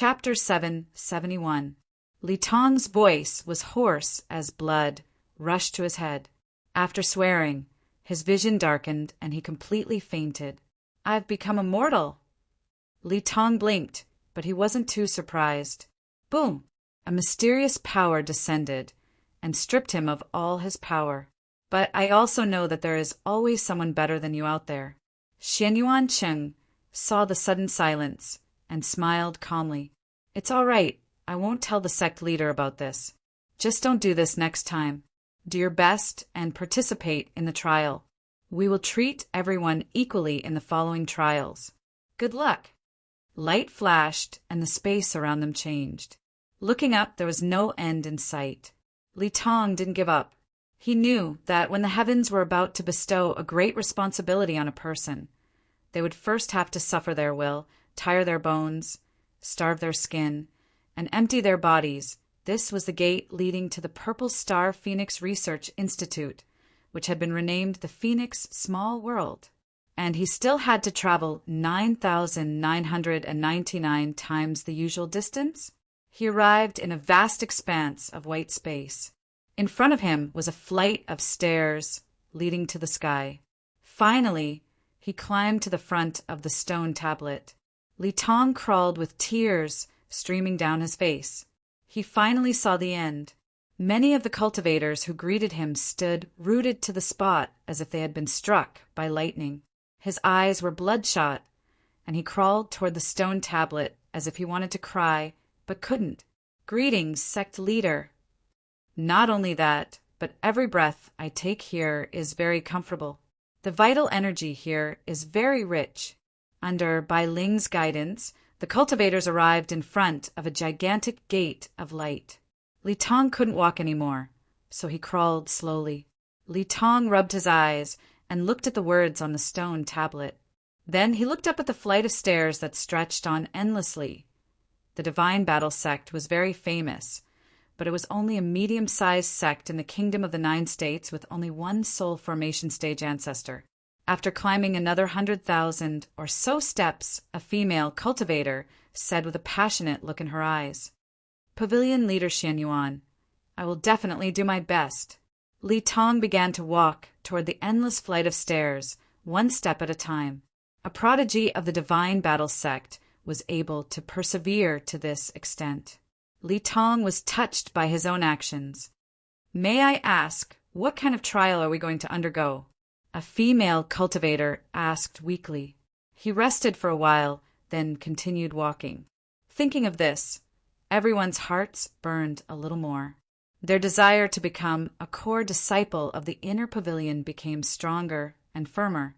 Chapter 771. Li Tong's voice was hoarse as blood rushed to his head. After swearing, his vision darkened and he completely fainted. "I've become immortal!" Li Tong blinked, but he wasn't too surprised. Boom! A mysterious power descended and stripped him of all his power. "But I also know that there is always someone better than you out there." Xianyuan Cheng saw the sudden silence and smiled calmly. "It's all right. I won't tell the sect leader about this. Just don't do this next time. Do your best and participate in the trial. We will treat everyone equally in the following trials. Good luck." Light flashed and the space around them changed. Looking up, there was no end in sight. Li Tong didn't give up. He knew that when the heavens were about to bestow a great responsibility on a person, they would first have to suffer their will, tire their bones, starve their skin, and empty their bodies. This was the gate leading to the Purple Star Phoenix Research Institute, which had been renamed the Phoenix Small World. And he still had to travel 9,999 times the usual distance. He arrived in a vast expanse of white space. In front of him was a flight of stairs leading to the sky. Finally, he climbed to the front of the stone tablet. Li Tong crawled with tears streaming down his face. He finally saw the end. Many of the cultivators who greeted him stood rooted to the spot as if they had been struck by lightning. His eyes were bloodshot, and he crawled toward the stone tablet as if he wanted to cry, but couldn't. "Greetings, sect leader. Not only that, but every breath I take here is very comfortable. The vital energy here is very rich." Under Bai Ling's guidance, the cultivators arrived in front of a gigantic gate of light. Li Tong couldn't walk anymore, so he crawled slowly. Li Tong rubbed his eyes and looked at the words on the stone tablet. Then he looked up at the flight of stairs that stretched on endlessly. The Divine Battle Sect was very famous, but it was only a medium-sized sect in the Kingdom of the Nine States with only one soul formation stage ancestor. After climbing another 100,000 or so steps, a female cultivator said with a passionate look in her eyes, "Pavilion leader Xianyuan, I will definitely do my best." Li Tong began to walk toward the endless flight of stairs, one step at a time. A prodigy of the Divine Battle Sect was able to persevere to this extent. Li Tong was touched by his own actions. "May I ask, what kind of trial are we going to undergo?" a female cultivator asked weakly. He rested for a while, then continued walking. Thinking of this, everyone's hearts burned a little more. Their desire to become a core disciple of the inner pavilion became stronger and firmer.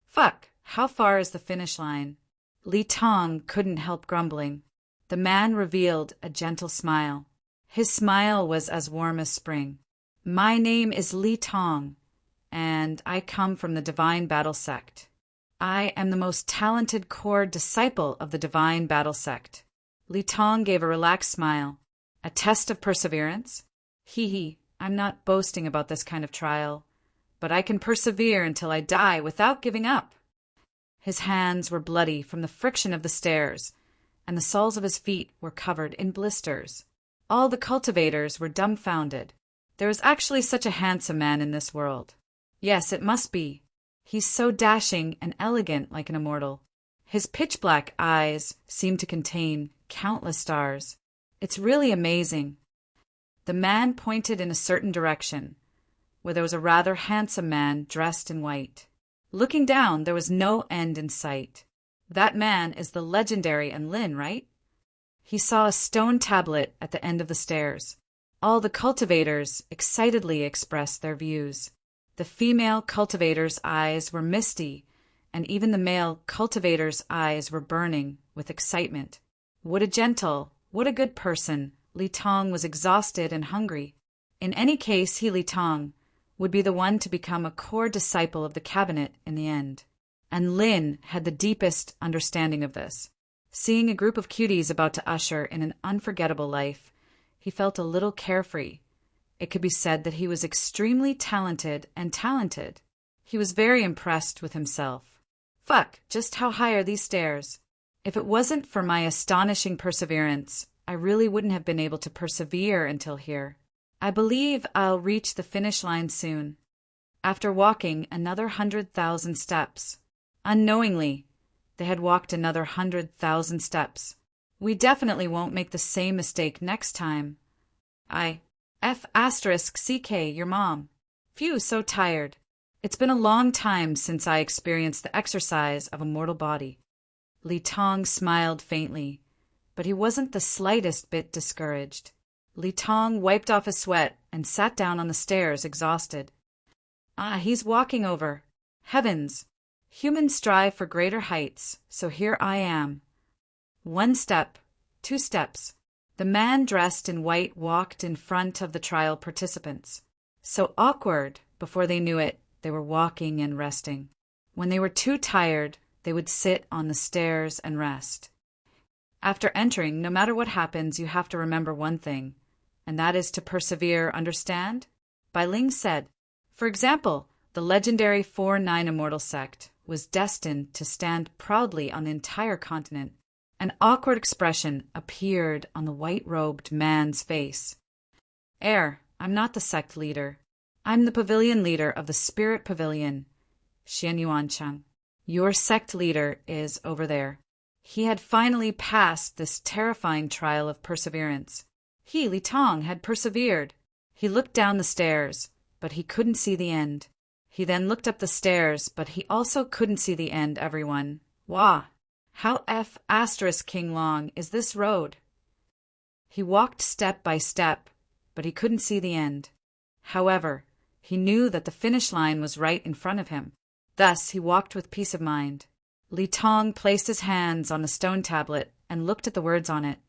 "Fuck, how far is the finish line?" Li Tong couldn't help grumbling. The man revealed a gentle smile. His smile was as warm as spring. "My name is Li Tong, and I come from the Divine Battle Sect. I am the most talented core disciple of the Divine Battle Sect." Li Tong gave a relaxed smile. "A test of perseverance? Hee, I'm not boasting about this kind of trial, but I can persevere until I die without giving up." His hands were bloody from the friction of the stairs, and the soles of his feet were covered in blisters. All the cultivators were dumbfounded. There is actually such a handsome man in this world. Yes, it must be. He's so dashing and elegant like an immortal. His pitch-black eyes seem to contain countless stars. It's really amazing. The man pointed in a certain direction, where there was a rather handsome man dressed in white. Looking down, there was no end in sight. "That man is the legendary Enlin, right?" He saw a stone tablet at the end of the stairs. All the cultivators excitedly expressed their views. The female cultivator's eyes were misty, and even the male cultivator's eyes were burning with excitement. What a gentle, what a good person. Li Tong was exhausted and hungry. In any case, he, Li Tong, would be the one to become a core disciple of the cabinet in the end. And Lin had the deepest understanding of this. Seeing a group of cuties about to usher in an unforgettable life, he felt a little carefree. It could be said that he was extremely talented and talented. He was very impressed with himself. "Fuck, just how high are these stairs?" If it wasn't for my astonishing perseverance, I really wouldn't have been able to persevere until here. I believe I'll reach the finish line soon. After walking another 100,000 steps. Unknowingly, they had walked another 100,000 steps. We definitely won't make the same mistake next time. F***CK, your mom. Phew, so tired. It's been a long time since I experienced the exercise of a mortal body. Li Tong smiled faintly, but he wasn't the slightest bit discouraged. Li Tong wiped off his sweat and sat down on the stairs, exhausted. He's walking over. Heavens! Humans strive for greater heights, so here I am. 1 step, 2 steps. The man dressed in white walked in front of the trial participants. So awkward, before they knew it, they were walking and resting. When they were too tired, they would sit on the stairs and rest. After entering, no matter what happens, you have to remember one thing, and that is to persevere, understand? Bai Ling said. For example, the legendary 4-9 Immortal sect was destined to stand proudly on the entire continent. An awkward expression appeared on the white-robed man's face. I'm not the sect leader. I'm the pavilion leader of the Spirit Pavilion, Xian Yuancheng. Your sect leader is over there. He had finally passed this terrifying trial of perseverance. He, Li Tong, had persevered. He looked down the stairs, but he couldn't see the end. He then looked up the stairs, but he also couldn't see the end, everyone. Wah! How King long is this road? He walked step by step, but he couldn't see the end. However, he knew that the finish line was right in front of him. Thus, he walked with peace of mind. Li Tong placed his hands on the stone tablet and looked at the words on it.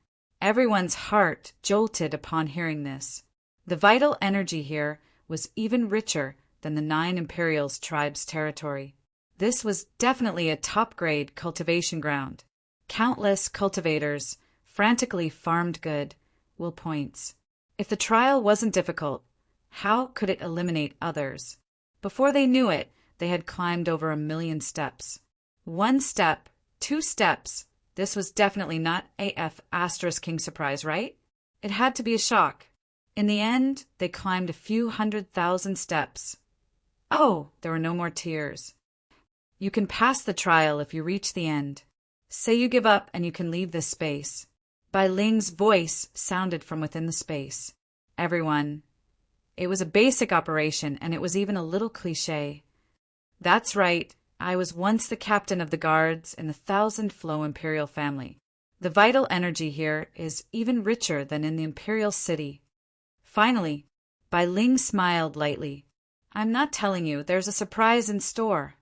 Everyone's heart jolted upon hearing this. The vital energy here was even richer than the 9 Imperials tribe's territory. This was definitely a top-grade cultivation ground. Countless cultivators frantically farmed good, will points. If the trial wasn't difficult, how could it eliminate others? Before they knew it, they had climbed over 1,000,000 steps. 1 step, 2 steps. This was definitely not King surprise, right? It had to be a shock. In the end, they climbed a few 100,000 steps. Oh, there were no more tears. You can pass the trial if you reach the end. Say you give up and you can leave this space. Bai Ling's voice sounded from within the space. Everyone. It was a basic operation, and it was even a little cliché. That's right, I was once the captain of the guards in the 1,000-flow Imperial family. The vital energy here is even richer than in the Imperial city. Finally, Bai Ling smiled lightly. I'm not telling you, there's a surprise in store.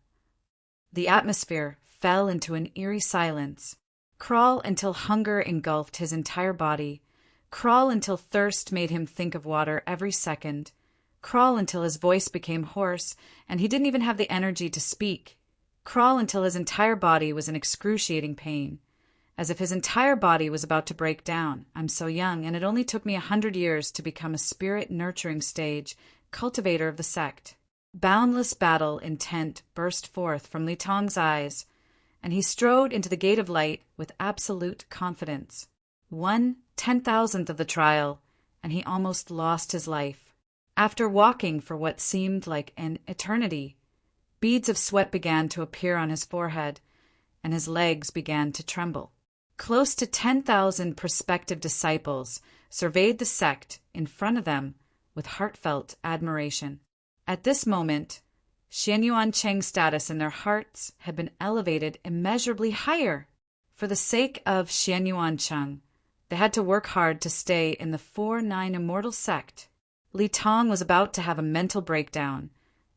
The atmosphere fell into an eerie silence. Crawl until hunger engulfed his entire body. Crawl until thirst made him think of water every second. Crawl until his voice became hoarse and he didn't even have the energy to speak. Crawl until his entire body was in excruciating pain, as if his entire body was about to break down. I'm so young, and it only took me 100 years to become a spirit-nurturing stage, cultivator of the sect. Boundless battle intent burst forth from Li Tong's eyes, and he strode into the gate of light with absolute confidence. 1/10,000th of the trial, and he almost lost his life. After walking for what seemed like an eternity, beads of sweat began to appear on his forehead, and his legs began to tremble. Close to 10,000 prospective disciples surveyed the sect in front of them with heartfelt admiration. At this moment, Xian Yuancheng's status in their hearts had been elevated immeasurably higher. For the sake of Xian Yuancheng, they had to work hard to stay in the 4-9 Immortal sect. Li Tong was about to have a mental breakdown,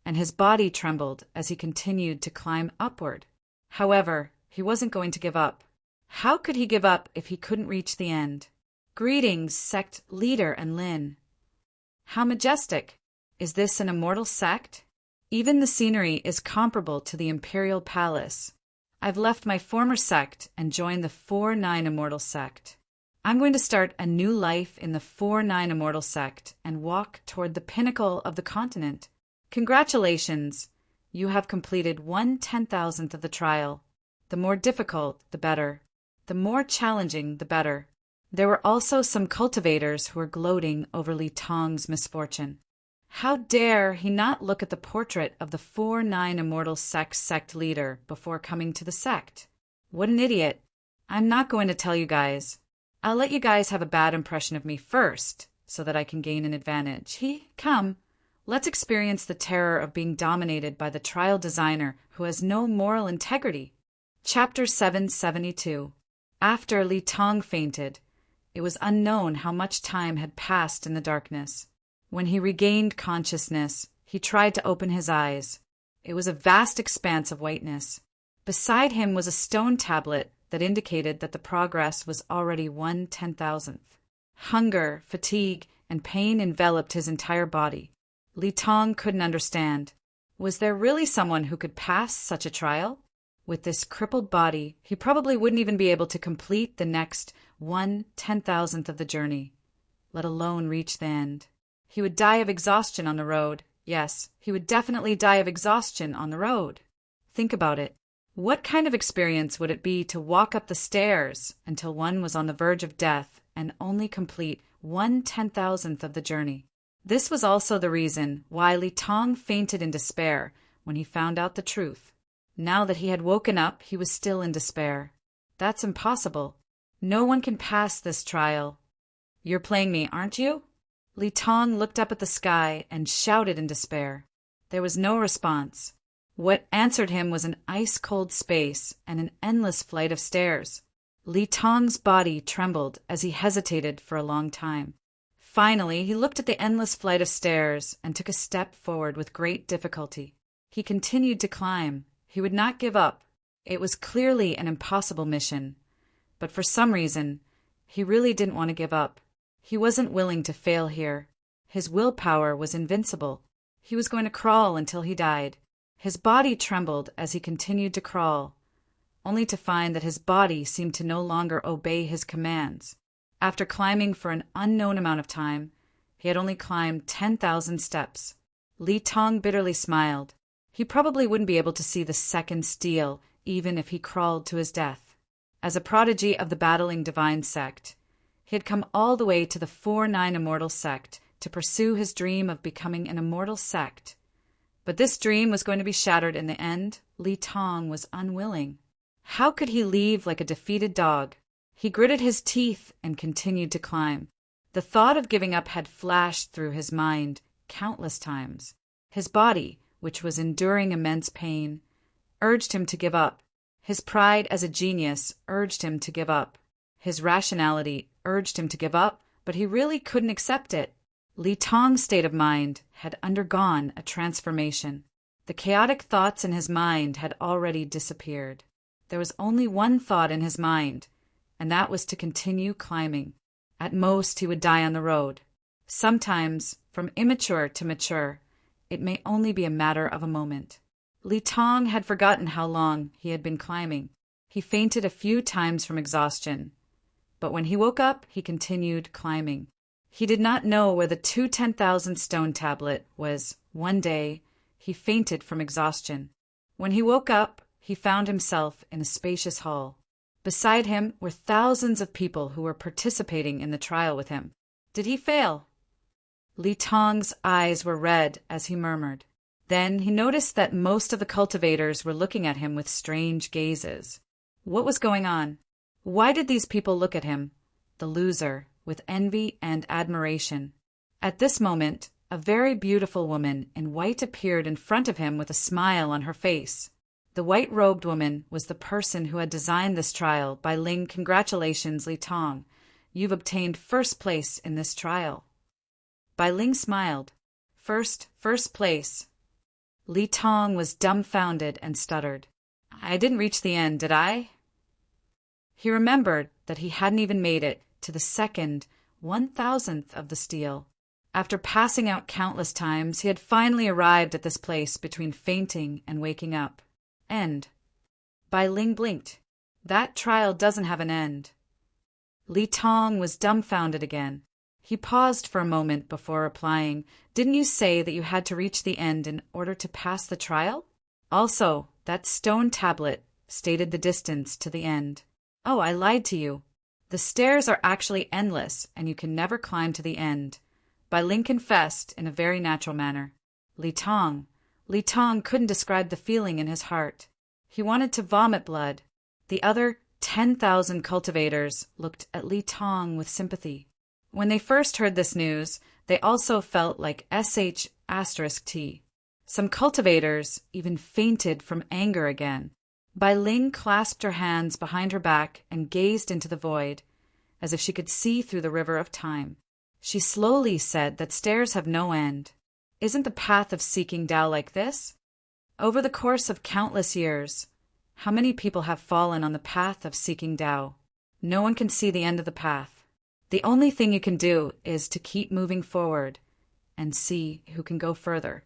and his body trembled as he continued to climb upward. However, he wasn't going to give up. How could he give up if he couldn't reach the end? Greetings, sect leader and Lin. How majestic! Is this an immortal sect? Even the scenery is comparable to the Imperial Palace. I've left my former sect and joined the 4-9 Immortal sect. I'm going to start a new life in the 4-9 Immortal sect and walk toward the pinnacle of the continent. Congratulations! You have completed 1/10,000th of the trial. The more difficult, the better. The more challenging, the better. There were also some cultivators who were gloating over Li Tong's misfortune. How dare he not look at the portrait of the 4-9 Immortal sect leader before coming to the sect? What an idiot. I'm not going to tell you guys. I'll let you guys have a bad impression of me first, so that I can gain an advantage. Come, let's experience the terror of being dominated by the trial designer who has no moral integrity. Chapter 772. After Li Tong fainted, it was unknown how much time had passed in the darkness. When he regained consciousness, he tried to open his eyes. It was a vast expanse of whiteness. Beside him was a stone tablet that indicated that the progress was already 1/10,000th. Hunger, fatigue, and pain enveloped his entire body. Li Tong couldn't understand. Was there really someone who could pass such a trial? With this crippled body, he probably wouldn't even be able to complete the next 1/10,000th of the journey, let alone reach the end. He would die of exhaustion on the road. Yes, he would definitely die of exhaustion on the road. Think about it. What kind of experience would it be to walk up the stairs until one was on the verge of death and only complete 1/10,000th of the journey? This was also the reason why Li Tong fainted in despair when he found out the truth. Now that he had woken up, he was still in despair. That's impossible. No one can pass this trial. You're playing me, aren't you? Li Tong looked up at the sky and shouted in despair. There was no response. What answered him was an ice-cold space and an endless flight of stairs. Li Tong's body trembled as he hesitated for a long time. Finally, he looked at the endless flight of stairs and took a step forward with great difficulty. He continued to climb. He would not give up. It was clearly an impossible mission. But for some reason, he really didn't want to give up. He wasn't willing to fail here. His willpower was invincible. He was going to crawl until he died. His body trembled as he continued to crawl, only to find that his body seemed to no longer obey his commands. After climbing for an unknown amount of time, he had only climbed 10,000 steps. Li Tong bitterly smiled. He probably wouldn't be able to see the second steel, even if he crawled to his death. As a prodigy of the battling divine sect, he had come all the way to the 4-9 Immortal sect to pursue his dream of becoming an immortal sect. But this dream was going to be shattered in the end. Li Tong was unwilling. How could he leave like a defeated dog? He gritted his teeth and continued to climb. The thought of giving up had flashed through his mind countless times. His body, which was enduring immense pain, urged him to give up. His pride as a genius urged him to give up. His rationality urged him to give up, but he really couldn't accept it. Li Tong's state of mind had undergone a transformation. The chaotic thoughts in his mind had already disappeared. There was only one thought in his mind, and that was to continue climbing. At most, he would die on the road. Sometimes, from immature to mature, it may only be a matter of a moment. Li Tong had forgotten how long he had been climbing. He fainted a few times from exhaustion, but when he woke up, he continued climbing. He did not know where the 2/10,000 stone tablet was. One day, he fainted from exhaustion. When he woke up, he found himself in a spacious hall. Beside him were thousands of people who were participating in the trial with him. Did he fail? Li Tong's eyes were red as he murmured. Then he noticed that most of the cultivators were looking at him with strange gazes. What was going on? Why did these people look at him, the loser, with envy and admiration? At this moment, a very beautiful woman in white appeared in front of him with a smile on her face. The white-robed woman was the person who had designed this trial. Bai Ling, congratulations, Li Tong. You've obtained first place in this trial. Bai Ling smiled. First place. Li Tong was dumbfounded and stuttered. I didn't reach the end, did I? He remembered that he hadn't even made it to the second 1,000th of the steel. After passing out countless times, he had finally arrived at this place between fainting and waking up. End. Bai Ling blinked. That trial doesn't have an end. Li Tong was dumbfounded again. He paused for a moment before replying. Didn't you say that you had to reach the end in order to pass the trial? Also, that stone tablet stated the distance to the end. Oh, I lied to you. The stairs are actually endless, and you can never climb to the end. Bai Ling confessed in a very natural manner. Li Tong couldn't describe the feeling in his heart. He wanted to vomit blood. The other 10,000 cultivators looked at Li Tong with sympathy. When they first heard this news, they also felt like **T. Some cultivators even fainted from anger again. Bai Ling clasped her hands behind her back and gazed into the void, as if she could see through the river of time. She slowly said that stairs have no end. Isn't the path of seeking Tao like this? Over the course of countless years, how many people have fallen on the path of seeking Tao? No one can see the end of the path. The only thing you can do is to keep moving forward and see who can go further.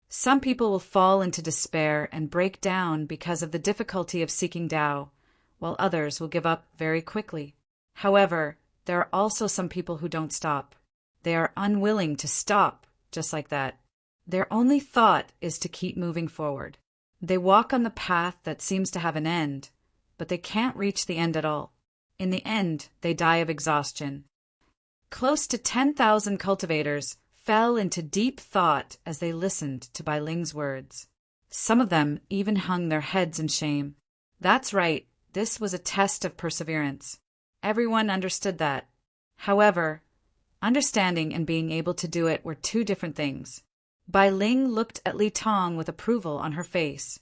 Some people will fall into despair and break down because of the difficulty of seeking Tao, while others will give up very quickly. However, there are also some people who don't stop. They are unwilling to stop just like that. Their only thought is to keep moving forward. They walk on the path that seems to have an end, but they can't reach the end at all. In the end, they die of exhaustion. Close to 10,000 cultivators fell into deep thought as they listened to Bai Ling's words. Some of them even hung their heads in shame. That's right, this was a test of perseverance. Everyone understood that. However, understanding and being able to do it were two different things. Bai Ling looked at Li Tong with approval on her face.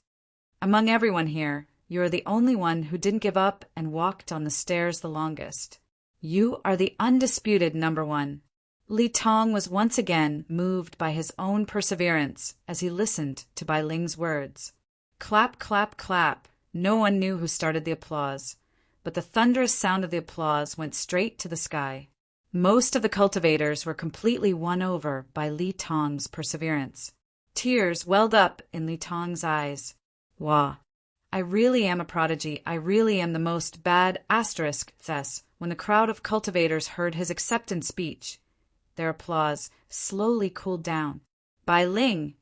Among everyone here, you are the only one who didn't give up and walked on the stairs the longest. You are the undisputed number one. Li Tong was once again moved by his own perseverance as he listened to Bai Ling's words. Clap, clap, clap. No one knew who started the applause, but the thunderous sound of the applause went straight to the sky. Most of the cultivators were completely won over by Li Tong's perseverance. Tears welled up in Li Tong's eyes. Wah! I really am a prodigy. I really am the most bad ***. When the crowd of cultivators heard his acceptance speech, their applause slowly cooled down. Bai Ling.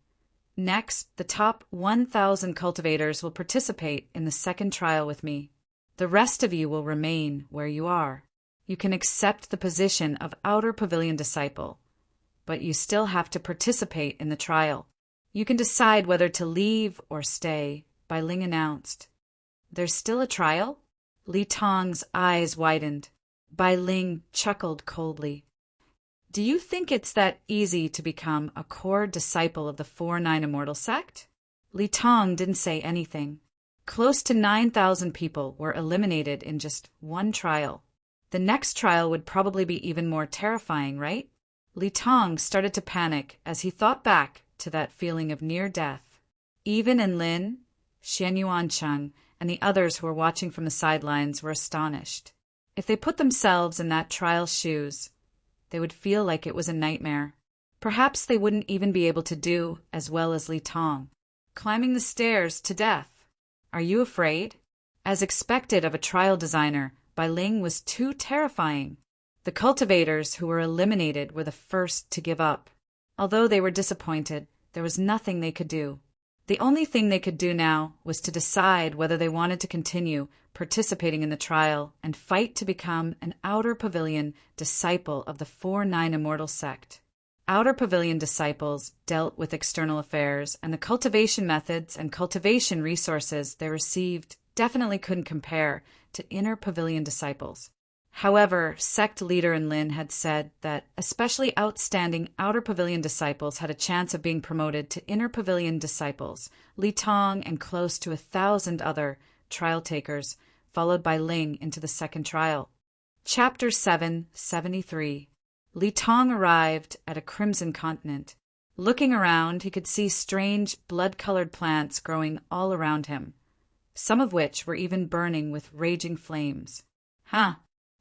Next, the top 1,000 cultivators will participate in the second trial with me. The rest of you will remain where you are. You can accept the position of Outer Pavilion Disciple, but you still have to participate in the trial. You can decide whether to leave or stay, Bai Ling announced. There's still a trial? Li Tong's eyes widened. Bai Ling chuckled coldly. Do you think it's that easy to become a core disciple of the 4-9 Immortal sect? Li Tong didn't say anything. Close to 9,000 people were eliminated in just one trial. The next trial would probably be even more terrifying, right? Li Tong started to panic as he thought back to that feeling of near death. Even in Lin, Xian Yuancheng, and the others who were watching from the sidelines were astonished. If they put themselves in that trial's shoes, they would feel like it was a nightmare. Perhaps they wouldn't even be able to do as well as Li Tong. Climbing the stairs to death. Are you afraid? As expected of a trial designer, Bai Ling was too terrifying. The cultivators who were eliminated were the first to give up. Although they were disappointed, there was nothing they could do. The only thing they could do now was to decide whether they wanted to continue participating in the trial and fight to become an Outer Pavilion disciple of the 4-9 Immortal sect. Outer Pavilion disciples dealt with external affairs, and the cultivation methods and cultivation resources they received definitely couldn't compare to Inner Pavilion disciples. However, sect leader in Lin had said that especially outstanding Outer Pavilion disciples had a chance of being promoted to Inner Pavilion disciples. Li Tong and close to 1,000 other trial takers followed Bai Ling into the second trial. Chapter 773. Li Tong arrived at a crimson continent. Looking around, he could see strange blood-colored plants growing all around him, some of which were even burning with raging flames. Huh,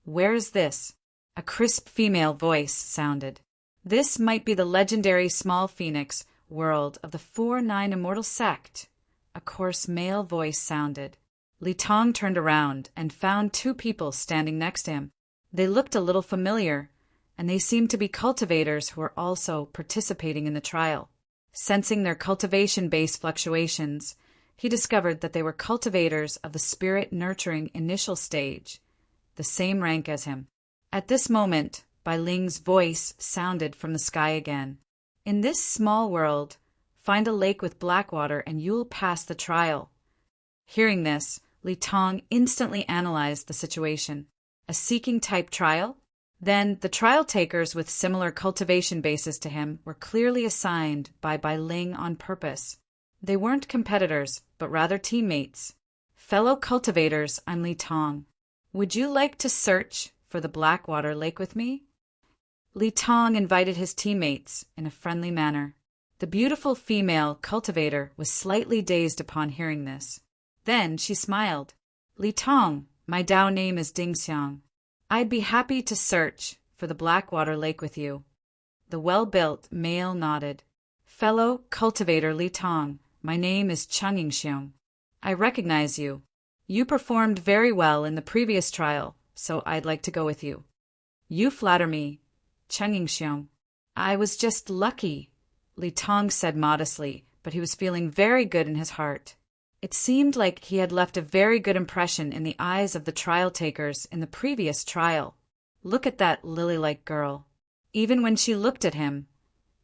where is this? A crisp female voice sounded. This might be the legendary small phoenix world of the 4-9 Immortal sect. A coarse male voice sounded. Li Tong turned around and found two people standing next to him. They looked a little familiar, and they seemed to be cultivators who were also participating in the trial. Sensing their cultivation-based fluctuations, he discovered that they were cultivators of the spirit-nurturing initial stage, the same rank as him. At this moment, Bai Ling's voice sounded from the sky again. In this small world, find a lake with black water and you'll pass the trial. Hearing this, Li Tong instantly analyzed the situation. A seeking-type trial? Then the trial takers with similar cultivation bases to him were clearly assigned by Bai Ling on purpose. They weren't competitors, but rather teammates. Fellow cultivators, I'm Li Tong. Would you like to search for the Blackwater Lake with me? Li Tong invited his teammates in a friendly manner. The beautiful female cultivator was slightly dazed upon hearing this. Then she smiled. Li Tong, my Dao name is Ding Xiang. I'd be happy to search for the Blackwater Lake with you. The well-built male nodded. Fellow cultivator Li Tong, my name is Cheng Yingxiong. I recognize you. You performed very well in the previous trial, so I'd like to go with you. You flatter me, Cheng Yingxiong. I was just lucky, Li Tong said modestly, but he was feeling very good in his heart. It seemed like he had left a very good impression in the eyes of the trial takers in the previous trial. Look at that lily-like girl. Even when she looked at him,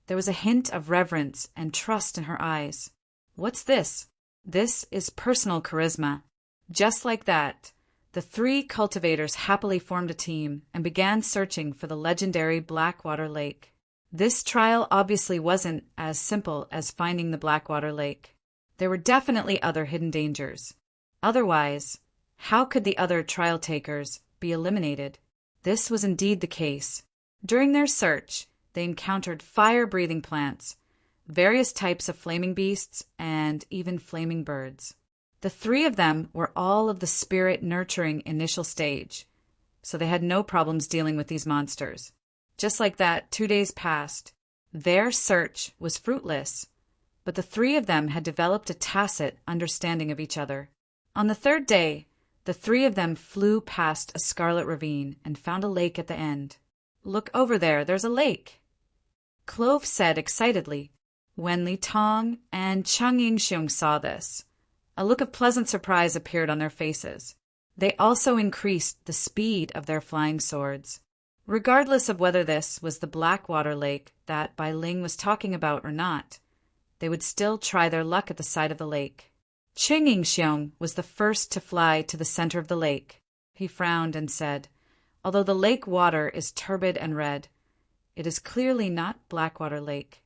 there was a hint of reverence and trust in her eyes. What's this? This is personal charisma. Just like that, the three cultivators happily formed a team and began searching for the legendary Blackwater Lake. This trial obviously wasn't as simple as finding the Blackwater Lake. There were definitely other hidden dangers. Otherwise, how could the other trial takers be eliminated? This was indeed the case. During their search, they encountered fire-breathing plants, various types of flaming beasts, and even flaming birds. The three of them were all of the spirit-nurturing initial stage, so they had no problems dealing with these monsters. Just like that, 2 days passed. Their search was fruitless, but the three of them had developed a tacit understanding of each other. On the third day, the three of them flew past a scarlet ravine and found a lake at the end. Look over there, there's a lake, Clove said excitedly. When Li Tong and Cheng Yingxiong saw this, a look of pleasant surprise appeared on their faces. They also increased the speed of their flying swords. Regardless of whether this was the Blackwater Lake that Bai Ling was talking about or not, they would still try their luck at the side of the lake. Cheng Yingxiong was the first to fly to the center of the lake. He frowned and said, although the lake water is turbid and red, it is clearly not Blackwater Lake.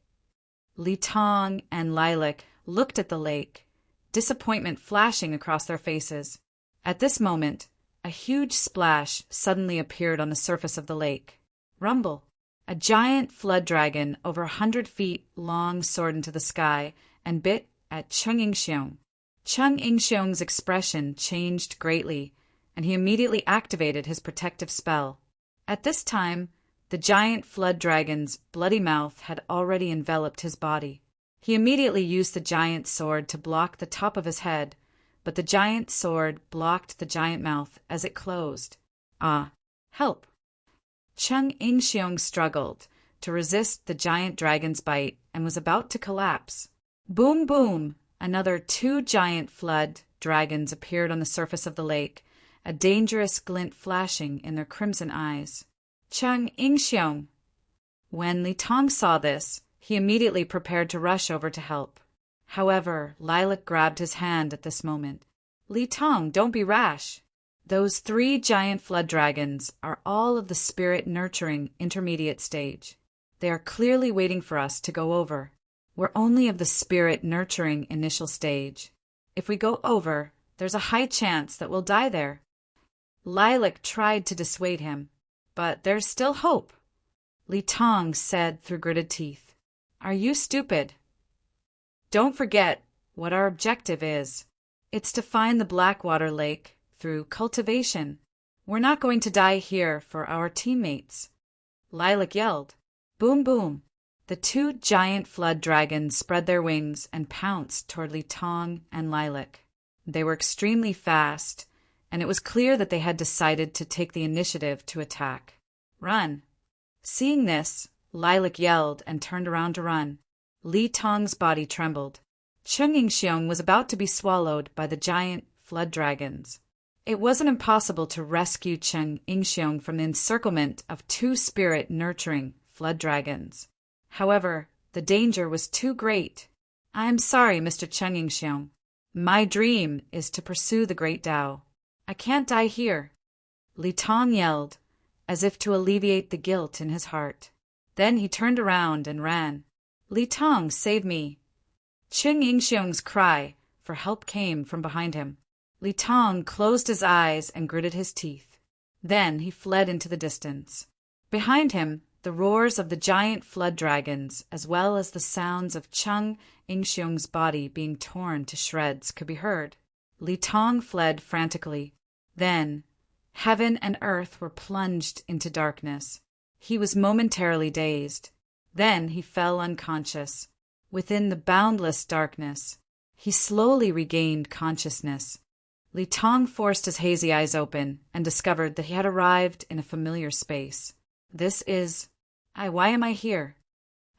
Li Tong and Lilac looked at the lake, disappointment flashing across their faces. At this moment, a huge splash suddenly appeared on the surface of the lake. Rumble! A giant flood dragon over 100 feet long soared into the sky and bit at Cheng Yingxiong. Cheng Yingxiong's expression changed greatly, and he immediately activated his protective spell. At this time, the giant flood dragon's bloody mouth had already enveloped his body. He immediately used the giant sword to block the top of his head, but the giant sword blocked the giant mouth as it closed. Ah, help! Cheng Yingxiong struggled to resist the giant dragon's bite and was about to collapse. Boom, boom! Another 2 giant flood dragons appeared on the surface of the lake, a dangerous glint flashing in their crimson eyes. Cheng Yingxiong! When Li Tong saw this, he immediately prepared to rush over to help. However, Lilac grabbed his hand at this moment. Li Tong, don't be rash. Those 3 giant flood dragons are all of the spirit-nurturing intermediate stage. They are clearly waiting for us to go over. We're only of the spirit-nurturing initial stage. If we go over, there's a high chance that we'll die there. Lilac tried to dissuade him, but there's still hope, Li Tong said through gritted teeth. Are you stupid? Don't forget what our objective is. It's to find the Blackwater Lake through cultivation. We're not going to die here for our teammates. Lilac yelled. Boom, boom. The 2 giant flood dragons spread their wings and pounced toward Li Tong and Lilac. They were extremely fast, and it was clear that they had decided to take the initiative to attack. Run! Seeing this, Lilac yelled and turned around to run. Li Tong's body trembled. Chung Yingxiong was about to be swallowed by the giant flood dragons. It wasn't impossible to rescue Chung Yingxiong from the encirclement of two spirit-nurturing flood dragons. However, the danger was too great. "I'm sorry, Mr. Chung Yingxiong. My dream is to pursue the great Tao. I can't die here," Li Tong yelled, as if to alleviate the guilt in his heart. Then he turned around and ran. "Li Tong, save me!" Chung Yingxiong's cry for help came from behind him. Li Tong closed his eyes and gritted his teeth. Then he fled into the distance. Behind him, the roars of the giant flood dragons, as well as the sounds of Chung Yingxiong's body being torn to shreds, could be heard. Li Tong fled frantically. Then, heaven and earth were plunged into darkness. He was momentarily dazed. Then he fell unconscious. Within the boundless darkness, he slowly regained consciousness. Li Tong forced his hazy eyes open and discovered that he had arrived in a familiar space. Why am I here?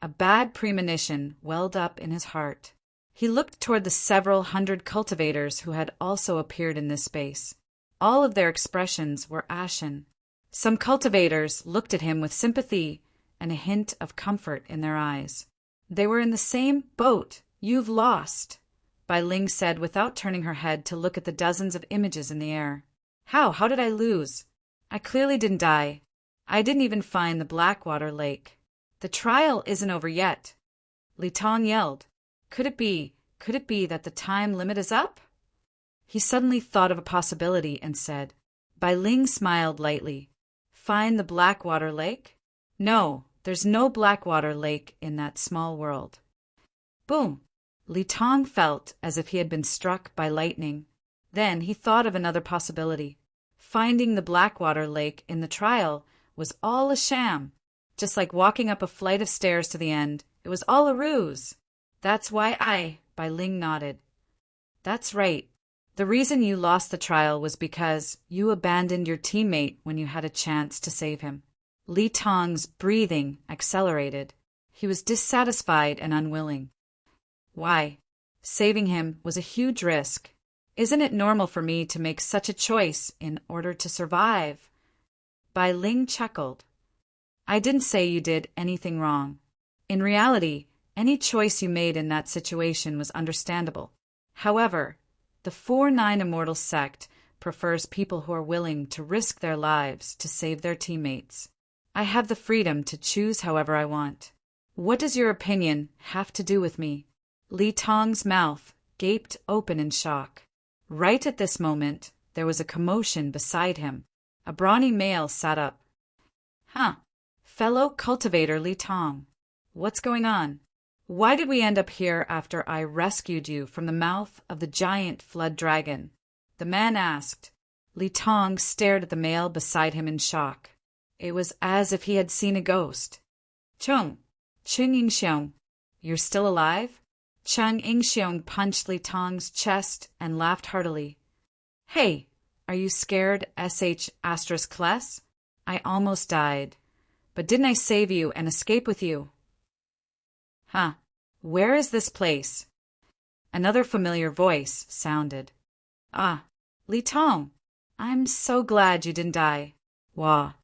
A bad premonition welled up in his heart. He looked toward the several hundred cultivators who had also appeared in this space. All of their expressions were ashen. Some cultivators looked at him with sympathy and a hint of comfort in their eyes. "They were in the same boat. You've lost," Bai Ling said without turning her head to look at the dozens of images in the air. How did I lose? I clearly didn't die. I didn't even find the Blackwater Lake. The trial isn't over yet," Li Tong yelled. Could it be that the time limit is up? He suddenly thought of a possibility and said. Bai Ling smiled lightly. "Find the Blackwater Lake? No, there's no Blackwater Lake in that small world." Boom! Li Tong felt as if he had been struck by lightning. Then he thought of another possibility. Finding the Blackwater Lake in the trial was all a sham. Just like walking up a flight of stairs to the end, it was all a ruse. "That's why Bai Ling nodded. "That's right. The reason you lost the trial was because you abandoned your teammate when you had a chance to save him." Li Tong's breathing accelerated. He was dissatisfied and unwilling. "Why? Saving him was a huge risk. Isn't it normal for me to make such a choice in order to survive?" Bai Ling chuckled. "I didn't say you did anything wrong. In reality, any choice you made in that situation was understandable. However, the 4-9 Immortal sect prefers people who are willing to risk their lives to save their teammates. I have the freedom to choose however I want. What does your opinion have to do with me?" Li Tong's mouth gaped open in shock. Right at this moment, there was a commotion beside him. A brawny male sat up. Fellow cultivator Li Tong. What's going on? Why did we end up here after I rescued you from the mouth of the giant flood dragon?" the man asked. Li Tong stared at the male beside him in shock. It was as if he had seen a ghost. Chung Yingxiong, you're still alive?" Chung Yingxiong punched Li Tong's chest and laughed heartily. "Hey, are you scared, sh*Cless? I almost died. But didn't I save you and escape with you?" Where is this place?" Another familiar voice sounded. Li Tong, I'm so glad you didn't die. Wah,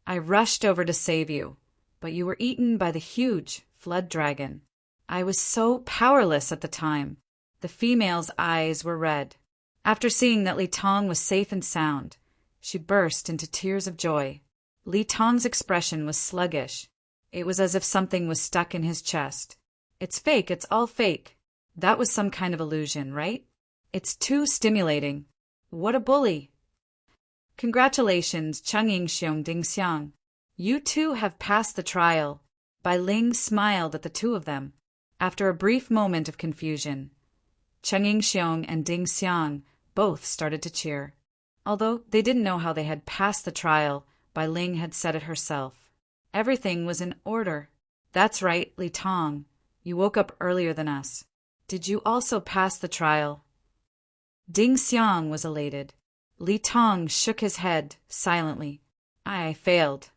I rushed over to save you, but you were eaten by the huge flood dragon. I was so powerless at the time." The female's eyes were red. After seeing that Li Tong was safe and sound, she burst into tears of joy. Li Tong's expression was sluggish. It was as if something was stuck in his chest. "It's fake, it's all fake. That was some kind of illusion, right? It's too stimulating. What a bully." "Congratulations, Chung Yingxiong Dingxiang. You two have passed the trial." Bai Ling smiled at the two of them. After a brief moment of confusion, Chung Yingxiong and Ding Xiang both started to cheer. Although they didn't know how they had passed the trial, Bai Ling had said it herself. Everything was in order. "That's right, Li Tong. You woke up earlier than us. Did you also pass the trial?" Ding Xiang was elated. Li Tong shook his head silently. "I failed."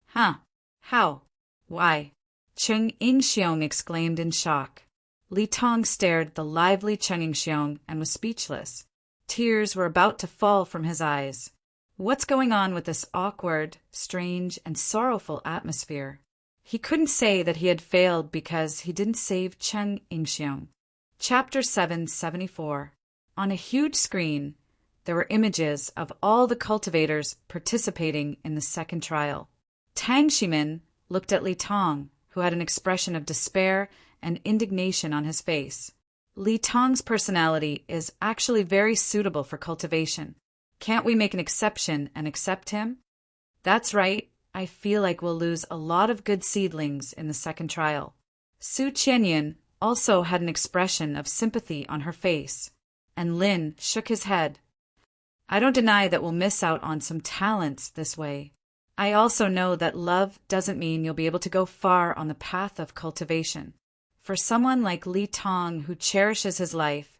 How? Why?" Chung Yingxiong exclaimed in shock. Li Tong stared the lively Cheng Yingxiong and was speechless. Tears were about to fall from his eyes. What's going on with this awkward, strange, and sorrowful atmosphere? He couldn't say that he had failed because he didn't save Cheng Yingxiong. Chapter 774. On a huge screen, there were images of all the cultivators participating in the second trial. Tang Shimin looked at Li Tong, who had an expression of despair and indignation on his face. Li Tong's personality is actually very suitable for cultivation. Can't we make an exception and accept him? That's right. I feel like we'll lose a lot of good seedlings in the second trial. Su Qianyin also had an expression of sympathy on her face, and Lin shook his head. I don't deny that we'll miss out on some talents this way. I also know that love doesn't mean you'll be able to go far on the path of cultivation. For someone like Li Tong who cherishes his life,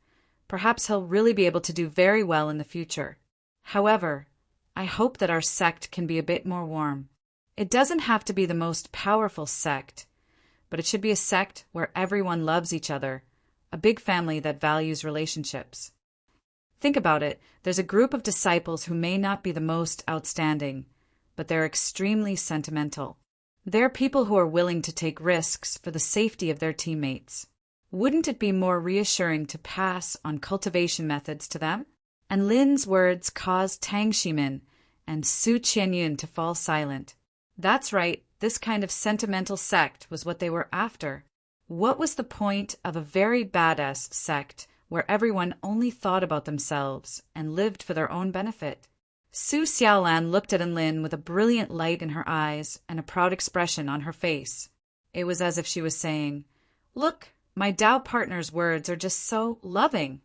perhaps he'll really be able to do very well in the future. However, I hope that our sect can be a bit more warm. It doesn't have to be the most powerful sect, but it should be a sect where everyone loves each other, a big family that values relationships. Think about it. There's a group of disciples who may not be the most outstanding, but they're extremely sentimental. They're people who are willing to take risks for the safety of their teammates. Wouldn't it be more reassuring to pass on cultivation methods to them? And Lin's words caused Tang Shimin and Su Qianyun to fall silent. That's right, this kind of sentimental sect was what they were after. What was the point of a very badass sect where everyone only thought about themselves and lived for their own benefit? Su Xiaolan looked at Lin with a brilliant light in her eyes and a proud expression on her face. It was as if she was saying, "Look, my Dao partner's words are just so loving."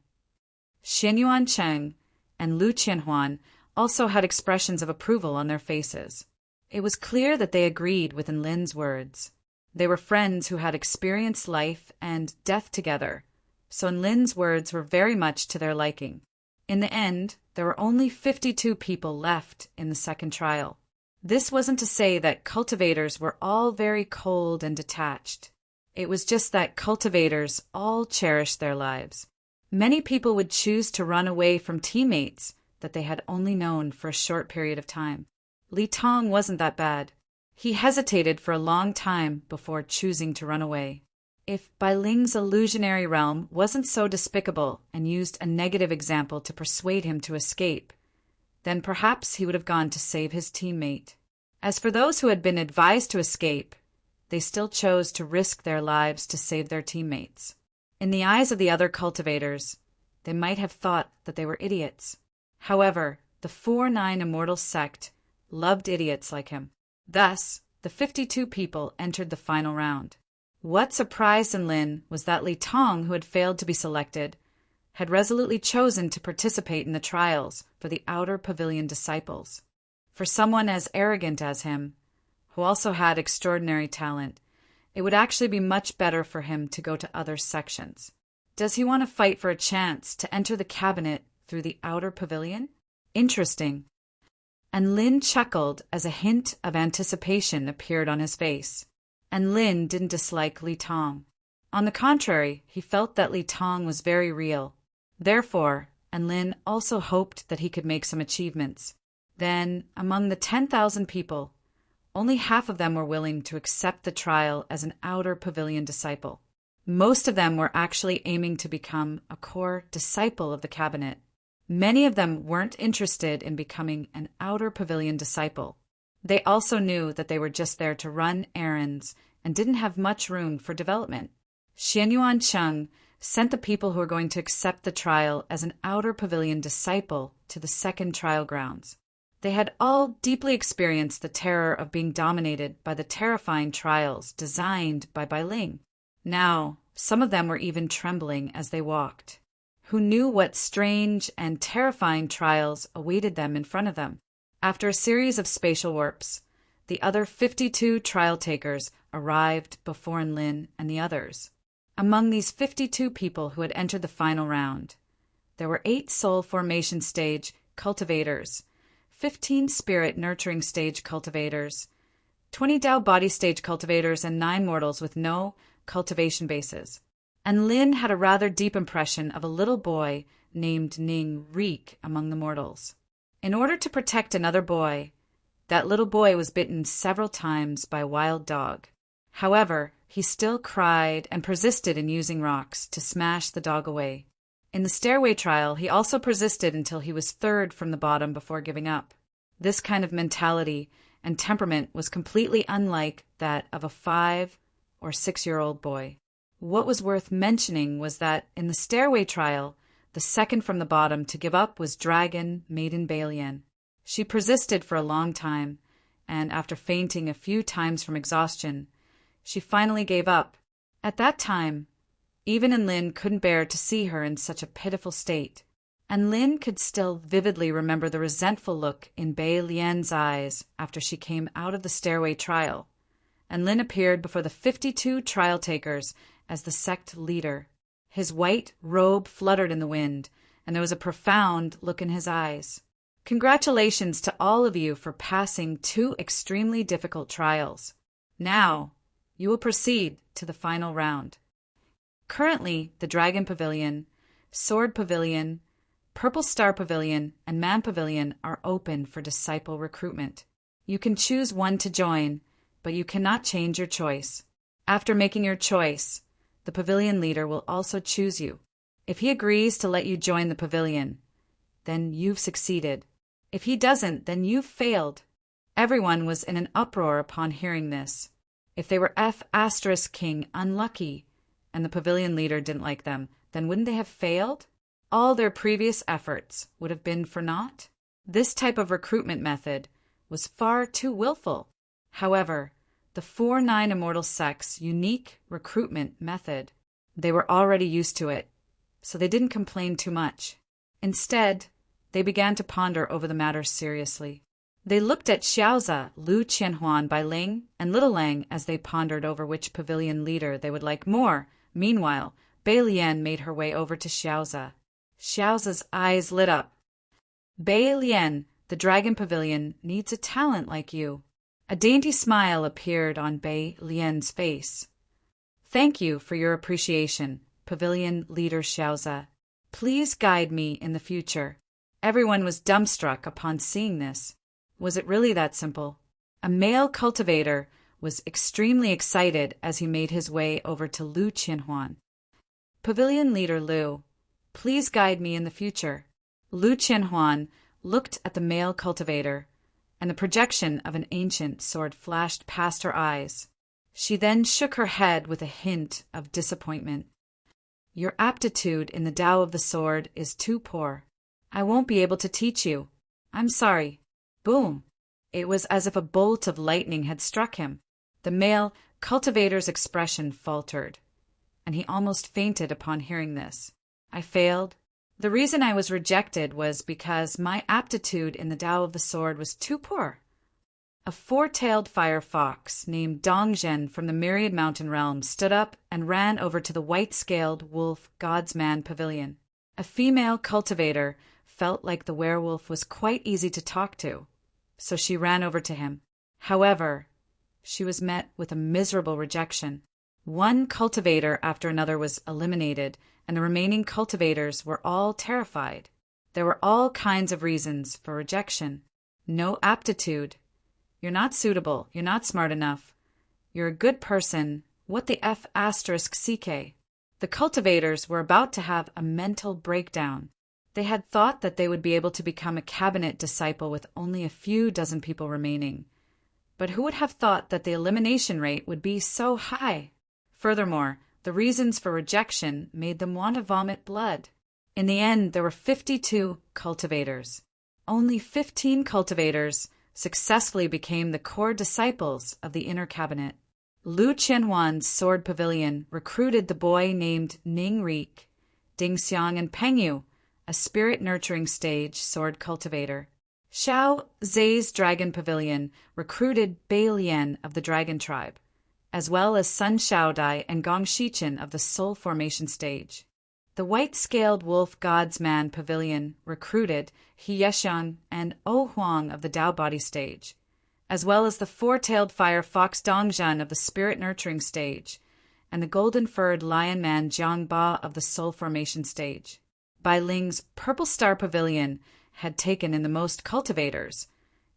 Xianyuan Cheng and Lu Qianhuan also had expressions of approval on their faces. It was clear that they agreed with Lin's words. They were friends who had experienced life and death together, so Lin's words were very much to their liking. In the end, there were only 52 people left in the second trial. This wasn't to say that cultivators were all very cold and detached. It was just that cultivators all cherished their lives. Many people would choose to run away from teammates that they had only known for a short period of time. Li Tong wasn't that bad. He hesitated for a long time before choosing to run away. If Bai Ling's illusionary realm wasn't so despicable and used a negative example to persuade him to escape, then perhaps he would have gone to save his teammate. As for those who had been advised to escape, they still chose to risk their lives to save their teammates. In the eyes of the other cultivators, they might have thought that they were idiots. However, the 4-9 Immortal sect loved idiots like him. Thus, the 52 people entered the final round. What surprised Lin was that Li Tong, who had failed to be selected, had resolutely chosen to participate in the trials for the Outer Pavilion disciples. For someone as arrogant as him, who also had extraordinary talent, it would actually be much better for him to go to other sections. Does he want to fight for a chance to enter the cabinet through the Outer Pavilion? Interesting. And Lin chuckled as a hint of anticipation appeared on his face. And Lin didn't dislike Li Tong. On the contrary, he felt that Li Tong was very real. Therefore, Lin also hoped that he could make some achievements. Then, among the 10,000 people, only half of them were willing to accept the trial as an Outer Pavilion disciple. Most of them were actually aiming to become a core disciple of the cabinet. Many of them weren't interested in becoming an Outer Pavilion disciple. They also knew that they were just there to run errands and didn't have much room for development. Xianyuan Cheng sent the people who were going to accept the trial as an Outer Pavilion disciple to the second trial grounds. They had all deeply experienced the terror of being dominated by the terrifying trials designed by Bai Ling. Now, some of them were even trembling as they walked. Who knew what strange and terrifying trials awaited them in front of them? After a series of spatial warps, the other 52 trial takers arrived before Lin and the others. Among these 52 people who had entered the final round, there were 8 soul formation stage cultivators, 15 spirit nurturing stage cultivators, 20 Dao body stage cultivators, and 9 mortals with no cultivation bases. and Lin had a rather deep impression of a little boy named Ning Reek among the mortals. In order to protect another boy, that little boy was bitten several times by a wild dog. However, he still cried and persisted in using rocks to smash the dog away. In the stairway trial, he also persisted until he was third from the bottom before giving up. This kind of mentality and temperament was completely unlike that of a 5 or 6-year-old boy. What was worth mentioning was that in the stairway trial, the second from the bottom to give up was Dragon Maiden Bailien. She persisted for a long time, and after fainting a few times from exhaustion, she finally gave up. At that time, even Lin couldn't bear to see her in such a pitiful state, and Lin could still vividly remember the resentful look in Bai Lian's eyes after she came out of the stairway trial, and Lin appeared before the 52 trial takers as the sect leader. His white robe fluttered in the wind, and there was a profound look in his eyes. Congratulations to all of you for passing 2 extremely difficult trials. Now, you will proceed to the final round. Currently, the Dragon Pavilion, Sword Pavilion, Purple Star Pavilion, and Man Pavilion are open for disciple recruitment. You can choose one to join, but you cannot change your choice. After making your choice, the pavilion leader will also choose you. If he agrees to let you join the pavilion, then you've succeeded. If he doesn't, then you've failed. Everyone was in an uproar upon hearing this. If they were F*King unlucky, and the pavilion leader didn't like them, then wouldn't they have failed? All their previous efforts would have been for naught? This type of recruitment method was far too willful. However, the 4-9 Immortal Sect's unique recruitment method, they were already used to it, so they didn't complain too much. Instead, they began to ponder over the matter seriously. They looked at Xiaoza, Lu Qianhuan Bai Ling, and Little Lang as they pondered over which pavilion leader they would like more. Meanwhile, Bai Lian made her way over to Xiaoza. Xiaoza's eyes lit up. Bai Lian, the Dragon Pavilion needs a talent like you. A dainty smile appeared on Bai Lian's face. Thank you for your appreciation, Pavilion Leader Xiaoza. Please guide me in the future. Everyone was dumbstruck upon seeing this. Was it really that simple? A male cultivator was extremely excited as he made his way over to Lu Qianhuan. Pavilion Leader Lu, please guide me in the future. Lu Qianhuan looked at the male cultivator, and the projection of an ancient sword flashed past her eyes. She then shook her head with a hint of disappointment. Your aptitude in the Tao of the sword is too poor. I won't be able to teach you. I'm sorry. Boom! It was as if a bolt of lightning had struck him. The male cultivator's expression faltered, and he almost fainted upon hearing this. I failed. The reason I was rejected was because my aptitude in the Tao of the sword was too poor. A 4-tailed fire fox named Dongzhen from the Myriad Mountain Realm stood up and ran over to the white-scaled wolf God's Man Pavilion. A female cultivator felt like the werewolf was quite easy to talk to, so she ran over to him. However, she was met with a miserable rejection. One cultivator after another was eliminated, and the remaining cultivators were all terrified. There were all kinds of reasons for rejection. No aptitude. You're not suitable. You're not smart enough. You're a good person. What the F***CK? The cultivators were about to have a mental breakdown. They had thought that they would be able to become a cabinet disciple with only a few dozen people remaining. But who would have thought that the elimination rate would be so high? Furthermore, the reasons for rejection made them want to vomit blood. In the end, there were 52 cultivators. Only 15 cultivators successfully became the core disciples of the inner cabinet. Lu Qianhuan's sword pavilion recruited the boy named Ning Reek, Ding Xiang, and Peng Yu, a spirit-nurturing stage sword cultivator. Xiao Zhe's dragon pavilion recruited Bai Lian of the dragon tribe, as well as Sun Xiaodai and Gong Shichen of the soul formation stage. The white-scaled wolf God's Man pavilion recruited He Yexiang and O Huang of the Tao body stage, as well as the 4-tailed fire fox Dongzhen of the spirit nurturing stage, and the golden-furred lion man Jiang Ba of the Soul Formation stage. Bai Ling's Purple Star Pavilion had taken in the most cultivators,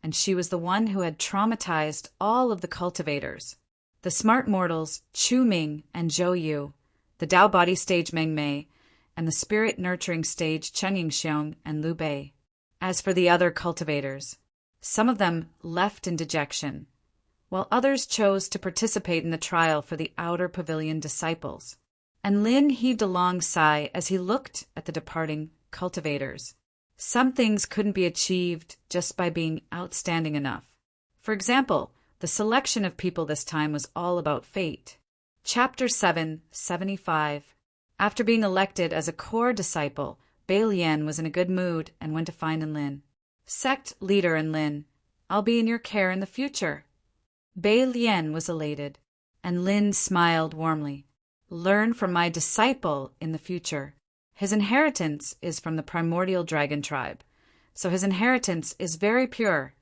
and she was the one who had traumatized all of the cultivators. The smart mortals Chu Ming and Zhou Yu, the Tao Body stage Meng Mei, and the spirit-nurturing stage Chen Yingxiong and Liu Bei. As for the other cultivators, some of them left in dejection, while others chose to participate in the trial for the outer pavilion disciples. And Lin heaved a long sigh as he looked at the departing cultivators. Some things couldn't be achieved just by being outstanding enough. For example, the selection of people this time was all about fate. Chapter 7, 75. After being elected as a core disciple, Bai Lian was in a good mood and went to find Enlin. Sect leader Enlin, I'll be in your care in the future. Bai Lian was elated, and Lin smiled warmly. Learn from my disciple in the future. His inheritance is from the primordial dragon tribe, so his inheritance is very pure,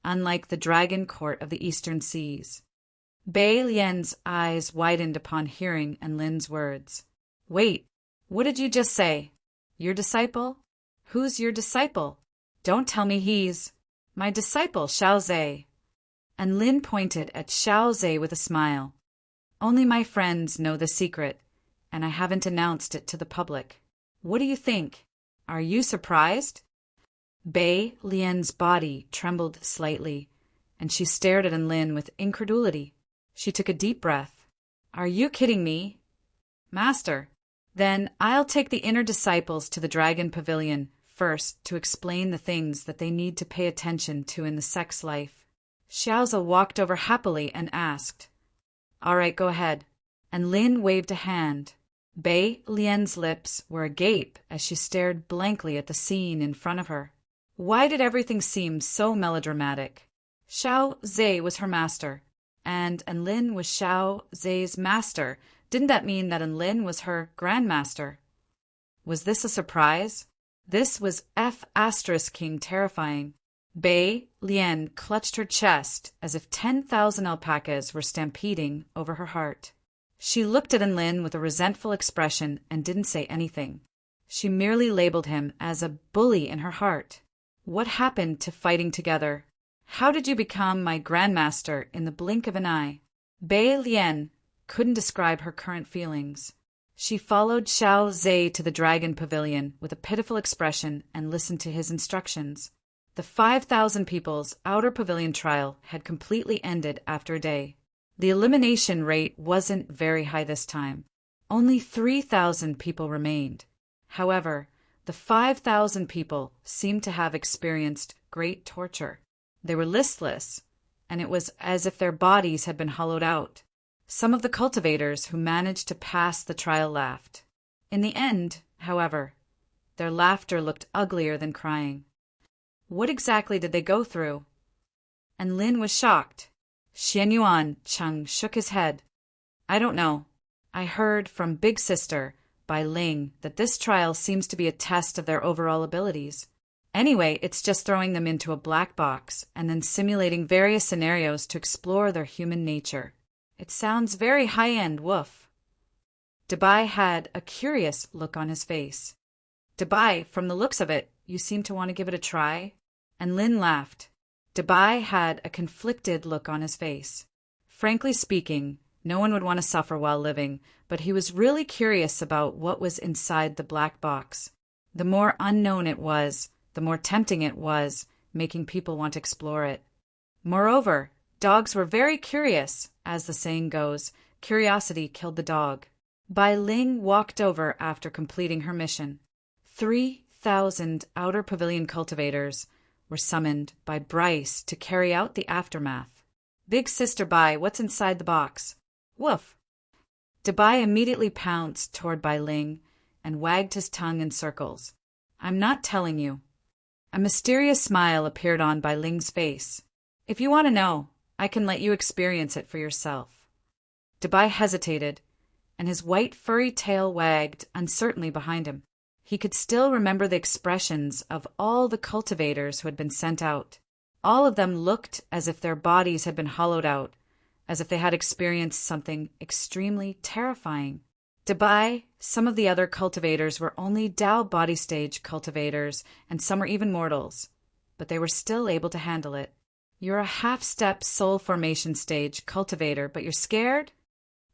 unlike the dragon court of the eastern seas. Bai Lian's eyes widened upon hearing Enlin's words. Wait, what did you just say? Your disciple? Who's your disciple? Don't tell me he's my disciple, Xiao Zhe. And Lin pointed at Xiao Zhe with a smile. Only my friends know the secret, and I haven't announced it to the public. What do you think? Are you surprised? Bai Lian's body trembled slightly, and she stared at Enlin with incredulity. She took a deep breath. Are you kidding me? Master, then I'll take the inner disciples to the Dragon Pavilion first to explain the things that they need to pay attention to in the sex life. Xiaozi walked over happily and asked, All right, go ahead. And Lin waved a hand. Bai Lian's lips were agape as she stared blankly at the scene in front of her. Why did everything seem so melodramatic? Xiao Zhe was her master, and Enlin was Xiao Zhe's master. Didn't that mean that Enlin was her grandmaster? Was this a surprise? This was F***ing terrifying. Bai Lian clutched her chest as if 10,000 alpacas were stampeding over her heart. She looked at Enlin with a resentful expression and didn't say anything. She merely labeled him as a bully in her heart. What happened to fighting together? How did you become my grandmaster in the blink of an eye? Bai Lian couldn't describe her current feelings. She followed Xiao Zhe to the Dragon Pavilion with a pitiful expression and listened to his instructions. The 5,000 people's outer pavilion trial had completely ended after a day. The elimination rate wasn't very high this time. Only 3,000 people remained. However, the 5,000 people seemed to have experienced great torture. They were listless, and it was as if their bodies had been hollowed out. Some of the cultivators who managed to pass the trial laughed. In the end, however, their laughter looked uglier than crying. What exactly did they go through? And Lin was shocked. Xianyuan Cheng shook his head. I don't know. I heard from Big Sister, Bai Ling, that this trial seems to be a test of their overall abilities. Anyway, it's just throwing them into a black box and then simulating various scenarios to explore their human nature. It sounds very high-end, woof. Dabai had a curious look on his face. Dabai, from the looks of it, you seem to want to give it a try? And Lin laughed. Dabai had a conflicted look on his face. Frankly speaking, no one would want to suffer while living, but he was really curious about what was inside the black box. The more unknown it was, the more tempting it was, making people want to explore it. Moreover, dogs were very curious. As the saying goes, curiosity killed the dog. Bai Ling walked over after completing her mission. 3,000 outer pavilion cultivators were summoned by Bryce to carry out the aftermath. Big Sister Bai, what's inside the box? Woof. Dabai immediately pounced toward Bai Ling and wagged his tongue in circles. I'm not telling you. A mysterious smile appeared on Bai Ling's face. If you want to know, I can let you experience it for yourself. Dabai hesitated, and his white furry tail wagged uncertainly behind him. He could still remember the expressions of all the cultivators who had been sent out. All of them looked as if their bodies had been hollowed out, as if they had experienced something extremely terrifying. Dubai, some of the other cultivators were only Tao body stage cultivators, and some were even mortals, but they were still able to handle it. You're a half-step soul formation stage cultivator, but you're scared?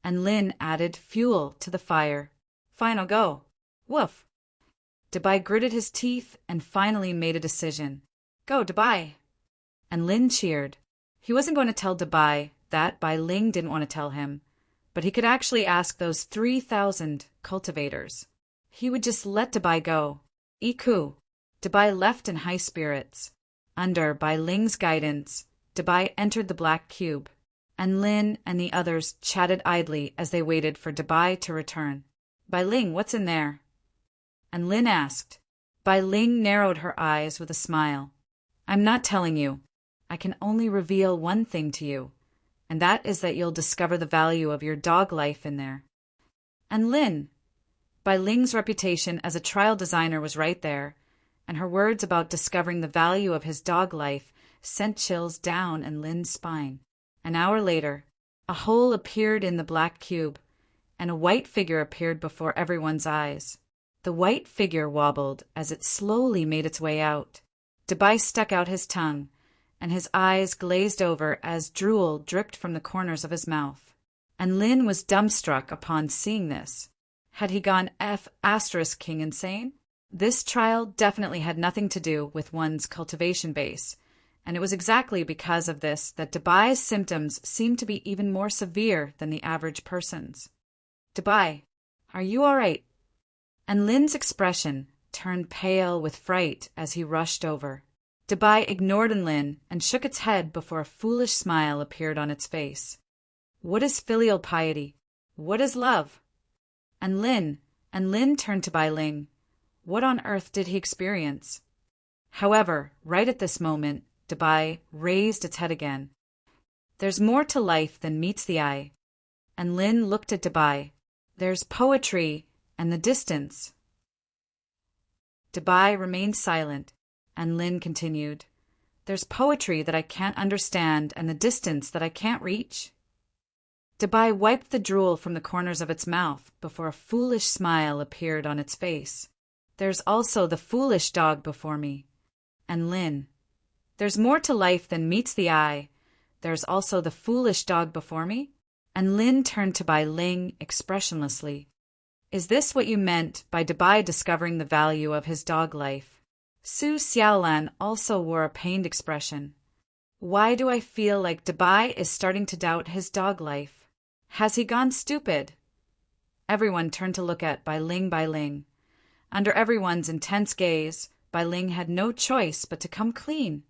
And Lin added fuel to the fire. Fine, I'll go. Woof. Dubai gritted his teeth and finally made a decision. Go, Dubai. And Lin cheered. He wasn't going to tell Dubai that Bai Ling didn't want to tell him, but he could actually ask those 3,000 cultivators. He would just let Dubai go. Iku. Dubai left in high spirits. Under Bai Ling's guidance, Dubai entered the black cube, and Lin and the others chatted idly as they waited for Dubai to return. Bai Ling, what's in there? And Lin asked. Bai Ling narrowed her eyes with a smile. I'm not telling you. I can only reveal one thing to you, and that is that you'll discover the value of your dog life in there. And Lin. Bai Ling's reputation as a trial designer was right there, and her words about discovering the value of his dog life sent chills down Lin's spine. An hour later, a hole appeared in the black cube, and a white figure appeared before everyone's eyes. The white figure wobbled as it slowly made its way out. Dubai stuck out his tongue, and his eyes glazed over as drool dripped from the corners of his mouth. And Lin was dumbstruck upon seeing this. Had he gone King insane? This trial definitely had nothing to do with one's cultivation base, and it was exactly because of this that Dubai's symptoms seemed to be even more severe than the average person's. Dubai, are you all right? And Lin's expression turned pale with fright as he rushed over. Dubai ignored Lin and shook its head before a foolish smile appeared on its face. What is filial piety? What is love? And Lin turned to Bai Ling. What on earth did he experience? However, right at this moment, Dubai raised its head again. There's more to life than meets the eye. And Lin looked at Dubai. There's poetry and the distance. Dubai remained silent, and Lin continued. There's poetry that I can't understand and the distance that I can't reach. Dubai wiped the drool from the corners of its mouth before a foolish smile appeared on its face. There's also the foolish dog before me. And Lin. There's more to life than meets the eye. There's also the foolish dog before me. And Lin turned to Bai Ling expressionlessly. Is this what you meant by Dubai discovering the value of his dog life? Su Xiaolan also wore a pained expression. Why do I feel like Dubai is starting to doubt his dog life? Has he gone stupid? Everyone turned to look at Bai Ling. Under everyone's intense gaze, Bai Ling had no choice but to come clean.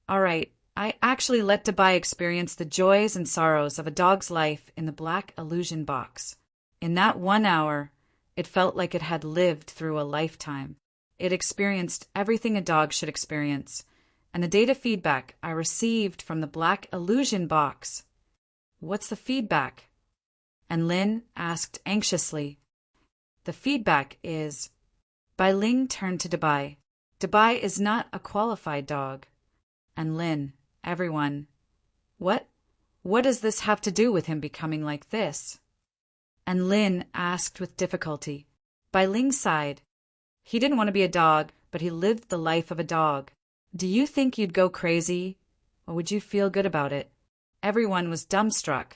All right, I actually let Dubai experience the joys and sorrows of a dog's life in the black illusion box. In that 1 hour, it felt like it had lived through a lifetime. It experienced everything a dog should experience, and the data feedback I received from the black illusion box. What's the feedback? And Lin asked anxiously. The feedback is... Bai Ling turned to Dubai. Dubai is not a qualified dog. And Lin, everyone. What does this have to do with him becoming like this? And Lin asked with difficulty. Bai Ling sighed. He didn't want to be a dog, but he lived the life of a dog. Do you think you'd go crazy, or would you feel good about it? Everyone was dumbstruck.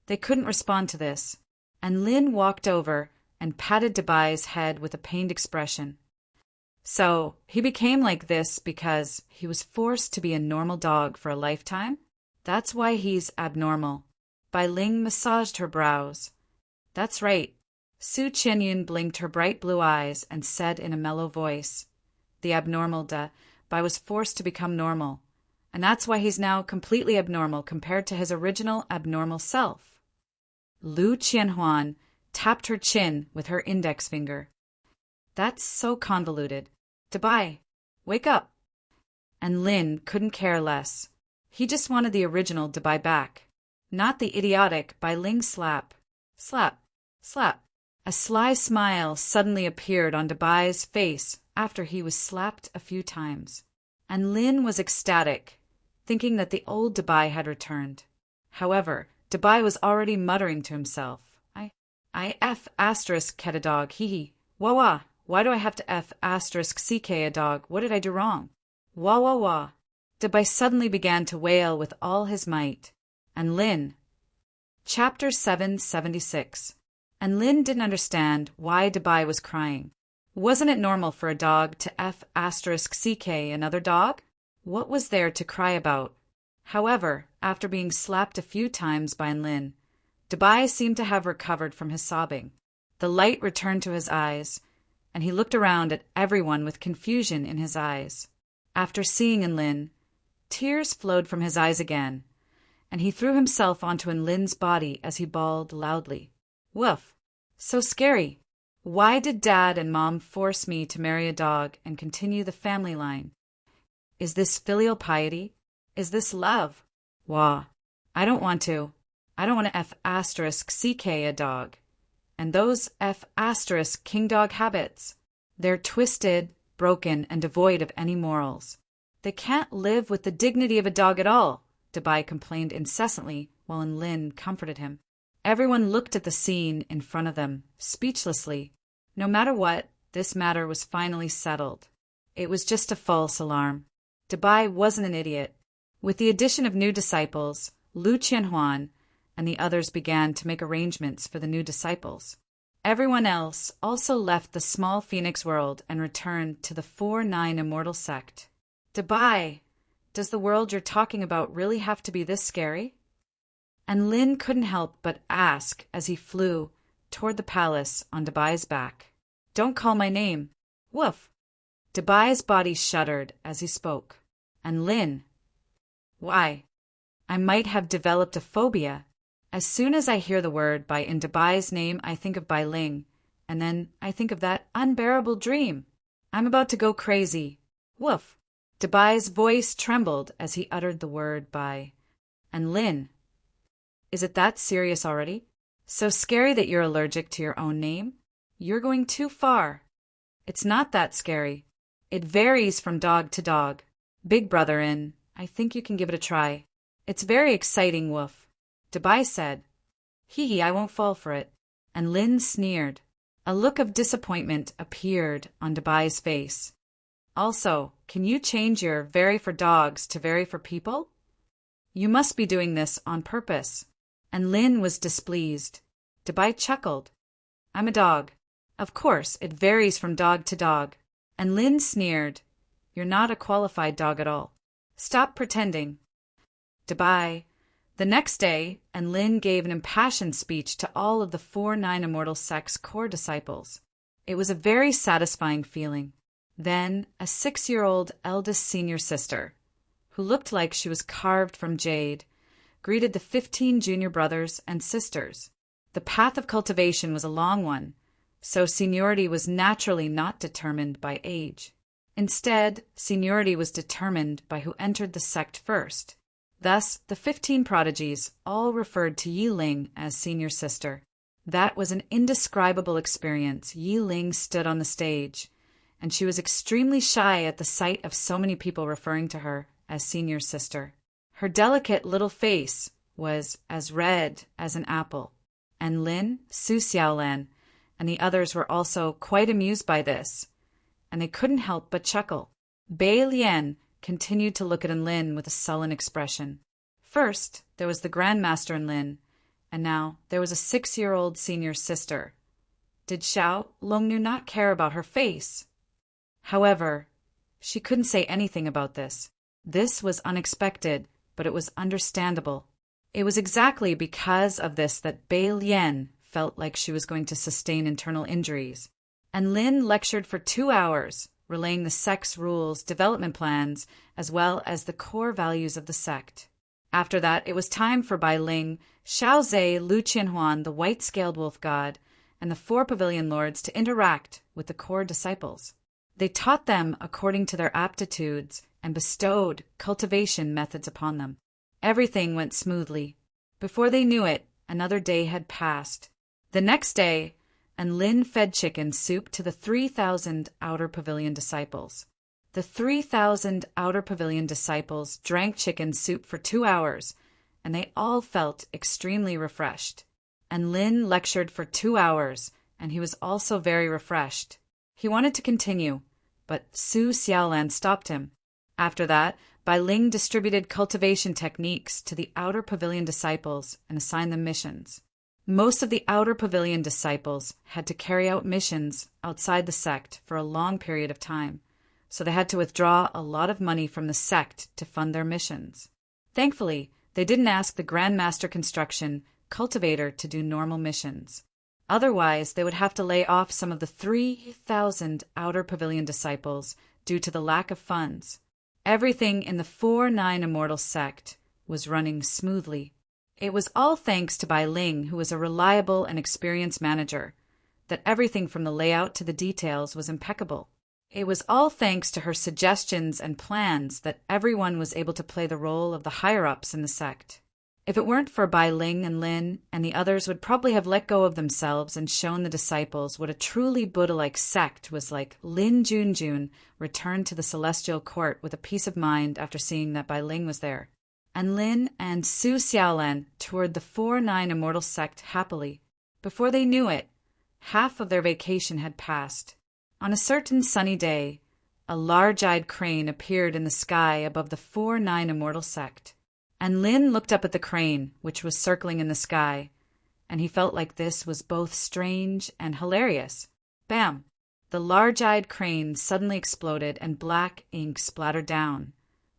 They couldn't respond to this. And Lin walked over and patted Dubai's head with a pained expression. So, he became like this because he was forced to be a normal dog for a lifetime? That's why he's abnormal. Bai Ling massaged her brows. That's right. Su Qianyun blinked her bright blue eyes and said in a mellow voice, the abnormal Bai was forced to become normal, and that's why he's now completely abnormal compared to his original abnormal self. Lu Qianhuan tapped her chin with her index finger. That's so convoluted. Dubai, wake up. And Lin couldn't care less. He just wanted the original Dubai back, not the idiotic Bai Ling slap. Slap, slap. A sly smile suddenly appeared on Dubai's face after he was slapped a few times. And Lin was ecstatic, thinking that the old Dubai had returned. However, Dabai was already muttering to himself. I F asterisk ket a dog, hee hee. Wah wah, why do I have to F asterisk CK a dog? What did I do wrong? Wah wah wah. Dabai suddenly began to wail with all his might. And Lin. Chapter 776. And Lin didn't understand why Dabai was crying. Wasn't it normal for a dog to F asterisk CK another dog? What was there to cry about? However, after being slapped a few times by Lin, Dabai seemed to have recovered from his sobbing. The light returned to his eyes, and he looked around at everyone with confusion in his eyes. After seeing Enlin, tears flowed from his eyes again, and he threw himself onto Enlin's body as he bawled loudly. Woof! So scary! Why did Dad and Mom force me to marry a dog and continue the family line? Is this filial piety? Is this love? Wah! I don't want to. I don't want to F asterisk CK a dog. And those F asterisk king dog habits. They're twisted, broken, and devoid of any morals. They can't live with the dignity of a dog at all, Dabai complained incessantly while Enlin comforted him. Everyone looked at the scene in front of them, speechlessly. No matter what, this matter was finally settled. It was just a false alarm. Dabai wasn't an idiot. With the addition of new disciples, Lu Qianhuan and the others began to make arrangements for the new disciples. Everyone else also left the small phoenix world and returned to the 4-9 immortal sect. Dabai, does the world you're talking about really have to be this scary? And Lin couldn't help but ask as he flew toward the palace on Dabai's back. Don't call my name. Woof! Dabai's body shuddered as he spoke. And Lin, why? I might have developed a phobia. As soon as I hear the word Bai in Dabai's name, I think of Bai Ling, and then I think of that unbearable dream. I'm about to go crazy. Woof! Dabai's voice trembled as he uttered the word Bai. And Lin, is it that serious already? So scary that you're allergic to your own name? You're going too far. It's not that scary. It varies from dog to dog. Big brother I think you can give it a try. It's very exciting, Woof. Dabai said. Hee hee, I won't fall for it. And Lin sneered. A look of disappointment appeared on Dabai's face. Also, can you change your very for dogs to very for people? You must be doing this on purpose. And Lin was displeased. Dabai chuckled. I'm a dog. Of course, it varies from dog to dog. And Lin sneered. You're not a qualified dog at all. Stop pretending. Dabai. The next day, Enlin gave an impassioned speech to all of the 4-9 immortal sect's core disciples. It was a very satisfying feeling. Then, a 6-year-old eldest senior sister, who looked like she was carved from jade, greeted the 15 junior brothers and sisters. The path of cultivation was a long one, so seniority was naturally not determined by age. Instead, seniority was determined by who entered the sect first. Thus, the 15 prodigies all referred to Yi Ling as senior sister. That was an indescribable experience. Yi Ling stood on the stage, and she was extremely shy at the sight of so many people referring to her as senior sister. Her delicate little face was as red as an apple, and Lin, Su Xiaolan, and the others were also quite amused by this, and they couldn't help but chuckle. Bai Lian continued to look at Enlin with a sullen expression. First, there was the Grandmaster Enlin, and now there was a 6-year-old senior sister. Did Xiao Longnu not care about her face? However, she couldn't say anything about this. This was unexpected, but it was understandable. It was exactly because of this that Bai Lian felt like she was going to sustain internal injuries. And Lin lectured for 2 hours, relaying the sect's rules, development plans, as well as the core values of the sect. After that, it was time for Bai Ling, Xiao Zhe, Lu Qianhuan, the white-scaled wolf god, and the 4 pavilion lords to interact with the core disciples. They taught them according to their aptitudes and bestowed cultivation methods upon them. Everything went smoothly. Before they knew it, another day had passed. The next day, Enlin fed chicken soup to the 3,000 outer pavilion disciples. The 3,000 outer pavilion disciples drank chicken soup for 2 hours, and they all felt extremely refreshed. And Lin lectured for 2 hours, and he was also very refreshed. He wanted to continue, but Su Xiaolan stopped him. After that, Bai Ling distributed cultivation techniques to the Outer Pavilion disciples and assigned them missions. Most of the Outer Pavilion disciples had to carry out missions outside the sect for a long period of time, so they had to withdraw a lot of money from the sect to fund their missions. Thankfully, they didn't ask the Grand Master Construction Cultivator to do normal missions. Otherwise, they would have to lay off some of the 3,000 Outer Pavilion disciples due to the lack of funds. Everything in the 4-9 Immortal sect was running smoothly. It was all thanks to Bai Ling, who was a reliable and experienced manager, that everything from the layout to the details was impeccable. It was all thanks to her suggestions and plans that everyone was able to play the role of the higher-ups in the sect. If it weren't for Bai Ling and Lin, and the others would probably have let go of themselves and shown the disciples what a truly Buddha-like sect was like. Lin Junjun returned to the Celestial Court with a peace of mind after seeing that Bai Ling was there. And Lin and Su Xiaolan toured the 4-9 Immortal sect happily. Before they knew it, half of their vacation had passed. On a certain sunny day, a large-eyed crane appeared in the sky above the 4-9 Immortal sect. And Lin looked up at the crane, which was circling in the sky, and he felt like this was both strange and hilarious. Bam! The large-eyed crane suddenly exploded and black ink splattered down,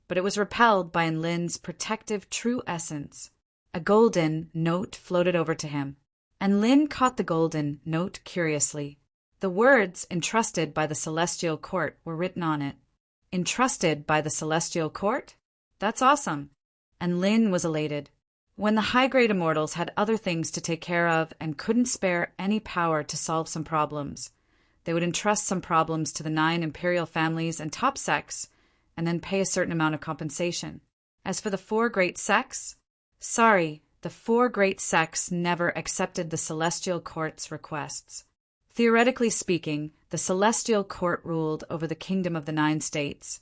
but it was repelled by Lin's protective true essence. A golden note floated over to him, and Lin caught the golden note curiously. The words entrusted by the Celestial Court were written on it. Entrusted by the Celestial Court? That's awesome. And Lin was elated. When the high-grade immortals had other things to take care of and couldn't spare any power to solve some problems, they would entrust some problems to the 9 imperial families and top sects, and then pay a certain amount of compensation. As for the 4 great sects, the 4 great sects never accepted the Celestial Court's requests. Theoretically speaking, the Celestial Court ruled over the kingdom of the 9 states,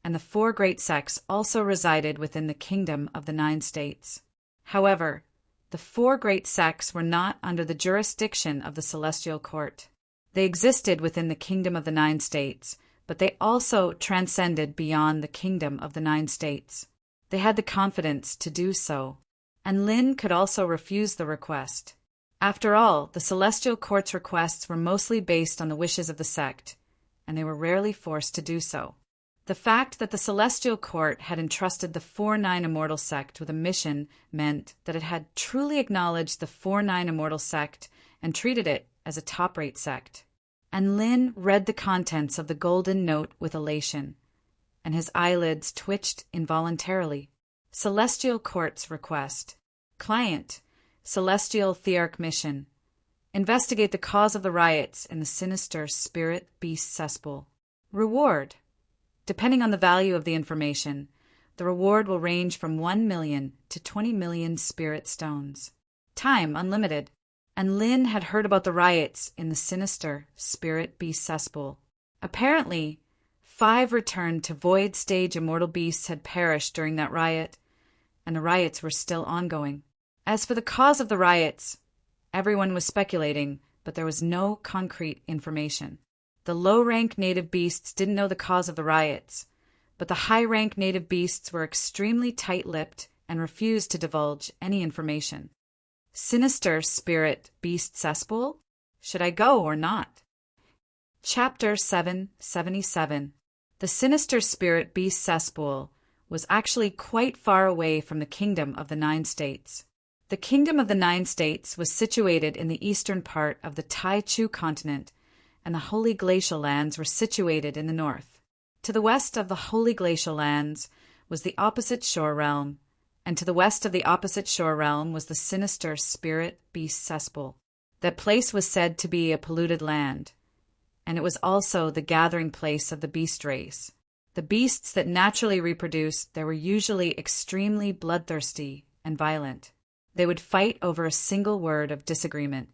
and the 4 great sects also resided within the kingdom of the 9 states. However, the 4 great sects were not under the jurisdiction of the Celestial Court. They existed within the kingdom of the 9 states, but they also transcended beyond the kingdom of the 9 states. They had the confidence to do so, and Lin could also refuse the request. After all, the Celestial Court's requests were mostly based on the wishes of the sect, and they were rarely forced to do so. The fact that the Celestial Court had entrusted the 4-9 Immortal sect with a mission meant that it had truly acknowledged the 4-9 Immortal sect and treated it as a top-rate sect. And Lin read the contents of the golden note with elation, and his eyelids twitched involuntarily. Celestial Court's request. Client, Celestial Thearch Mission. Investigate the cause of the riots in the sinister spirit beast cesspool. Reward. Depending on the value of the information, the reward will range from 1 million to 20 million spirit stones. Time unlimited. And Lin had heard about the riots in the sinister spirit beast cesspool. Apparently, 5 returned to void stage immortal beasts had perished during that riot, and the riots were still ongoing. As for the cause of the riots, everyone was speculating, but there was no concrete information. The low-rank native beasts didn't know the cause of the riots, but the high-rank native beasts were extremely tight-lipped and refused to divulge any information. Sinister Spirit Beast Cesspool? Should I go or not? Chapter 777. The Sinister Spirit Beast Cesspool was actually quite far away from the Kingdom of the 9 States. The Kingdom of the 9 States was situated in the eastern part of the Tai-Chu continent, and the Holy Glacial Lands were situated in the north. To the west of the Holy Glacial Lands was the Opposite Shore Realm, and to the west of the Opposite Shore Realm was the Sinister Spirit Beast Cesspool. That place was said to be a polluted land, and it was also the gathering place of the beast race. The beasts that naturally reproduced there were usually extremely bloodthirsty and violent. They would fight over a single word of disagreement,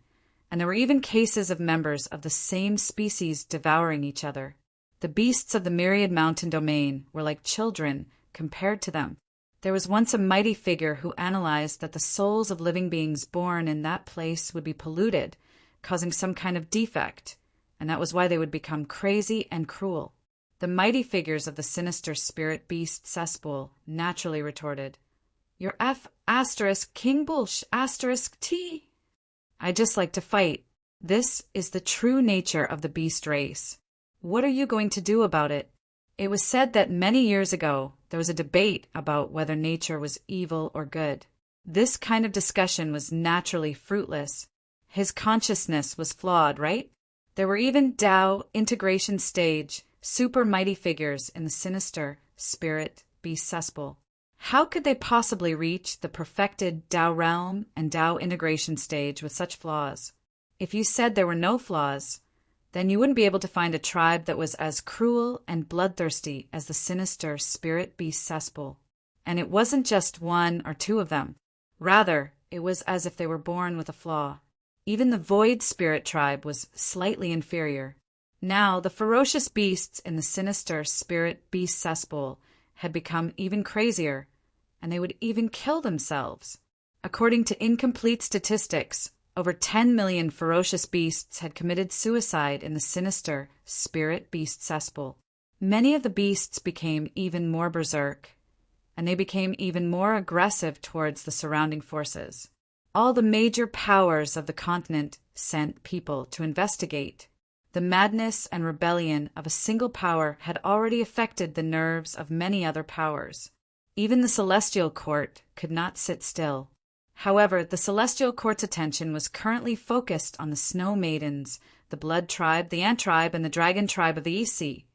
and there were even cases of members of the same species devouring each other. The beasts of the Myriad Mountain domain were like children compared to them. There was once a mighty figure who analyzed that the souls of living beings born in that place would be polluted, causing some kind of defect, and that was why they would become crazy and cruel. The mighty figures of the sinister spirit beast cesspool naturally retorted, "You're F asterisk King Bullsh asterisk T. I just like to fight. This is the true nature of the beast race. What are you going to do about it?" It was said that many years ago there was a debate about whether nature was evil or good. This kind of discussion was naturally fruitless. His consciousness was flawed, right? There were even Tao integration stage, super mighty figures in the sinister spirit beast cesspool. How could they possibly reach the perfected Tao realm and Tao integration stage with such flaws? If you said there were no flaws, then you wouldn't be able to find a tribe that was as cruel and bloodthirsty as the sinister spirit beast cesspool. And it wasn't just one or two of them. Rather, it was as if they were born with a flaw. Even the void spirit tribe was slightly inferior. Now, the ferocious beasts in the sinister spirit beast cesspool had become even crazier, and they would even kill themselves. According to incomplete statistics, over 10 million ferocious beasts had committed suicide in the sinister spirit beast cesspool. Many of the beasts became even more berserk, and they became even more aggressive towards the surrounding forces. All the major powers of the continent sent people to investigate. The madness and rebellion of a single power had already affected the nerves of many other powers. Even the Celestial Court could not sit still. However, the Celestial Court's attention was currently focused on the Snow Maidens, the Blood Tribe, the Ant Tribe, and the Dragon Tribe of the East Sea,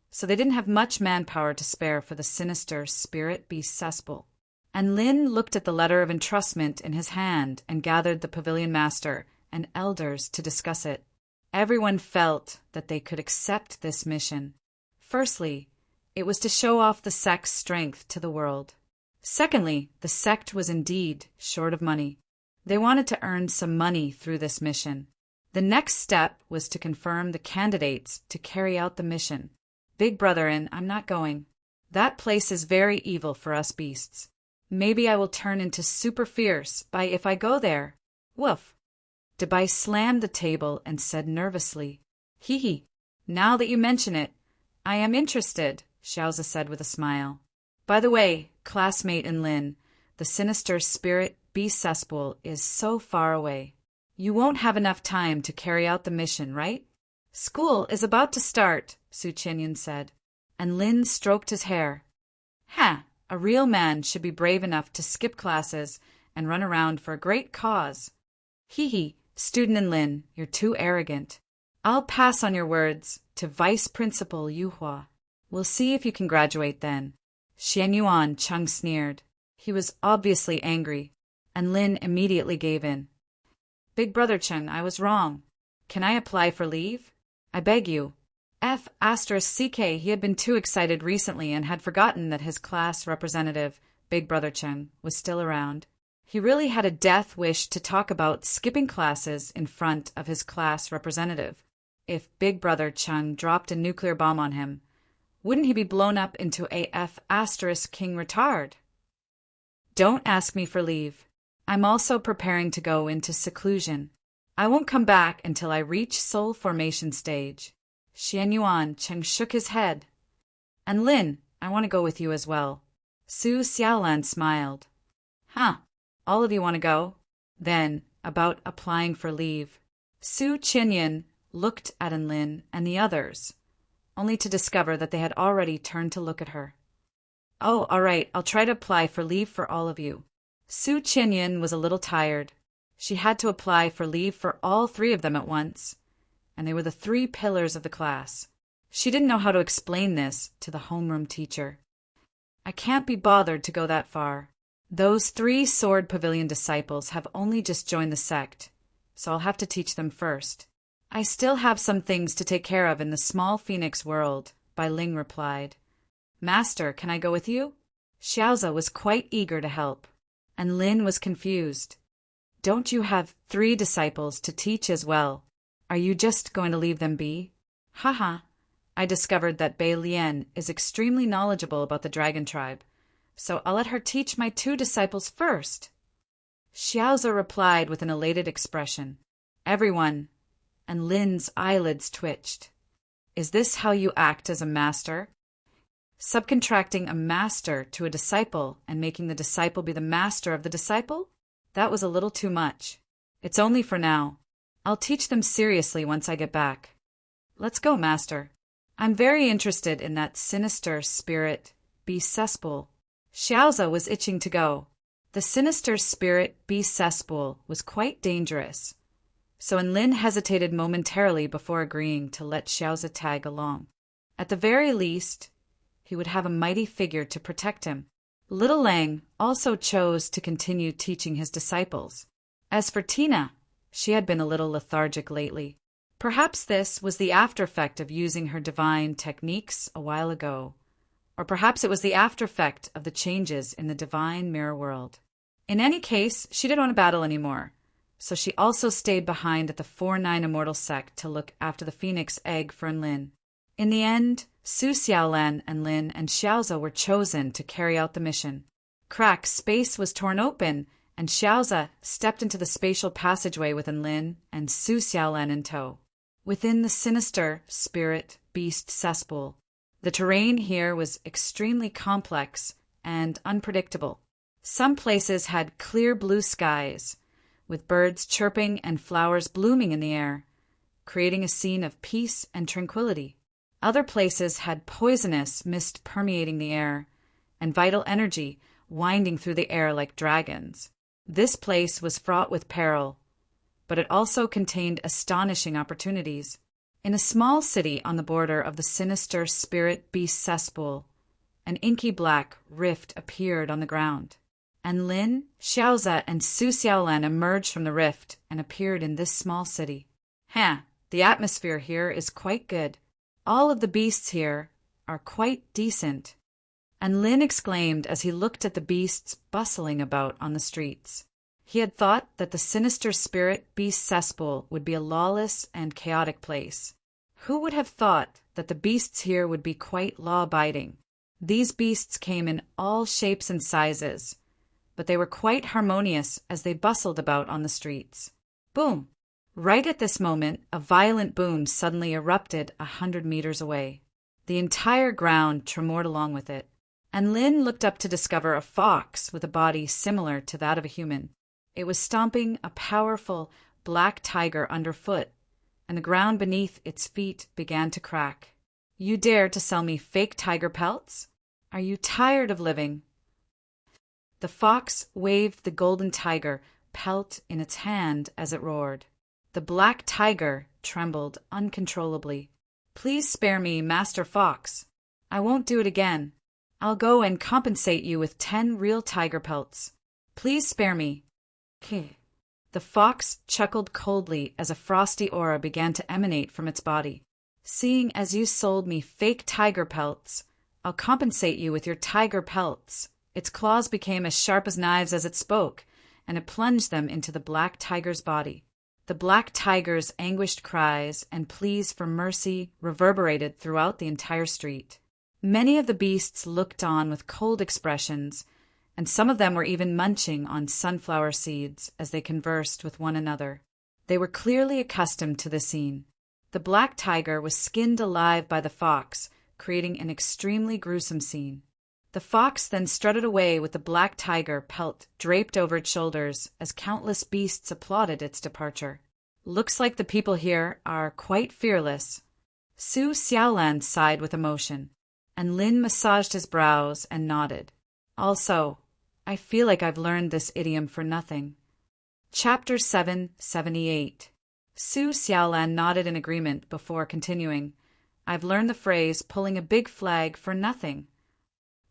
so they didn't have much manpower to spare for the sinister spirit beast cesspool. And Lin looked at the letter of entrustment in his hand and gathered the pavilion master and elders to discuss it. Everyone felt that they could accept this mission. Firstly, it was to show off the sect's strength to the world. Secondly, the sect was indeed short of money. They wanted to earn some money through this mission. The next step was to confirm the candidates to carry out the mission. Big brother and I'm not going. That place is very evil for us beasts. Maybe I will turn into super fierce by if I go there. Woof. Debai slammed the table and said nervously, "Hee hee. Now that you mention it, I am interested," Xiaoza said with a smile. "By the way, classmate and Lin, the sinister spirit beast cesspool is so far away. You won't have enough time to carry out the mission, right?" "School is about to start," Su Qinyan said, and Lin stroked his hair. "Ha! A real man should be brave enough to skip classes and run around for a great cause." "Hee hee, student and Lin, you're too arrogant. I'll pass on your words to Vice Principal Yuhua. We'll see if you can graduate then." Xian Yuan Chung sneered. He was obviously angry, and Lin immediately gave in. "Big brother Chen, I was wrong. Can I apply for leave? I beg you." F *CK, he had been too excited recently and had forgotten that his class representative, Big brother Chen, was still around. He really had a death wish to talk about skipping classes in front of his class representative. If Big brother Chung dropped a nuclear bomb on him, wouldn't he be blown up into a F * King retard? "Don't ask me for leave. I'm also preparing to go into seclusion. I won't come back until I reach soul formation stage." Xian Yuan Cheng shook his head. "And Lin, I want to go with you as well." Su Xiaolan smiled. "Huh, all of you want to go?" Then, about applying for leave, Su Qinyan looked at Lin and the others, only to discover that they had already turned to look at her. "Oh, all right, I'll try to apply for leave for all of you." Su Qinyan was a little tired. She had to apply for leave for all three of them at once, and they were the three pillars of the class. She didn't know how to explain this to the homeroom teacher. "I can't be bothered to go that far. Those 3 Sword Pavilion disciples have only just joined the sect, so I'll have to teach them first. I still have some things to take care of in the small phoenix world," Bai Ling replied. "Master, can I go with you?" Xiaoza was quite eager to help, and Lin was confused. "Don't you have 3 disciples to teach as well? Are you just going to leave them be?" "Haha, I discovered that Bai Lian is extremely knowledgeable about the dragon tribe, so I'll let her teach my 2 disciples first. Xiaoza replied with an elated expression. Everyone, and Lin's eyelids twitched. Is this how you act as a master? Subcontracting a master to a disciple and making the disciple be the master of the disciple? That was a little too much. It's only for now. I'll teach them seriously once I get back. Let's go, master. I'm very interested in that sinister spirit, beast cesspool. Xiaoza was itching to go. The sinister spirit beast cesspool was quite dangerous, so Lin hesitated momentarily before agreeing to let Xiaoza tag along. At the very least, he would have a mighty figure to protect him. Little Lang also chose to continue teaching his disciples. As for Tina, she had been a little lethargic lately. Perhaps this was the after effect of using her divine techniques a while ago. Or perhaps it was the after effect of the changes in the divine mirror world. In any case, she didn't want to battle anymore, so she also stayed behind at the 4-9 Immortal Sect to look after the Phoenix Egg for Lin. In the end, Su Xiaolan and Lin and Xiaoza were chosen to carry out the mission. Crack space was torn open, and Xiaoza stepped into the spatial passageway with Lin and Su Xiaolan in tow. Within the sinister spirit beast cesspool, the terrain here was extremely complex and unpredictable. Some places had clear blue skies, with birds chirping and flowers blooming in the air, creating a scene of peace and tranquility. Other places had poisonous mist permeating the air, and vital energy winding through the air like dragons. This place was fraught with peril, but it also contained astonishing opportunities. In a small city on the border of the sinister spirit beast cesspool, an inky black rift appeared on the ground. And Lin, Xiaoza, and Su Xiaolan emerged from the rift and appeared in this small city. The atmosphere here is quite good. All of the beasts here are quite decent. And Lin exclaimed as he looked at the beasts bustling about on the streets. He had thought that the sinister spirit beast cesspool would be a lawless and chaotic place. Who would have thought that the beasts here would be quite law-abiding? These beasts came in all shapes and sizes, but they were quite harmonious as they bustled about on the streets. Boom! Right at this moment, a violent boom suddenly erupted 100 meters away. The entire ground tremored along with it, and Lin looked up to discover a fox with a body similar to that of a human. It was stomping a powerful black tiger underfoot, and the ground beneath its feet began to crack. You dare to sell me fake tiger pelts? Are you tired of living? The fox waved the golden tiger pelt in its hand as it roared. The black tiger trembled uncontrollably. Please spare me, Master Fox. I won't do it again. I'll go and compensate you with 10 real tiger pelts. Please spare me. The fox chuckled coldly as a frosty aura began to emanate from its body. Seeing as you sold me fake tiger pelts, I'll compensate you with your tiger pelts. Its claws became as sharp as knives as it spoke, and it plunged them into the black tiger's body. The black tiger's anguished cries and pleas for mercy reverberated throughout the entire street. Many of the beasts looked on with cold expressions, and some of them were even munching on sunflower seeds as they conversed with one another. They were clearly accustomed to the scene. The black tiger was skinned alive by the fox, creating an extremely gruesome scene. The fox then strutted away with the black tiger pelt draped over its shoulders as countless beasts applauded its departure. Looks like the people here are quite fearless. Su Xiaolan sighed with emotion, and Lin massaged his brows and nodded. Also, I feel like I've learned this idiom for nothing. Chapter 778. Su Xiaolan nodded in agreement before continuing. I've learned the phrase pulling a big flag for nothing.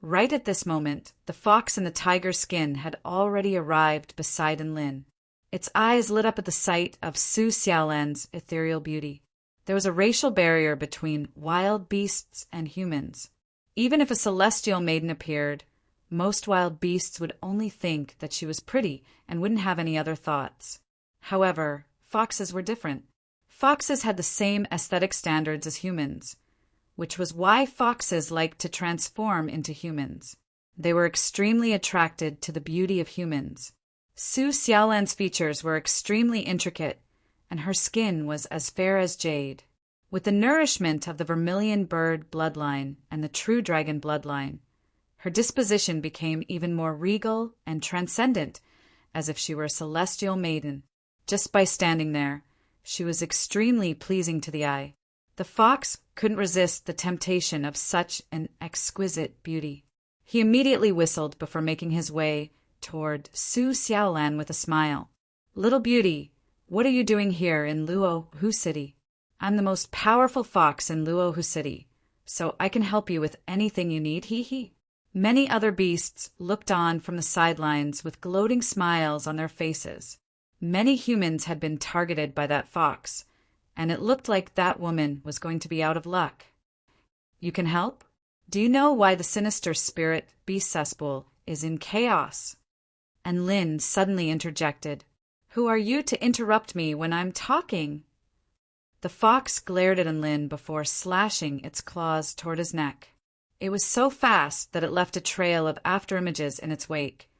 Right at this moment, the fox in the tiger skin had already arrived beside Lin. Its eyes lit up at the sight of Su Xiaolan's ethereal beauty. There was a racial barrier between wild beasts and humans. Even if a celestial maiden appeared, most wild beasts would only think that she was pretty and wouldn't have any other thoughts. However, foxes were different. Foxes had the same aesthetic standards as humans, which was why foxes liked to transform into humans. They were extremely attracted to the beauty of humans. Su Xiaolan's features were extremely intricate, and her skin was as fair as jade. With the nourishment of the vermilion bird bloodline and the true dragon bloodline, her disposition became even more regal and transcendent, as if she were a celestial maiden. Just by standing there, she was extremely pleasing to the eye. The fox couldn't resist the temptation of such an exquisite beauty. He immediately whistled before making his way toward Su Xiaolan with a smile. "Little beauty, what are you doing here in Luohu City? I'm the most powerful fox in Luohu City, so I can help you with anything you need, hee." Many other beasts looked on from the sidelines with gloating smiles on their faces. Many humans had been targeted by that fox, and it looked like that woman was going to be out of luck. "You can help? Do you know why the sinister spirit beast cesspool is in chaos?" And Lin suddenly interjected, "Who are you to interrupt me when I'm talking?" The fox glared at Lin before slashing its claws toward his neck. It was so fast that it left a trail of afterimages in its wake,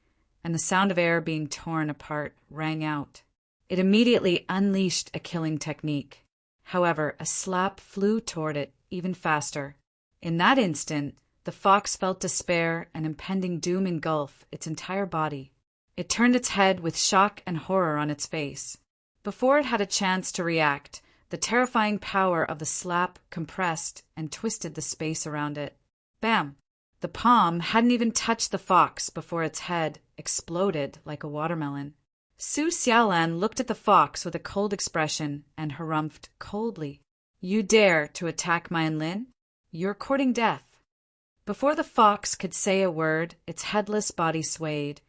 and the sound of air being torn apart rang out. It immediately unleashed a killing technique. However, a slap flew toward it even faster. In that instant, the fox felt despair and impending doom engulf its entire body. It turned its head with shock and horror on its face. Before it had a chance to react, the terrifying power of the slap compressed and twisted the space around it. Bam! The palm hadn't even touched the fox before its head exploded like a watermelon. Su Xiaolan looked at the fox with a cold expression and harumphed coldly. "You dare to attack my Lin? You're courting death." Before the fox could say a word, its headless body swayed,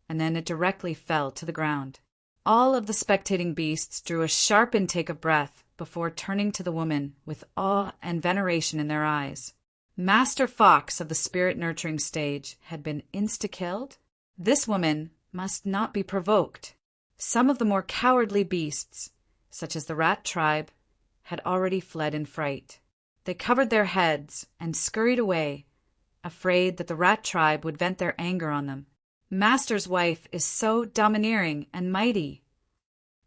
and then it directly fell to the ground. All of the spectating beasts drew a sharp intake of breath before turning to the woman with awe and veneration in their eyes. Master Fox of the spirit-nurturing stage had been insta-killed? This woman must not be provoked. Some of the more cowardly beasts, such as the rat tribe, had already fled in fright. They covered their heads and scurried away, afraid that the rat tribe would vent their anger on them. Master's wife is so domineering and mighty.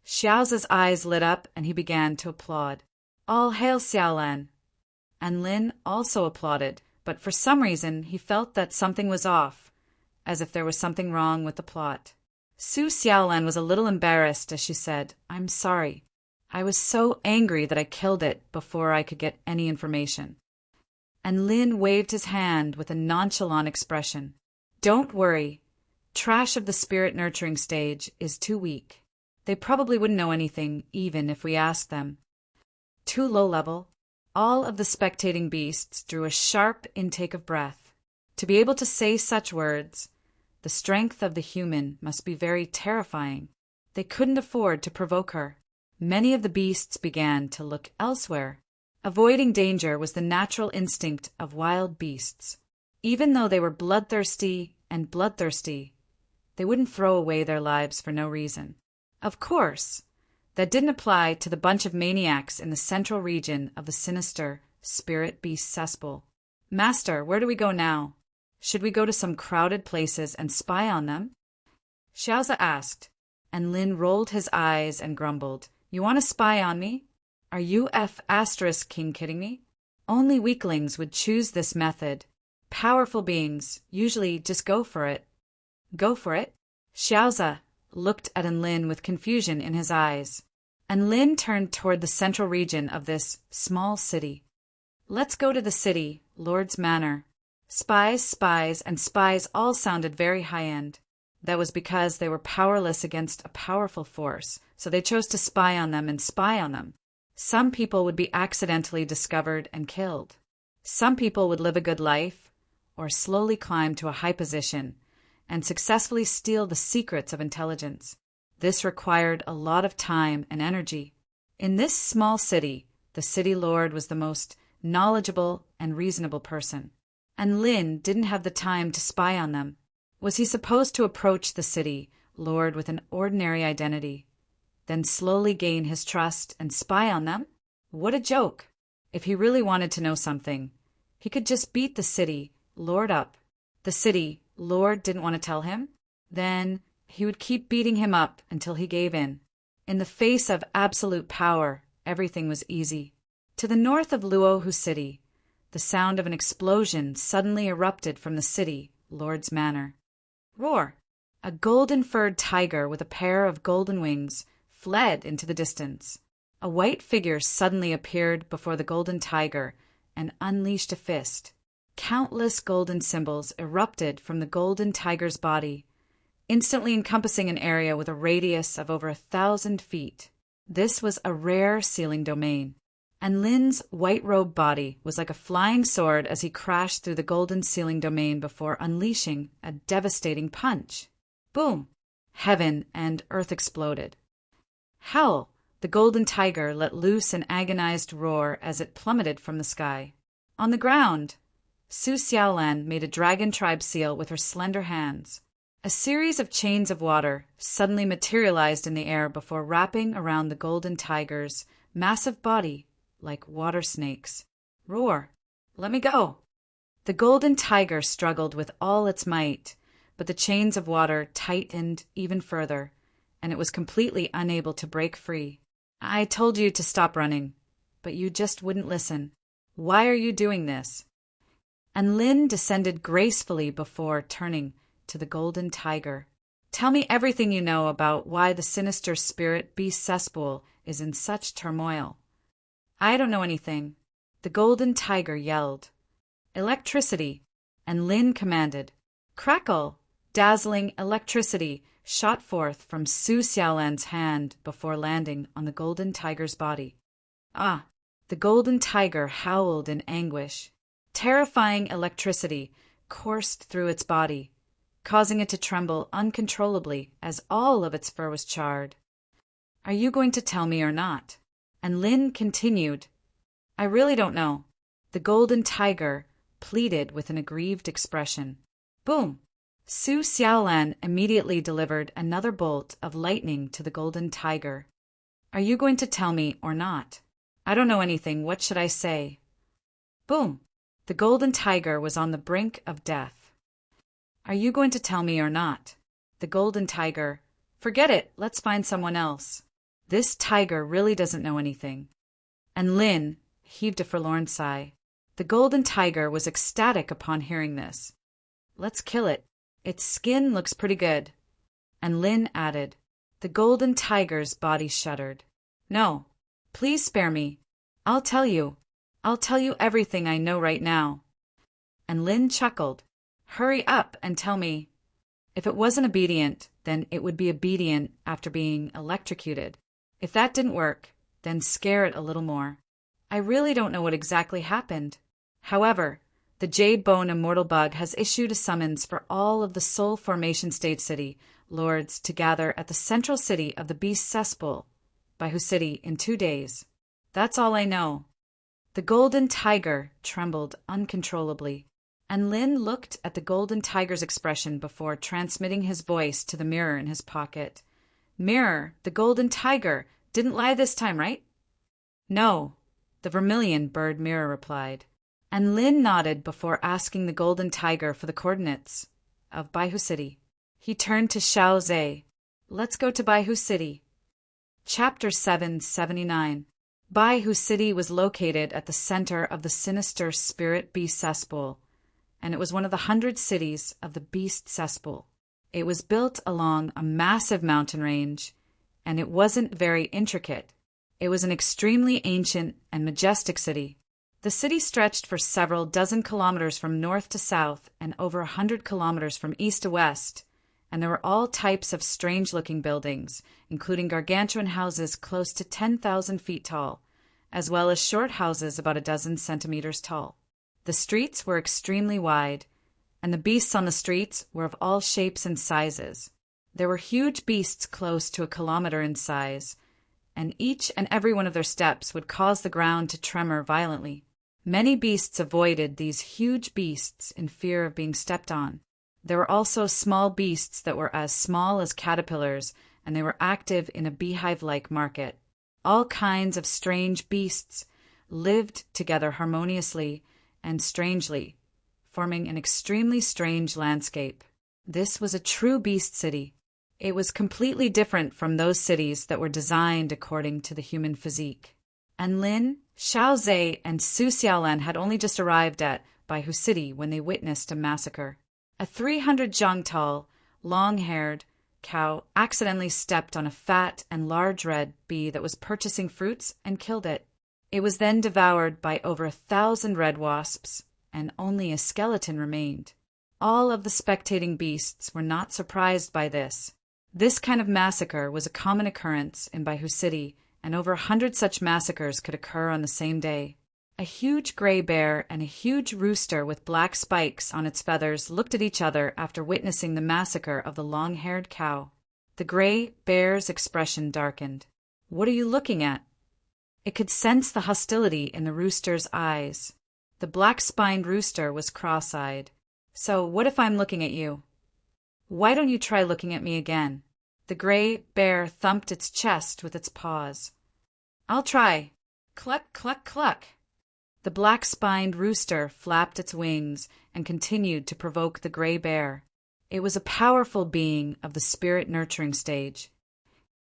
Xiaoza's eyes lit up and he began to applaud. "All hail Xiaolan!" And Lin also applauded, but for some reason he felt that something was off, as if there was something wrong with the plot. Su Xiaolan was a little embarrassed as she said, "I'm sorry. I was so angry that I killed it before I could get any information." And Lin waved his hand with a nonchalant expression. "Don't worry. Trash of the spirit-nurturing stage is too weak. They probably wouldn't know anything even if we asked them. Too low-level." All of the spectating beasts drew a sharp intake of breath. To be able to say such words, the strength of the human must be very terrifying. They couldn't afford to provoke her. Many of the beasts began to look elsewhere. Avoiding danger was the natural instinct of wild beasts. Even though they were bloodthirsty, they wouldn't throw away their lives for no reason. Of course, that didn't apply to the bunch of maniacs in the central region of the sinister spirit beast cesspool. "Master, where do we go now? Should we go to some crowded places and spy on them?" Xiaoza asked, and Lin rolled his eyes and grumbled, "You want to spy on me? Are you king kidding me? Only weaklings would choose this method. Powerful beings usually just go for it." "Go for it?" Xiaoza looked at Lin with confusion in his eyes, and Lin turned toward the central region of this small city. "Let's go to the city, Lord's Manor." Spies, and spies all sounded very high-end. That was because they were powerless against a powerful force, so they chose to spy on them and spy on them. Some people would be accidentally discovered and killed. Some people would live a good life, or slowly climb to a high position, and successfully steal the secrets of intelligence. This required a lot of time and energy. In this small city, the city lord was the most knowledgeable and reasonable person, and Lin didn't have the time to spy on them. Was he supposed to approach the city lord with an ordinary identity, then slowly gain his trust and spy on them? What a joke! If he really wanted to know something, he could just beat the city lord up. The city Lord didn't want to tell him? Then he would keep beating him up until he gave in. In the face of absolute power, everything was easy. To the north of Luohu City, the sound of an explosion suddenly erupted from the city, Lord's manor. Roar! A golden-furred tiger with a pair of golden wings fled into the distance. A white figure suddenly appeared before the golden tiger and unleashed a fist. Countless golden symbols erupted from the golden tiger's body, instantly encompassing an area with a radius of over 1,000 feet. This was a rare sealing domain, and Lin's white-robed body was like a flying sword as he crashed through the golden sealing domain before unleashing a devastating punch. Boom! Heaven and earth exploded. Howl! The golden tiger let loose an agonized roar as it plummeted from the sky. On the ground, Su Xiaolan made a dragon tribe seal with her slender hands. A series of chains of water suddenly materialized in the air before wrapping around the golden tiger's massive body like water snakes. Roar! Let me go! The golden tiger struggled with all its might, but the chains of water tightened even further, and it was completely unable to break free. I told you to stop running, but you just wouldn't listen. Why are you doing this? And Lin descended gracefully before turning to the golden tiger. Tell me everything you know about why the sinister spirit beast cesspool is in such turmoil. I don't know anything. The golden tiger yelled. Electricity, and Lin commanded. Crackle! Dazzling electricity shot forth from Su Xiaolan's hand before landing on the golden tiger's body. Ah! The golden tiger howled in anguish. Terrifying electricity coursed through its body, causing it to tremble uncontrollably as all of its fur was charred. Are you going to tell me or not? And Lin continued. I really don't know. The golden tiger pleaded with an aggrieved expression. Boom! Su Xiaolan immediately delivered another bolt of lightning to the golden tiger. Are you going to tell me or not? I don't know anything. What should I say? Boom! The golden tiger was on the brink of death. Are you going to tell me or not? The golden tiger. Forget it. Let's find someone else. This tiger really doesn't know anything. And Lin heaved a forlorn sigh. The golden tiger was ecstatic upon hearing this. Let's kill it. Its skin looks pretty good. And Lin added. The golden tiger's body shuddered. No, please spare me. I'll tell you. I'll tell you everything I know right now. And Lin chuckled. Hurry up and tell me. If it wasn't obedient, then it would be obedient after being electrocuted. If that didn't work, then scare it a little more. I really don't know what exactly happened. However, the Jade Bone Immortal Bug has issued a summons for all of the Soul Formation State City lords to gather at the central city of the Beast Cesspool, Baihu City, in 2 days. That's all I know. The golden tiger trembled uncontrollably, and Lin looked at the golden tiger's expression before transmitting his voice to the mirror in his pocket. Mirror, the golden tiger didn't lie this time, right? No, the vermilion bird mirror replied. And Lin nodded before asking the golden tiger for the coordinates of Baihu City. He turned to Xiao Zhe. Let's go to Baihu City. Chapter 779. Baihu City was located at the center of the sinister spirit beast cesspool, and it was one of the 100 cities of the beast cesspool. It was built along a massive mountain range, and it wasn't very intricate. It was an extremely ancient and majestic city. The city stretched for several dozen kilometers from north to south and over 100 kilometers from east to west, and there were all types of strange-looking buildings, including gargantuan houses close to 10,000 feet tall, as well as short houses about a dozen centimeters tall. The streets were extremely wide, and the beasts on the streets were of all shapes and sizes. There were huge beasts close to a kilometer in size, and each and every one of their steps would cause the ground to tremor violently. Many beasts avoided these huge beasts in fear of being stepped on. There were also small beasts that were as small as caterpillars, and they were active in a beehive-like market. All kinds of strange beasts lived together harmoniously and strangely, forming an extremely strange landscape. This was a true beast city. It was completely different from those cities that were designed according to the human physique. And Lin, Xiaozhe, and Su Xiaolan had only just arrived at Baihu City when they witnessed a massacre. A 300 zhang tall, long-haired cow accidentally stepped on a fat and large red bee that was purchasing fruits and killed it. It was then devoured by over 1,000 red wasps, and only a skeleton remained. All of the spectating beasts were not surprised by this. This kind of massacre was a common occurrence in Baihu City, and over 100 such massacres could occur on the same day. A huge gray bear and a huge rooster with black spikes on its feathers looked at each other after witnessing the massacre of the long-haired cow. The gray bear's expression darkened. "What are you looking at?" It could sense the hostility in the rooster's eyes. The black-spined rooster was cross-eyed. "So what if I'm looking at you?" "Why don't you try looking at me again?" The gray bear thumped its chest with its paws. "I'll try." Cluck, cluck, cluck. The black-spined rooster flapped its wings and continued to provoke the gray bear. It was a powerful being of the spirit-nurturing stage.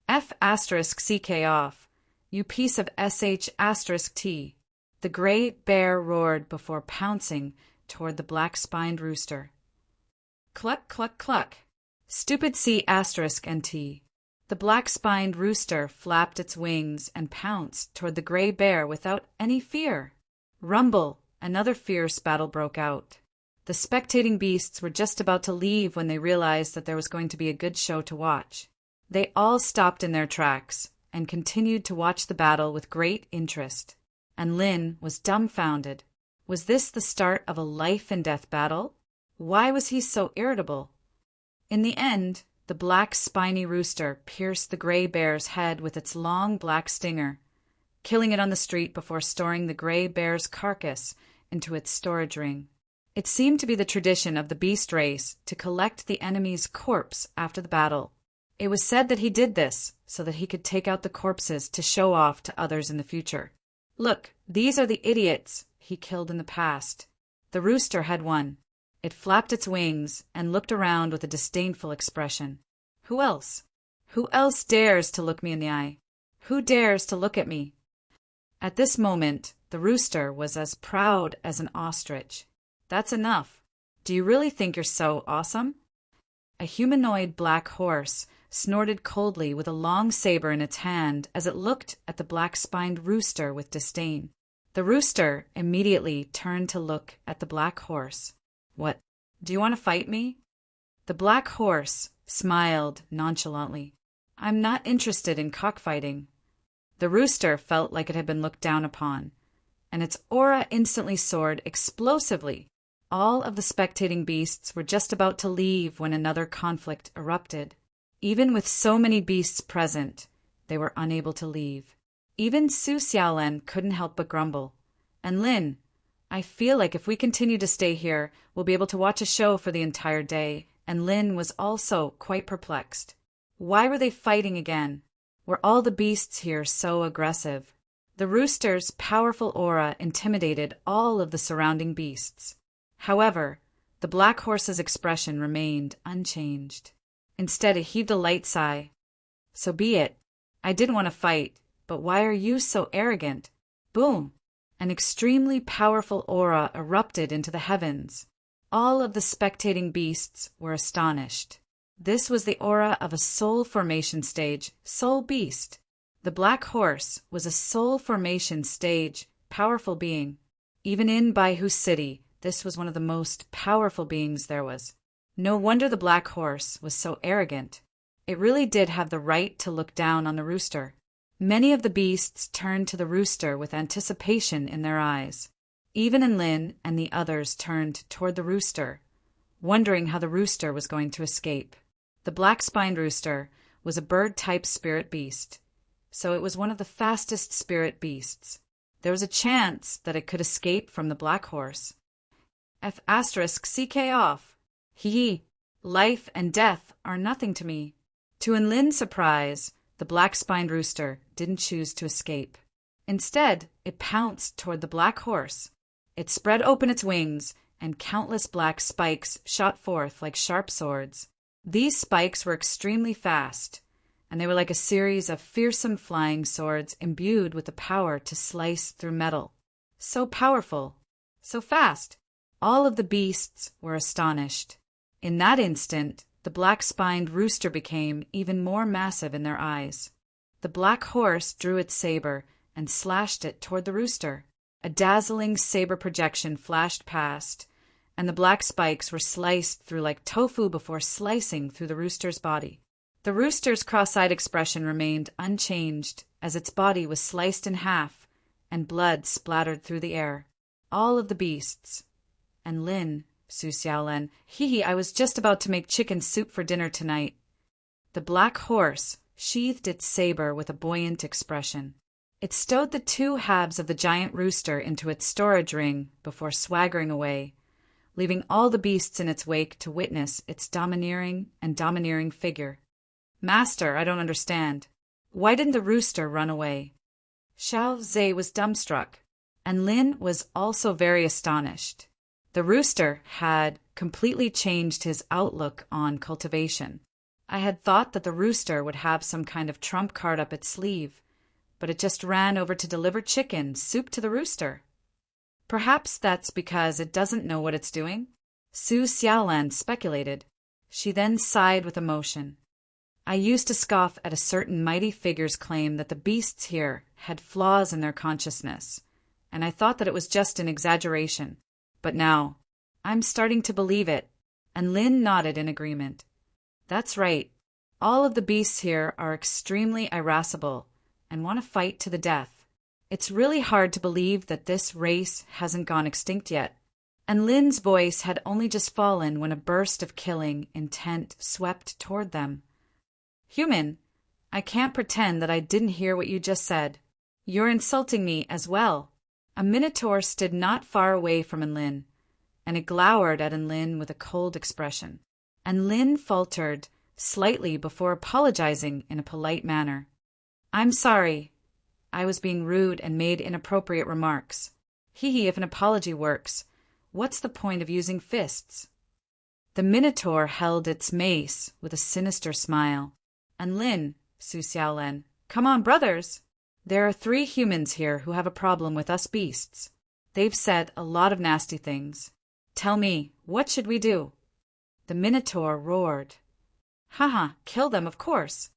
F***ck off, you piece of sh**t. The gray bear roared before pouncing toward the black-spined rooster. Cluck, cluck, cluck. Stupid C***nt. The black-spined rooster flapped its wings and pounced toward the gray bear without any fear. Rumble! Another fierce battle broke out. The spectating beasts were just about to leave when they realized that there was going to be a good show to watch. They all stopped in their tracks and continued to watch the battle with great interest. And Lin was dumbfounded. Was this the start of a life-and-death battle? Why was he so irritable? In the end, the black spiny rooster pierced the gray bear's head with its long black stinger, killing it on the street before storing the gray bear's carcass into its storage ring. It seemed to be the tradition of the beast race to collect the enemy's corpse after the battle. It was said that he did this so that he could take out the corpses to show off to others in the future. "Look, these are the idiots he killed in the past." The rooster had won. It flapped its wings and looked around with a disdainful expression. Who else? Who else dares to look me in the eye? Who dares to look at me? At this moment, the rooster was as proud as an ostrich. "That's enough. Do you really think you're so awesome?" A humanoid black horse snorted coldly with a long saber in its hand as it looked at the black-spined rooster with disdain. The rooster immediately turned to look at the black horse. "What, do you want to fight me?" The black horse smiled nonchalantly. "I'm not interested in cockfighting." The rooster felt like it had been looked down upon, and its aura instantly soared explosively. All of the spectating beasts were just about to leave when another conflict erupted. Even with so many beasts present, they were unable to leave. Even Su Xiaolan couldn't help but grumble. "And Lin, I feel like if we continue to stay here, we'll be able to watch a show for the entire day." And Lin was also quite perplexed. Why were they fighting again? Were all the beasts here so aggressive? The rooster's powerful aura intimidated all of the surrounding beasts. However, the black horse's expression remained unchanged. Instead, it heaved a light sigh. "So be it. I didn't want to fight, but why are you so arrogant?" Boom! An extremely powerful aura erupted into the heavens. All of the spectating beasts were astonished. This was the aura of a soul formation stage, soul beast. The black horse was a soul formation stage, powerful being. Even in Baihu City, this was one of the most powerful beings there was. No wonder the black horse was so arrogant. It really did have the right to look down on the rooster. Many of the beasts turned to the rooster with anticipation in their eyes. Even Lin and the others turned toward the rooster, wondering how the rooster was going to escape. The black-spined rooster was a bird-type spirit beast, so it was one of the fastest spirit beasts. There was a chance that it could escape from the black horse. F***ck off. Hee. Life and death are nothing to me. To Lin's surprise, the black-spined rooster didn't choose to escape. Instead, it pounced toward the black horse. It spread open its wings and countless black spikes shot forth like sharp swords. These spikes were extremely fast, and they were like a series of fearsome flying swords imbued with the power to slice through metal. So powerful, so fast. All of the beasts were astonished. In that instant, the black-spined rooster became even more massive in their eyes. The black horse drew its saber and slashed it toward the rooster. A dazzling saber projection flashed past, and the black spikes were sliced through like tofu before slicing through the rooster's body. The rooster's cross-eyed expression remained unchanged as its body was sliced in half and blood splattered through the air. All of the beasts. And Lin, Su Xiaolan, I was just about to make chicken soup for dinner tonight. The black horse sheathed its saber with a buoyant expression. It stowed the two halves of the giant rooster into its storage ring before swaggering away, leaving all the beasts in its wake to witness its domineering figure. Master, I don't understand. Why didn't the rooster run away? Xiao Zhe was dumbstruck, and Lin was also very astonished. The rooster had completely changed his outlook on cultivation. I had thought that the rooster would have some kind of trump card up its sleeve, but it just ran over to deliver chicken soup to the rooster. Perhaps that's because it doesn't know what it's doing? Su Xiaolan speculated. She then sighed with emotion. I used to scoff at a certain mighty figure's claim that the beasts here had flaws in their consciousness, and I thought that it was just an exaggeration. But now, I'm starting to believe it, and Lin nodded in agreement. That's right. All of the beasts here are extremely irascible and want to fight to the death. It's really hard to believe that this race hasn't gone extinct yet. And Lin's voice had only just fallen when a burst of killing intent swept toward them. Human, I can't pretend that I didn't hear what you just said. You're insulting me as well. A minotaur stood not far away from Enlin, and it glowered at Enlin with a cold expression. Enlin faltered slightly before apologizing in a polite manner. I'm sorry. I was being rude and made inappropriate remarks. If an apology works, what's the point of using fists? The minotaur held its mace with a sinister smile. Enlin, Su Xiaolan, come on, brothers. There are 3 humans here who have a problem with us beasts. They've said a lot of nasty things. Tell me, what should we do? The minotaur roared. Haha, kill them, of course.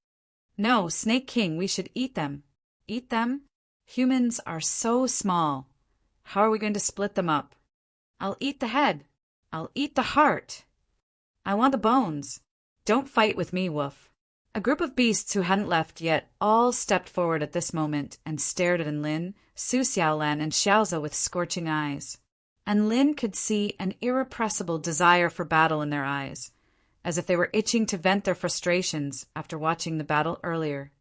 No, Snake King, we should eat them. Eat them? Humans are so small. How are we going to split them up? I'll eat the head. I'll eat the heart. I want the bones. Don't fight with me, Wolf. A group of beasts who hadn't left yet all stepped forward at this moment and stared at Enlin, Su Xiaolan, and Xiaoze with scorching eyes. Enlin could see an irrepressible desire for battle in their eyes, as if they were itching to vent their frustrations after watching the battle earlier.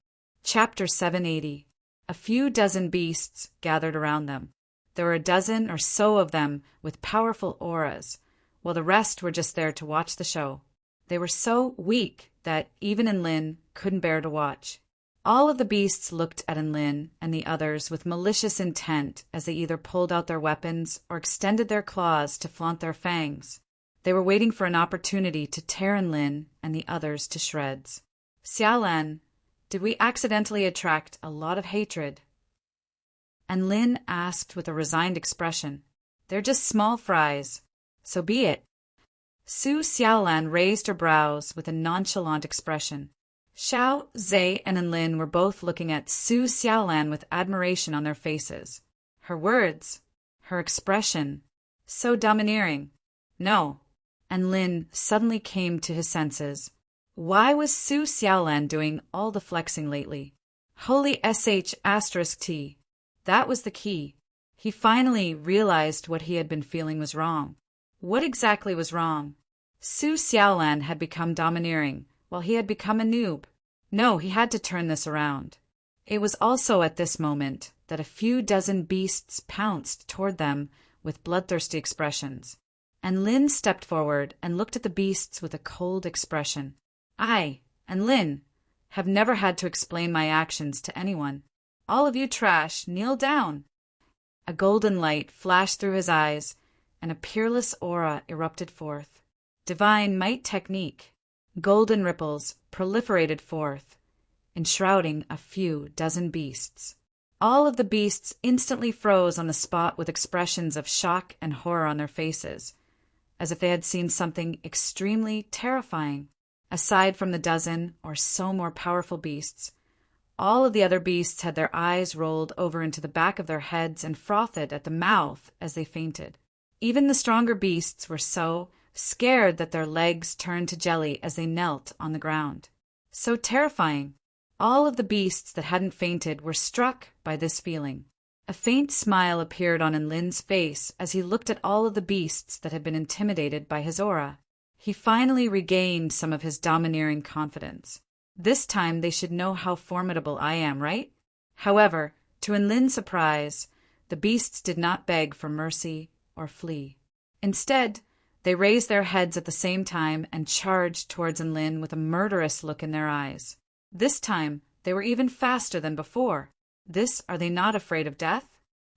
Chapter 780. A few dozen beasts gathered around them. There were a dozen or so of them with powerful auras, while the rest were just there to watch the show. They were so weak that even Enlin couldn't bear to watch. All of the beasts looked at Enlin and the others with malicious intent as they either pulled out their weapons or extended their claws to flaunt their fangs. They were waiting for an opportunity to tear Enlin and the others to shreds. Xiaolan, did we accidentally attract a lot of hatred? Enlin asked with a resigned expression. They're just small fries. So be it. Su Xiaolan raised her brows with a nonchalant expression. Xiao Zhe and Enlin were both looking at Su Xiaolan with admiration on their faces. Her words, her expression, so domineering. No. Enlin suddenly came to his senses. Why was Su Xiaolan doing all the flexing lately? Holy **T. That was the key. He finally realized what he had been feeling was wrong. What exactly was wrong? Su Xiaolan had become domineering, while he had become a noob. No, he had to turn this around. It was also at this moment that a few dozen beasts pounced toward them with bloodthirsty expressions. Enlin stepped forward and looked at the beasts with a cold expression. I, Enlin, have never had to explain my actions to anyone. All of you trash, kneel down. A golden light flashed through his eyes, and a peerless aura erupted forth. Divine might technique, golden ripples proliferated forth, enshrouding a few dozen beasts. All of the beasts instantly froze on the spot with expressions of shock and horror on their faces, as if they had seen something extremely terrifying. Aside from the dozen or so more powerful beasts, all of the other beasts had their eyes rolled over into the back of their heads and frothed at the mouth as they fainted. Even the stronger beasts were so scared that their legs turned to jelly as they knelt on the ground. So terrifying. All of the beasts that hadn't fainted were struck by this feeling. A faint smile appeared on Enlin's face as he looked at all of the beasts that had been intimidated by his aura. He finally regained some of his domineering confidence. This time they should know how formidable I am, right? However, to Enlin's surprise, the beasts did not beg for mercy or flee. Instead, they raised their heads at the same time and charged towards Enlin with a murderous look in their eyes. This time, they were even faster than before. Are they not afraid of death?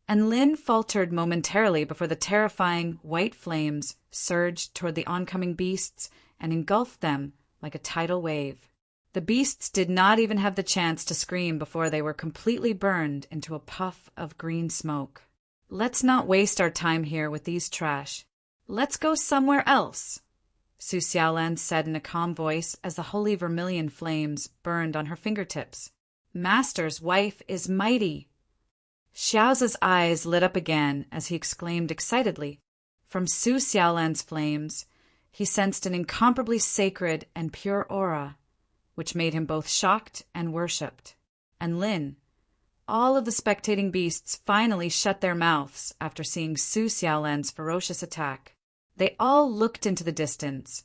Enlin faltered momentarily before the terrifying white flames surged toward the oncoming beasts and engulfed them like a tidal wave. The beasts did not even have the chance to scream before they were completely burned into a puff of green smoke. Let's not waste our time here with these trash. Let's go somewhere else, Su Xiaolan said in a calm voice as the holy vermilion flames burned on her fingertips. Master's wife is mighty. Xiao's eyes lit up again as he exclaimed excitedly. From Su Xiaolan's flames, he sensed an incomparably sacred and pure aura, which made him both shocked and worshipped. Enlin, all of the spectating beasts finally shut their mouths after seeing Su Xiaolan's ferocious attack. They all looked into the distance,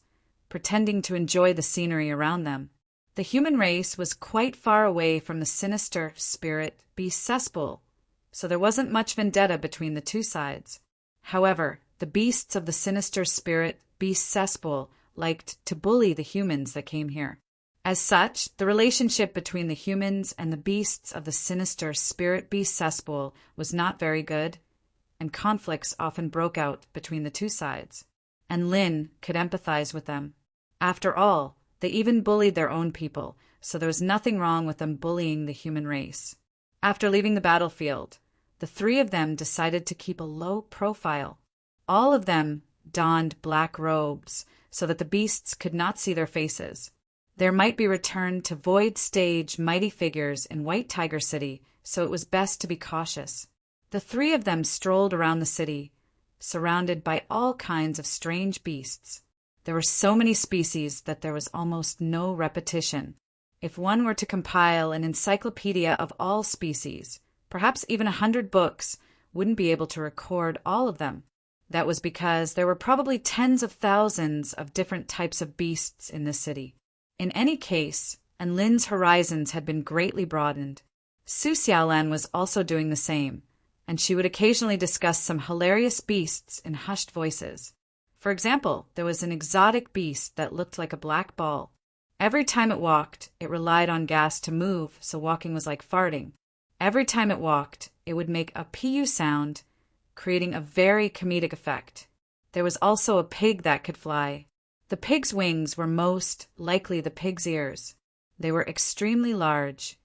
pretending to enjoy the scenery around them. The human race was quite far away from the sinister spirit beast cesspool, so there wasn't much vendetta between the two sides. However, the beasts of the sinister spirit beast cesspool liked to bully the humans that came here. As such, the relationship between the humans and the beasts of the sinister spirit beast cesspool was not very good, and conflicts often broke out between the two sides. And Lin could empathize with them. After all, they even bullied their own people, so there was nothing wrong with them bullying the human race. After leaving the battlefield, the three of them decided to keep a low profile. All of them donned black robes so that the beasts could not see their faces. There might be returned to void stage mighty figures in White Tiger City, so it was best to be cautious. The three of them strolled around the city, surrounded by all kinds of strange beasts. There were so many species that there was almost no repetition. If one were to compile an encyclopedia of all species, perhaps even 100 books wouldn't be able to record all of them. That was because there were probably tens of thousands of different types of beasts in the city. In any case, Enlin's horizons had been greatly broadened. Su Xiaolan was also doing the same, and she would occasionally discuss some hilarious beasts in hushed voices. For example, there was an exotic beast that looked like a black ball. Every time it walked, it relied on gas to move, so walking was like farting. Every time it walked, it would make a PU sound, creating a very comedic effect. There was also a pig that could fly. The pig's wings were most likely the pig's ears. They were extremely large,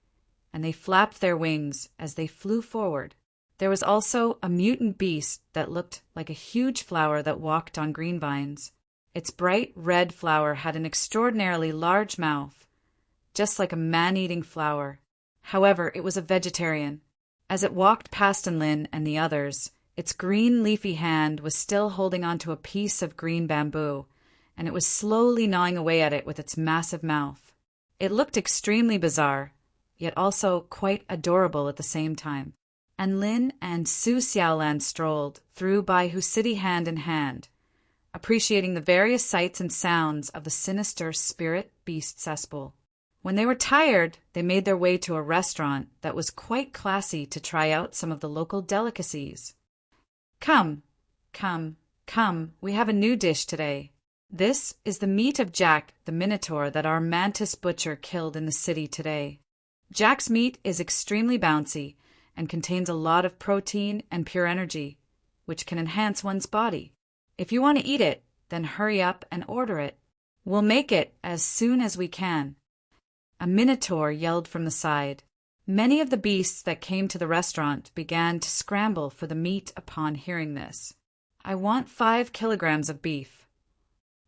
and they flapped their wings as they flew forward. There was also a mutant beast that looked like a huge flower that walked on green vines. Its bright red flower had an extraordinarily large mouth, just like a man-eating flower. However, it was a vegetarian. As it walked past Enlin and the others, its green leafy hand was still holding onto a piece of green bamboo, and it was slowly gnawing away at it with its massive mouth. It looked extremely bizarre, yet also quite adorable at the same time. Enlin and Su Xiaolan strolled through Baihu City hand in hand, appreciating the various sights and sounds of the sinister spirit beast cesspool. When they were tired, they made their way to a restaurant that was quite classy to try out some of the local delicacies. Come, we have a new dish today. This is the meat of Jack the Minotaur that our mantis butcher killed in the city today. Jack's meat is extremely bouncy and contains a lot of protein and pure energy, which can enhance one's body. If you want to eat it, then hurry up and order it. We'll make it as soon as we can." A minotaur yelled from the side. Many of the beasts that came to the restaurant began to scramble for the meat upon hearing this. "I want 5 kilograms of beef.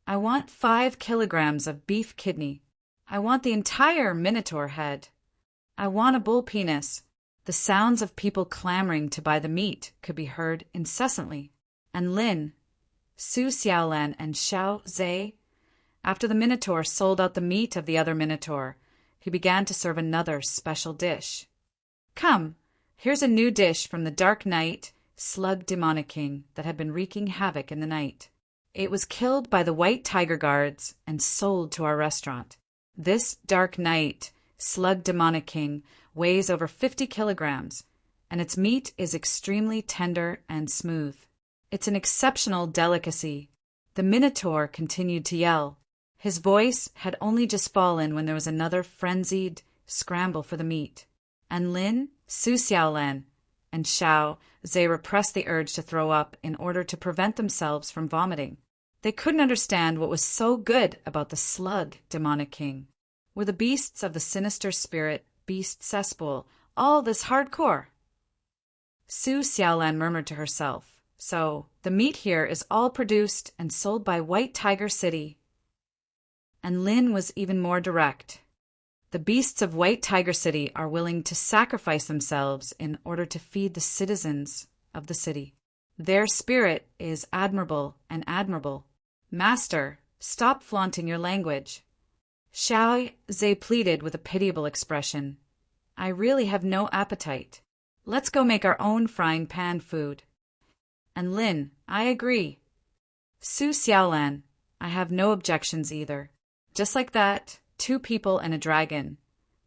I want 5 kilograms of beef kidney. I want the entire minotaur head. I want a bull penis." The sounds of people clamoring to buy the meat could be heard incessantly. And Lin, Su Xiaolan, and Xiao Zhe, after the minotaur sold out the meat of the other minotaur, he began to serve another special dish. "Come, here's a new dish from the Dark Knight, Slug Demonic King, that had been wreaking havoc in the night. It was killed by the White Tiger Guards and sold to our restaurant. This Dark Knight, Slug Demonic King, weighs over 50 kilograms, and its meat is extremely tender and smooth. It's an exceptional delicacy." The minotaur continued to yell. His voice had only just fallen when there was another frenzied scramble for the meat, and Lin, Su Xiaolan, and Xiao Zhe repressed the urge to throw up in order to prevent themselves from vomiting. They couldn't understand what was so good about the Slug Demonic King. Were the beasts of the sinister spirit beast cesspool all this hardcore? Su Xiaolan murmured to herself, "So, the meat here is all produced and sold by White Tiger City." And Lin was even more direct. "The beasts of White Tiger City are willing to sacrifice themselves in order to feed the citizens of the city. Their spirit is admirable and admirable. Master, stop flaunting your language." Xiao Zhe pleaded with a pitiable expression. "I really have no appetite. Let's go make our own frying pan food." And Lin, "I agree." Su Xiaolan, "I have no objections either." Just like that, 2 people and a dragon.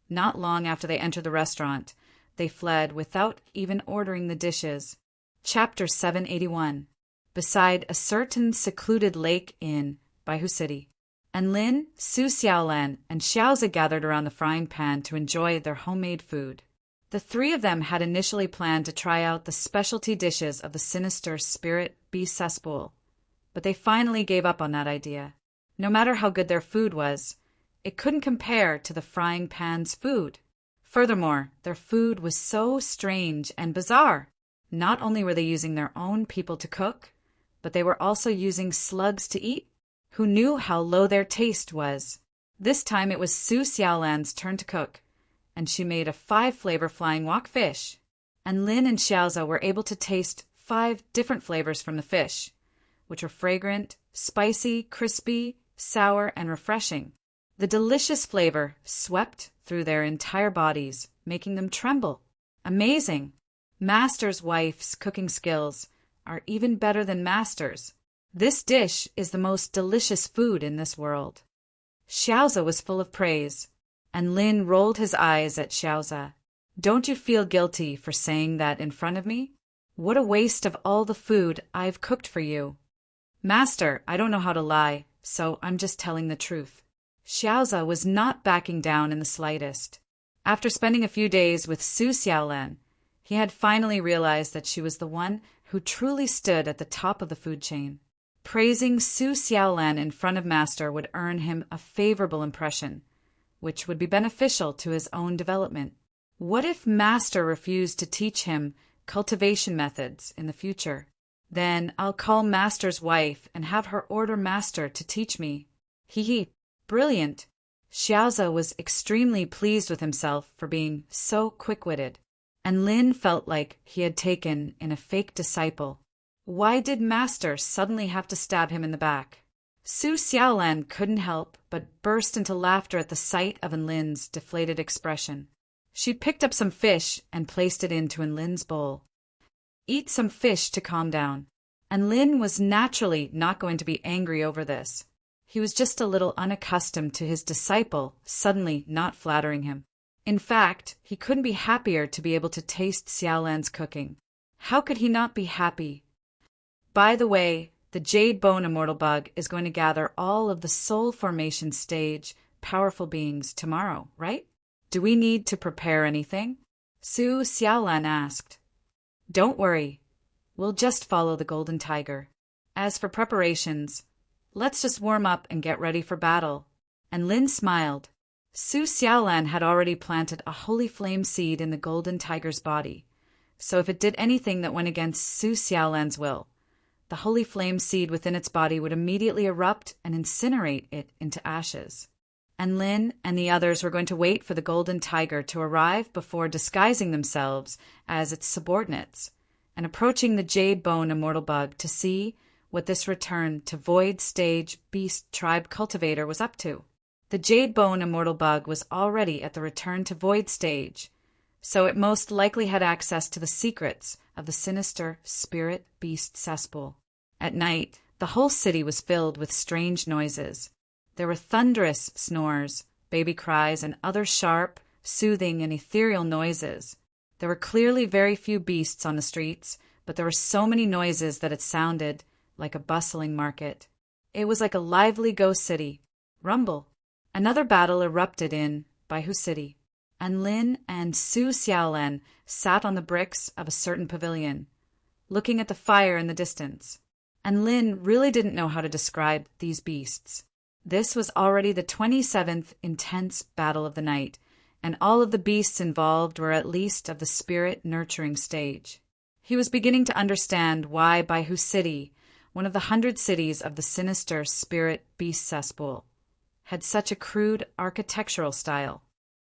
Not long after they entered the restaurant, they fled without even ordering the dishes. Chapter 781. Beside a certain secluded lake in Baihu City. And Lin, Su Xiaolan, and Xiaozi gathered around the frying pan to enjoy their homemade food. The 3 of them had initially planned to try out the specialty dishes of the sinister spirit beast cesspool, but they finally gave up on that idea. No matter how good their food was, it couldn't compare to the frying pan's food. Furthermore, their food was so strange and bizarre. Not only were they using their own people to cook, but they were also using slugs to eat. Who knew how low their taste was? This time it was Su Xiaolan's turn to cook, and she made a 5-flavor flying wok fish. And Lin and Xiaoza were able to taste 5 different flavors from the fish, which were fragrant, spicy, crispy, sour, and refreshing. The delicious flavor swept through their entire bodies, making them tremble. Amazing! Master's wife's cooking skills are even better than Master's. This dish is the most delicious food in this world. Xiaoza was full of praise, and Lin rolled his eyes at Xiaoza. "Don't you feel guilty for saying that in front of me? What a waste of all the food I've cooked for you." "Master, I don't know how to lie, so I'm just telling the truth." Xiaoza was not backing down in the slightest. After spending a few days with Su Xiaolan, he had finally realized that she was the one who truly stood at the top of the food chain. Praising Su Xiaolan in front of Master would earn him a favorable impression, which would be beneficial to his own development. What if Master refused to teach him cultivation methods in the future? Then I'll call Master's wife and have her order Master to teach me. Hee. Brilliant! Xiaoza was extremely pleased with himself for being so quick-witted, and Lin felt like he had taken in a fake disciple. Why did Master suddenly have to stab him in the back? Su Xiaolan couldn't help but burst into laughter at the sight of Enlin's deflated expression. She picked up some fish and placed it into Enlin's bowl. "Eat some fish to calm down." And Lin was naturally not going to be angry over this. He was just a little unaccustomed to his disciple suddenly not flattering him. In fact, he couldn't be happier to be able to taste Xiaolan's cooking. How could he not be happy? By the way, the Jade Bone Immortal Bug is going to gather all of the soul formation stage powerful beings tomorrow, right? Do we need to prepare anything? Su Xiaolan asked. "Don't worry. We'll just follow the Golden Tiger." As for preparations, let's just warm up and get ready for battle. And Lin smiled. Su Xiaolan had already planted a holy flame seed in the golden tiger's body, so if it did anything that went against Su Xiaolan's will, the holy flame seed within its body would immediately erupt and incinerate it into ashes. And Lin and the others were going to wait for the golden tiger to arrive before disguising themselves as its subordinates and approaching the jade bone immortal bug to see what this return to void stage beast tribe cultivator was up to. The jade bone immortal bug was already at the return to void stage, so it most likely had access to the secrets of the sinister spirit beast cesspool. At night, the whole city was filled with strange noises. There were thunderous snores, baby cries, and other sharp, soothing, and ethereal noises. There were clearly very few beasts on the streets, but there were so many noises that it sounded like a bustling market. It was like a lively ghost city. Rumble. Another battle erupted in Baihu City, and Lin and Su Xiaolan sat on the bricks of a certain pavilion, looking at the fire in the distance. And Lin really didn't know how to describe these beasts. This was already the 27th intense battle of the night, and all of the beasts involved were at least of the spirit-nurturing stage. He was beginning to understand why Baihu City, one of the 100 cities of the sinister spirit beast cesspool, had such a crude architectural style.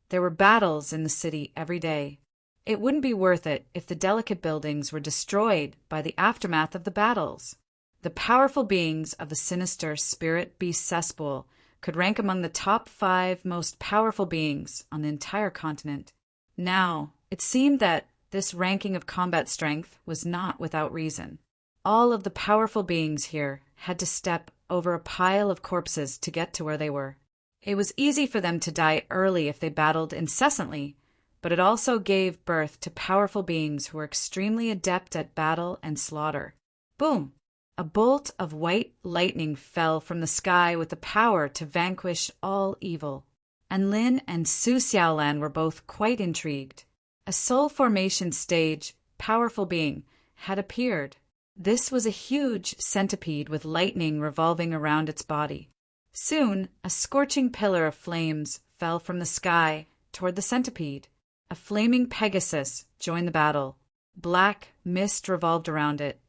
There were battles in the city every day. It wouldn't be worth it if the delicate buildings were destroyed by the aftermath of the battles. The powerful beings of the sinister spirit beast cesspool could rank among the top 5 most powerful beings on the entire continent. Now, it seemed that this ranking of combat strength was not without reason. All of the powerful beings here had to step over a pile of corpses to get to where they were. It was easy for them to die early if they battled incessantly, but it also gave birth to powerful beings who were extremely adept at battle and slaughter. Boom! A bolt of white lightning fell from the sky with the power to vanquish all evil, and Lin and Su Xiaolan were both quite intrigued. A soul formation stage powerful being had appeared. This was a huge centipede with lightning revolving around its body. Soon, a scorching pillar of flames fell from the sky toward the centipede. A flaming Pegasus joined the battle. Black mist revolved around it,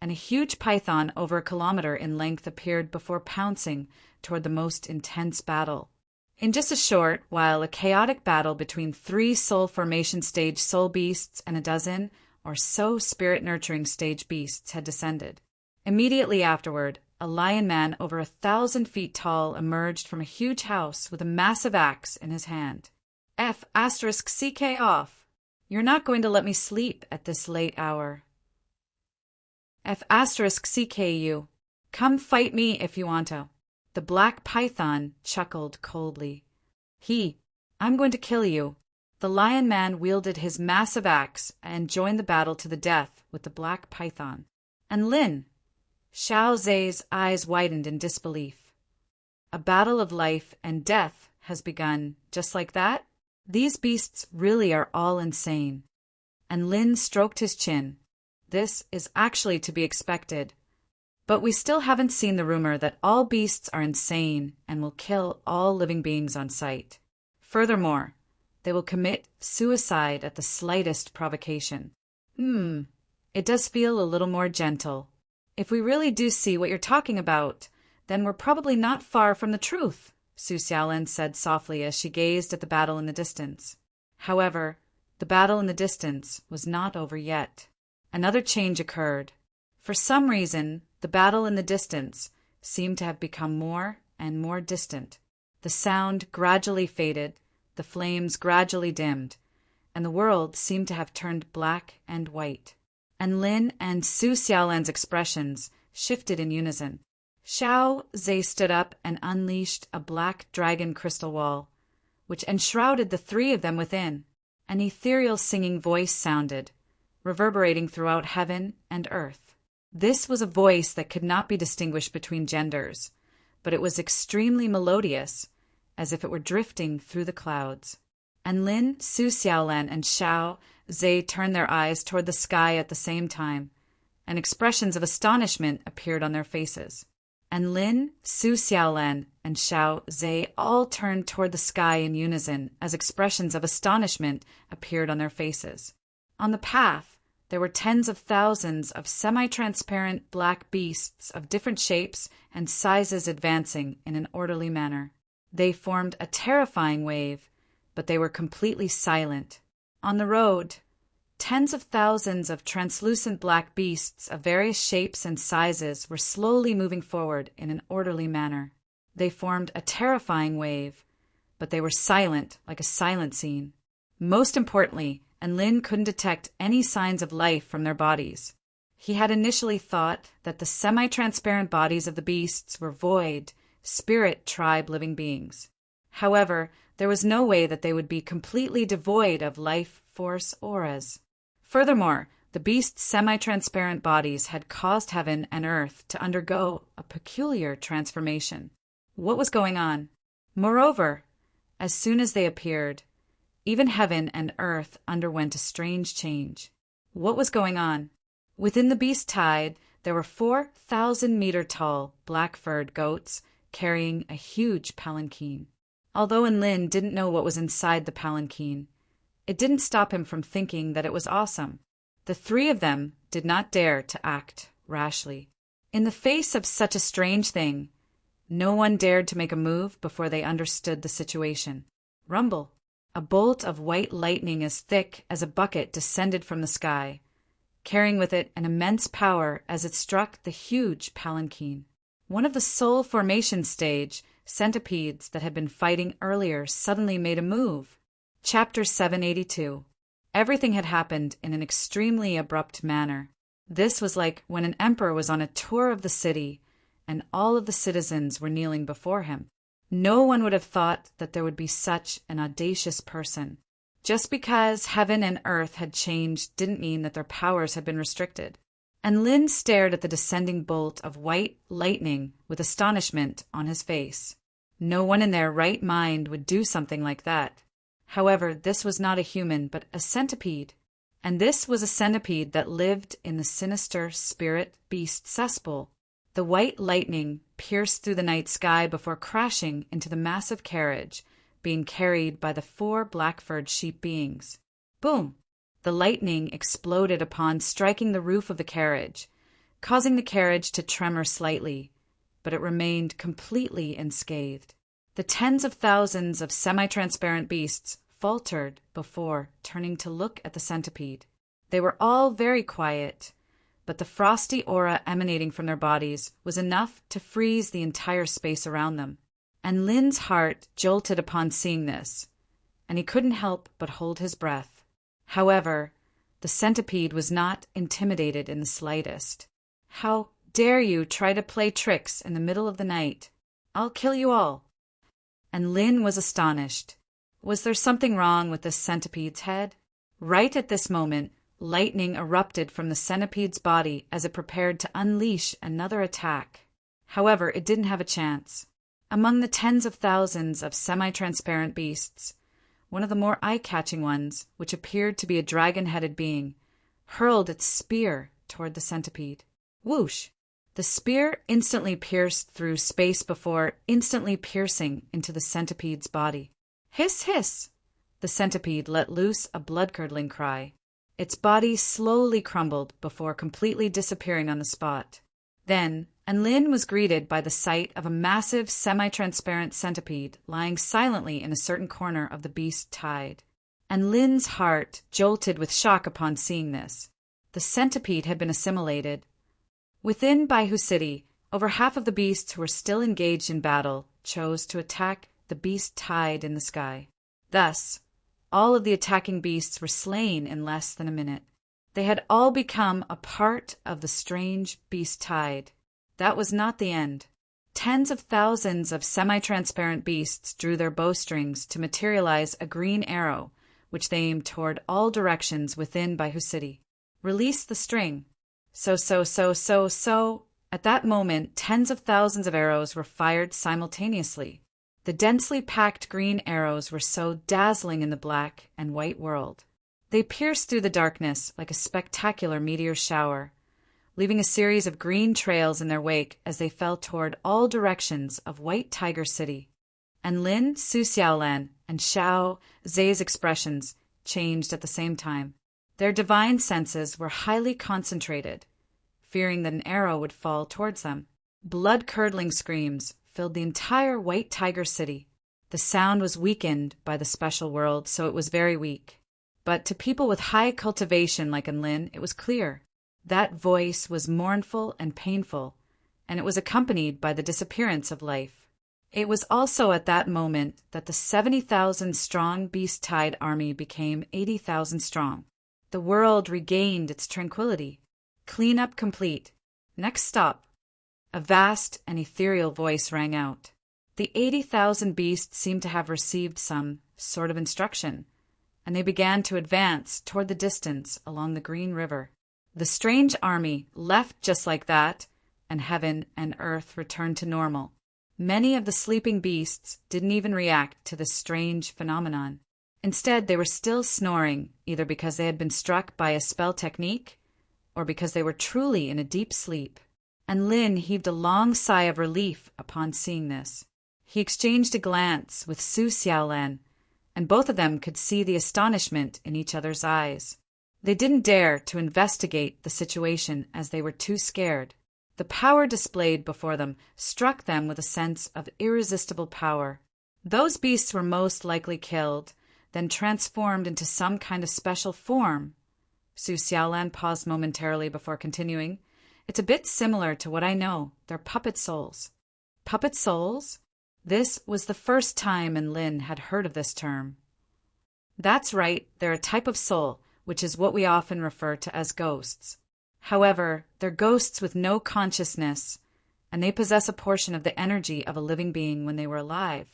and a huge python over a kilometer in length appeared before pouncing toward the most intense battle. In just a short while, a chaotic battle between 3 soul formation stage soul beasts and a dozen or so spirit-nurturing stage beasts had descended. Immediately afterward, a lion man over 1,000 feet tall emerged from a huge house with a massive axe in his hand. F***CK off. You're not going to let me sleep at this late hour. F***CK you. Come fight me if you want to. The black python chuckled coldly. I'm going to kill you. The lion man wielded his massive axe and joined the battle to the death with the black python. And Lin, Xiao Zhe's eyes widened in disbelief. A battle of life and death has begun just like that? These beasts really are all insane. And Lin stroked his chin. This is actually to be expected. But we still haven't seen the rumor that all beasts are insane and will kill all living beings on sight. Furthermore, they will commit suicide at the slightest provocation. It does feel a little more gentle. If we really do see what you're talking about, then we're probably not far from the truth, Su Xiaolan said softly as she gazed at the battle in the distance. However, the battle in the distance was not over yet. Another change occurred. For some reason, the battle in the distance seemed to have become more and more distant. The sound gradually faded, the flames gradually dimmed, and the world seemed to have turned black and white. And Lin and Su Xiaolan's expressions shifted in unison. Xiao Zhe stood up and unleashed a black dragon crystal wall, which enshrouded the 3 of them within. An ethereal singing voice sounded, reverberating throughout heaven and earth. This was a voice that could not be distinguished between genders, but it was extremely melodious, as if it were drifting through the clouds. And Lin, Su Xiaolan, and Xiao Zhe turned their eyes toward the sky at the same time, and expressions of astonishment appeared on their faces. And Lin, Su Xiaolan, and Xiao Zhe all turned toward the sky in unison as expressions of astonishment appeared on their faces. On the path, there were tens of thousands of semi-transparent black beasts of different shapes and sizes advancing in an orderly manner. They formed a terrifying wave, but they were completely silent. On the road, tens of thousands of translucent black beasts of various shapes and sizes were slowly moving forward in an orderly manner. They formed a terrifying wave, but they were silent like a silent scene. Most importantly, Lin couldn't detect any signs of life from their bodies. He had initially thought that the semi-transparent bodies of the beasts were void, spirit tribe living beings. However, there was no way that they would be completely devoid of life force auras. Furthermore, the beasts' semi-transparent bodies had caused heaven and earth to undergo a peculiar transformation. What was going on? Moreover, as soon as they appeared, even heaven and earth underwent a strange change. What was going on? Within the beast tide, there were 4,000-meter-tall, black-furred goats carrying a huge palanquin. Although Lin didn't know what was inside the palanquin, it didn't stop him from thinking that it was awesome. The three of them did not dare to act rashly. In the face of such a strange thing, no one dared to make a move before they understood the situation. Rumble! A bolt of white lightning as thick as a bucket descended from the sky, carrying with it an immense power as it struck the huge palanquin. One of the soul formation stage centipedes that had been fighting earlier suddenly made a move. Chapter 782. Everything had happened in an extremely abrupt manner. This was like when an emperor was on a tour of the city and all of the citizens were kneeling before him. No one would have thought that there would be such an audacious person. Just because heaven and earth had changed didn't mean that their powers had been restricted. And Lin stared at the descending bolt of white lightning with astonishment on his face. No one in their right mind would do something like that. However, this was not a human, but a centipede. And this was a centipede that lived in the sinister spirit beast cesspool. The white lightning pierced through the night sky before crashing into the massive carriage, being carried by the 4 black-furred sheep beings. Boom! The lightning exploded upon striking the roof of the carriage, causing the carriage to tremor slightly, but it remained completely unscathed. The tens of thousands of semi-transparent beasts faltered before turning to look at the centipede. They were all very quiet, but the frosty aura emanating from their bodies was enough to freeze the entire space around them. And Lin's heart jolted upon seeing this, and he couldn't help but hold his breath. However, the centipede was not intimidated in the slightest. "How dare you try to play tricks in the middle of the night? I'll kill you all." And Lin was astonished. Was there something wrong with this centipede's head? Right at this moment, lightning erupted from the centipede's body as it prepared to unleash another attack. However, it didn't have a chance. Among the tens of thousands of semi-transparent beasts, one of the more eye-catching ones, which appeared to be a dragon-headed being, hurled its spear toward the centipede. Whoosh! The spear instantly pierced through space before instantly piercing into the centipede's body. Hiss, hiss! The centipede let loose a blood-curdling cry. Its body slowly crumbled before completely disappearing on the spot. Then, Lin was greeted by the sight of a massive semi-transparent centipede lying silently in a certain corner of the beast tide. And Lin's heart jolted with shock upon seeing this. The centipede had been assimilated. Within Baihu City, over half of the beasts who were still engaged in battle chose to attack the beast tide in the sky. Thus, all of the attacking beasts were slain in less than a minute. They had all become a part of the strange beast tide. That was not the end. Tens of thousands of semi-transparent beasts drew their bowstrings to materialize a green arrow, which they aimed toward all directions within Baihu City. Release the string. So. At that moment, tens of thousands of arrows were fired simultaneously. The densely packed green arrows were so dazzling in the black and white world. They pierced through the darkness like a spectacular meteor shower, leaving a series of green trails in their wake as they fell toward all directions of White Tiger City. And Lin, Su Xiaolan, and Xiao Zhe's expressions changed at the same time. Their divine senses were highly concentrated, fearing that an arrow would fall towards them. Blood-curdling screams filled the entire White Tiger City. The sound was weakened by the special world, so it was very weak. But to people with high cultivation like Enlin, it was clear. That voice was mournful and painful, and it was accompanied by the disappearance of life. It was also at that moment that the 70,000-strong beast-tide army became 80,000 strong. The world regained its tranquility. Cleanup complete. Next stop. A vast and ethereal voice rang out. The 80,000 beasts seemed to have received some sort of instruction, and they began to advance toward the distance along the green river. The strange army left just like that, and heaven and earth returned to normal. Many of the sleeping beasts didn't even react to this strange phenomenon. Instead, they were still snoring, either because they had been struck by a spell technique, or because they were truly in a deep sleep. And Lin heaved a long sigh of relief upon seeing this. He exchanged a glance with Su Xiaolan, and both of them could see the astonishment in each other's eyes. They didn't dare to investigate the situation as they were too scared. The power displayed before them struck them with a sense of irresistible power. Those beasts were most likely killed, then transformed into some kind of special form. Su Xiaolan paused momentarily before continuing. It's a bit similar to what I know. They're puppet souls. Puppet souls? This was the first time Enlin had heard of this term. That's right, they're a type of soul, which is what we often refer to as ghosts. However, they're ghosts with no consciousness, and they possess a portion of the energy of a living being when they were alive.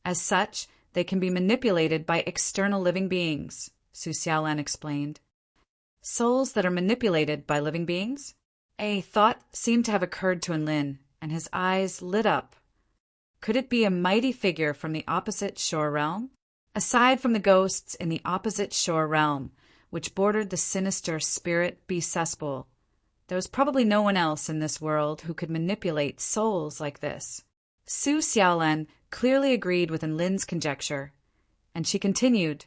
As such, they can be manipulated by external living beings, Su Xiaolan explained. Souls that are manipulated by living beings? A thought seemed to have occurred to Enlin, and his eyes lit up. Could it be a mighty figure from the opposite shore realm? Aside from the ghosts in the opposite shore realm, which bordered the sinister spirit beast cesspool, there was probably no one else in this world who could manipulate souls like this. Su Xiaolan clearly agreed with Enlin's conjecture, and she continued,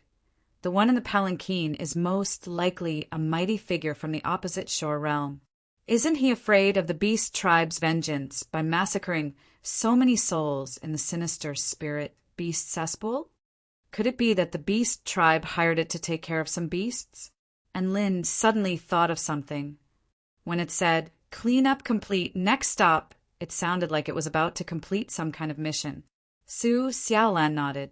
the one in the palanquin is most likely a mighty figure from the opposite shore realm. Isn't he afraid of the beast tribe's vengeance by massacring so many souls in the sinister spirit beast cesspool? Could it be that the beast tribe hired it to take care of some beasts? And Lin suddenly thought of something. When it said, cleanup complete, next stop, it sounded like it was about to complete some kind of mission. Su Xiaolan nodded.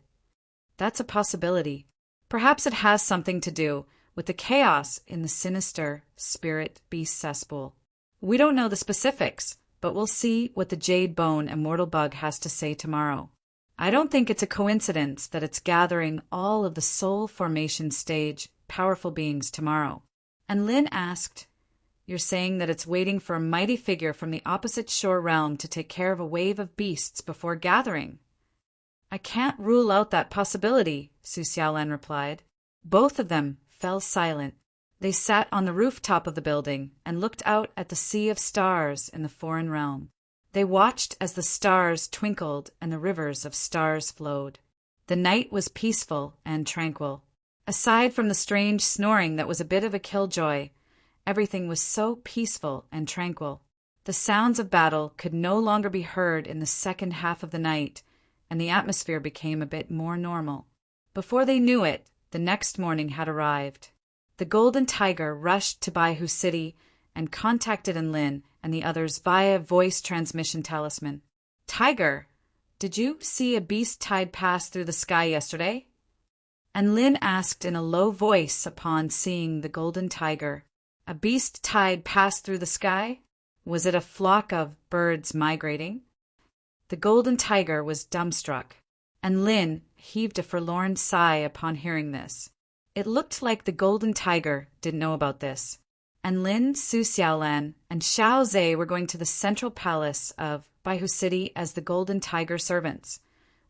That's a possibility. Perhaps it has something to do with the chaos in the sinister spirit beast cesspool. We don't know the specifics, but we'll see what the Jade Bone Immortal Bug has to say tomorrow. I don't think it's a coincidence that it's gathering all of the soul formation stage powerful beings tomorrow. And Lin asked, you're saying that it's waiting for a mighty figure from the opposite shore realm to take care of a wave of beasts before gathering? I can't rule out that possibility, Su Xiaolan replied. Both of them fell silent. They sat on the rooftop of the building and looked out at the sea of stars in the foreign realm. They watched as the stars twinkled and the rivers of stars flowed. The night was peaceful and tranquil. Aside from the strange snoring that was a bit of a killjoy, everything was so peaceful and tranquil. The sounds of battle could no longer be heard in the second half of the night, and the atmosphere became a bit more normal. Before they knew it, the next morning had arrived. The Golden Tiger rushed to Baihu City and contacted Enlin and the others via voice transmission talisman. Tiger, did you see a beast tide pass through the sky yesterday? Enlin asked in a low voice upon seeing the Golden Tiger. A beast tide passed through the sky? Was it a flock of birds migrating? The Golden Tiger was dumbstruck, and Lin heaved a forlorn sigh upon hearing this. It looked like the Golden Tiger didn't know about this, and Lin, Su Xiaolan, and Xiao Zhe were going to the central palace of Baihu City as the Golden Tiger servants,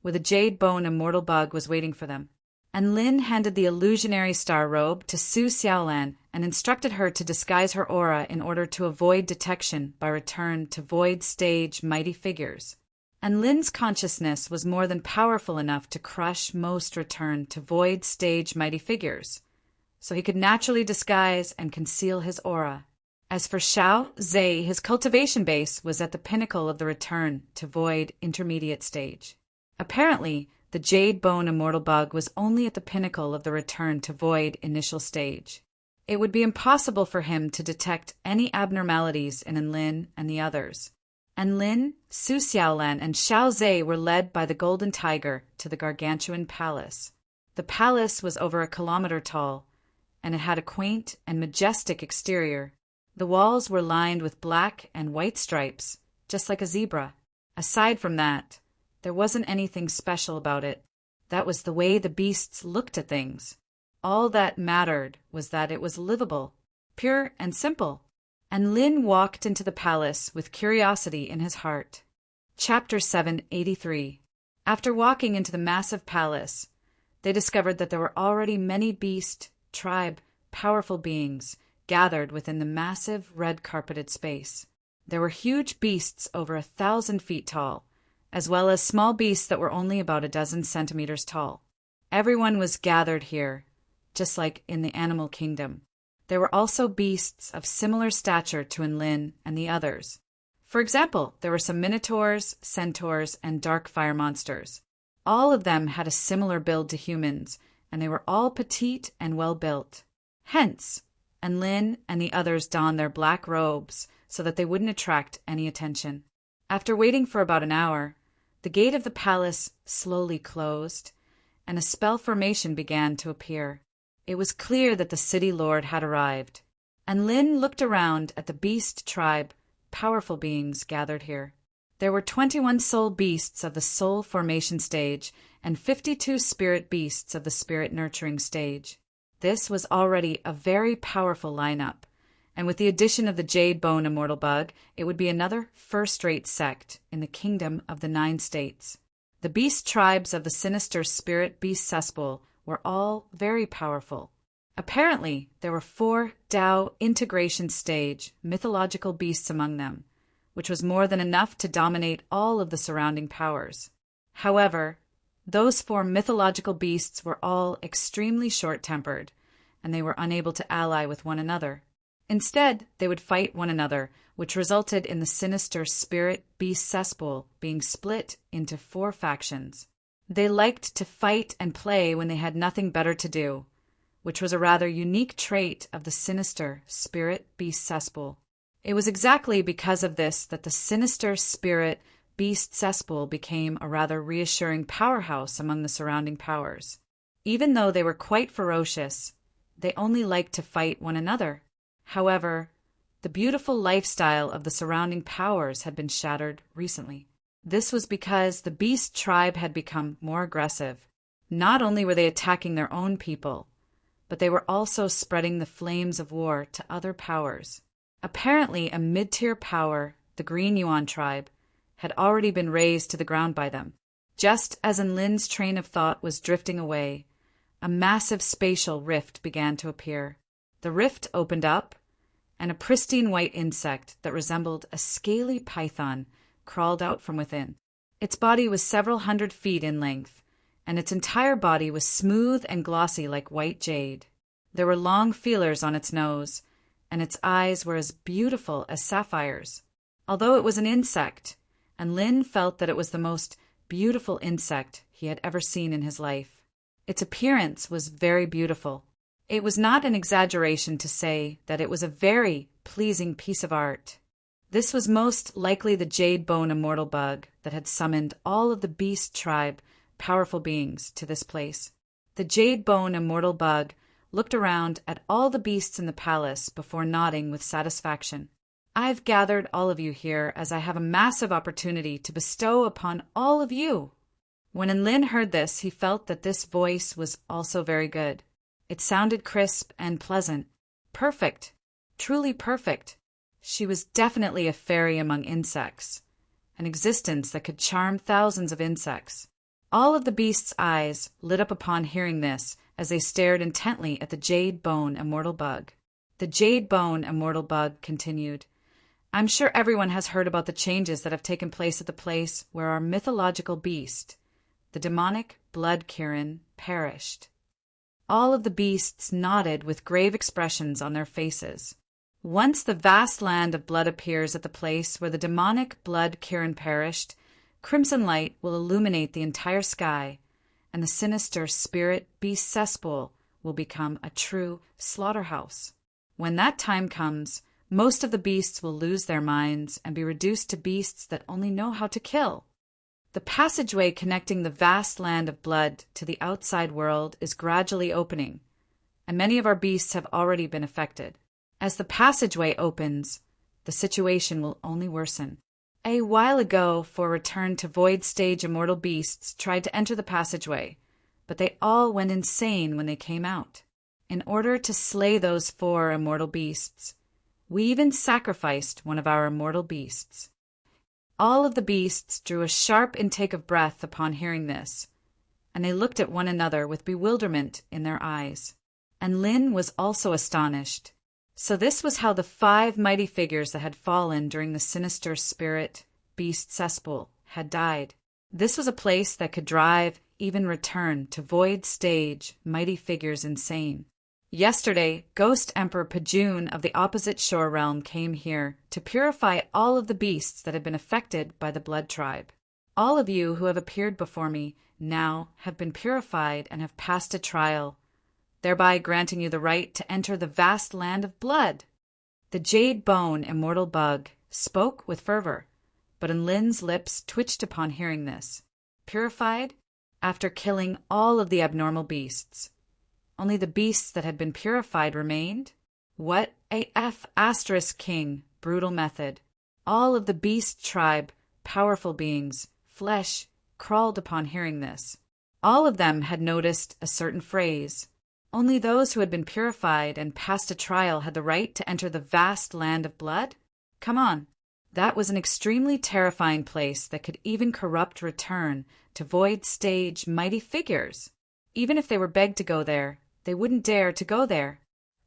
where the Jade Bone Immortal Bug was waiting for them. Lin handed the illusionary star robe to Su Xiaolan and instructed her to disguise her aura in order to avoid detection by return to void stage mighty figures. Lin's consciousness was more than powerful enough to crush most return to void stage mighty figures, so he could naturally disguise and conceal his aura. As for Xiao Zhe, his cultivation base was at the pinnacle of the return to void intermediate stage. Apparently, the Jade Bone Immortal Bug was only at the pinnacle of the return to void initial stage. It would be impossible for him to detect any abnormalities in Lin and the others. Lin, Su Xiaolan, and Xiao Zhe were led by the Golden Tiger to the gargantuan palace. The palace was over 1 kilometer tall, and it had a quaint and majestic exterior. The walls were lined with black and white stripes, just like a zebra. Aside from that, there wasn't anything special about it. That was the way the beasts looked at things. All that mattered was that it was livable, pure and simple. Lin walked into the palace with curiosity in his heart. Chapter 783. After walking into the massive palace, they discovered that there were already many beast, tribe, powerful beings gathered within the massive red-carpeted space. There were huge beasts over 1,000 feet tall, as well as small beasts that were only about 12 centimeters tall. Everyone was gathered here, just like in the animal kingdom. There were also beasts of similar stature to Lin and the others. For example, there were some minotaurs, centaurs, and dark fire monsters. All of them had a similar build to humans, and they were all petite and well-built. Hence, Lin and the others donned their black robes so that they wouldn't attract any attention. After waiting for about an hour, the gate of the palace slowly closed, and a spell formation began to appear. It was clear that the city lord had arrived. Lin looked around at the beast tribe, powerful beings gathered here. There were 21 soul beasts of the soul formation stage and 52 spirit beasts of the spirit nurturing stage. This was already a very powerful lineup, and with the addition of the Jade Bone Immortal Bug, it would be another first-rate sect in the kingdom of the 9 states. The beast tribes of the sinister spirit beast cesspool were all very powerful. Apparently, there were 4 Tao integration stage mythological beasts among them, which was more than enough to dominate all of the surrounding powers. However, those 4 mythological beasts were all extremely short-tempered, and they were unable to ally with one another. Instead, they would fight one another, which resulted in the sinister spirit beast cesspool being split into 4 factions. They liked to fight and play when they had nothing better to do, which was a rather unique trait of the sinister spirit beast cesspool. It was exactly because of this that the sinister spirit beast cesspool became a rather reassuring powerhouse among the surrounding powers. Even though they were quite ferocious, they only liked to fight one another. However, the beautiful lifestyle of the surrounding powers had been shattered recently. This was because the beast tribe had become more aggressive. Not only were they attacking their own people, but they were also spreading the flames of war to other powers. Apparently, a mid-tier power, the Green Yuan tribe, had already been razed to the ground by them. Just as Lin's train of thought was drifting away, a massive spatial rift began to appear. The rift opened up, and a pristine white insect that resembled a scaly python crawled out from within. Its body was several hundred feet in length, and its entire body was smooth and glossy like white jade. There were long feelers on its nose, and its eyes were as beautiful as sapphires. Although it was an insect, Lin felt that it was the most beautiful insect he had ever seen in his life. Its appearance was very beautiful. It was not an exaggeration to say that it was a very pleasing piece of art. This was most likely the Jade Bone Immortal Bug that had summoned all of the beast tribe powerful beings to this place. The Jade Bone Immortal Bug looked around at all the beasts in the palace before nodding with satisfaction. I've gathered all of you here as I have a massive opportunity to bestow upon all of you. When Lin heard this, he felt that this voice was also very good. It sounded crisp and pleasant. Perfect. Truly perfect. She was definitely a fairy among insects, an existence that could charm thousands of insects. All of the beast's eyes lit up upon hearing this as they stared intently at the jade bone immortal bug. The jade bone immortal bug continued, I'm sure everyone has heard about the changes that have taken place at the place where our mythological beast, the demonic blood Kirin, perished. All of the beasts nodded with grave expressions on their faces. Once the vast land of blood appears at the place where the demonic blood Kirin perished, crimson light will illuminate the entire sky, and the sinister spirit beast cesspool will become a true slaughterhouse. When that time comes, most of the beasts will lose their minds and be reduced to beasts that only know how to kill. The passageway connecting the vast land of blood to the outside world is gradually opening, and many of our beasts have already been affected. As the passageway opens, the situation will only worsen. A while ago, 4 returned to void stage immortal beasts tried to enter the passageway, but they all went insane when they came out. In order to slay those 4 immortal beasts, we even sacrificed one of our immortal beasts. All of the beasts drew a sharp intake of breath upon hearing this, and they looked at one another with bewilderment in their eyes. And Lin was also astonished. So this was how the 5 mighty figures that had fallen during the sinister spirit beast cesspool had died. This was a place that could drive, even return to void stage mighty figures insane. Yesterday, Ghost Emperor Pajun of the opposite shore realm came here to purify all of the beasts that had been affected by the blood tribe. All of you who have appeared before me now have been purified and have passed a trial, thereby granting you the right to enter the vast land of blood. The jade bone immortal bug spoke with fervor, but Lin's lips twitched upon hearing this. Purified? After killing all of the abnormal beasts. Only the beasts that had been purified remained? What a *king brutal method. All of the beast tribe, powerful beings, flesh, crawled upon hearing this. All of them had noticed a certain phrase. Only those who had been purified and passed a trial had the right to enter the vast land of blood? Come on. That was an extremely terrifying place that could even corrupt return to void stage mighty figures. Even if they were begged to go there, they wouldn't dare to go there.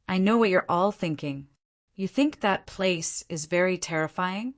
I know what you're all thinking. You think that place is very terrifying?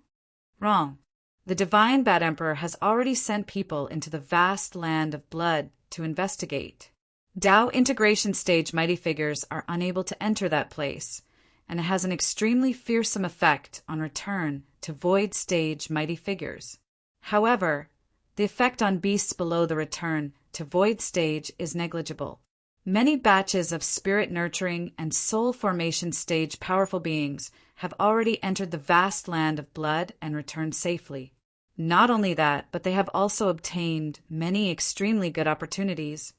Wrong. The Divine Bat Emperor has already sent people into the vast land of blood to investigate. Dao integration stage mighty figures are unable to enter that place, and it has an extremely fearsome effect on return to void stage mighty figures. However, the effect on beasts below the return to void stage is negligible. Many batches of spirit nurturing and soul formation stage powerful beings have already entered the vast land of blood and returned safely. Not only that, but they have also obtained many extremely good opportunities.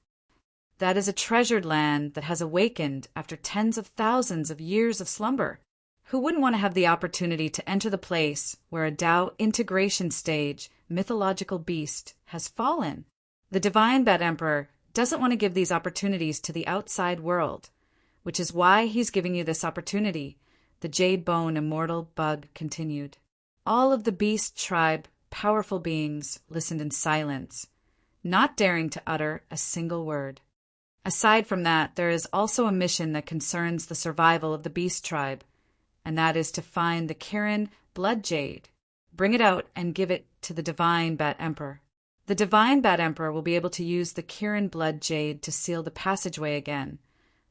That is a treasured land that has awakened after tens of thousands of years of slumber. Who wouldn't want to have the opportunity to enter the place where a Dao integration stage mythological beast has fallen? The Divine Bat Emperor doesn't want to give these opportunities to the outside world, which is why he's giving you this opportunity, the Jade Bone Immortal Bug continued. All of the beast tribe, powerful beings, listened in silence, not daring to utter a single word. Aside from that, there is also a mission that concerns the survival of the beast tribe, and that is to find the Kirin Blood Jade. Bring it out and give it to the Divine Bat Emperor. The Divine Bat Emperor will be able to use the Kirin Blood Jade to seal the passageway again,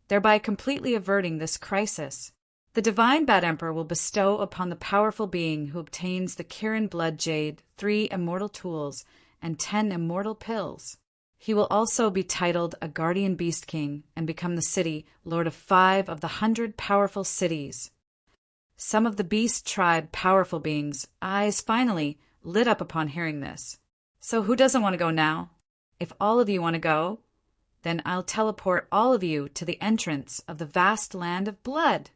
thereby completely averting this crisis. The Divine Bat Emperor will bestow upon the powerful being who obtains the Kirin Blood Jade 3 immortal tools and 10 immortal pills. He will also be titled a Guardian Beast King and become the city Lord of 5 of the 100 powerful cities. Some of the beast tribe powerful beings' eyes finally lit up upon hearing this. So who doesn't want to go now? If all of you want to go, then I'll teleport all of you to the entrance of the vast land of blood.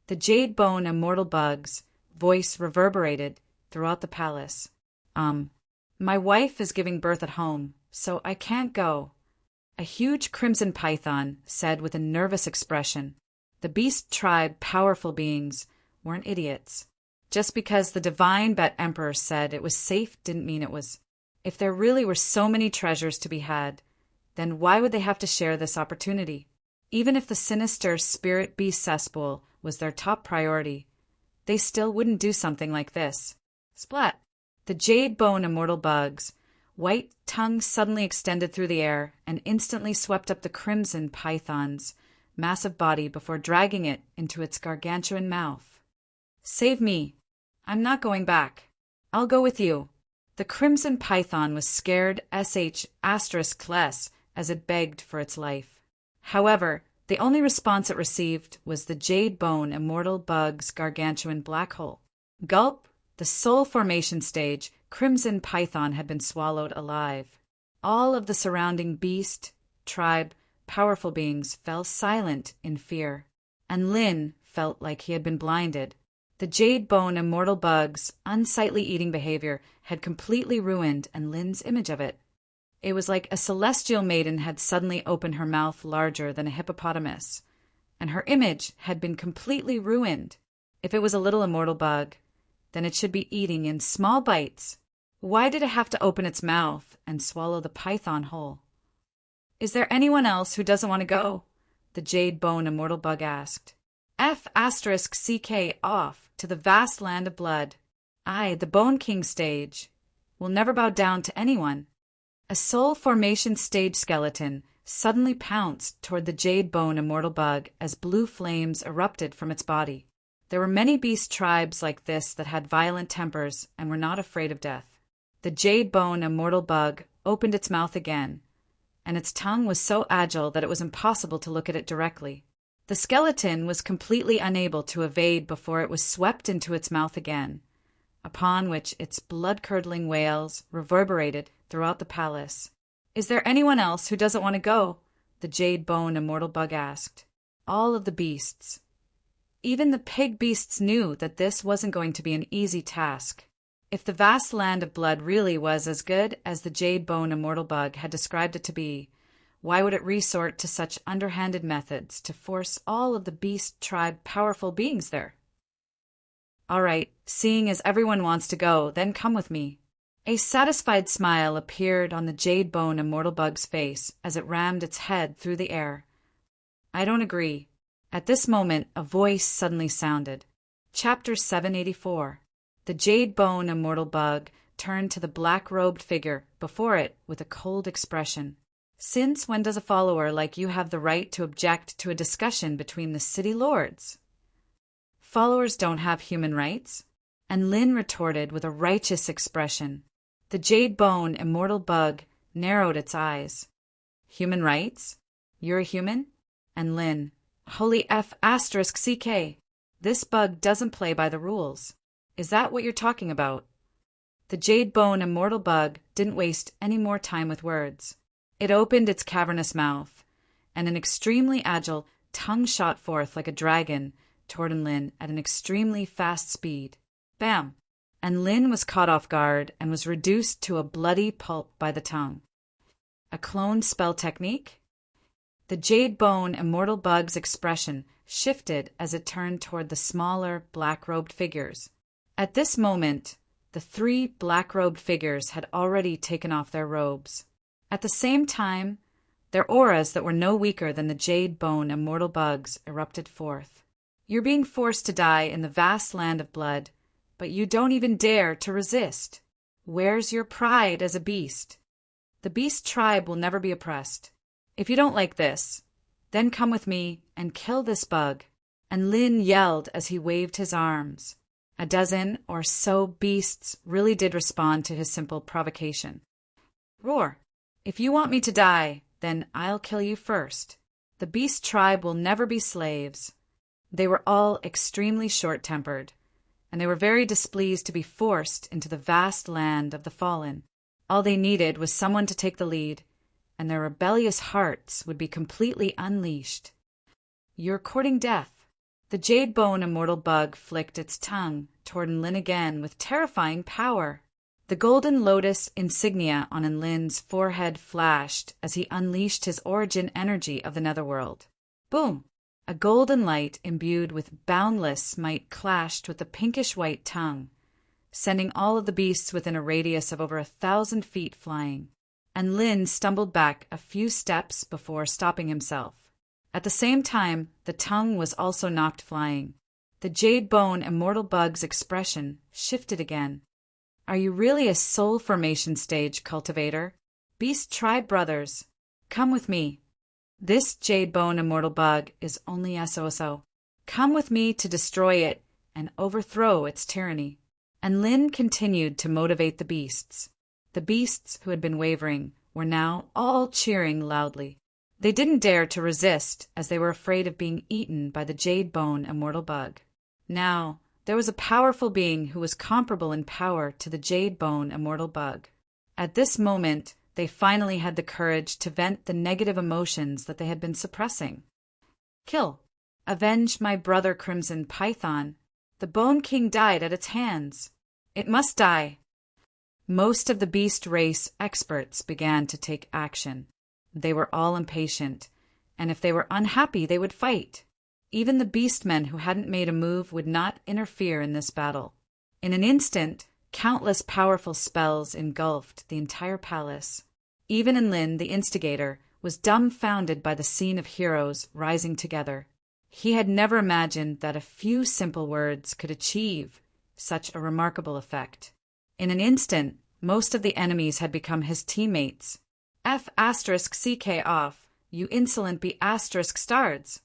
The Jade Bone Immortal Bug's voice reverberated throughout the palace. My wife is giving birth at home, so I can't go. A huge crimson python said with a nervous expression. The beast tribe powerful beings weren't idiots. Just because the Divine Bat Emperor said it was safe didn't mean it was. If there really were so many treasures to be had, then why would they have to share this opportunity? Even if the sinister spirit beast cesspool was their top priority, they still wouldn't do something like this. Splat! The jade bone immortal bug's white tongue suddenly extended through the air and instantly swept up the crimson python's massive body before dragging it into its gargantuan mouth. Save me! I'm not going back. I'll go with you. The crimson python was scared **less as it begged for its life. However, the only response it received was the jade bone immortal bug's gargantuan black hole. Gulp! The soul formation stage, crimson python had been swallowed alive. All of the surrounding beast, tribe, powerful beings fell silent in fear, and Lin felt like he had been blinded. The jade bone immortal bug's unsightly eating behavior had completely ruined Lin's image of it. It was like a celestial maiden had suddenly opened her mouth larger than a hippopotamus, and her image had been completely ruined. If it was a little immortal bug, then it should be eating in small bites. Why did it have to open its mouth and swallow the python whole? Is there anyone else who doesn't want to go? The jade bone immortal bug asked. **CK off to the vast land of blood. I, the Bone King stage, will never bow down to anyone. A soul formation stage skeleton suddenly pounced toward the jade bone immortal bug as blue flames erupted from its body. There were many beast tribes like this that had violent tempers and were not afraid of death. The jade bone immortal bug opened its mouth again, and its tongue was so agile that it was impossible to look at it directly. The skeleton was completely unable to evade before it was swept into its mouth again, upon which its blood-curdling wails reverberated throughout the palace. Is there anyone else who doesn't want to go? The jade bone immortal bug asked. All of the beasts. Even the pig beasts knew that this wasn't going to be an easy task. If the vast land of blood really was as good as the jade bone immortal bug had described it to be, why would it resort to such underhanded methods to force all of the beast tribe powerful beings there? All right, seeing as everyone wants to go, then come with me. A satisfied smile appeared on the jade bone immortal bug's face as it rammed its head through the air. I don't agree. At this moment, a voice suddenly sounded. Chapter 784. The jade bone immortal bug turned to the black-robed figure before it with a cold expression. Since when does a follower like you have the right to object to a discussion between the city lords? Followers don't have human rights? And Lin retorted with a righteous expression. The jade bone immortal bug narrowed its eyes. Human rights? You're a human? And Lin, holy **CK. This bug doesn't play by the rules. Is that what you're talking about? The jade bone immortal bug didn't waste any more time with words. It opened its cavernous mouth, and an extremely agile tongue shot forth like a dragon toward Lin at an extremely fast speed. Bam! And Lin was caught off guard and was reduced to a bloody pulp by the tongue. A cloned spell technique? The jade bone immortal bug's expression shifted as it turned toward the smaller black-robed figures. At this moment, the three black-robed figures had already taken off their robes. At the same time, their auras that were no weaker than the jade bone immortal bugs erupted forth. You're being forced to die in the vast land of blood, but you don't even dare to resist. Where's your pride as a beast? The beast tribe will never be oppressed. If you don't like this, then come with me and kill this bug. And Lin yelled as he waved his arms. A dozen or so beasts really did respond to his simple provocation. Roar! If you want me to die, then I'll kill you first. The beast tribe will never be slaves. They were all extremely short-tempered, and they were very displeased to be forced into the vast land of the fallen. All they needed was someone to take the lead, and their rebellious hearts would be completely unleashed. You're courting death. The jade bone immortal bug flicked its tongue toward Lin again with terrifying power. The golden lotus insignia on Lin's forehead flashed as he unleashed his origin energy of the netherworld. Boom! A golden light imbued with boundless might clashed with the pinkish-white tongue, sending all of the beasts within a radius of over 1,000 feet flying. And Lin stumbled back a few steps before stopping himself. At the same time, the tongue was also knocked flying. The jade bone immortal bug's expression shifted again. Are you really a soul formation stage cultivator? Beast tribe brothers, come with me. This jade bone immortal bug is only SOSO. Come with me to destroy it and overthrow its tyranny. And Lin continued to motivate the beasts. The beasts who had been wavering were now all cheering loudly. They didn't dare to resist as they were afraid of being eaten by the jade bone immortal bug. Now, there was a powerful being who was comparable in power to the jade bone immortal bug. At this moment, they finally had the courage to vent the negative emotions that they had been suppressing. Kill. Avenge my brother Crimson Python. The Bone King died at its hands. It must die. Most of the beast race experts began to take action. They were all impatient, and if they were unhappy, they would fight. Even the beastmen who hadn't made a move would not interfere in this battle. In an instant, countless powerful spells engulfed the entire palace. Even Lin, the instigator, was dumbfounded by the scene of heroes rising together. He had never imagined that a few simple words could achieve such a remarkable effect. In an instant, most of the enemies had become his teammates. F*CK off, you insolent be*stards.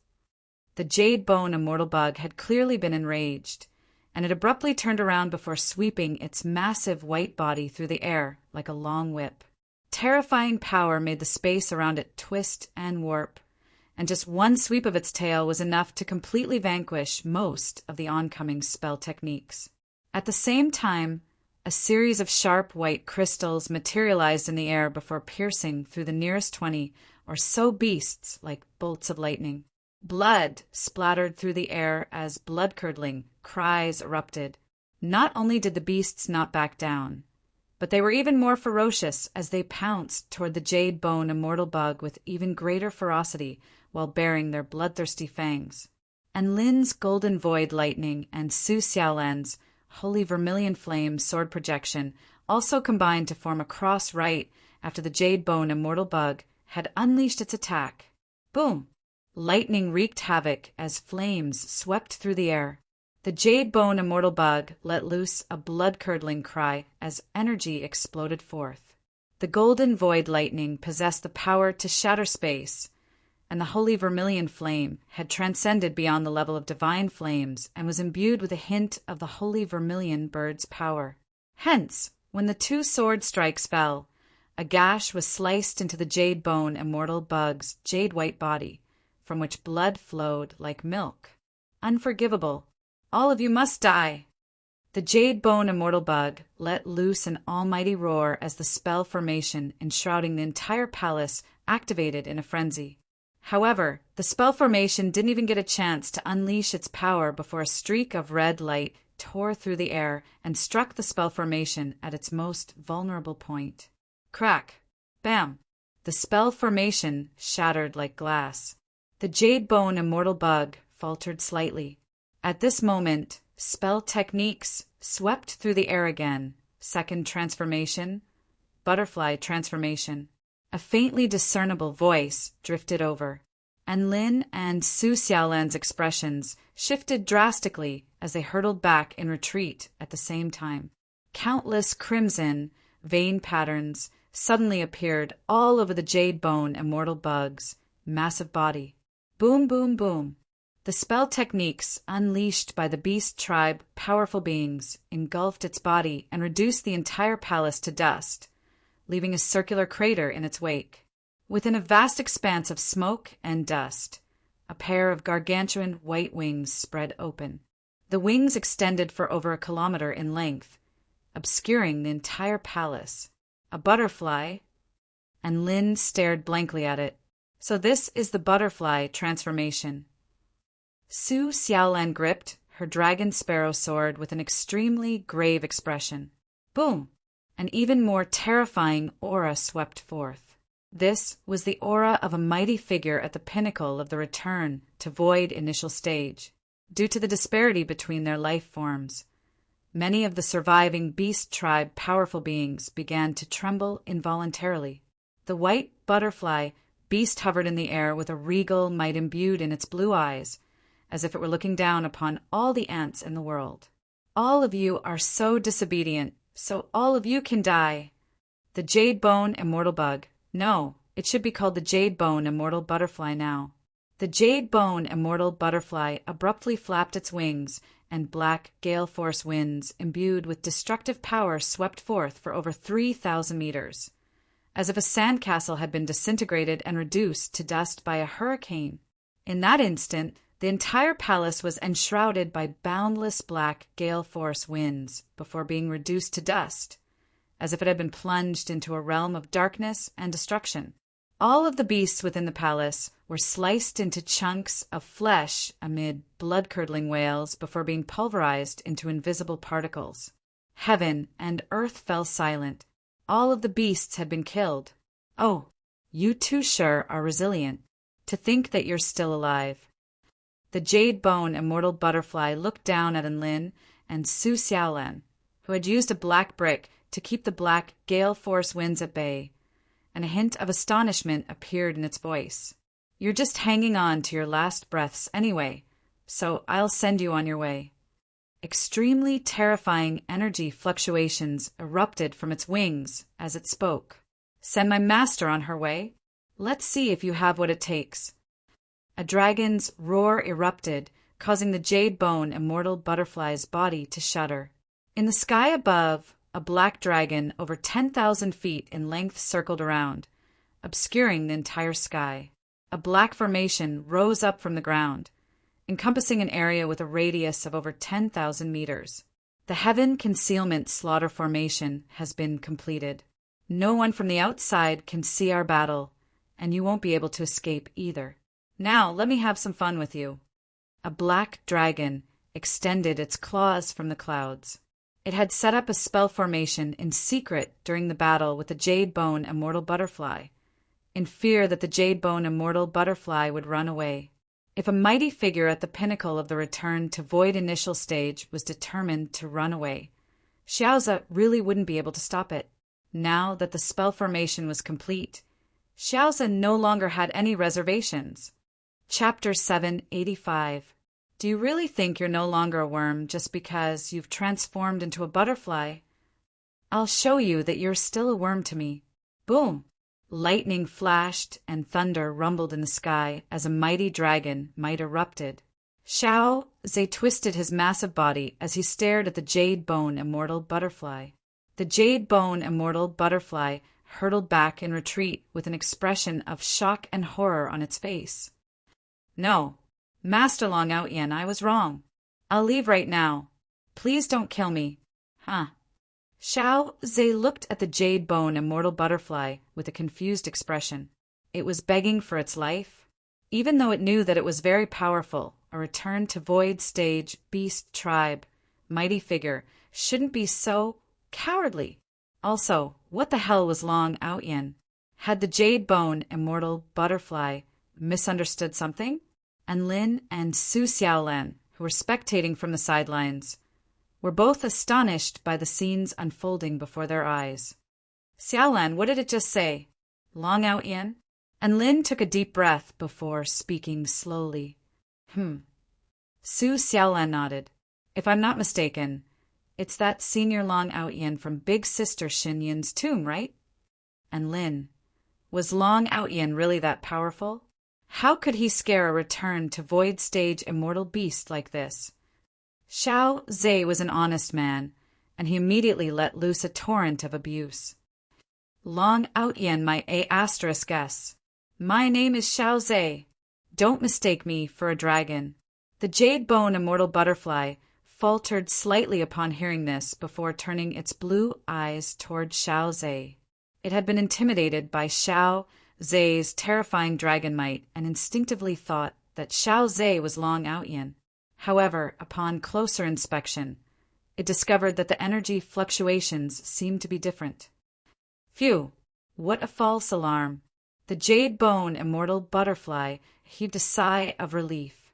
The jade bone immortal bug had clearly been enraged, and it abruptly turned around before sweeping its massive white body through the air like a long whip. Terrifying power made the space around it twist and warp, and just one sweep of its tail was enough to completely vanquish most of the oncoming spell techniques. At the same time, a series of sharp white crystals materialized in the air before piercing through the nearest 20 or so beasts like bolts of lightning. Blood splattered through the air as blood-curdling cries erupted. Not only did the beasts not back down, but they were even more ferocious as they pounced toward the jade bone immortal bug with even greater ferocity while baring their bloodthirsty fangs. And Lin's golden void lightning and Su Xiaolan's holy vermilion flame sword projection also combined to form a cross right after the jade bone immortal bug had unleashed its attack. Boom! Lightning wreaked havoc as flames swept through the air. The jade bone immortal bug let loose a blood-curdling cry as energy exploded forth. The golden void lightning possessed the power to shatter space, and the holy vermilion flame had transcended beyond the level of divine flames and was imbued with a hint of the holy vermilion bird's power. Hence, when the two sword strikes fell, a gash was sliced into the jade bone immortal bug's jade-white body, from which blood flowed like milk. Unforgivable. All of you must die. The jade bone immortal bug let loose an almighty roar as the spell formation enshrouding the entire palace activated in a frenzy. However, the spell formation didn't even get a chance to unleash its power before a streak of red light tore through the air and struck the spell formation at its most vulnerable point. Crack! Bam! The spell formation shattered like glass. The jade bone immortal bug faltered slightly. At this moment, spell techniques swept through the air again. Second transformation, butterfly transformation. A faintly discernible voice drifted over, and Lin and Su Xiaolan's expressions shifted drastically as they hurtled back in retreat at the same time. Countless crimson vein patterns suddenly appeared all over the jade bone immortal bug's massive body. Boom, boom, boom. The spell techniques unleashed by the beast tribe powerful beings engulfed its body and reduced the entire palace to dust, leaving a circular crater in its wake. Within a vast expanse of smoke and dust, a pair of gargantuan white wings spread open. The wings extended for over 1 kilometer in length, obscuring the entire palace. A butterfly, and Lin stared blankly at it. So this is the butterfly transformation. Su Xiaolan gripped her dragon sparrow sword with an extremely grave expression. Boom! An even more terrifying aura swept forth. This was the aura of a mighty figure at the pinnacle of the return to void initial stage. Due to the disparity between their life forms, Many of the surviving beast tribe powerful beings began to tremble involuntarily. The white butterfly beast hovered in the air with a regal might imbued in its blue eyes, as if it were looking down upon all the ants in the world. All of you are so disobedient, so all of you can die. The jade bone immortal bug. No, it should be called the jade bone immortal butterfly now. The jade bone immortal butterfly abruptly flapped its wings, and black gale force winds imbued with destructive power swept forth for over 3,000 meters, as if a sandcastle had been disintegrated and reduced to dust by a hurricane. In that instant, the entire palace was enshrouded by boundless black gale force winds before being reduced to dust, as if it had been plunged into a realm of darkness and destruction. All of the beasts within the palace were sliced into chunks of flesh amid blood-curdling wails before being pulverized into invisible particles. Heaven and earth fell silent. All of the beasts had been killed. Oh, you too sure are resilient. To think that you're still alive. The jade bone immortal butterfly looked down at Enlin and Su Xiaolan, who had used a black brick to keep the black gale force winds at bay, and a hint of astonishment appeared in its voice. You're just hanging on to your last breaths anyway, so I'll send you on your way. Extremely terrifying energy fluctuations erupted from its wings as it spoke. Send my master on her way? Let's see if you have what it takes. A dragon's roar erupted, causing the jade bone immortal butterfly's body to shudder. In the sky above, a black dragon over 10,000 feet in length circled around, obscuring the entire sky. A black formation rose up from the ground, encompassing an area with a radius of over 10,000 meters. The Heaven Concealment Slaughter Formation has been completed. No one from the outside can see our battle, and you won't be able to escape either. Now let me have some fun with you. A black dragon extended its claws from the clouds. It had set up a spell formation in secret during the battle with the jade bone immortal butterfly, in fear that the jade bone immortal butterfly would run away. If a mighty figure at the pinnacle of the return to void initial stage was determined to run away, Xiaoze really wouldn't be able to stop it. Now that the spell formation was complete, Xiaoze no longer had any reservations. Chapter 785. Do you really think you're no longer a worm just because you've transformed into a butterfly? I'll show you that you're still a worm to me. Boom! Lightning flashed and thunder rumbled in the sky as a mighty dragon might erupted. Xiaoze twisted his massive body as he stared at the jade bone immortal butterfly. The jade bone immortal butterfly hurtled back in retreat with an expression of shock and horror on its face. No, Master Long Outyen, I was wrong. I'll leave right now. Please don't kill me. Huh. Xiaoze looked at the jade bone immortal butterfly with a confused expression. It was begging for its life. Even though it knew that it was very powerful, a return to void stage beast tribe, mighty figure, shouldn't be so cowardly. Also, what the hell was Long Outyen? Had the jade bone immortal butterfly misunderstood something? And Lin and Su Xiaolan, who were spectating from the sidelines, were both astonished by the scenes unfolding before their eyes. Xiaolan, what did it just say? Long Outyen? And Lin took a deep breath before speaking slowly. Su Xiaolan nodded. If I'm not mistaken, it's that senior Long Outyen from Big Sister Xinyan's tomb, right? And Lin, was Long Outyen really that powerful? How could he scare a return to void stage immortal beast like this? Xiaoze was an honest man, and he immediately let loose a torrent of abuse. Long Outyen, my A*S. My name is Xiaoze. Don't mistake me for a dragon. The jade bone immortal butterfly faltered slightly upon hearing this before turning its blue eyes toward Xiaoze. It had been intimidated by Xiaoze's terrifying dragon might and instinctively thought that Xiaoze was Long Outyen. However, upon closer inspection, it discovered that the energy fluctuations seemed to be different. Phew! What a false alarm! The jade bone immortal butterfly heaved a sigh of relief.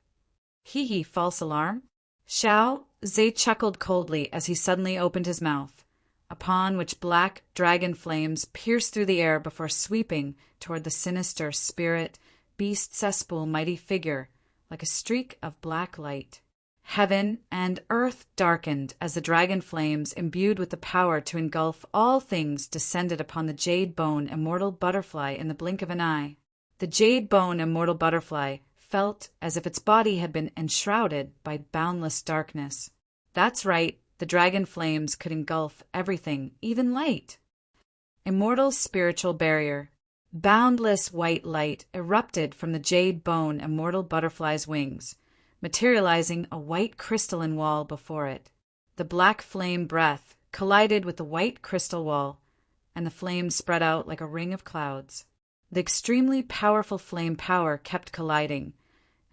Hee, false alarm? Xiao Zhe chuckled coldly as he suddenly opened his mouth, upon which black dragon flames pierced through the air before sweeping toward the sinister spirit, beast cesspool mighty figure like a streak of black light. Heaven and earth darkened as the dragon flames, imbued with the power to engulf all things, descended upon the jade bone immortal butterfly in the blink of an eye. The jade bone immortal butterfly felt as if its body had been enshrouded by boundless darkness. That's right, the dragon flames could engulf everything, even light. Immortal spiritual barrier. Boundless white light erupted from the jade bone immortal butterfly's wings, materializing a white crystalline wall before it. The black flame breath collided with the white crystal wall, and the flames spread out like a ring of clouds. The extremely powerful flame power kept colliding,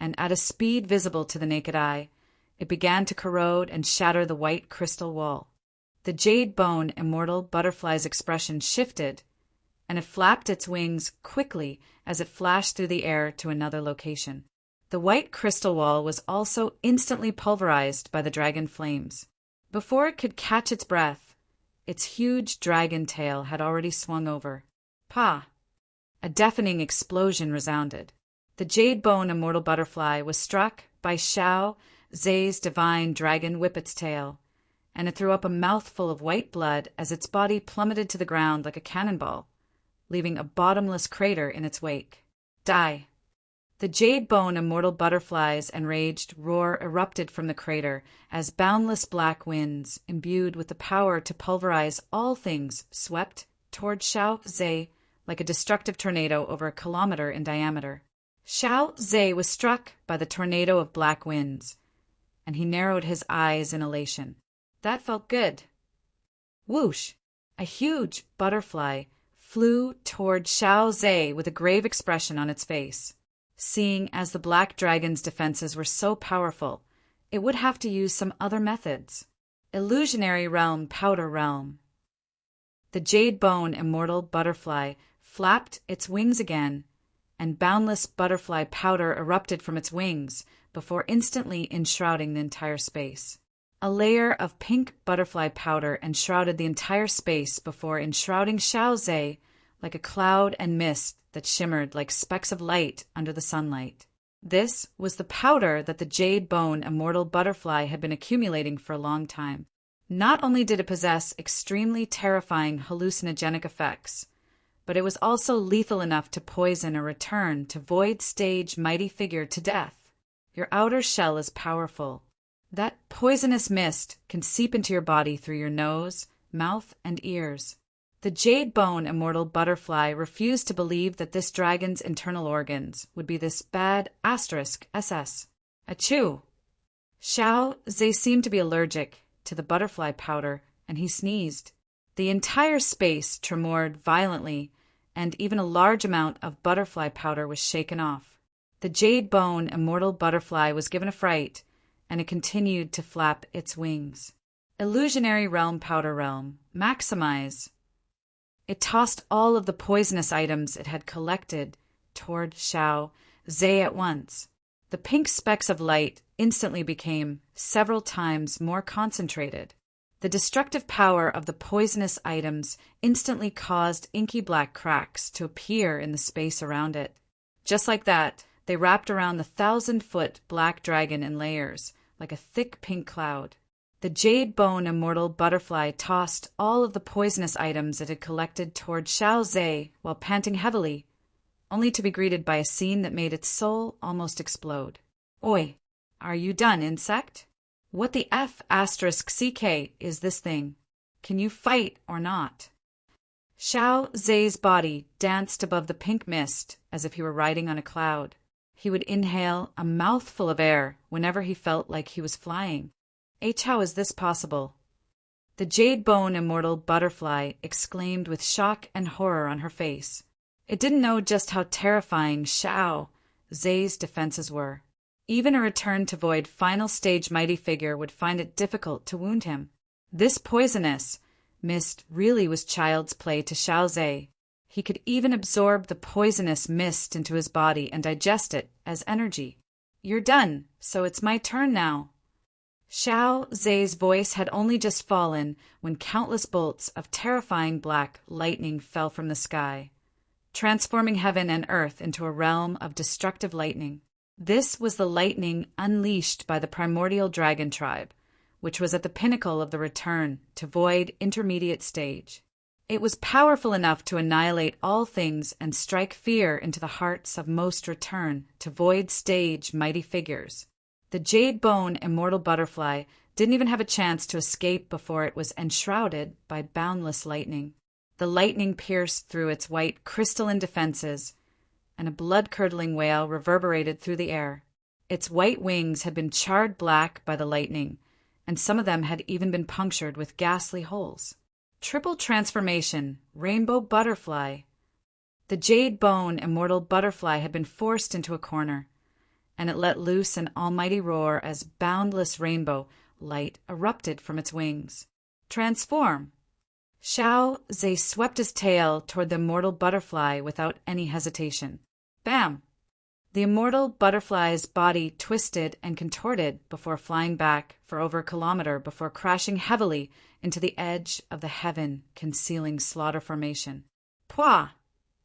and at a speed visible to the naked eye, it began to corrode and shatter the white crystal wall. The jade bone immortal butterfly's expression shifted, and it flapped its wings quickly as it flashed through the air to another location. The white crystal wall was also instantly pulverized by the dragon flames. Before it could catch its breath, its huge dragon tail had already swung over. Pa! A deafening explosion resounded. The jade bone immortal butterfly was struck by Xiao Zhe's divine dragon whippet's tail, and it threw up a mouthful of white blood as its body plummeted to the ground like a cannonball, leaving a bottomless crater in its wake. Die! The jade bone immortal butterfly's enraged roar erupted from the crater as boundless black winds, imbued with the power to pulverize all things, swept toward Xiao Zhe like a destructive tornado over a kilometer in diameter. Xiao Zhe was struck by the tornado of black winds, and he narrowed his eyes in elation. That felt good. Whoosh! A huge butterfly flew toward Xiao Zhe with a grave expression on its face. Seeing as the black dragon's defenses were so powerful, it would have to use some other methods. Illusionary realm, powder realm. The jade bone immortal butterfly flapped its wings again, and boundless butterfly powder erupted from its wings before instantly enshrouding the entire space. A layer of pink butterfly powder enshrouded the entire space before enshrouding Xiao Zhe like a cloud and mist that shimmered like specks of light under the sunlight. This was the powder that the jade bone immortal butterfly had been accumulating for a long time. Not only did it possess extremely terrifying hallucinogenic effects, but it was also lethal enough to poison or return to void stage mighty figure to death. Your outer shell is powerful. That poisonous mist can seep into your body through your nose, mouth, and ears. The jade bone immortal butterfly refused to believe that this dragon's internal organs would be this bad *SS. Achoo! Xiao Zhe seemed to be allergic to the butterfly powder, and he sneezed. The entire space tremored violently, and even a large amount of butterfly powder was shaken off. The jade bone immortal butterfly was given a fright, and it continued to flap its wings. Illusionary realm, powder realm, maximize. It tossed all of the poisonous items it had collected toward Xiao Zhe at once. The pink specks of light instantly became several times more concentrated. The destructive power of the poisonous items instantly caused inky black cracks to appear in the space around it. Just like that, they wrapped around the 1,000-foot black dragon in layers, like a thick pink cloud. The jade bone immortal butterfly tossed all of the poisonous items it had collected toward Xiao Zhe while panting heavily, only to be greeted by a scene that made its soul almost explode. Oi, are you done, insect? What the F***CK is this thing? Can you fight or not? Xiao Zhe's body danced above the pink mist as if he were riding on a cloud. He would inhale a mouthful of air whenever he felt like he was flying. How is this possible? The jade bone immortal butterfly exclaimed with shock and horror on her face. It didn't know just how terrifying Xiao Zhe's defenses were. Even a return to void final stage mighty figure would find it difficult to wound him. This poisonous mist really was child's play to Xiao Zhe. He could even absorb the poisonous mist into his body and digest it as energy. You're done, so it's my turn now. Xiao Zhe's voice had only just fallen when countless bolts of terrifying black lightning fell from the sky, transforming heaven and earth into a realm of destructive lightning. This was the lightning unleashed by the primordial dragon tribe, which was at the pinnacle of the return to void intermediate stage. It was powerful enough to annihilate all things and strike fear into the hearts of most return to void stage mighty figures. The jade bone immortal butterfly didn't even have a chance to escape before it was enshrouded by boundless lightning. The lightning pierced through its white crystalline defenses, and a blood-curdling wail reverberated through the air. Its white wings had been charred black by the lightning, and some of them had even been punctured with ghastly holes. Triple transformation, rainbow butterfly. The jade bone immortal butterfly had been forced into a corner, and it let loose an almighty roar as boundless rainbow light erupted from its wings. Transform! Xiao Zhe swept his tail toward the immortal butterfly without any hesitation. Bam! The immortal butterfly's body twisted and contorted before flying back for over a kilometer before crashing heavily into the edge of the heaven-concealing slaughter formation. Pwah!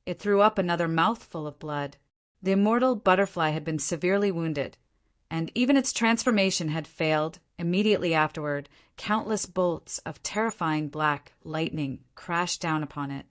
It threw up another mouthful of blood. The immortal butterfly had been severely wounded, and even its transformation had failed. Immediately afterward, countless bolts of terrifying black lightning crashed down upon it.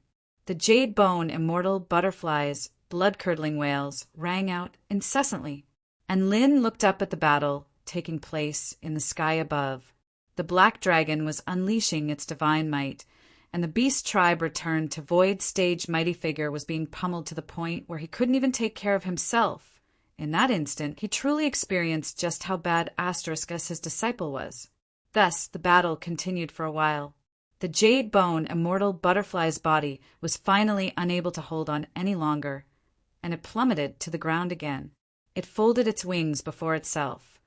The jade bone immortal butterfly's blood-curdling wails rang out incessantly, and Lin looked up at the battle taking place in the sky above. The black dragon was unleashing its divine might, and the beast tribe returned to void stage mighty figure was being pummeled to the point where he couldn't even take care of himself. In that instant, he truly experienced just how bad Asteriscus his disciple was. Thus, the battle continued for a while. The jade bone immortal butterfly's body was finally unable to hold on any longer, and it plummeted to the ground again. It folded its wings before itself,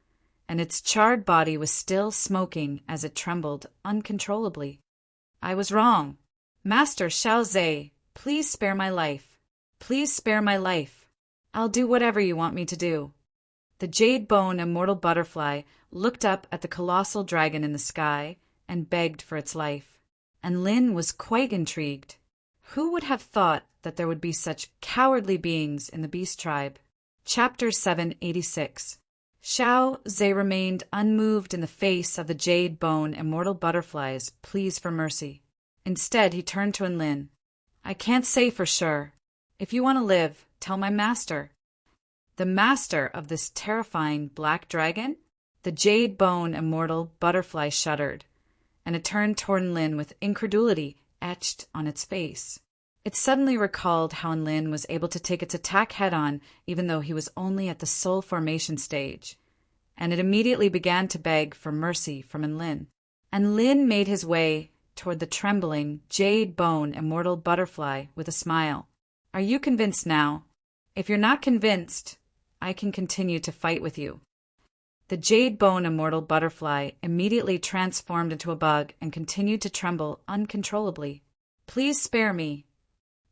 and its charred body was still smoking as it trembled uncontrollably. I was wrong. Master Xiao Zhe, please spare my life. Please spare my life. I'll do whatever you want me to do. The jade bone immortal butterfly looked up at the colossal dragon in the sky and begged for its life. And Lin was quite intrigued. Who would have thought that there would be such cowardly beings in the beast tribe? Chapter 786. Xiao Zhe remained unmoved in the face of the jade bone immortal butterfly's pleas for mercy. Instead, he turned to Enlin. I can't say for sure. If you want to live, tell my master. The master of this terrifying black dragon? The jade bone immortal butterfly shuddered, and it turned toward Enlin with incredulity etched on its face. It suddenly recalled how Enlin was able to take its attack head-on even though he was only at the soul formation stage, and it immediately began to beg for mercy from Enlin. And Lin made his way toward the trembling, jade bone immortal butterfly with a smile. Are you convinced now? If you're not convinced, I can continue to fight with you. The jade bone immortal butterfly immediately transformed into a bug and continued to tremble uncontrollably. Please spare me.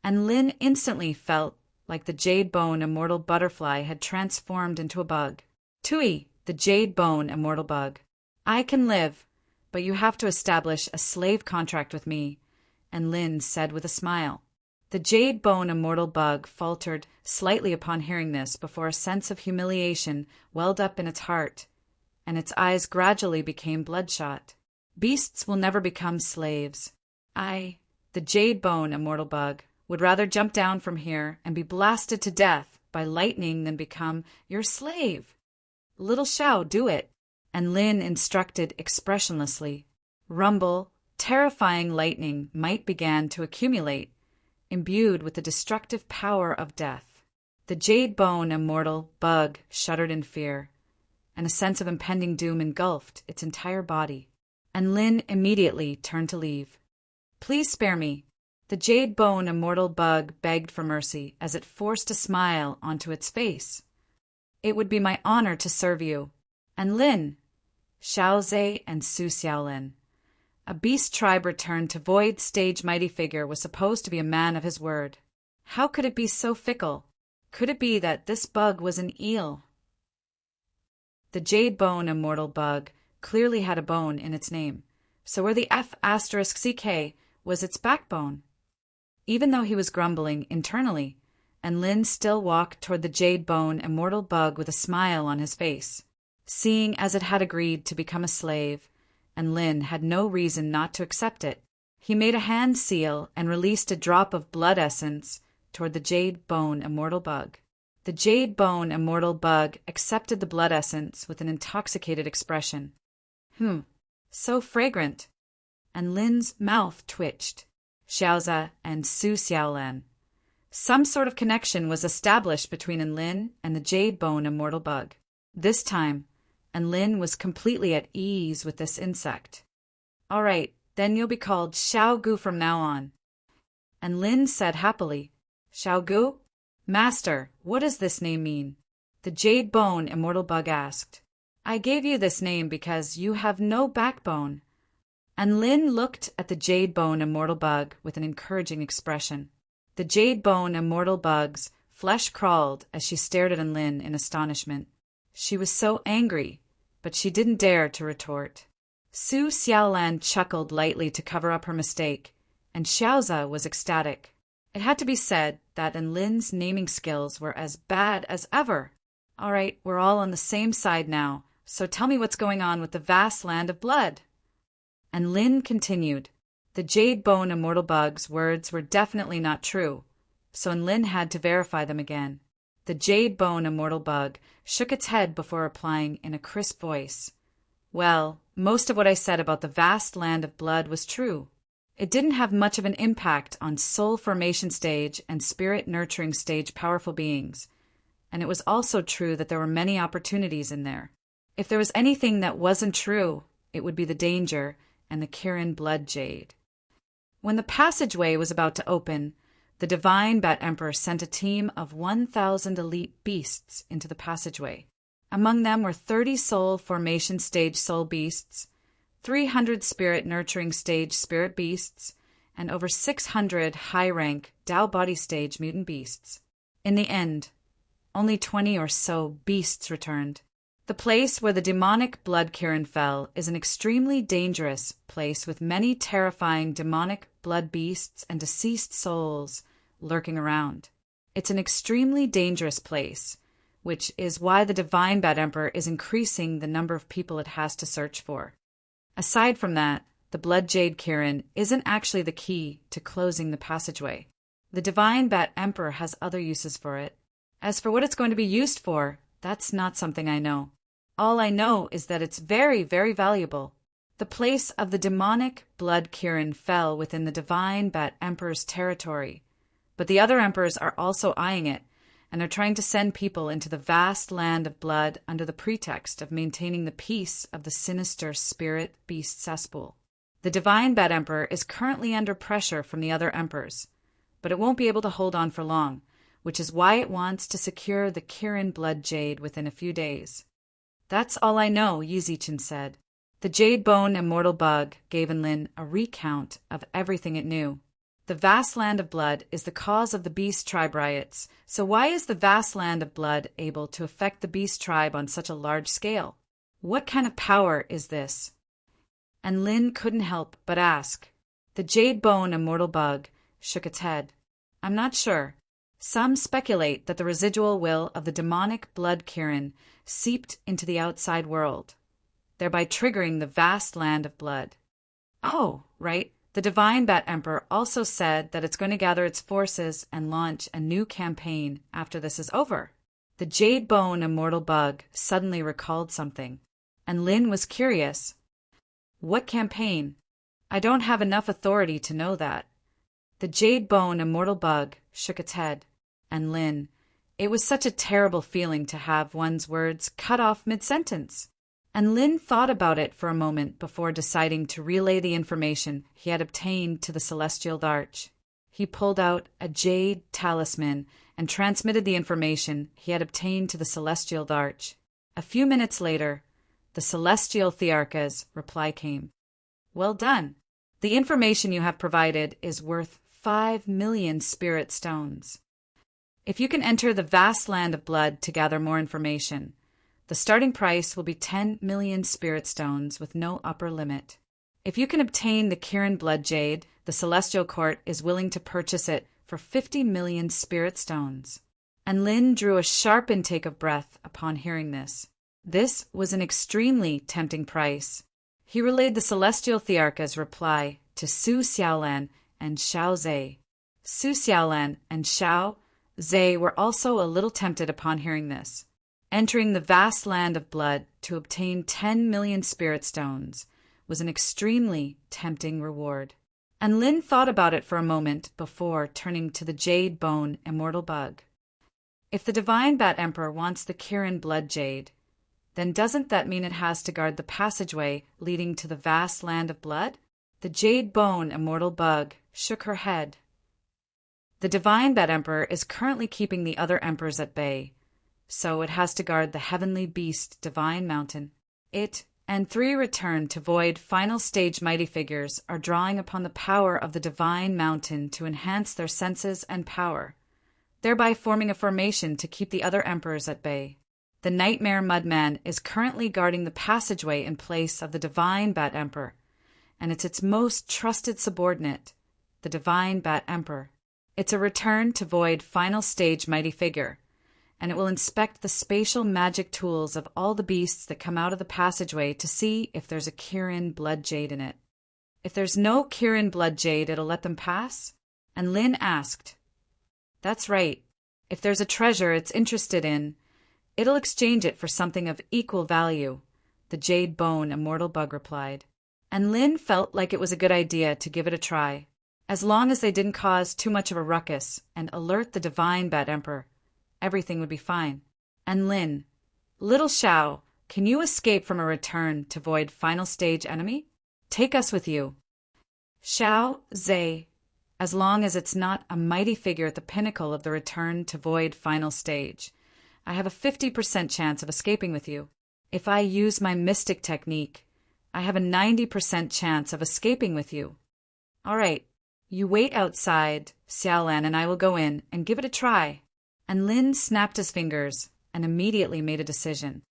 And Lin instantly felt like the jade bone immortal butterfly had transformed into a bug. Tui, the jade bone immortal bug. I can live, but you have to establish a slave contract with me, and Lin said with a smile. The jade bone immortal bug faltered slightly upon hearing this before a sense of humiliation welled up in its heart, and its eyes gradually became bloodshot. Beasts will never become slaves. I, the jade bone immortal bug, would rather jump down from here and be blasted to death by lightning than become your slave. Little Xiao, do it. And Lin instructed expressionlessly. Rumble, terrifying lightning might began to accumulate, imbued with the destructive power of death. The jade bone immortal bug shuddered in fear, and a sense of impending doom engulfed its entire body. And Lin immediately turned to leave. Please spare me. The jade bone immortal bug begged for mercy as it forced a smile onto its face. It would be my honor to serve you. And Lin, Xiao Zhe and Su Xiaolin. A beast tribe returned to void stage mighty figure was supposed to be a man of his word. How could it be so fickle? Could it be that this bug was an eel? The jade bone immortal bug clearly had a bone in its name. So where the F*CK was its backbone. Even though he was grumbling internally, and Lin still walked toward the jade bone immortal bug with a smile on his face. Seeing as it had agreed to become a slave, and Lin had no reason not to accept it, he made a hand seal and released a drop of blood essence toward the jade bone immortal bug. The jade bone immortal bug accepted the blood essence with an intoxicated expression. So fragrant. And Lin's mouth twitched. Xiaoza and Su Xiaolan. Some sort of connection was established between Lin and the jade bone immortal bug. This time, Lin was completely at ease with this insect. All right, then you'll be called Xiaogu from now on. And Lin said happily, Xiaogu? Master, what does this name mean? The jade bone immortal bug asked. I gave you this name because you have no backbone. And Lin looked at the jade bone immortal bug with an encouraging expression. The jade bone immortal bug's flesh crawled as she stared at Lin in astonishment. She was so angry, but she didn't dare to retort. Su Xiaolan chuckled lightly to cover up her mistake, and Xiaoza was ecstatic. It had to be said that Lin's naming skills were as bad as ever. All right, we're all on the same side now, so tell me what's going on with the vast land of blood. And Lin continued. The jade bone immortal bug's words were definitely not true, so Lin had to verify them again. The jade bone immortal bug shook its head before replying in a crisp voice. Well, most of what I said about the vast land of blood was true. It didn't have much of an impact on soul formation stage and spirit nurturing stage powerful beings, and it was also true that there were many opportunities in there. If there was anything that wasn't true, it would be the danger and the Kirin blood jade. When the passageway was about to open, the divine Bat Emperor sent a team of 1,000 elite beasts into the passageway. Among them were 30 soul formation stage soul beasts, 300 spirit nurturing stage spirit beasts, and over 600 high-rank Dao body stage mutant beasts. In the end, only 20 or so beasts returned. The place where the demonic blood Kirin fell is an extremely dangerous place with many terrifying demonic blood beasts and deceased souls lurking around. It's an extremely dangerous place, which is why the divine Bat Emperor is increasing the number of people it has to search for. Aside from that, the blood jade Kirin isn't actually the key to closing the passageway. The divine Bat Emperor has other uses for it. As for what it's going to be used for, that's not something I know. All I know is that it's very, very valuable. The place of the demonic blood Kirin fell within the divine Bat Emperor's territory, but the other emperors are also eyeing it, and are trying to send people into the vast land of blood under the pretext of maintaining the peace of the sinister spirit beast cesspool. The divine Bat Emperor is currently under pressure from the other emperors, but it won't be able to hold on for long, which is why it wants to secure the Kirin blood jade within a few days. That's all I know, Yizichin said. The jade bone immortal bug gave Lin a recount of everything it knew. The vast land of blood is the cause of the beast tribe riots, so why is the vast land of blood able to affect the beast tribe on such a large scale? What kind of power is this? And Lin couldn't help but ask. The jade bone immortal bug shook its head. I'm not sure. Some speculate that the residual will of the demonic blood Kirin seeped into the outside world, thereby triggering the vast land of blood. Oh, right. The divine Bat Emperor also said that it's going to gather its forces and launch a new campaign after this is over. The jade bone immortal bug suddenly recalled something, and Lin was curious. What campaign? I don't have enough authority to know that. The jade bone immortal bug shook its head, and Lin, it was such a terrible feeling to have one's words cut off mid-sentence. And Lin thought about it for a moment before deciding to relay the information he had obtained to the Celestial Arch. He pulled out a jade talisman and transmitted the information he had obtained to the Celestial Arch. A few minutes later, the Celestial Thearcha's reply came. Well done. The information you have provided is worth 5 million spirit stones. If you can enter the vast land of blood to gather more information, The starting price will be 10 million spirit stones with no upper limit. If you can obtain the Kirin blood jade, the Celestial Court is willing to purchase it for 50 million spirit stones. And Lin drew a sharp intake of breath upon hearing this. This was an extremely tempting price. He relayed the Celestial Thearcha's reply to Su Xiaolan and Xiao Zhe. Su Xiaolan and Xiao Zhe were also a little tempted upon hearing this. Entering the vast land of blood to obtain 10 million spirit stones was an extremely tempting reward. And Lin thought about it for a moment before turning to the Jade Bone Immortal Bug. If the Divine Bat Emperor wants the Kirin blood jade, then doesn't that mean it has to guard the passageway leading to the vast land of blood? The Jade Bone Immortal Bug shook her head. The Divine Bat Emperor is currently keeping the other emperors at bay, so it has to guard the heavenly beast Divine Mountain. It and 3 return to void final stage mighty figures are drawing upon the power of the Divine Mountain to enhance their senses and power, thereby forming a formation to keep the other emperors at bay. The Nightmare Mudman is currently guarding the passageway in place of the Divine Bat Emperor, and it's its most trusted subordinate, the Divine Bat Emperor. It's a return to void final stage mighty figure, and it will inspect the spatial magic tools of all the beasts that come out of the passageway to see if there's a Kirin blood jade in it. If there's no Kirin blood jade, it'll let them pass? And Lin asked. That's right. If there's a treasure it's interested in, it'll exchange it for something of equal value, the Jade Bone Immortal Bug replied. And Lin felt like it was a good idea to give it a try, as long as they didn't cause too much of a ruckus and alert the Divine Bat Emperor. Everything would be fine. And Lin, little Xiao, can you escape from a return to void final stage enemy? Take us with you. Xiao Zhe, as long as it's not a mighty figure at the pinnacle of the return to void final stage, I have a 50% chance of escaping with you. If I use my mystic technique, I have a 90% chance of escaping with you. All right, you wait outside, Xiaolan, and I will go in and give it a try. And Lin snapped his fingers and immediately made a decision.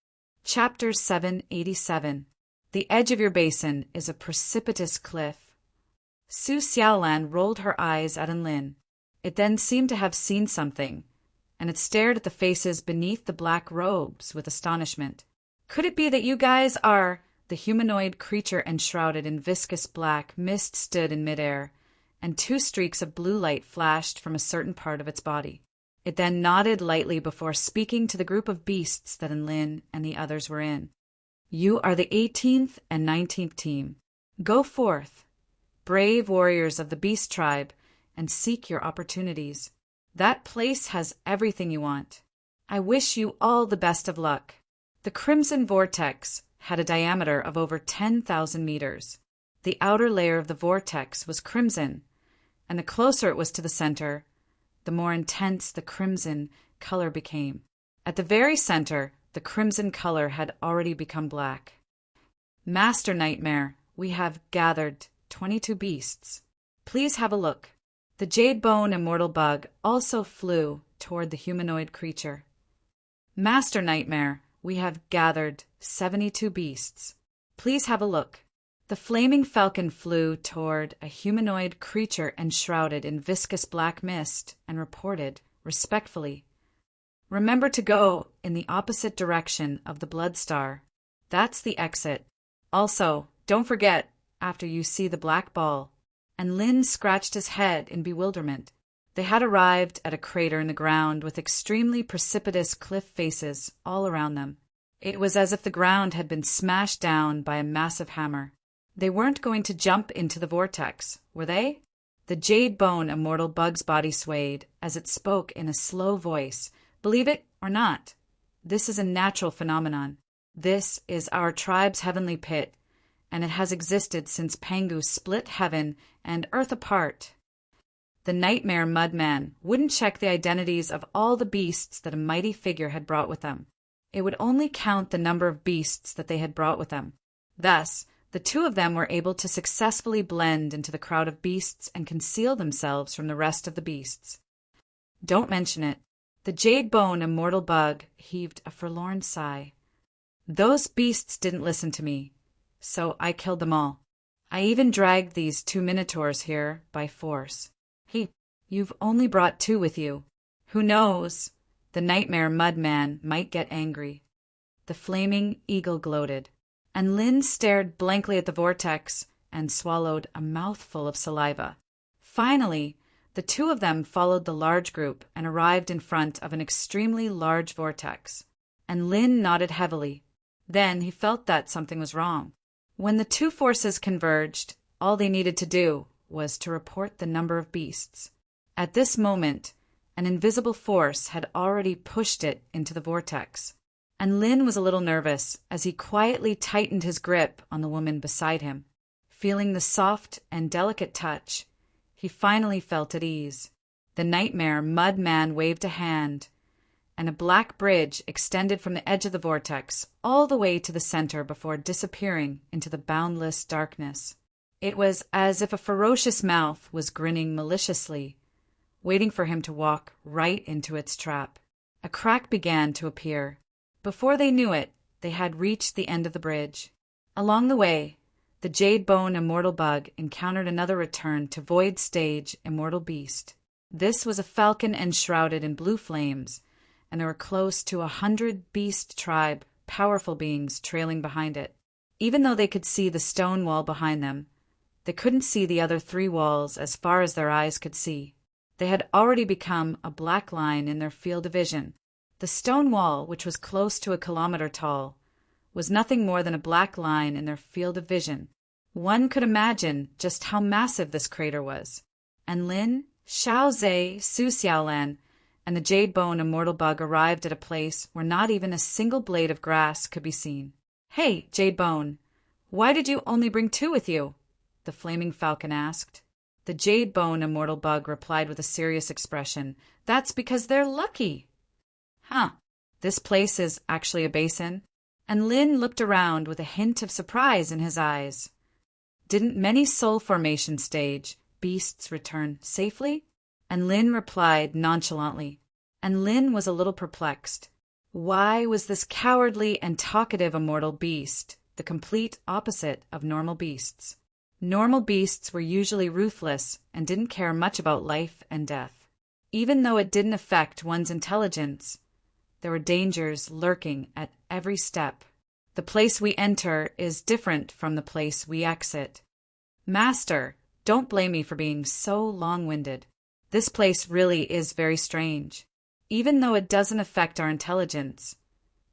Chapter 787. The edge of your basin is a precipitous cliff. Su Xiaolan rolled her eyes at Lin. It then seemed to have seen something, and it stared at the faces beneath the black robes with astonishment. Could it be that you guys are... The humanoid creature enshrouded in viscous black mist stood in midair, and 2 streaks of blue light flashed from a certain part of its body. It then nodded lightly before speaking to the group of beasts that Lin and the others were in. You are the 18th and 19th team. Go forth, brave warriors of the beast tribe, and seek your opportunities. That place has everything you want. I wish you all the best of luck. The Crimson Vortex had a diameter of over 10,000 meters. The outer layer of the vortex was crimson, and the closer it was to the center, the more intense the crimson color became. At the very center, the crimson color had already become black. Master Nightmare, we have gathered 22 beasts. Please have a look. The Jade Bone Immortal Bug also flew toward the humanoid creature. Master Nightmare, we have gathered 72 beasts. Please have a look. The flaming falcon flew toward a humanoid creature enshrouded in viscous black mist and reported, respectfully, remember to go in the opposite direction of the blood star. That's the exit. Also, don't forget, after you see the black ball. And Lin scratched his head in bewilderment. They had arrived at a crater in the ground with extremely precipitous cliff faces all around them. It was as if the ground had been smashed down by a massive hammer. They weren't going to jump into the vortex, were they? The Jade Bone Immortal Bug's body swayed as it spoke in a slow voice. Believe it or not, this is a natural phenomenon. This is our tribe's heavenly pit, and it has existed since Pangu split heaven and earth apart. The Nightmare Mudman wouldn't check the identities of all the beasts that a mighty figure had brought with them. It would only count the number of beasts that they had brought with them. Thus, the 2 of them were able to successfully blend into the crowd of beasts and conceal themselves from the rest of the beasts. Don't mention it. The Jade Bone Immortal Bug heaved a forlorn sigh. Those beasts didn't listen to me, so I killed them all. I even dragged these 2 minotaurs here by force. Hey, you've only brought 2 with you. Who knows? The nightmare mudman might get angry. The flaming eagle gloated, and Lynn stared blankly at the vortex and swallowed a mouthful of saliva. Finally, the 2 of them followed the large group and arrived in front of an extremely large vortex, and Lynn nodded heavily. Then he felt that something was wrong. When the 2 forces converged, all they needed to do was to report the number of beasts. At this moment, an invisible force had already pushed it into the vortex, and Lynn was a little nervous as he quietly tightened his grip on the woman beside him. Feeling the soft and delicate touch, he finally felt at ease. The nightmare mudman waved a hand, and a black bridge extended from the edge of the vortex all the way to the center before disappearing into the boundless darkness. It was as if a ferocious mouth was grinning maliciously, waiting for him to walk right into its trap. A crack began to appear. Before they knew it, they had reached the end of the bridge. Along the way, the Jade-Bone Immortal Bug encountered another return to Void Stage Immortal Beast. This was a falcon enshrouded in blue flames, and there were close to 100 beast tribe, powerful beings trailing behind it. Even though they could see the stone wall behind them, they couldn't see the other 3 walls as far as their eyes could see. They had already become a black line in their field of vision. The stone wall, which was close to a kilometer tall, was nothing more than a black line in their field of vision. One could imagine just how massive this crater was. And Lin, Xiao Zhe, Su Xiaolan, and the Jade-Bone Immortal Bug arrived at a place where not even a single blade of grass could be seen. "Hey, Jade-Bone, why did you only bring 2 with you?" the flaming falcon asked. The Jade-Bone Immortal Bug replied with a serious expression. "That's because they're lucky." "Huh, this place is actually a basin?" And Lin looked around with a hint of surprise in his eyes. "Didn't many soul formation stage beasts return safely?" And Lin replied nonchalantly. And Lin was a little perplexed. Why was this cowardly and talkative immortal beast the complete opposite of normal beasts? Normal beasts were usually ruthless and didn't care much about life and death. Even though it didn't affect one's intelligence, there were dangers lurking at every step. The place we enter is different from the place we exit. Master, don't blame me for being so long-winded. This place really is very strange. Even though it doesn't affect our intelligence,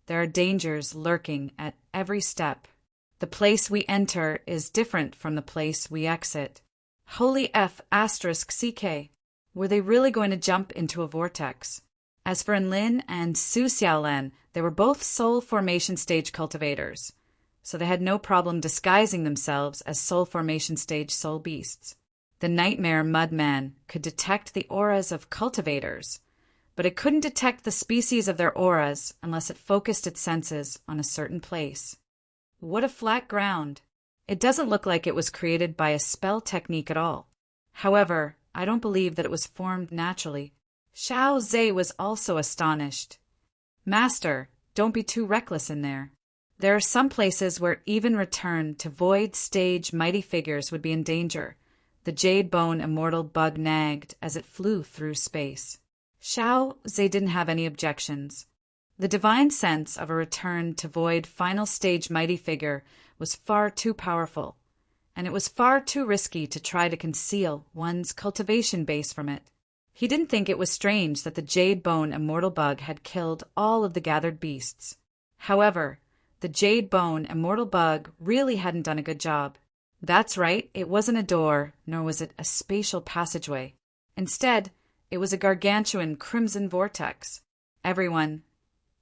there are dangers lurking at every step. The place we enter is different from the place we exit. Holy F *CK. Were they really going to jump into a vortex? As for Enlin and Su Xiaolan, they were both soul formation stage cultivators, so they had no problem disguising themselves as soul formation stage soul beasts. The nightmare mudman could detect the auras of cultivators, but it couldn't detect the species of their auras unless it focused its senses on a certain place. What a flat ground. It doesn't look like it was created by a spell technique at all. However, I don't believe that it was formed naturally. Xiao Zhe was also astonished. Master, don't be too reckless in there. There are some places where even return to void stage mighty figures would be in danger. The Jade-Bone Immortal Bug nagged as it flew through space. Xiao Zhe didn't have any objections. The divine sense of a return to void final stage mighty figure was far too powerful, and it was far too risky to try to conceal one's cultivation base from it. He didn't think it was strange that the Jade-Bone Immortal Bug had killed all of the gathered beasts. However, the Jade-Bone Immortal Bug really hadn't done a good job. That's right, it wasn't a door, nor was it a spatial passageway. Instead, it was a gargantuan crimson vortex. Everyone,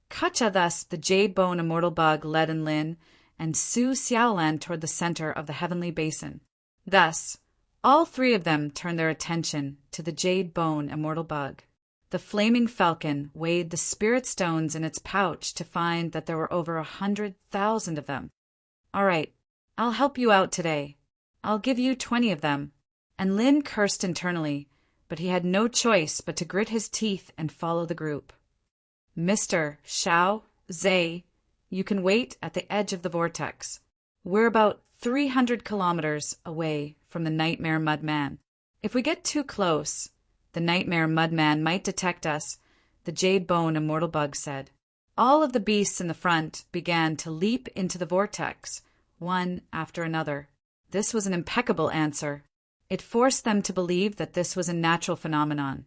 Kacha thus the Jade-Bone Immortal Bug led Enlin and Su Xiaolan toward the center of the heavenly basin. Thus, all 3 of them turned their attention to the Jade-Bone Immortal Bug. The flaming falcon weighed the spirit stones in its pouch to find that there were over 100,000 of them. "All right, I'll help you out today. I'll give you 20 of them." And Lin cursed internally, but he had no choice but to grit his teeth and follow the group. "Mr. Xiao Zhe, You can wait at the edge of the vortex. We're about 300 kilometers away from the Nightmare Mudman. If we get too close, the Nightmare Mudman might detect us, the Jade Bone Immortal Bug said. All of the beasts in the front began to leap into the vortex, one after another. This was an impeccable answer. It forced them to believe that this was a natural phenomenon,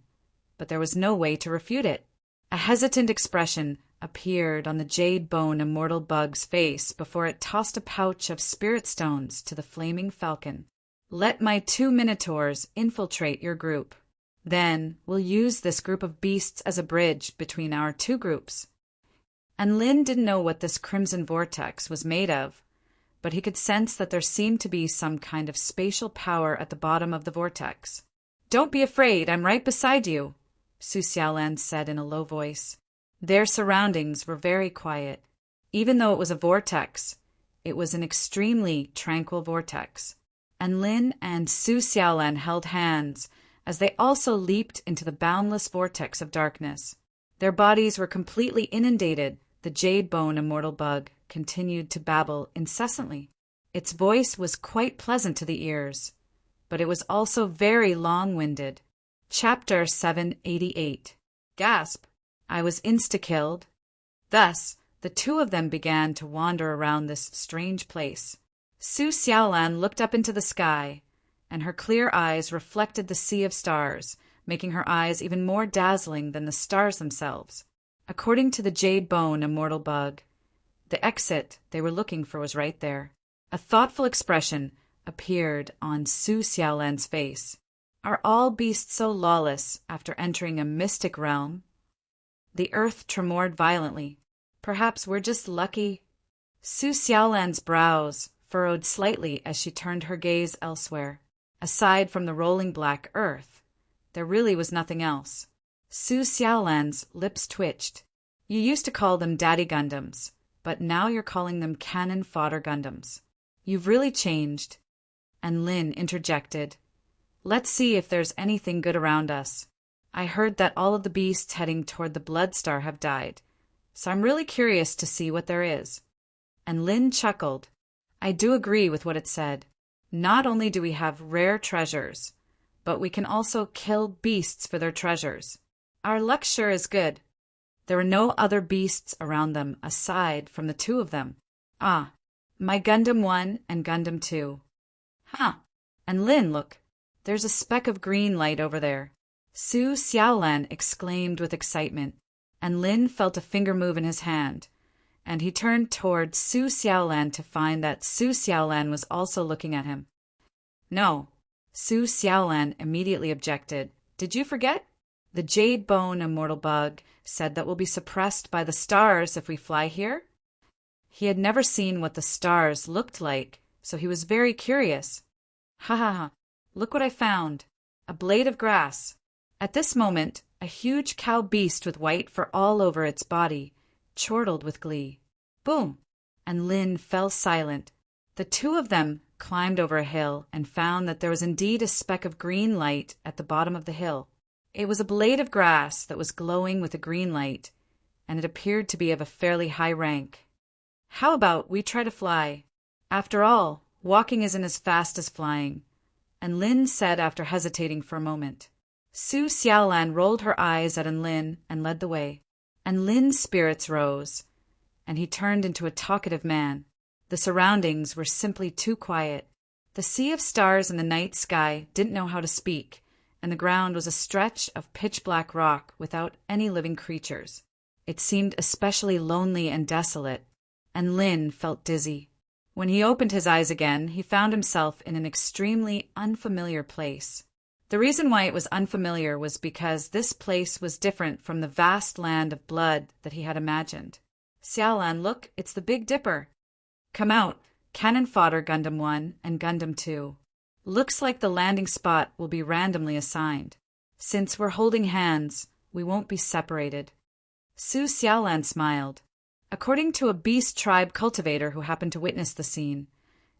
but there was no way to refute it. A hesitant expression appeared on the Jade Bone Immortal Bug's face before it tossed a pouch of spirit stones to the flaming falcon. Let my 2 minotaurs infiltrate your group. Then we'll use this group of beasts as a bridge between our 2 groups. And Lin didn't know what this crimson vortex was made of, but he could sense that there seemed to be some kind of spatial power at the bottom of the vortex. Don't be afraid, I'm right beside you, Su Xiaolan said in a low voice. Their surroundings were very quiet. Even though it was a vortex, it was an extremely tranquil vortex. And Lin and Su Xiaolan held hands as they also leaped into the boundless vortex of darkness. Their bodies were completely inundated. The Jade Bone Immortal Bug continued to babble incessantly. Its voice was quite pleasant to the ears, but it was also very long-winded. Chapter 788. Gasp! I was insta-killed. Thus, the 2 of them began to wander around this strange place. Su Xiaolan looked up into the sky, and her clear eyes reflected the sea of stars, making her eyes even more dazzling than the stars themselves. According to the Jade Bone Immortal Bug, the exit they were looking for was right there. A thoughtful expression appeared on Su Xiaolan's face. Are all beasts so lawless after entering a mystic realm? The earth tremored violently. Perhaps we're just lucky. Su Xiaolan's brows furrowed slightly as she turned her gaze elsewhere. Aside from the rolling black earth, there really was nothing else. Su Xiaolan's lips twitched. You used to call them Daddy Gundams, but now you're calling them Cannon Fodder Gundams. You've really changed. And Lin interjected. Let's see if there's anything good around us. I heard that all of the beasts heading toward the Blood Star have died, so I'm really curious to see what there is. And Lin chuckled. I do agree with what it said. Not only do we have rare treasures, but we can also kill beasts for their treasures. Our luck sure is good. There were no other beasts around them aside from the 2 of them. Ah, my Gundam 1 and Gundam 2. Huh. And Lin, look. There's a speck of green light over there. Su Xiaolan exclaimed with excitement, and Lin felt a finger move in his hand, and he turned toward Su Xiaolan to find that Su Xiaolan was also looking at him. No, Su Xiaolan immediately objected. Did you forget? The Jade Bone Immortal Bug said that we'll be suppressed by the stars if we fly here. He had never seen what the stars looked like, so he was very curious. Ha ha ha, look what I found. A blade of grass. At this moment, a huge cow beast with white fur all over its body chortled with glee. Boom! And Lin fell silent. The 2 of them climbed over a hill and found that there was indeed a speck of green light at the bottom of the hill. It was a blade of grass that was glowing with a green light, and it appeared to be of a fairly high rank. How about we try to fly? After all, walking isn't as fast as flying. And Lin said after hesitating for a moment. Su Xiaolan rolled her eyes at Lin and led the way. And Lin's spirits rose, and he turned into a talkative man. The surroundings were simply too quiet. The sea of stars in the night sky didn't know how to speak, and the ground was a stretch of pitch-black rock without any living creatures. It seemed especially lonely and desolate, and Lin felt dizzy. When he opened his eyes again, he found himself in an extremely unfamiliar place. The reason why it was unfamiliar was because this place was different from the vast land of blood that he had imagined. Xiaolan, look, it's the Big Dipper. Come out, Cannon Fodder Gundam 1 and Gundam 2. Looks like the landing spot will be randomly assigned. Since we're holding hands, we won't be separated. Su Xiaolan smiled. According to a beast tribe cultivator who happened to witness the scene,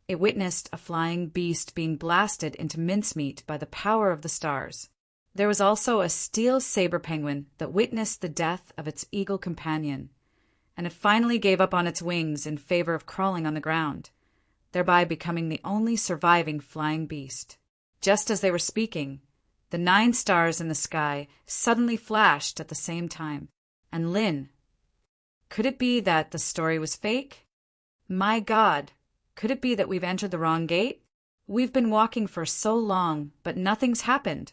it witnessed a flying beast being blasted into mincemeat by the power of the stars. There was also a steel saber penguin that witnessed the death of its eagle companion, and it finally gave up on its wings in favor of crawling on the ground, thereby becoming the only surviving flying beast. Just as they were speaking, the 9 stars in the sky suddenly flashed at the same time. And Lynn, could it be that the story was fake? My God, could it be that we've entered the wrong gate? We've been walking for so long, but nothing's happened,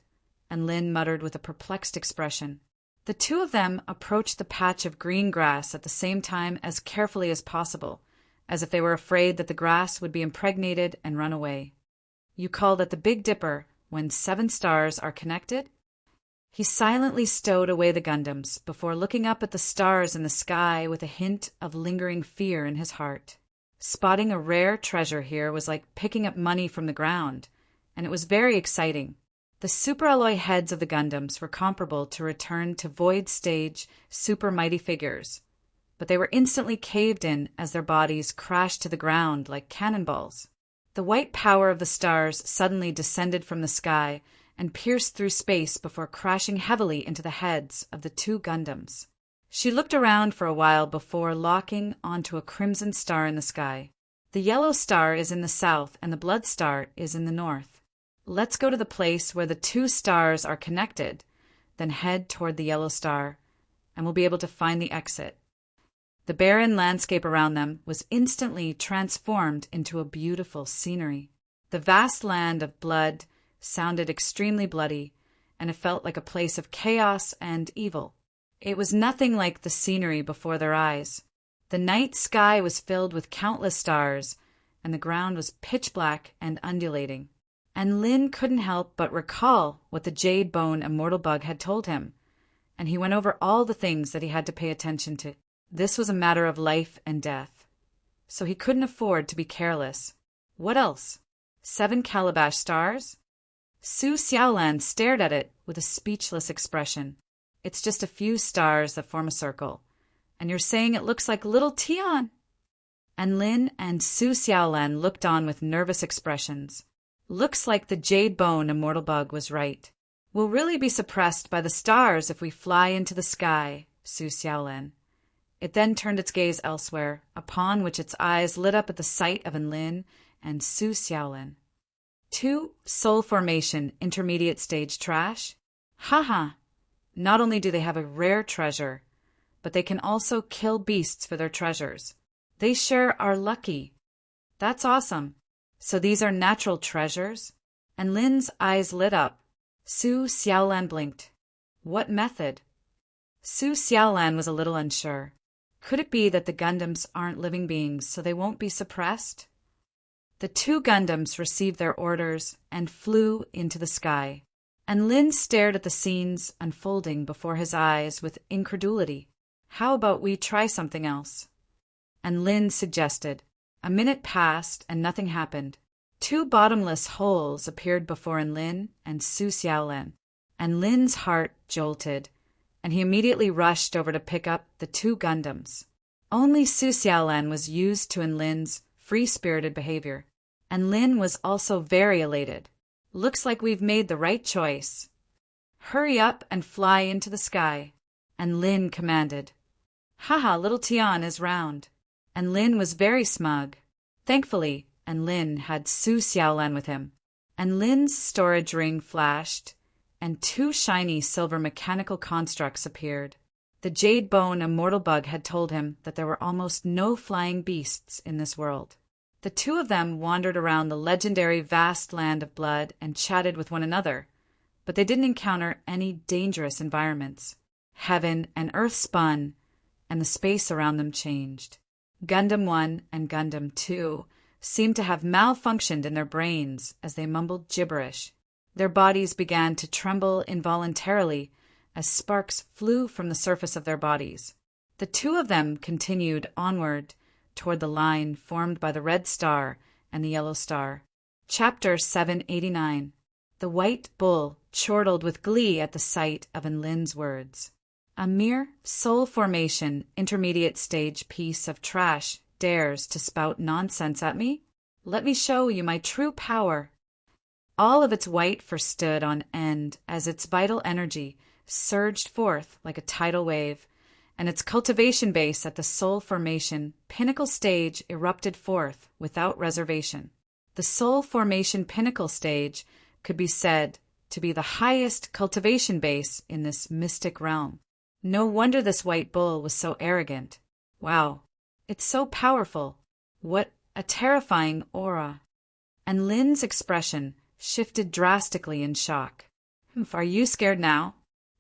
and Lynn muttered with a perplexed expression. The two of them approached the patch of green grass at the same time as carefully as possible, as if they were afraid that the grass would be impregnated and run away. You call that the Big Dipper when 7 stars are connected? He silently stowed away the Gundams before looking up at the stars in the sky with a hint of lingering fear in his heart. Spotting a rare treasure here was like picking up money from the ground, and it was very exciting. The superalloy heads of the Gundams were comparable to return to Void Stage super mighty figures, but they were instantly caved in as their bodies crashed to the ground like cannonballs. The white power of the stars suddenly descended from the sky and pierced through space before crashing heavily into the heads of the 2 Gundams. She looked around for a while before locking onto a crimson star in the sky. The yellow star is in the south and the blood star is in the north. Let's go to the place where the 2 stars are connected, then head toward the yellow star, and we'll be able to find the exit. The barren landscape around them was instantly transformed into a beautiful scenery. The vast land of blood sounded extremely bloody, and it felt like a place of chaos and evil. It was nothing like the scenery before their eyes. The night sky was filled with countless stars, and the ground was pitch black and undulating. And Lynn couldn't help but recall what the Jade Bone Immortal Bug had told him, and he went over all the things that he had to pay attention to. This was a matter of life and death, so he couldn't afford to be careless. What else? 7 calabash stars? Su Xiaolan stared at it with a speechless expression. It's just a few stars that form a circle, and you're saying it looks like little Tian? And Lin and Su Xiaolan looked on with nervous expressions. Looks like the Jade Bone Immortal Bug was right. We'll really be suppressed by the stars if we fly into the sky, Su Xiaolan. It then turned its gaze elsewhere, upon which its eyes lit up at the sight of Enlin and Su Xiaolan. 2 Soul Formation Intermediate Stage Trash? Haha! Not only do they have a rare treasure, but they can also kill beasts for their treasures. They sure are lucky. That's awesome. So these are natural treasures? And Lin's eyes lit up. Su Xiaolan blinked. What method? Su Xiaolan was a little unsure. Could it be that the Gundams aren't living beings, so they won't be suppressed? The 2 Gundams received their orders and flew into the sky, and Lin stared at the scenes unfolding before his eyes with incredulity. How about we try something else? And Lin suggested. A minute passed and nothing happened. 2 bottomless holes appeared before Enlin and Su Xiaolan, and Lin's heart jolted, and he immediately rushed over to pick up the 2 Gundams. Only Su Xiaolan was used to Enlin's free-spirited behavior, and Lin was also very elated. Looks like we've made the right choice. Hurry up and fly into the sky. And Lin commanded. Haha, little Tian is round. And Lin was very smug. Thankfully, and Lin had Su Xiaolan with him. And Lin's storage ring flashed, and 2 shiny silver mechanical constructs appeared. The Jade Bone Immortal Bug had told him that there were almost no flying beasts in this world. The 2 of them wandered around the legendary vast land of blood and chatted with one another, but they didn't encounter any dangerous environments. Heaven and Earth spun, and the space around them changed. Gundam 1 and Gundam 2 seemed to have malfunctioned in their brains as they mumbled gibberish. Their bodies began to tremble involuntarily as sparks flew from the surface of their bodies. The 2 of them continued onward toward the line formed by the red star and the yellow star. Chapter 789. The White Bull chortled with glee at the sight of Enlin's words. A mere soul formation intermediate stage piece of trash dares to spout nonsense at me? Let me show you my true power. All of its white fur stood on end as its vital energy surged forth like a tidal wave, and its cultivation base at the soul formation pinnacle stage erupted forth without reservation. The soul formation pinnacle stage could be said to be the highest cultivation base in this mystic realm. No wonder this white bull was so arrogant. Wow, it's so powerful. What a terrifying aura. And Lin's expression shifted drastically in shock. Are you scared now?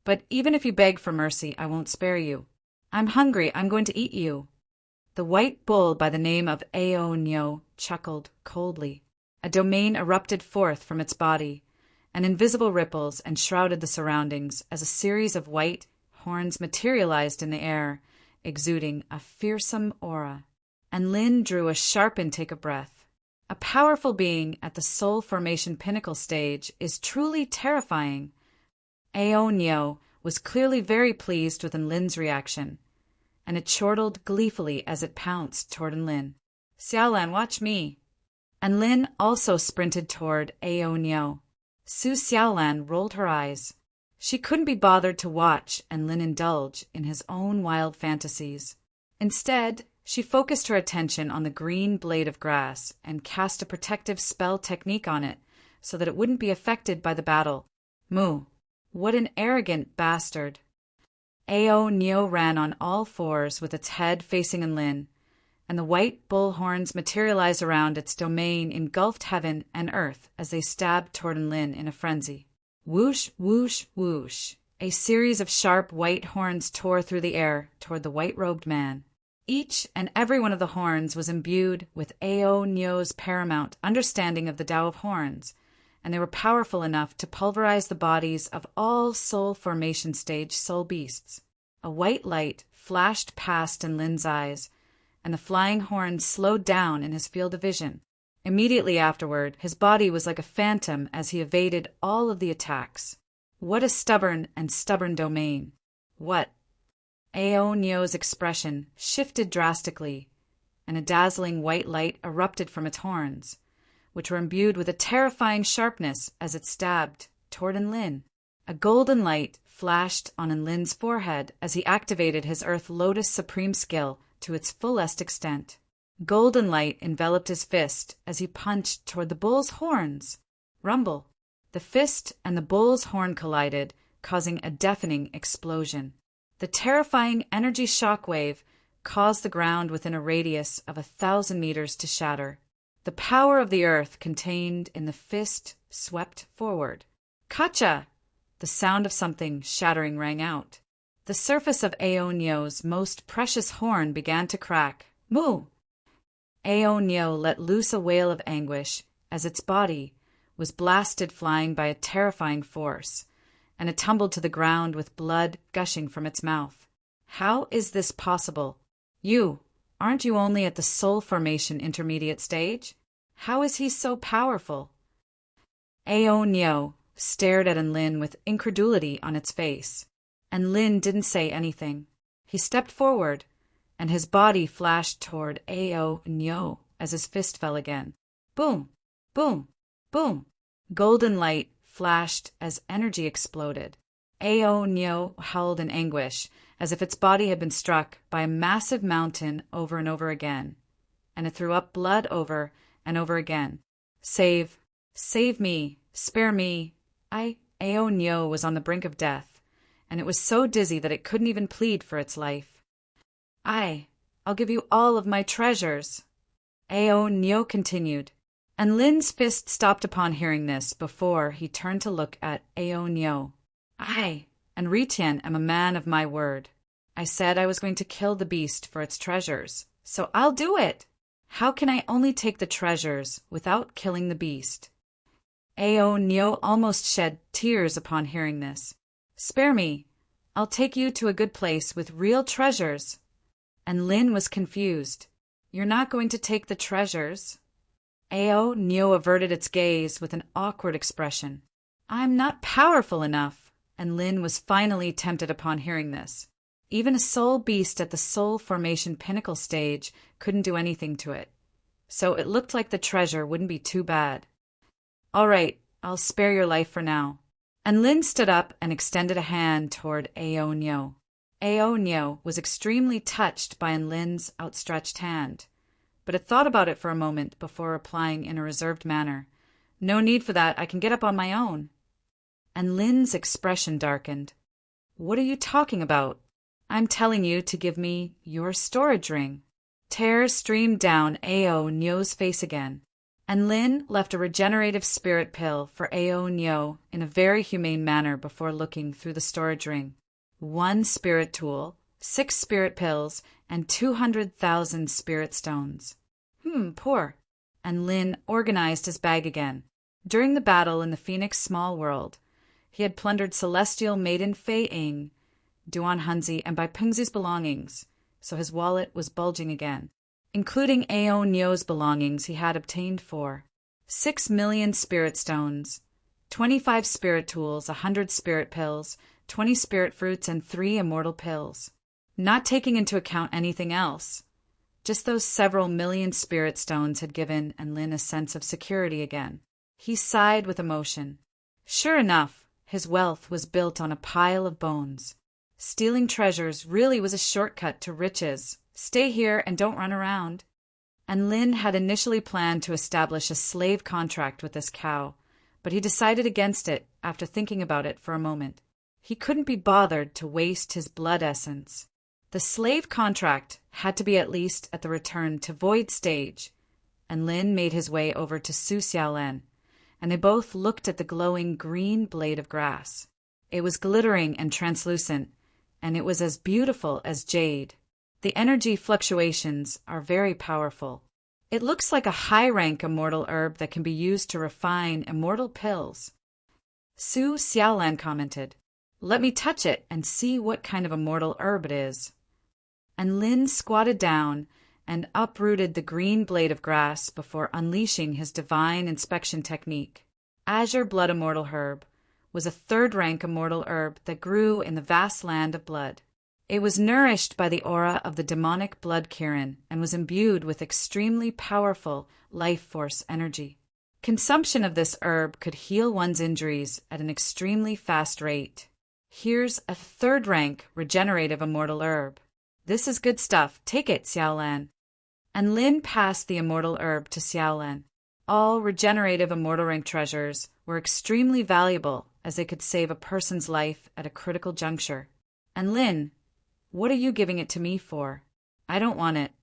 But even if you beg for mercy, I won't spare you. I'm hungry, I'm going to eat you. The white bull by the name of Aonyo chuckled coldly. A domain erupted forth from its body, and invisible ripples enshrouded the surroundings as a series of white horns materialized in the air, exuding a fearsome aura. And Lin drew a sharp intake of breath. A powerful being at the soul formation pinnacle stage is truly terrifying. Aonyo was clearly very pleased with Lin's reaction, and it chortled gleefully as it pounced toward Lin. Xiaolan, watch me. And Lin also sprinted toward Aonyo. Su Xiaolan rolled her eyes. She couldn't be bothered to watch Lin indulge in his own wild fantasies. Instead, she focused her attention on the green blade of grass and cast a protective spell technique on it so that it wouldn't be affected by the battle. Moo! What an arrogant bastard! Aonyo ran on all fours with its head facing Lin, and the white bull horns materialized around its domain, engulfed heaven and earth as they stabbed toward Lin in a frenzy. Whoosh, whoosh, whoosh. A series of sharp white horns tore through the air toward the white-robed man. Each and every one of the horns was imbued with Aonyo's paramount understanding of the Tao of Horns, and they were powerful enough to pulverize the bodies of all soul formation stage soul beasts. A white light flashed past Lin's eyes, and the flying horns slowed down in his field of vision. Immediately afterward, his body was like a phantom as he evaded all of the attacks. What a stubborn domain. What? Aonyo's expression shifted drastically, and a dazzling white light erupted from its horns, which were imbued with a terrifying sharpness as it stabbed toward Lin. A golden light flashed on Lin's forehead as he activated his Earth Lotus Supreme skill to its fullest extent. Golden light enveloped his fist as he punched toward the bull's horns. Rumble! The fist and the bull's horn collided, causing a deafening explosion. The terrifying energy shockwave caused the ground within a radius of 1,000 meters to shatter. The power of the earth contained in the fist swept forward. Kacha! The sound of something shattering rang out. The surface of Aonyo's most precious horn began to crack. Moo! Aonyo let loose a wail of anguish as its body was blasted flying by a terrifying force, and it tumbled to the ground with blood gushing from its mouth. How is this possible? Aren't you only at the soul formation intermediate stage? How is he so powerful? Aonyo stared at Lin with incredulity on its face, and Lin didn't say anything. He stepped forward, and his body flashed toward Aonyo as his fist fell again. Boom! Boom! Boom! Golden light flashed as energy exploded. Aonyo howled in anguish, as if its body had been struck by a massive mountain over and over again, and it threw up blood over and over again. Save me, spare me. Aonyo was on the brink of death, and it was so dizzy that it couldn't even plead for its life. I'll give you all of my treasures, Aonyo continued, and Lin's fist stopped upon hearing this before he turned to look at Aonyo. I and Ritian am a man of my word. I said I was going to kill the beast for its treasures, so I'll do it. How can I only take the treasures without killing the beast? Aonyo almost shed tears upon hearing this. Spare me. I'll take you to a good place with real treasures. And Lin was confused. You're not going to take the treasures? Aonyo averted its gaze with an awkward expression. I'm not powerful enough. And Lin was finally tempted upon hearing this. Even a soul beast at the soul formation pinnacle stage couldn't do anything to it. So it looked like the treasure wouldn't be too bad. All right, I'll spare your life for now. And Lin stood up and extended a hand toward Aonyo. Ao Nyo was extremely touched by Lin's outstretched hand, but it thought about it for a moment before replying in a reserved manner. No need for that, I can get up on my own. And Lin's expression darkened. What are you talking about? I'm telling you to give me your storage ring. Tears streamed down Ao Nyo's face again, and Lin left a regenerative spirit pill for Ao Nyo in a very humane manner before looking through the storage ring. 1 spirit tool, 6 spirit pills, and 200,000 spirit stones. Poor. And Lin organized his bag again. During the battle in the Phoenix Small World, he had plundered Celestial Maiden Fei Ing, Duan Hunzi, and Bai Pengzi's belongings, so his wallet was bulging again, including Ao Nyo's belongings he had obtained for 6 million spirit stones, 25 spirit tools, 100 spirit pills, 20 spirit fruits, and 3 immortal pills, not taking into account anything else. Just those several million spirit stones had given Lin a sense of security again. He sighed with emotion. Sure enough, his wealth was built on a pile of bones. Stealing treasures really was a shortcut to riches. Stay here and don't run around. And Lin had initially planned to establish a slave contract with this cow, but he decided against it after thinking about it for a moment. He couldn't be bothered to waste his blood essence. The slave contract had to be at least at the return to Void Stage, and Lin made his way over to Su Xiaolan, and they both looked at the glowing green blade of grass. It was glittering and translucent, and it was as beautiful as jade. The energy fluctuations are very powerful. It looks like a high-rank immortal herb that can be used to refine immortal pills. Su Xiaolan commented, "Let me touch it and see what kind of immortal herb it is." And Lin squatted down and uprooted the green blade of grass before unleashing his divine inspection technique. Azure Blood Immortal Herb was a 3rd-rank immortal herb that grew in the vast land of blood. It was nourished by the aura of the demonic blood Kirin and was imbued with extremely powerful life force energy. Consumption of this herb could heal one's injuries at an extremely fast rate. Here's a 3rd-rank regenerative immortal herb. This is good stuff. Take it, Xiaolan. And Lin passed the immortal herb to Xiaolan. All regenerative immortal rank treasures were extremely valuable as they could save a person's life at a critical juncture. And Lin, what are you giving it to me for? I don't want it.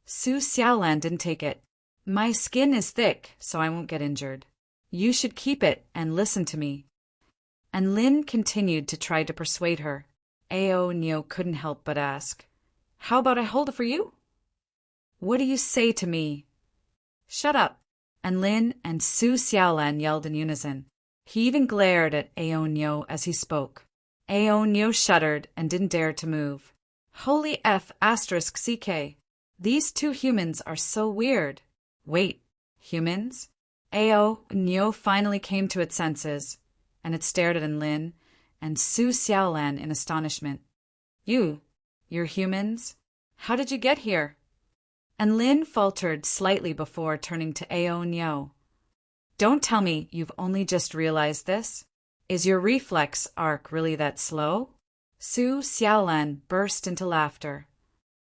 Su Xiaolan didn't take it. My skin is thick, so I won't get injured. You should keep it and listen to me. And Lin continued to try to persuade her. Ao Nyo couldn't help but ask, "How about I hold it for you?" "What do you say to me?" "Shut up." And Lin and Su Xiaolan yelled in unison. He even glared at Ao Nyo as he spoke. Ao Nyo shuddered and didn't dare to move. Holy F***CK. These 2 humans are so weird. Wait, humans? Ao Nyo finally came to its senses, and it stared at Lin and Su Xiaolan in astonishment. You're humans? How did you get here?" And Lin faltered slightly before turning to Ao Nyo. "Don't tell me you've only just realized this. Is your reflex arc really that slow?" Su Xiaolan burst into laughter.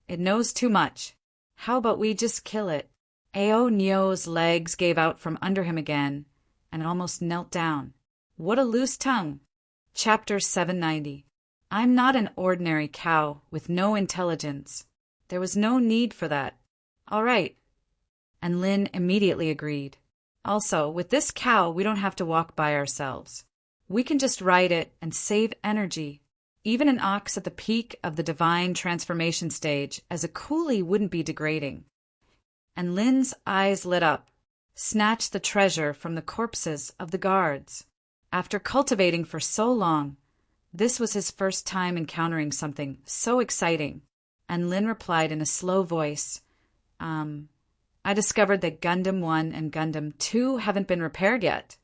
"It knows too much. How about we just kill it?" Ao Nyo's legs gave out from under him again, and almost knelt down. What a loose tongue. Chapter 790. I'm not an ordinary cow with no intelligence. There was no need for that. All right. And Lin immediately agreed. Also, with this cow, we don't have to walk by ourselves. We can just ride it and save energy. Even an ox at the peak of the divine transformation stage as a coolie wouldn't be degrading. And Lin's eyes lit up. Snatch the treasure from the corpses of the guards. After cultivating for so long, this was his first time encountering something so exciting. And Lin replied in a slow voice, I discovered that Gundam 1 and Gundam 2 haven't been repaired yet,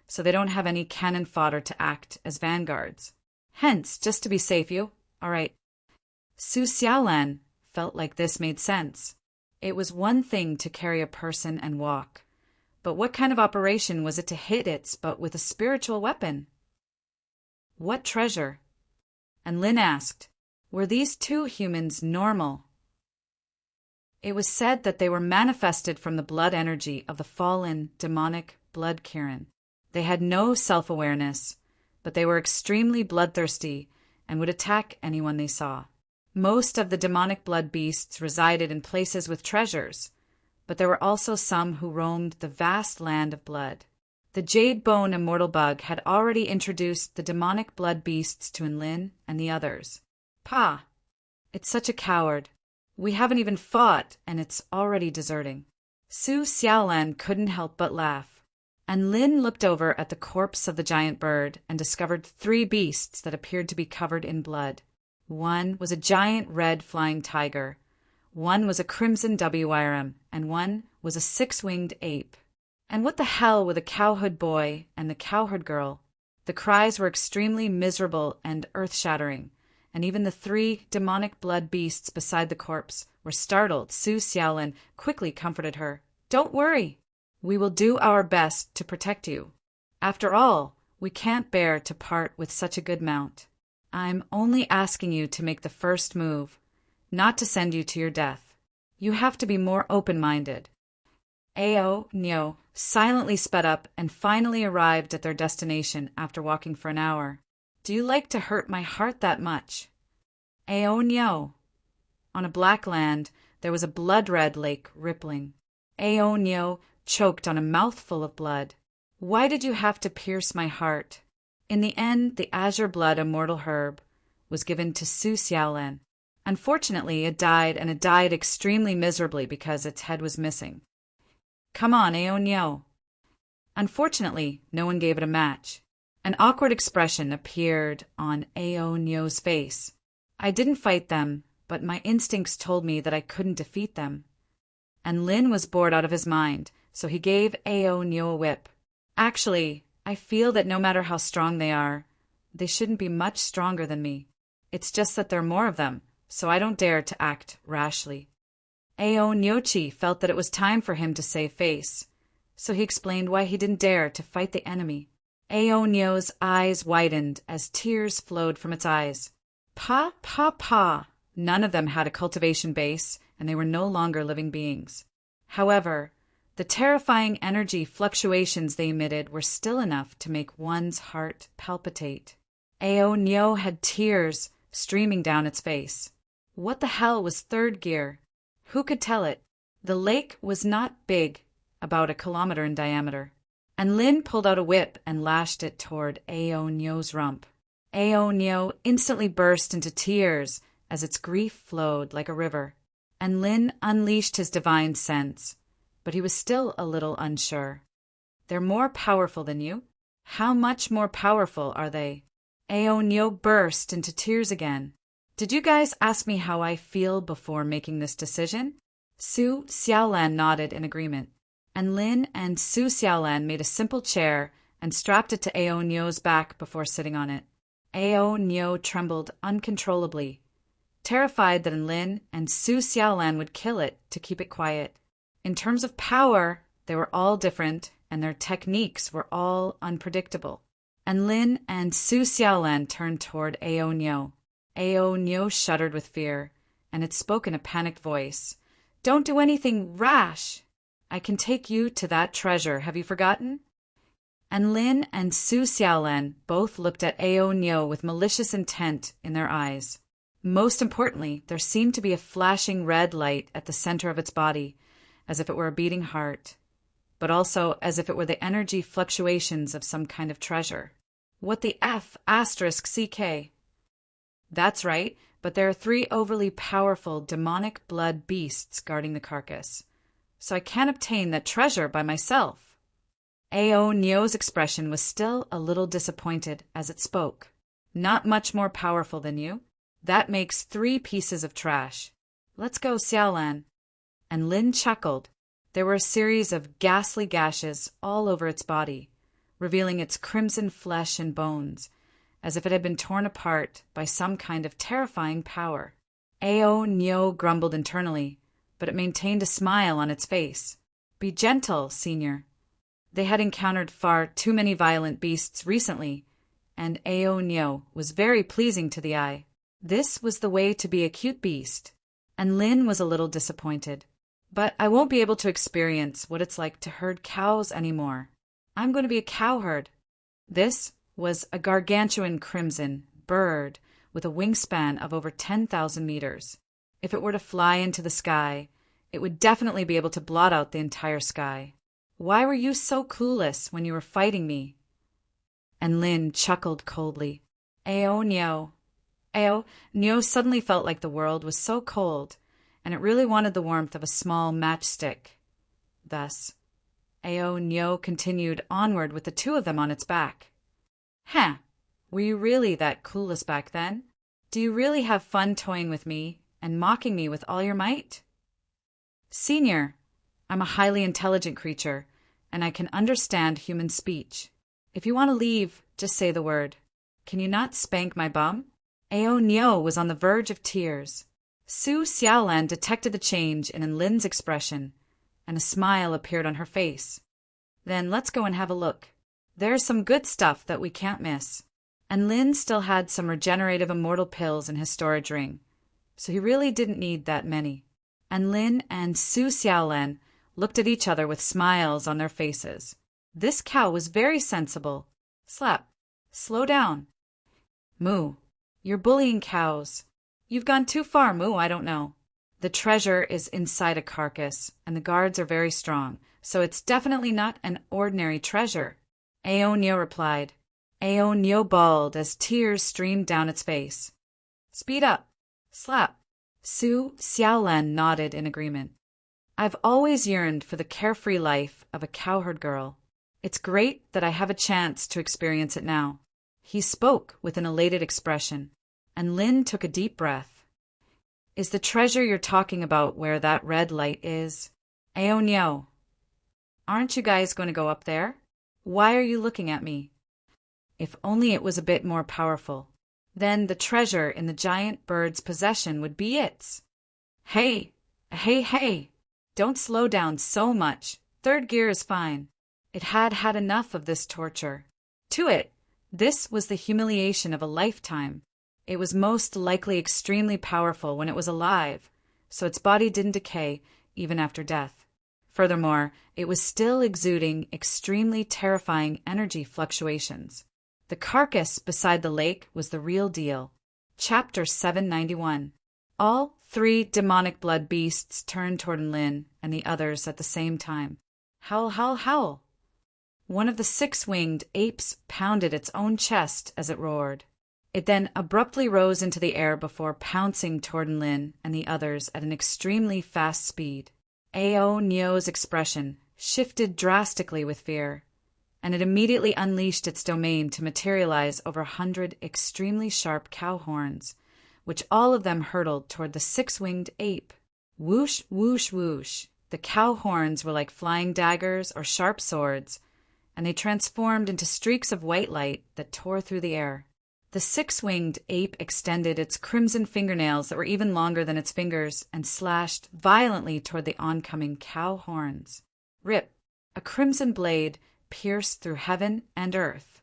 so they don't have any cannon fodder to act as vanguards. Hence, just to be safe, all right. Su Xiaolan felt like this made sense. It was one thing to carry a person and walk, but what kind of operation was it to hit its but with a spiritual weapon? What treasure? And Lin asked, Were these two humans normal? It was said that they were manifested from the blood energy of the fallen, demonic blood Kirin. They had no self-awareness, but they were extremely bloodthirsty and would attack anyone they saw. Most of the demonic blood beasts resided in places with treasures, but there were also some who roamed the vast land of blood. The Jade Bone Immortal Bug had already introduced the demonic blood beasts to Enlin and the others. "Pa, it's such a coward. We haven't even fought, and it's already deserting." Su Xiaolan couldn't help but laugh. And Lin looked over at the corpse of the giant bird and discovered 3 beasts that appeared to be covered in blood. One was a giant red flying tiger, one was a crimson WYRM, and one was a 6-winged ape. And what the hell with the cowherd boy and the cowherd girl? The cries were extremely miserable and earth-shattering, and even the 3 demonic blood beasts beside the corpse were startled. Su Xiaolan quickly comforted her. "Don't worry. We will do our best to protect you. After all, we can't bear to part with such a good mount. I'm only asking you to make the first move, not to send you to your death. You have to be more open-minded." Ao Nyo silently sped up and finally arrived at their destination after walking for an hour. "Do you like to hurt my heart that much?" Ao Nyo. On a black land, there was a blood-red lake rippling. Ao Nyo choked on a mouthful of blood. "Why did you have to pierce my heart?" In the end, the azure blood immortal herb was given to Su Xiaolan. Unfortunately, it died, and it died extremely miserably because its head was missing. "Come on, Ao Nyo." Unfortunately, no one gave it a match. An awkward expression appeared on Ao Nyo's face. "I didn't fight them, but my instincts told me that I couldn't defeat them." And Lin was bored out of his mind, so he gave Ao Nyo a whip. "Actually, I feel that no matter how strong they are, they shouldn't be much stronger than me. It's just that there are more of them, so I don't dare to act rashly." Ao Nyochi felt that it was time for him to save face, so he explained why he didn't dare to fight the enemy. Ao Nyo's eyes widened as tears flowed from its eyes. Pa. None of them had a cultivation base, and they were no longer living beings. However, the terrifying energy fluctuations they emitted were still enough to make one's heart palpitate. Ao Nyo had tears streaming down its face. What the hell was third gear? Who could tell it? The lake was not big, about 1 kilometer in diameter, and Lin pulled out a whip and lashed it toward Ao Nyo's rump. Ao Nyo instantly burst into tears as its grief flowed like a river, and Lin unleashed his divine sense, but he was still a little unsure. "They're more powerful than you? How much more powerful are they?" Ao Nyo burst into tears again. "Did you guys ask me how I feel before making this decision?" Su Xiaolan nodded in agreement, and Lin and Su Xiaolan made a simple chair and strapped it to Ao Nyo's back before sitting on it. Ao Nyo trembled uncontrollably, terrified that Lin and Su Xiaolan would kill it to keep it quiet. In terms of power, they were all different, and their techniques were all unpredictable. And Lin and Su Xiaolan turned toward Ao Nyo. Ao Nyo shuddered with fear, and it spoke in a panicked voice. "Don't do anything rash. I can take you to that treasure. Have you forgotten?" And Lin and Su Xiaolan both looked at Ao Nyo with malicious intent in their eyes. Most importantly, there seemed to be a flashing red light at the center of its body, as if it were a beating heart, but also as if it were the energy fluctuations of some kind of treasure. "What the F asterisk CK?" "That's right, but there are 3 overly powerful demonic blood beasts guarding the carcass, so I can't obtain that treasure by myself." Ao Nyo's expression was still a little disappointed as it spoke. "Not much more powerful than you? That makes 3 pieces of trash. Let's go, Xiaolan." And Lin chuckled. There were a series of ghastly gashes all over its body, revealing its crimson flesh and bones, as if it had been torn apart by some kind of terrifying power. Ao Nyo grumbled internally, but it maintained a smile on its face. "Be gentle, senior." They had encountered far too many violent beasts recently, and Ao Nyo was very pleasing to the eye. This was the way to be a cute beast, and Lin was a little disappointed. But I won't be able to experience what it's like to herd cows anymore. I'm going to be a cowherd. This was a gargantuan crimson bird with a wingspan of over 10,000 meters. If it were to fly into the sky, it would definitely be able to blot out the entire sky. Why were you so clueless when you were fighting me? And Lin chuckled coldly. Ao Nyo. Ao Nyo suddenly felt like the world was so cold, and it really wanted the warmth of a small matchstick. Thus, Ao Nyo continued onward with the two of them on its back. Huh, were you really that clueless back then? Do you really have fun toying with me and mocking me with all your might? Senior, I'm a highly intelligent creature, and I can understand human speech. If you want to leave, just say the word. Can you not spank my bum? Ao Nyo was on the verge of tears. Su Xiaolan detected the change in Lin's expression, and a smile appeared on her face. Then let's go and have a look. There's some good stuff that we can't miss. And Lin still had some regenerative immortal pills in his storage ring, so he really didn't need that many. And Lin and Su Xiaolan looked at each other with smiles on their faces. This cow was very sensible. Slap. Slow down. Moo. You're bullying cows. You've gone too far, Moo, I don't know. The treasure is inside a carcass, and the guards are very strong, so it's definitely not an ordinary treasure. Ao Nyo replied. Ao Nyo bawled as tears streamed down its face. Speed up. Slap. Su Xiaolan nodded in agreement. I've always yearned for the carefree life of a cowherd girl. It's great that I have a chance to experience it now. He spoke with an elated expression, and Lin took a deep breath. Is the treasure you're talking about where that red light is? Ao Nyo. Aren't you guys going to go up there? Why are you looking at me? If only it was a bit more powerful. Then the treasure in the giant bird's possession would be its. Hey, hey, hey. Don't slow down so much. Third gear is fine. It had had enough of this torture. To it, this was the humiliation of a lifetime. It was most likely extremely powerful when it was alive, so its body didn't decay even after death. Furthermore, it was still exuding extremely terrifying energy fluctuations. The carcass beside the lake was the real deal. Chapter 791. All three demonic blood beasts turned toward Lin and the others at the same time. Howl, howl, howl. One of the six-winged apes pounded its own chest as it roared. It then abruptly rose into the air before pouncing toward Lin and the others at an extremely fast speed. Ao Nyo's expression shifted drastically with fear, and it immediately unleashed its domain to materialize over 100 extremely sharp cow horns, which all of them hurtled toward the six-winged ape. Whoosh, whoosh, whoosh. The cow horns were like flying daggers or sharp swords, and they transformed into streaks of white light that tore through the air. The six-winged ape extended its crimson fingernails that were even longer than its fingers and slashed violently toward the oncoming cow horns. Rip! A crimson blade pierced through heaven and earth,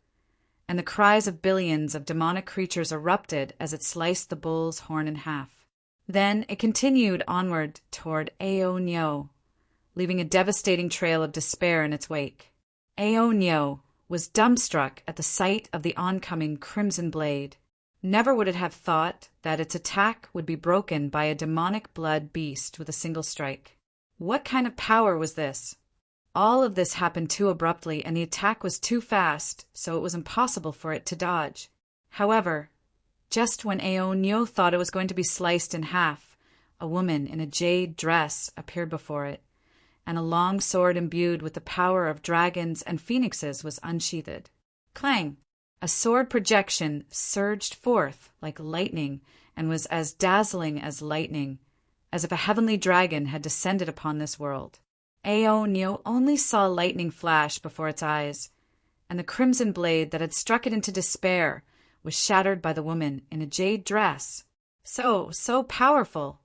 and the cries of billions of demonic creatures erupted as it sliced the bull's horn in half. Then it continued onward toward Ao Nyo, leaving a devastating trail of despair in its wake. Ao Nyo was dumbstruck at the sight of the oncoming crimson blade. Never would it have thought that its attack would be broken by a demonic blood beast with a single strike. What kind of power was this? All of this happened too abruptly, and the attack was too fast, so it was impossible for it to dodge. However, just when Ao Nyo thought it was going to be sliced in half, a woman in a jade dress appeared before it, and a long sword imbued with the power of dragons and phoenixes was unsheathed. Clang! A sword projection surged forth like lightning and was as dazzling as lightning, as if a heavenly dragon had descended upon this world. Ao Nyo only saw lightning flash before its eyes, and the crimson blade that had struck it into despair was shattered by the woman in a jade dress. So powerful!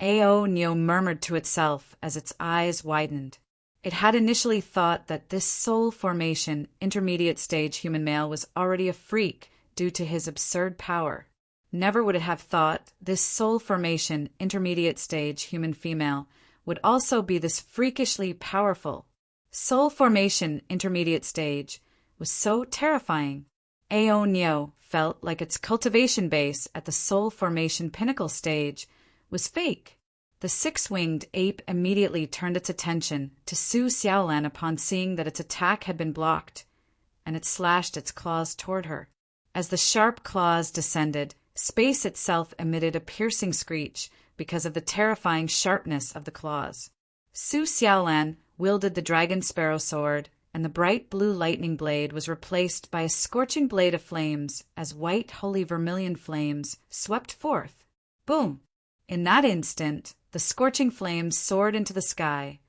Ao Nyo murmured to itself as its eyes widened. It had initially thought that this soul formation intermediate stage human male was already a freak due to his absurd power. Never would it have thought this soul formation intermediate stage human female would also be this freakishly powerful. Soul formation intermediate stage was so terrifying. Ao Nyo felt like its cultivation base at the soul formation pinnacle stage was fake. The six-winged ape immediately turned its attention to Su Xiaolan upon seeing that its attack had been blocked, and it slashed its claws toward her. As the sharp claws descended, space itself emitted a piercing screech because of the terrifying sharpness of the claws. Su Xiaolan wielded the dragon sparrow sword, and the bright blue lightning blade was replaced by a scorching blade of flames as white holy vermilion flames swept forth. Boom! In that instant, the scorching flames soared into the sky,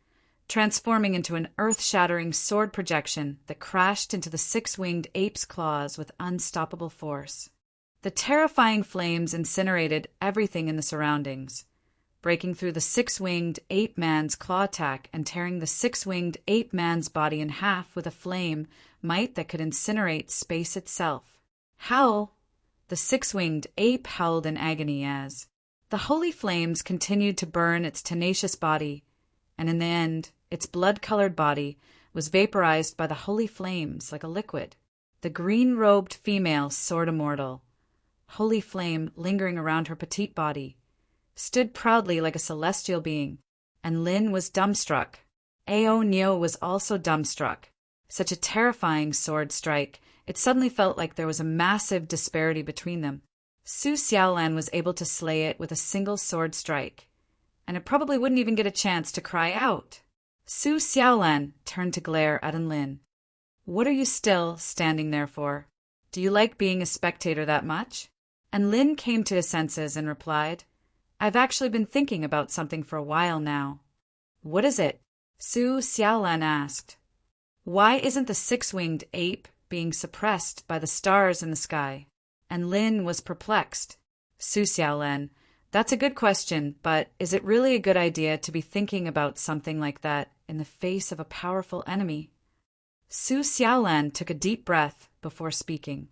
transforming into an earth-shattering sword projection that crashed into the six-winged ape's claws with unstoppable force. The terrifying flames incinerated everything in the surroundings, breaking through the six-winged ape man's claw attack and tearing the six-winged ape man's body in half with a flame might that could incinerate space itself. Howl! The six-winged ape howled in agony as the holy flames continued to burn its tenacious body, and in the end, its blood-colored body was vaporized by the holy flames like a liquid. The green-robed female soared immortal, holy flame lingering around her petite body, stood proudly like a celestial being, and Lin was dumbstruck. Ao Nyo was also dumbstruck. Such a terrifying sword strike, it suddenly felt like there was a massive disparity between them. Su Xiaolan was able to slay it with a single sword strike, and it probably wouldn't even get a chance to cry out. Su Xiaolan turned to glare at Lin. "What are you still standing there for? Do you like being a spectator that much?" And Lin came to his senses and replied, "I've actually been thinking about something for a while now." "What is it?" Su Xiaolan asked. "Why isn't the six-winged ape being suppressed by the stars in the sky?" And Lin was perplexed. Su Xiaolan, "That's a good question, but is it really a good idea to be thinking about something like that in the face of a powerful enemy?" Su Xiaolan took a deep breath before speaking.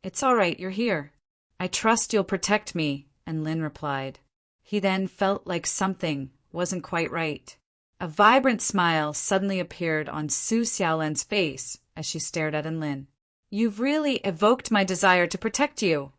"It's all right, you're here. I trust you'll protect me," and Lin replied. He then felt like something wasn't quite right. A vibrant smile suddenly appeared on Su Xiaolan's face as she stared at Lin. "You've really evoked my desire to protect you."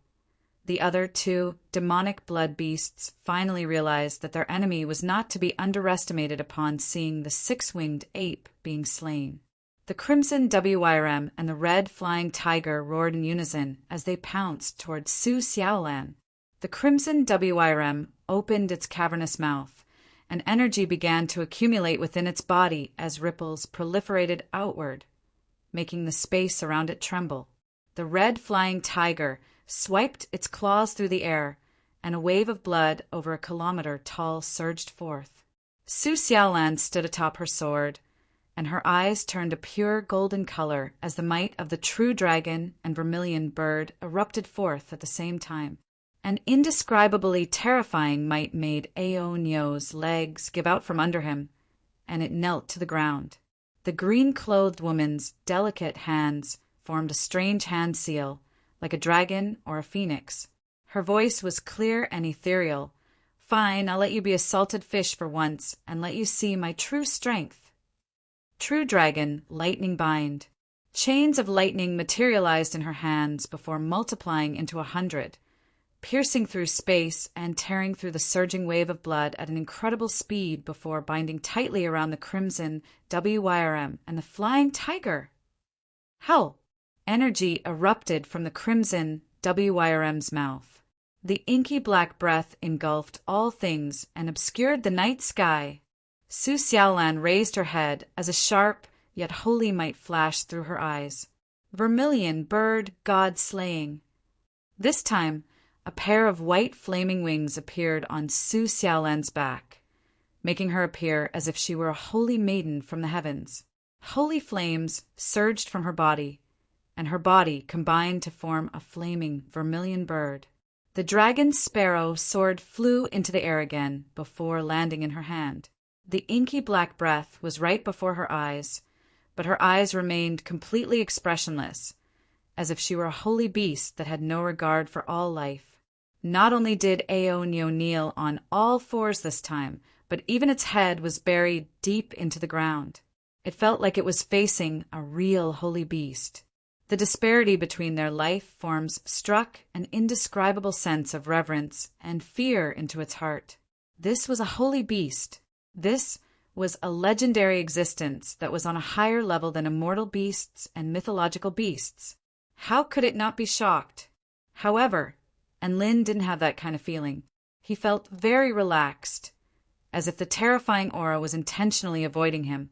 The other two demonic blood beasts finally realized that their enemy was not to be underestimated upon seeing the six-winged ape being slain. The crimson WYRM and the red flying tiger roared in unison as they pounced towards Su Xiaolan. The crimson WYRM opened its cavernous mouth, and energy began to accumulate within its body as ripples proliferated outward, making the space around it tremble. The red flying tiger swiped its claws through the air, and a wave of blood over a kilometer tall surged forth. Su Xiaolan stood atop her sword, and her eyes turned a pure golden color as the might of the true dragon and vermilion bird erupted forth at the same time. An indescribably terrifying might made Ao Nyo's legs give out from under him, and it knelt to the ground. The green-clothed woman's delicate hands formed a strange hand seal, like a dragon or a phoenix. Her voice was clear and ethereal. "Fine, I'll let you be a salted fish for once, and let you see my true strength." True dragon, lightning bind. Chains of lightning materialized in her hands before multiplying into 100, piercing through space and tearing through the surging wave of blood at an incredible speed before binding tightly around the crimson WYRM and the flying tiger. Howl! Energy erupted from the crimson WYRM's mouth. The inky black breath engulfed all things and obscured the night sky. Su Xiaolan raised her head as a sharp yet holy might flashed through her eyes. Vermilion bird god slaying. This time, a pair of white flaming wings appeared on Su Xiaolan's back, making her appear as if she were a holy maiden from the heavens. Holy flames surged from her body, and her body combined to form a flaming vermilion bird. The dragon sparrow sword flew into the air again before landing in her hand. The inky black breath was right before her eyes, but her eyes remained completely expressionless, as if she were a holy beast that had no regard for all life. Not only did Aonyo kneel on all fours this time, but even its head was buried deep into the ground. It felt like it was facing a real holy beast. The disparity between their life forms struck an indescribable sense of reverence and fear into its heart. This was a holy beast. This was a legendary existence that was on a higher level than immortal beasts and mythological beasts. How could it not be shocked? However, Enlin didn't have that kind of feeling. He felt very relaxed, as if the terrifying aura was intentionally avoiding him,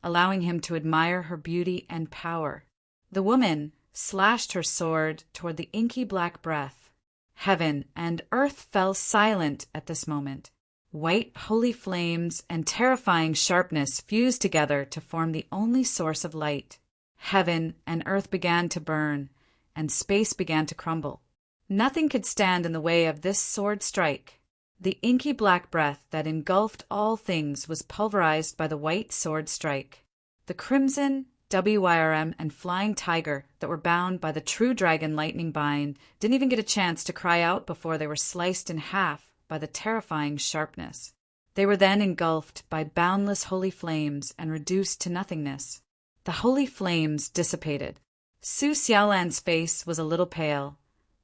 allowing him to admire her beauty and power. The woman slashed her sword toward the inky black breath. Heaven and earth fell silent at this moment. White holy flames and terrifying sharpness fused together to form the only source of light. Heaven and earth began to burn, and space began to crumble. Nothing could stand in the way of this sword strike. The inky black breath that engulfed all things was pulverized by the white sword strike. The crimson, WYRM, and flying tiger that were bound by the true dragon lightning bind didn't even get a chance to cry out before they were sliced in half by the terrifying sharpness. They were then engulfed by boundless holy flames and reduced to nothingness. The holy flames dissipated. Su Xiaolan's face was a little pale,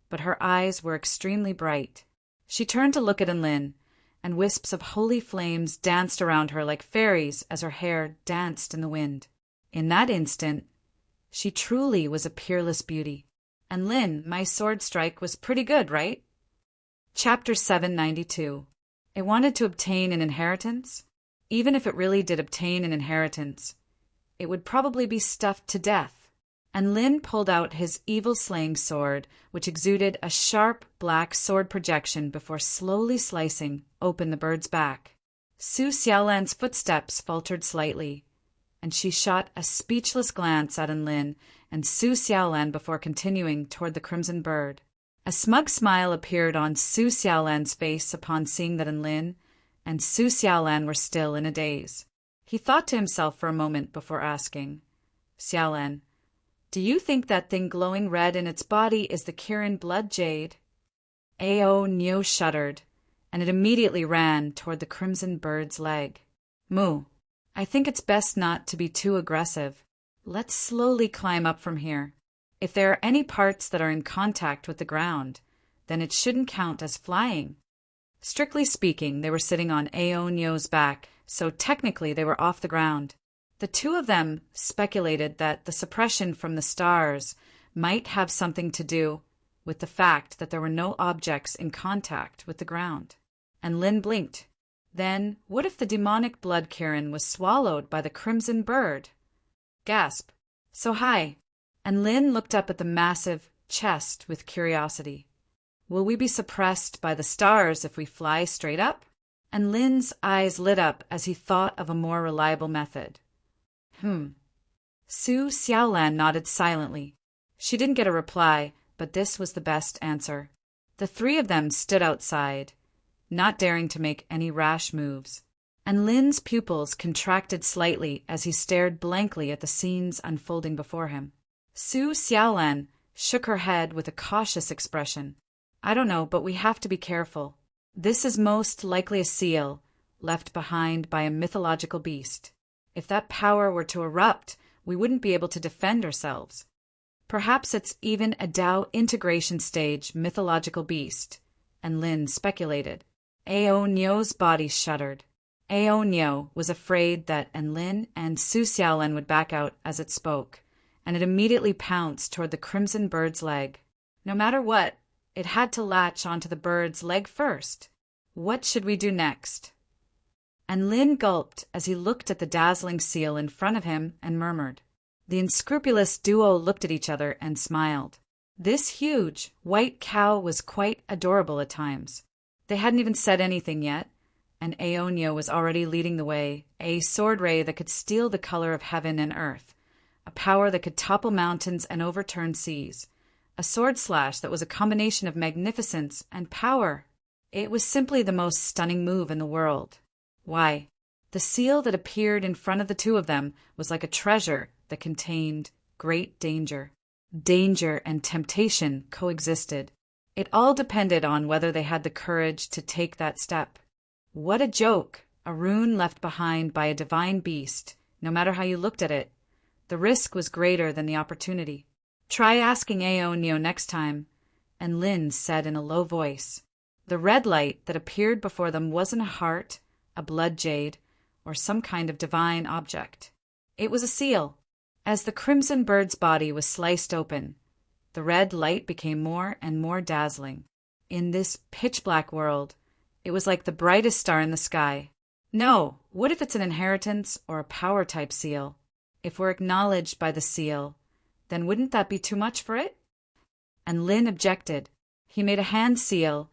but her eyes were extremely bright. She turned to look at Enlin, and wisps of holy flames danced around her like fairies as her hair danced in the wind. In that instant, she truly was a peerless beauty. Enlin, my sword strike was pretty good, right? Chapter 792. It wanted to obtain an inheritance? Even if it really did obtain an inheritance, it would probably be stuffed to death. Enlin pulled out his evil-slaying sword, which exuded a sharp black sword projection before slowly slicing open the bird's back. Su Xiaolan's footsteps faltered slightly, and she shot a speechless glance at Enlin and Su Xiaolan before continuing toward the crimson bird. A smug smile appeared on Su Xiaolan's face upon seeing that Enlin and Su Xiaolan were still in a daze. He thought to himself for a moment before asking, "Xiaolan, do you think that thing glowing red in its body is the Kirin blood jade?" Aonyo shuddered, and it immediately ran toward the crimson bird's leg. "Moo, I think it's best not to be too aggressive. Let's slowly climb up from here. If there are any parts that are in contact with the ground, then it shouldn't count as flying." Strictly speaking, they were sitting on Aonyo's back, so technically they were off the ground. The two of them speculated that the suppression from the stars might have something to do with the fact that there were no objects in contact with the ground. And Lin blinked. Then, what if the demonic blood Kirin was swallowed by the crimson bird? Gasp. So high. And Lin looked up at the massive chest with curiosity. Will we be suppressed by the stars if we fly straight up? And Lin's eyes lit up as he thought of a more reliable method. Su Xiaolan nodded silently. She didn't get a reply, but this was the best answer. The three of them stood outside, not daring to make any rash moves. And Lin's pupils contracted slightly as he stared blankly at the scenes unfolding before him. Su Xiaolan shook her head with a cautious expression. I don't know, but we have to be careful. This is most likely a seal, left behind by a mythological beast. If that power were to erupt, we wouldn't be able to defend ourselves. Perhaps it's even a Dao integration stage mythological beast, and Lin speculated. Aonyo's body shuddered. Aonyo was afraid that Enlin and Su Xiaolan would back out as it spoke, and it immediately pounced toward the crimson bird's leg. No matter what, it had to latch onto the bird's leg first. What should we do next? And Lin gulped as he looked at the dazzling seal in front of him and murmured. The unscrupulous duo looked at each other and smiled. This huge, white cow was quite adorable at times. They hadn't even said anything yet, and Aonyo was already leading the way, a sword ray that could steal the color of heaven and earth, a power that could topple mountains and overturn seas, a sword slash that was a combination of magnificence and power. It was simply the most stunning move in the world. Why, the seal that appeared in front of the two of them was like a treasure that contained great danger. Danger and temptation coexisted. It all depended on whether they had the courage to take that step. What a joke, a rune left behind by a divine beast, no matter how you looked at it. The risk was greater than the opportunity. Try asking Aonio next time, and Lynn said in a low voice. The red light that appeared before them wasn't a heart, a blood jade, or some kind of divine object. It was a seal. As the crimson bird's body was sliced open, the red light became more and more dazzling. In this pitch-black world, it was like the brightest star in the sky. No, what if it's an inheritance or a power-type seal? If we're acknowledged by the seal, then wouldn't that be too much for it? And Lynn objected. He made a hand seal,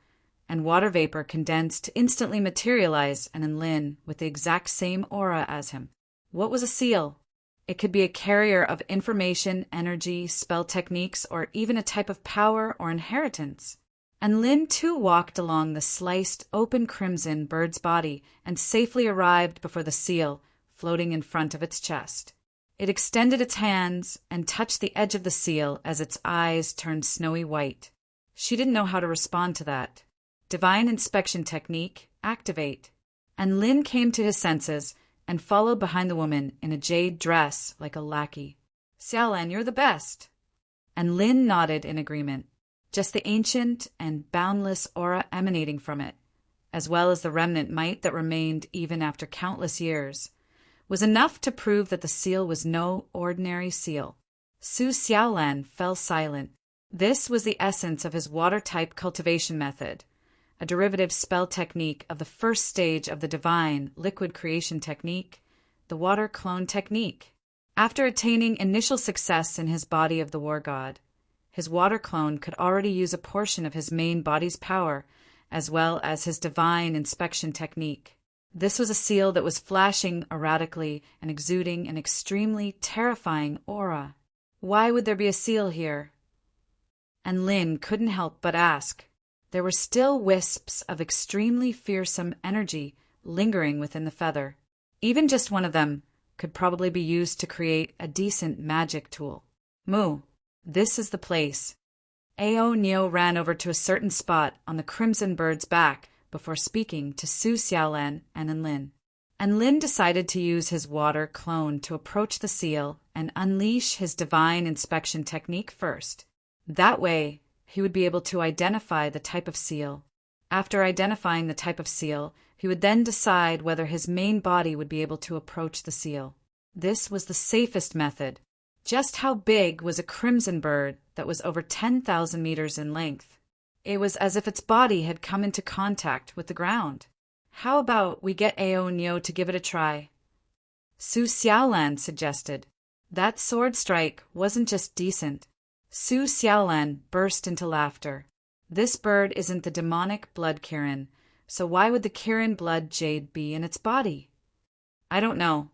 and water vapor condensed to instantly materialize and in Lynn with the exact same aura as him. What was a seal? It could be a carrier of information, energy, spell techniques, or even a type of power or inheritance. And Lynn too walked along the sliced, open crimson bird's body and safely arrived before the seal, floating in front of its chest. It extended its hands and touched the edge of the seal as its eyes turned snowy white. She didn't know how to respond to that. Divine inspection technique, activate. And Lynn came to his senses and followed behind the woman in a jade dress like a lackey. Xiaolan, you're the best. And Lynn nodded in agreement. Just the ancient and boundless aura emanating from it, as well as the remnant might that remained even after countless years, was enough to prove that the seal was no ordinary seal. Su Xiaolan fell silent. This was the essence of his water-type cultivation method, a derivative spell technique of the first stage of the divine liquid creation technique, the water clone technique. After attaining initial success in his body of the war god, his water clone could already use a portion of his main body's power, as well as his divine inspection technique. This was a seal that was flashing erratically and exuding an extremely terrifying aura. Why would there be a seal here? And Lynn couldn't help but ask. There were still wisps of extremely fearsome energy lingering within the feather. Even just one of them could probably be used to create a decent magic tool. Moo, this is the place. Aonio ran over to a certain spot on the crimson bird's back before speaking to Su Xiaolan and Enlin. Enlin decided to use his water clone to approach the seal and unleash his divine inspection technique first. That way, he would be able to identify the type of seal. After identifying the type of seal, he would then decide whether his main body would be able to approach the seal. This was the safest method. Just how big was a crimson bird that was over 10,000 meters in length? It was as if its body had come into contact with the ground. How about we get Aonio to give it a try? Su Xiaolan suggested. That sword strike wasn't just decent. Su Xiaolan burst into laughter. This bird isn't the demonic blood Kirin, so why would the Kirin blood jade be in its body? I don't know.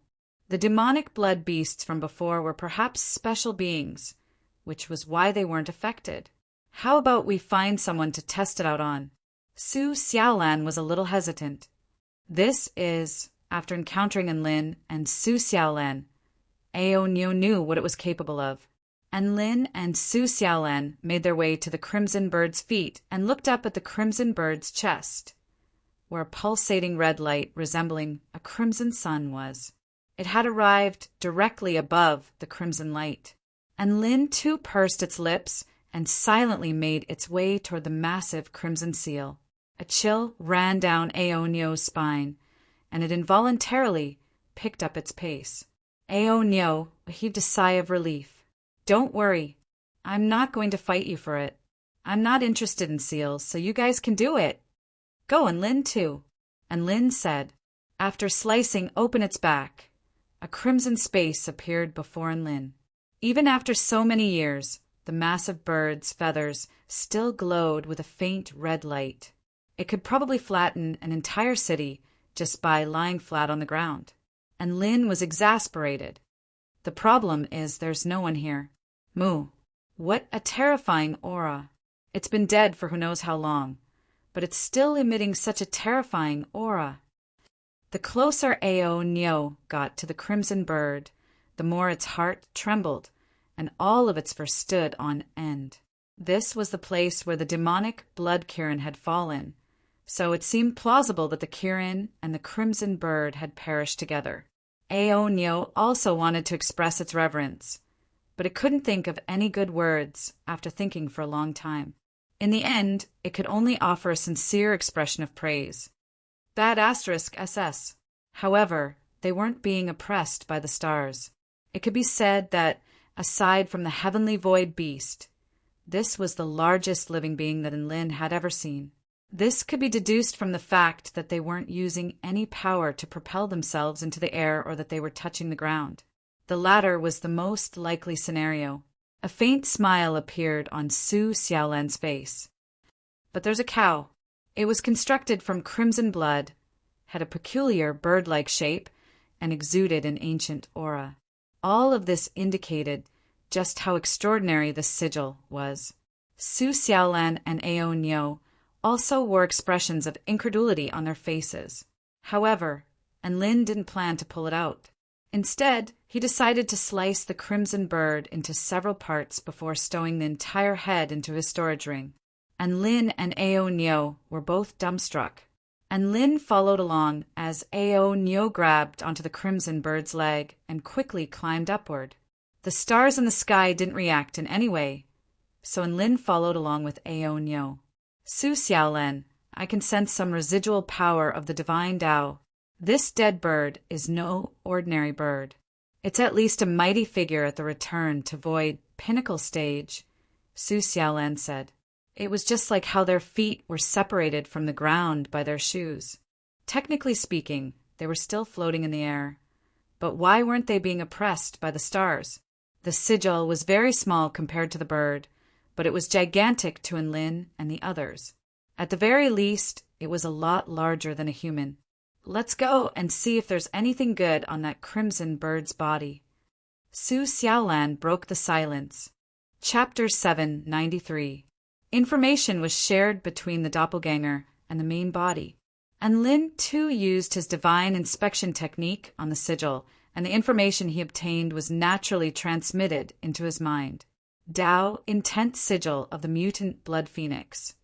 The demonic blood beasts from before were perhaps special beings, which was why they weren't affected. How about we find someone to test it out on? Su Xiaolan was a little hesitant. This is, after encountering Enlin and Su Xiaolan, Aonio knew what it was capable of. Enlin and Su Xiaolan made their way to the crimson bird's feet and looked up at the crimson bird's chest, where a pulsating red light resembling a crimson sun was. It had arrived directly above the crimson light. Enlin too pursed its lips and silently made its way toward the massive crimson seal. A chill ran down Aonio's spine, and it involuntarily picked up its pace. Aonio heaved a sigh of relief. Don't worry. I'm not going to fight you for it. I'm not interested in seals, so you guys can do it. Go, Enlin too. Enlin said. After slicing open its back, a crimson space appeared before Enlin. Even after so many years, the massive bird's feathers still glowed with a faint red light. It could probably flatten an entire city just by lying flat on the ground. And Lynn was exasperated. The problem is there's no one here. Moo, what a terrifying aura. It's been dead for who knows how long, but it's still emitting such a terrifying aura. The closer Aonio got to the crimson bird, the more its heart trembled, and all of its fur stood on end. This was the place where the demonic blood Kirin had fallen, so it seemed plausible that the Kirin and the crimson bird had perished together. Aonyo also wanted to express its reverence, but it couldn't think of any good words after thinking for a long time. In the end, it could only offer a sincere expression of praise. Bad *SS. However, they weren't being oppressed by the stars. It could be said that, aside from the heavenly void beast, this was the largest living being that Enlin had ever seen. This could be deduced from the fact that they weren't using any power to propel themselves into the air or that they were touching the ground. The latter was the most likely scenario. A faint smile appeared on Su Xiaolan's face. But there's a cow. It was constructed from crimson blood, had a peculiar bird-like shape, and exuded an ancient aura. All of this indicated just how extraordinary this sigil was. Su Xiaolan and Aonyo also wore expressions of incredulity on their faces. However, Enlin didn't plan to pull it out. Instead, he decided to slice the crimson bird into several parts before stowing the entire head into his storage ring. Enlin and Aonyo were both dumbstruck. Enlin followed along as Aonyo grabbed onto the crimson bird's leg and quickly climbed upward. The stars in the sky didn't react in any way, so Enlin followed along with Aonyo. Su Xiaolan, I can sense some residual power of the divine Tao. This dead bird is no ordinary bird. It's at least a mighty figure at the return to void pinnacle stage, Su Xiaolan said. It was just like how their feet were separated from the ground by their shoes. Technically speaking, they were still floating in the air. But why weren't they being oppressed by the stars? The sigil was very small compared to the bird, but it was gigantic to Enlin and the others. At the very least, it was a lot larger than a human. Let's go and see if there's anything good on that crimson bird's body. Su Xiaolan broke the silence. Chapter 793. Information was shared between the doppelganger and the main body. Enlin too used his divine inspection technique on the sigil, and the information he obtained was naturally transmitted into his mind. Tao intent sigil of the mutant blood phoenix.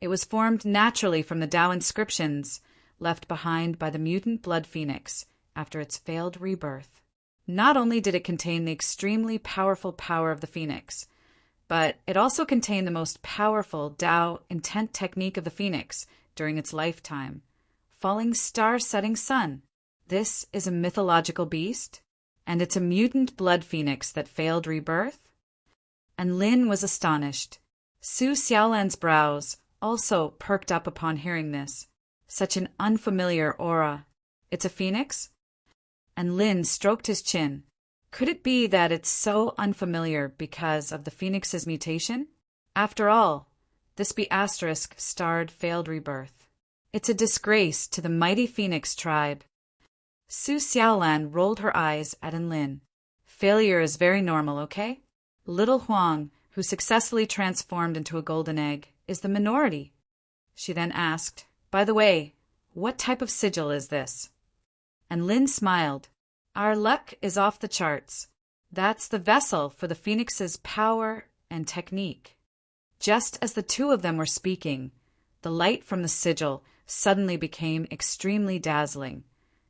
It was formed naturally from the Tao inscriptions left behind by the mutant blood phoenix after its failed rebirth. Not only did it contain the extremely powerful power of the phoenix, but it also contained the most powerful Tao intent technique of the phoenix during its lifetime, falling star-setting sun. This is a mythological beast, and it's a mutant blood phoenix that failed rebirth? Enlin was astonished. Su Xiaolan's brows also perked up upon hearing this. Such an unfamiliar aura. It's a phoenix? Enlin stroked his chin. Could it be that it's so unfamiliar because of the phoenix's mutation? After all, this * starred failed rebirth. It's a disgrace to the mighty phoenix tribe. Su Xiaolan rolled her eyes at Enlin. Failure is very normal, okay? Little Huang, who successfully transformed into a golden egg, is the minority. She then asked, by the way, what type of sigil is this? Enlin smiled. Our luck is off the charts. That's the vessel for the phoenix's power and technique. Just as the two of them were speaking, the light from the sigil suddenly became extremely dazzling,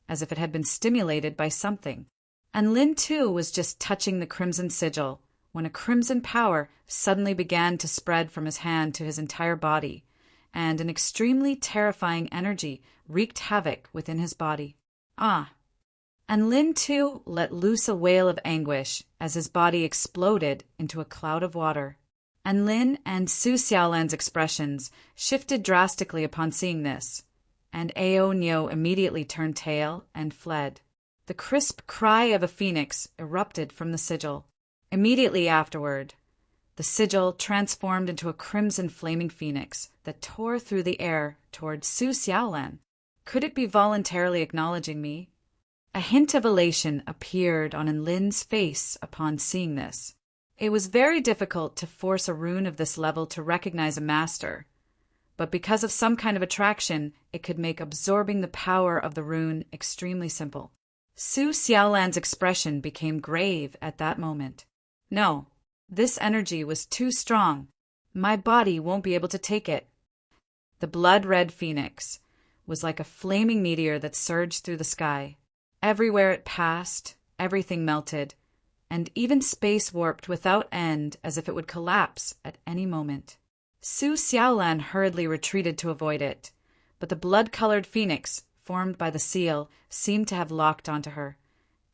as if it had been stimulated by something. Enlin too was just touching the crimson sigil when a crimson power suddenly began to spread from his hand to his entire body, and an extremely terrifying energy wreaked havoc within his body. Enlin too let loose a wail of anguish as his body exploded into a cloud of water. Enlin and Su Xiaolan's expressions shifted drastically upon seeing this, and Aonyo immediately turned tail and fled. The crisp cry of a phoenix erupted from the sigil. Immediately afterward, the sigil transformed into a crimson flaming phoenix that tore through the air toward Su Xiaolan. Could it be voluntarily acknowledging me? A hint of elation appeared on Enlin's face upon seeing this. It was very difficult to force a rune of this level to recognize a master, but because of some kind of attraction, it could make absorbing the power of the rune extremely simple. Su Xiaolan's expression became grave at that moment. No, this energy was too strong. My body won't be able to take it. The blood-red phoenix was like a flaming meteor that surged through the sky. Everywhere it passed, everything melted, and even space warped without end as if it would collapse at any moment. Su Xiaolan hurriedly retreated to avoid it, but the blood-colored phoenix, formed by the seal, seemed to have locked onto her,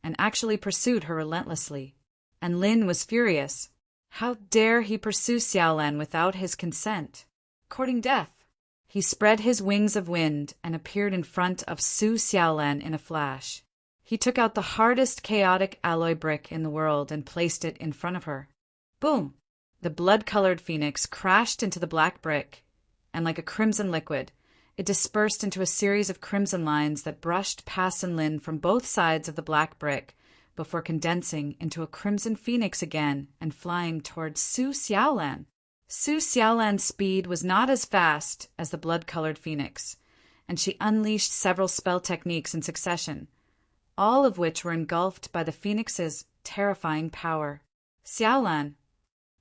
and actually pursued her relentlessly. And Lin was furious. How dare he pursue Xiaolan without his consent? Courting death. He spread his wings of wind and appeared in front of Su Xiaolan in a flash. He took out the hardest chaotic alloy brick in the world and placed it in front of her. Boom! The blood-colored phoenix crashed into the black brick, and like a crimson liquid, it dispersed into a series of crimson lines that brushed past Lin from both sides of the black brick before condensing into a crimson phoenix again and flying towards Su Xiaolan. Su Xiaolan's speed was not as fast as the blood-colored phoenix, and she unleashed several spell techniques in succession, all of which were engulfed by the phoenix's terrifying power. Xiaolan!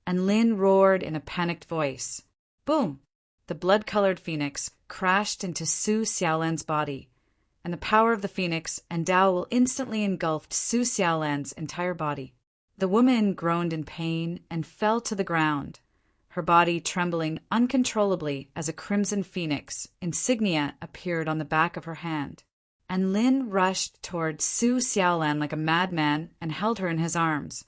And Lin roared in a panicked voice. Boom! The blood-colored phoenix crashed into Su Xiaolan's body, and the power of the phoenix and Dao instantly engulfed Su Xiaolan's entire body. The woman groaned in pain and fell to the ground, her body trembling uncontrollably as a crimson phoenix insignia appeared on the back of her hand. And Lin rushed toward Su Xiaolan like a madman and held her in his arms,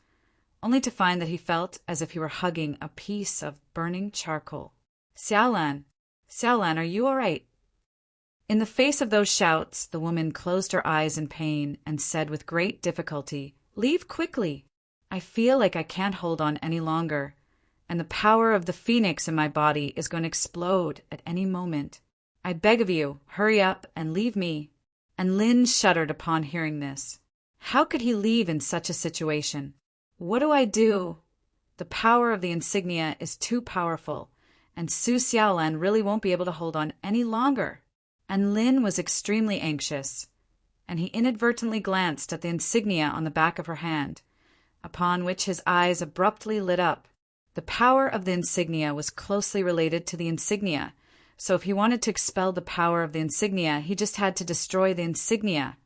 only to find that he felt as if he were hugging a piece of burning charcoal. Xiaolan, Xiaolan, are you all right? In the face of those shouts, the woman closed her eyes in pain and said with great difficulty, Leave quickly. I feel like I can't hold on any longer, and the power of the phoenix in my body is going to explode at any moment. I beg of you, hurry up and leave me. And Lin shuddered upon hearing this. How could he leave in such a situation? What do I do? The power of the insignia is too powerful, and Su Xiaolan really won't be able to hold on any longer. And Lin was extremely anxious, and he inadvertently glanced at the insignia on the back of her hand, upon which his eyes abruptly lit up. The power of the insignia was closely related to the insignia, so if he wanted to expel the power of the insignia, he just had to destroy the insignia.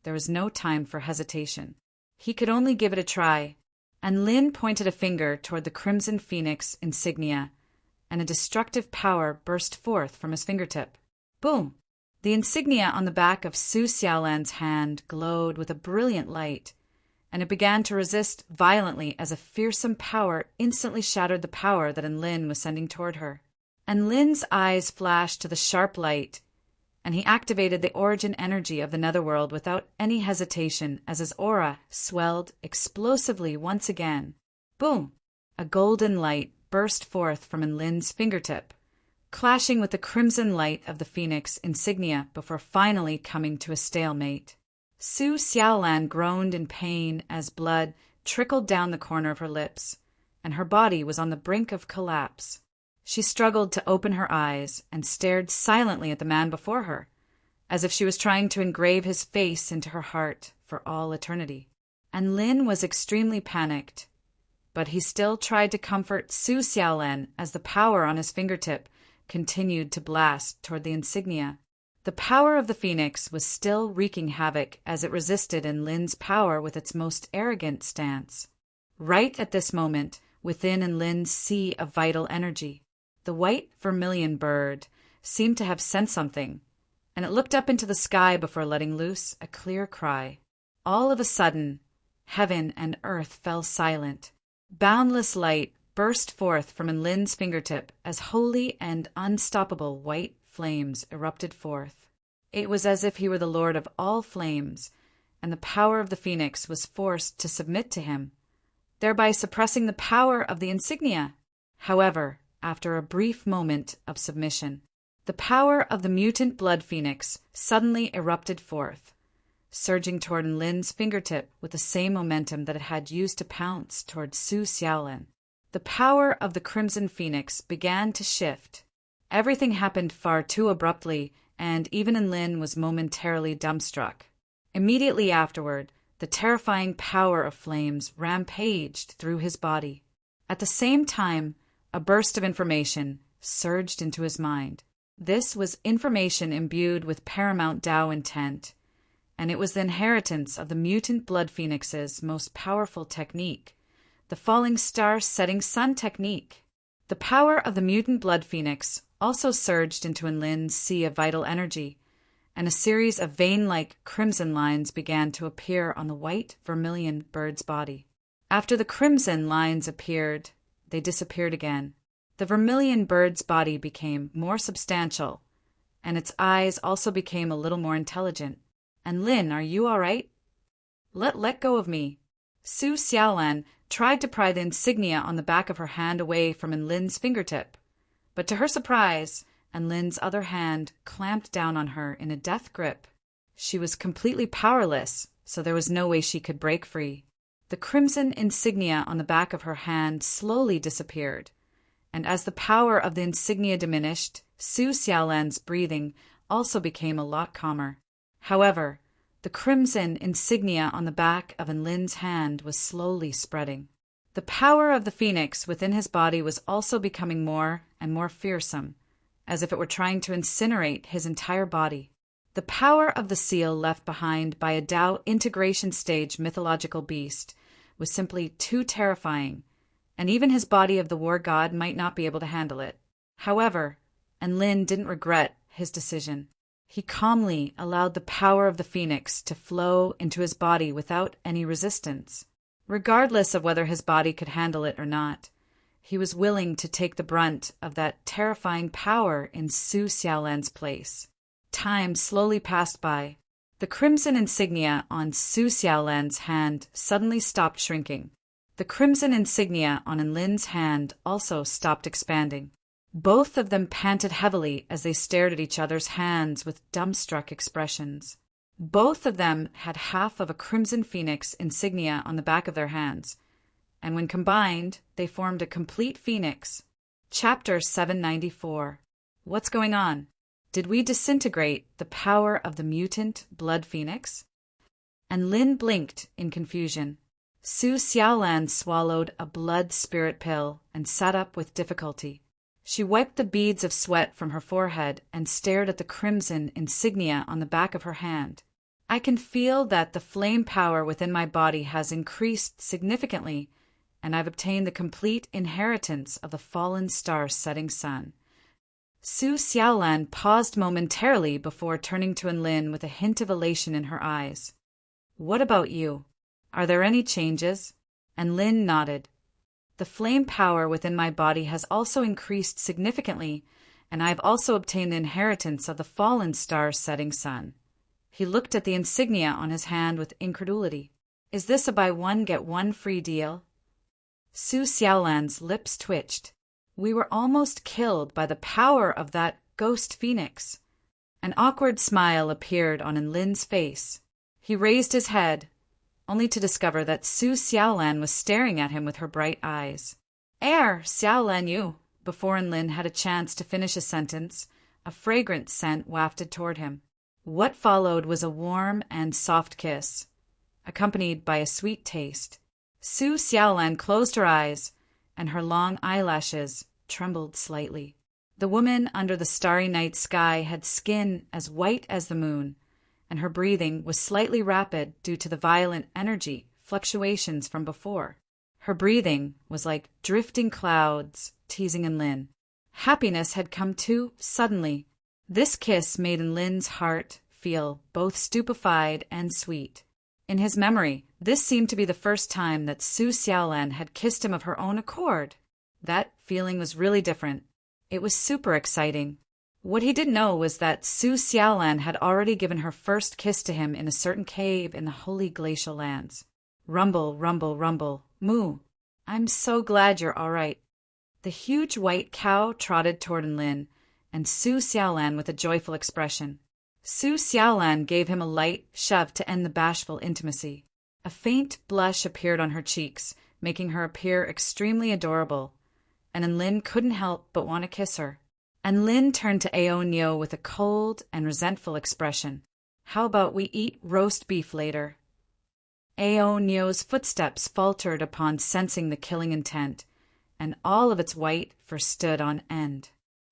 There was no time for hesitation. He could only give it a try, and Lin pointed a finger toward the crimson phoenix insignia, and a destructive power burst forth from his fingertip. Boom! The insignia on the back of Su Xiaolan's hand glowed with a brilliant light, and it began to resist violently as a fearsome power instantly shattered the power that Lin was sending toward her. And Lin's eyes flashed to the sharp light, and he activated the origin energy of the netherworld without any hesitation as his aura swelled explosively once again. Boom! A golden light burst forth from Lin's fingertip, clashing with the crimson light of the phoenix insignia before finally coming to a stalemate. Su Xiaolan groaned in pain as blood trickled down the corner of her lips, and her body was on the brink of collapse. She struggled to open her eyes and stared silently at the man before her, as if she was trying to engrave his face into her heart for all eternity. And Lin was extremely panicked, but he still tried to comfort Su Xiaolan as the power on his fingertip continued to blast toward the insignia. The power of the phoenix was still wreaking havoc as it resisted Lin's power with its most arrogant stance. Right at this moment, within Lin's sea of vital energy, the white vermilion bird seemed to have sensed something, and it looked up into the sky before letting loose a clear cry. All of a sudden, heaven and earth fell silent. Boundless light burst forth from Lin's fingertip as holy and unstoppable white flames erupted forth. It was as if he were the lord of all flames, and the power of the phoenix was forced to submit to him, thereby suppressing the power of the insignia. However, after a brief moment of submission, the power of the mutant blood phoenix suddenly erupted forth, surging toward Lin's fingertip with the same momentum that it had used to pounce toward Su Xiaolan. The power of the crimson phoenix began to shift. Everything happened far too abruptly, and even Lin was momentarily dumbstruck. Immediately afterward, the terrifying power of flames rampaged through his body. At the same time, a burst of information surged into his mind. This was information imbued with paramount Tao intent, and it was the inheritance of the mutant blood phoenix's most powerful technique, the falling star setting sun technique. The power of the mutant blood phoenix also surged into Enlin's sea of vital energy, and a series of vein-like crimson lines began to appear on the white vermilion bird's body. After the crimson lines appeared, they disappeared again. The vermilion bird's body became more substantial, and its eyes also became a little more intelligent. "Enlin, are you all right?" Let go of me." Su Xiaolan tried to pry the insignia on the back of her hand away from Enlin's fingertip, but to her surprise, Enlin's other hand clamped down on her in a death grip. She was completely powerless, so there was no way she could break free. The crimson insignia on the back of her hand slowly disappeared, and as the power of the insignia diminished, Su Xiaolan's breathing also became a lot calmer. However, the crimson insignia on the back of Enlin's hand was slowly spreading. The power of the phoenix within his body was also becoming more and more fearsome, as if it were trying to incinerate his entire body. The power of the seal left behind by a Tao integration stage mythological beast was simply too terrifying, and even his body of the war god might not be able to handle it. However, Enlin didn't regret his decision. He calmly allowed the power of the phoenix to flow into his body without any resistance. Regardless of whether his body could handle it or not, he was willing to take the brunt of that terrifying power in Su Xiaolan's place. Time slowly passed by. The crimson insignia on Su Xiaolan's hand suddenly stopped shrinking. The crimson insignia on Enlin's hand also stopped expanding. Both of them panted heavily as they stared at each other's hands with dumbstruck expressions. Both of them had half of a crimson phoenix insignia on the back of their hands, and when combined, they formed a complete phoenix. Chapter 794. What's going on? Did we disintegrate the power of the mutant blood phoenix? Enlin blinked in confusion. Su Xiaolan swallowed a blood spirit pill and sat up with difficulty. She wiped the beads of sweat from her forehead and stared at the crimson insignia on the back of her hand. "I can feel that the flame power within my body has increased significantly, and I've obtained the complete inheritance of the fallen star setting sun." Su Xiaolan paused momentarily before turning to Enlin with a hint of elation in her eyes. "What about you? Are there any changes?" Enlin nodded. "The flame power within my body has also increased significantly, and I have also obtained the inheritance of the fallen star setting sun." He looked at the insignia on his hand with incredulity. "Is this a buy one get one free deal?" Su Xiaolan's lips twitched. "We were almost killed by the power of that ghost phoenix." An awkward smile appeared on Enlin's face. He raised his head, only to discover that Su Xiaolan was staring at him with her bright eyes. Xiaolan you." Before Enlin had a chance to finish a sentence, a fragrant scent wafted toward him. What followed was a warm and soft kiss, accompanied by a sweet taste. Su Xiaolan closed her eyes, and her long eyelashes trembled slightly. The woman under the starry night sky had skin as white as the moon, and her breathing was slightly rapid due to the violent energy fluctuations from before. Her breathing was like drifting clouds, teasing Enlin. Happiness had come too suddenly. This kiss made Enlin's heart feel both stupefied and sweet. In his memory, this seemed to be the first time that Su Xiaolan had kissed him of her own accord. That feeling was really different. It was super exciting. What he didn't know was that Su Xiaolan had already given her first kiss to him in a certain cave in the holy glacial lands. Rumble, rumble, rumble, moo. "I'm so glad you're all right." The huge white cow trotted toward Enlin, and Su Xiaolan with a joyful expression. Su Xiaolan gave him a light shove to end the bashful intimacy. A faint blush appeared on her cheeks, making her appear extremely adorable, and Enlin couldn't help but want to kiss her. Enlin turned to Ao Nyo with a cold and resentful expression. "How about we eat roast beef later?" Ao Nyo's footsteps faltered upon sensing the killing intent, and all of its white fur stood on end.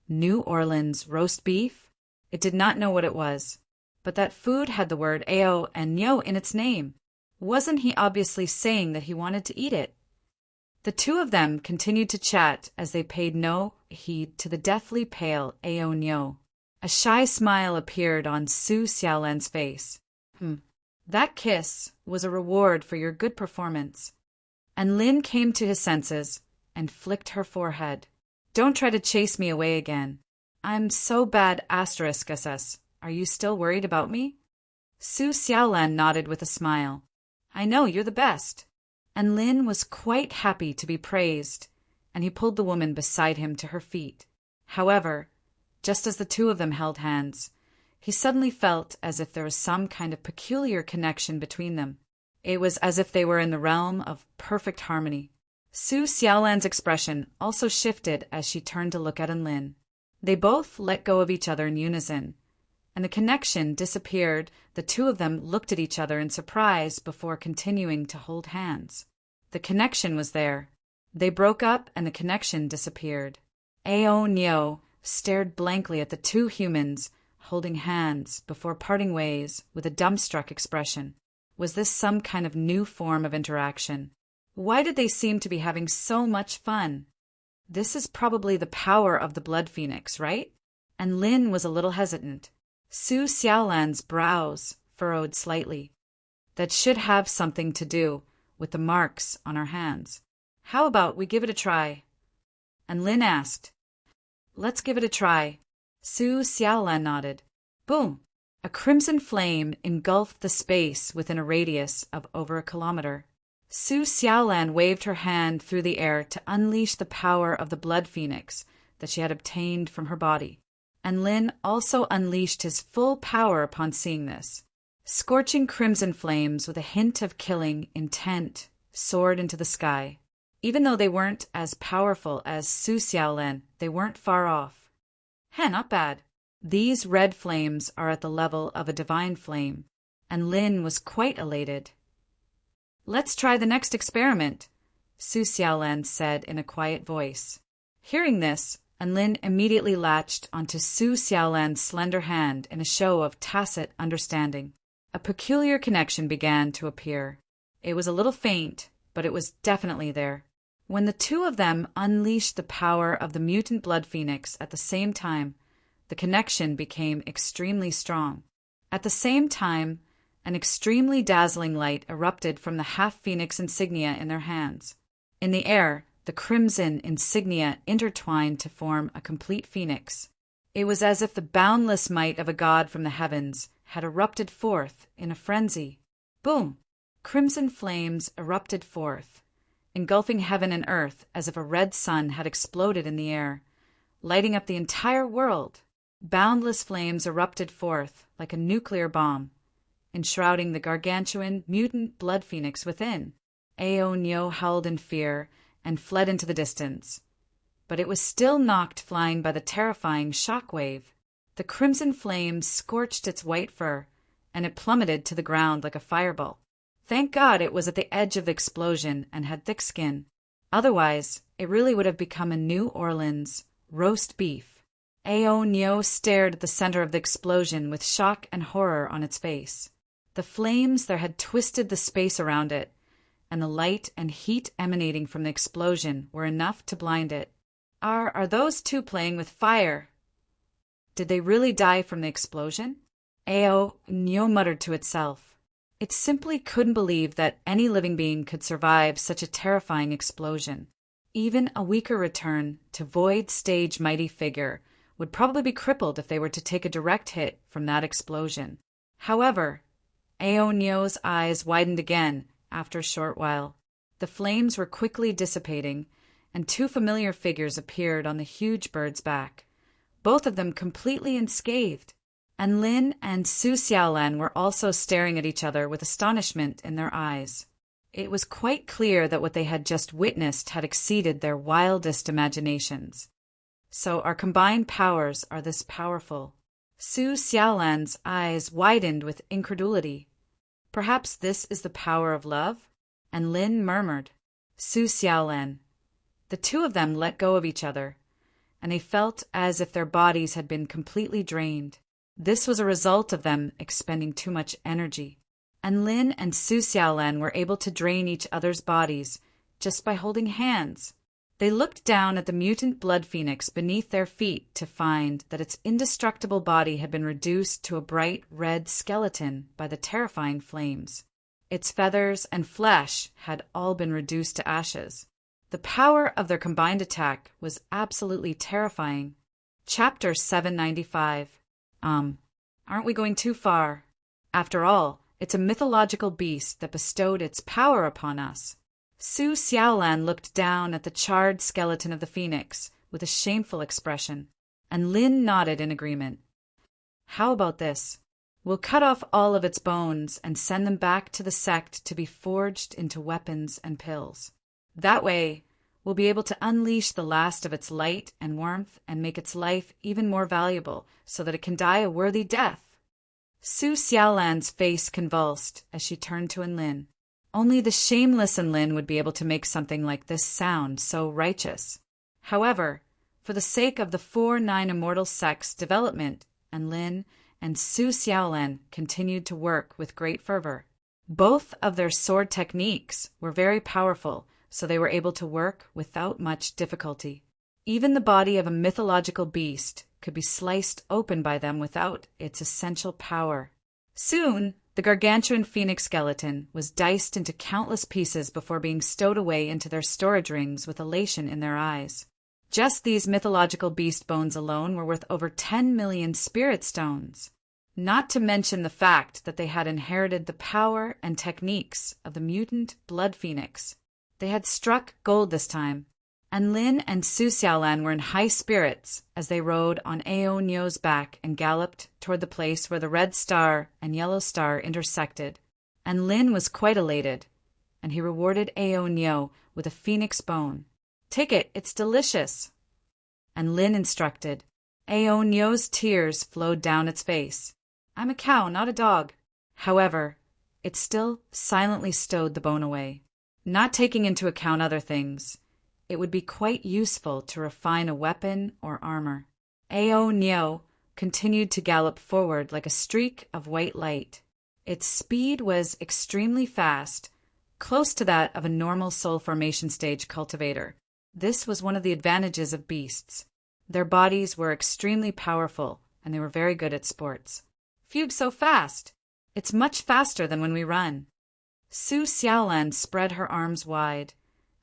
New Orleans roast beef? It did not know what it was, but that food had the word Ao and Nyo in its name. Wasn't he obviously saying that he wanted to eat it? The two of them continued to chat as they paid no heed to the deathly pale Ao Nyo. A shy smile appeared on Su Xiaolan's face. That kiss was a reward for your good performance. And Lin came to his senses and flicked her forehead. Don't try to chase me away again. I'm so bad *SS. Are you still worried about me? Su Xiaolan nodded with a smile. I know, you're the best. And Lin was quite happy to be praised, and he pulled the woman beside him to her feet. However, just as the two of them held hands, he suddenly felt as if there was some kind of peculiar connection between them. It was as if they were in the realm of perfect harmony. Su Xiaolan's expression also shifted as she turned to look at Lin. They both let go of each other in unison, and the connection disappeared. The two of them looked at each other in surprise before continuing to hold hands. The connection was there. They broke up and the connection disappeared. Ao Nyo stared blankly at the two humans holding hands before parting ways with a dumbstruck expression. Was this some kind of new form of interaction? Why did they seem to be having so much fun? This is probably the power of the blood phoenix, right? And Lin was a little hesitant. Su Xiaolan's brows furrowed slightly. That should have something to do with the marks on our hands. How about we give it a try? And Lin asked. Let's give it a try. Su Xiaolan nodded. Boom! A crimson flame engulfed the space within a radius of over a kilometer. Su Xiaolan waved her hand through the air to unleash the power of the blood phoenix that she had obtained from her body. And Lin also unleashed his full power upon seeing this. Scorching crimson flames with a hint of killing intent soared into the sky. Even though they weren't as powerful as Su Xiaolan, they weren't far off. Not bad. These red flames are at the level of a divine flame, and Lin was quite elated. Let's try the next experiment, Su Xiaolan said in a quiet voice. Hearing this, Lin immediately latched onto Su Xiaolan's slender hand in a show of tacit understanding. A peculiar connection began to appear. It was a little faint, but it was definitely there. When the two of them unleashed the power of the mutant blood phoenix at the same time, the connection became extremely strong. At the same time, an extremely dazzling light erupted from the half-phoenix insignia in their hands. In the air, the crimson insignia intertwined to form a complete phoenix. It was as if the boundless might of a god from the heavens had erupted forth in a frenzy. Boom! Crimson flames erupted forth, engulfing heaven and earth as if a red sun had exploded in the air, lighting up the entire world. Boundless flames erupted forth like a nuclear bomb, enshrouding the gargantuan mutant blood phoenix within. Ao Nyo howled in fear and fled into the distance, but it was still knocked flying by the terrifying shock wave. The crimson flames scorched its white fur, and it plummeted to the ground like a fireball. Thank God it was at the edge of the explosion and had thick skin. Otherwise, it really would have become a New Orleans roast beef. Ao Nyo stared at the center of the explosion with shock and horror on its face. The flames there had twisted the space around it, and the light and heat emanating from the explosion were enough to blind it. Are those two playing with fire? Did they really die from the explosion? Ao Nyo muttered to itself. It simply couldn't believe that any living being could survive such a terrifying explosion. Even a weaker return to void stage mighty figure would probably be crippled if they were to take a direct hit from that explosion. However, Ao Nyo's eyes widened again after a short while. The flames were quickly dissipating, and two familiar figures appeared on the huge bird's back, both of them completely unscathed. And Lin and Su Xiaolan were also staring at each other with astonishment in their eyes. It was quite clear that what they had just witnessed had exceeded their wildest imaginations. So our combined powers are this powerful. Su Xiaolan's eyes widened with incredulity. Perhaps this is the power of love? And Lin murmured, Su Xiaolan, The two of them let go of each other, and they felt as if their bodies had been completely drained. This was a result of them expending too much energy. And Lin and Su Xiaolan were able to drain each other's bodies just by holding hands. They looked down at the mutant blood phoenix beneath their feet to find that its indestructible body had been reduced to a bright red skeleton by the terrifying flames. Its feathers and flesh had all been reduced to ashes. The power of their combined attack was absolutely terrifying. Chapter 795. Aren't we going too far? After all, it's a mythological beast that bestowed its power upon us. Su Xiaolan looked down at the charred skeleton of the phoenix with a shameful expression, and Lin nodded in agreement. How about this? We'll cut off all of its bones and send them back to the sect to be forged into weapons and pills. That way, we'll be able to unleash the last of its light and warmth and make its life even more valuable so that it can die a worthy death. Su Xiaolan's face convulsed as she turned to Enlin. Only the shameless Enlin would be able to make something like this sound so righteous. However, for the sake of the 4-9 immortal sect's development, Enlin and Su Xiaolan continued to work with great fervor. Both of their sword techniques were very powerful, so they were able to work without much difficulty. Even the body of a mythological beast could be sliced open by them without its essential power. Soon, the gargantuan phoenix skeleton was diced into countless pieces before being stowed away into their storage rings with elation in their eyes. Just these mythological beast bones alone were worth over 10 million spirit stones, not to mention the fact that they had inherited the power and techniques of the mutant blood phoenix. They had struck gold this time, and Lin and Su Xiaolan were in high spirits as they rode on Ao Nyo's back and galloped toward the place where the red star and yellow star intersected. And Lin was quite elated, and he rewarded Ao Nyo with a phoenix bone. "Take it, it's delicious." And Lin instructed. Ao Nyo's tears flowed down its face. "I'm a cow, not a dog." However, it still silently stowed the bone away, not taking into account other things. It would be quite useful to refine a weapon or armor. Ao Nyo continued to gallop forward like a streak of white light. Its speed was extremely fast, close to that of a normal soul formation stage cultivator. This was one of the advantages of beasts. Their bodies were extremely powerful, and they were very good at sports. "Phew, so fast! It's much faster than when we run." Su Xiaolan spread her arms wide,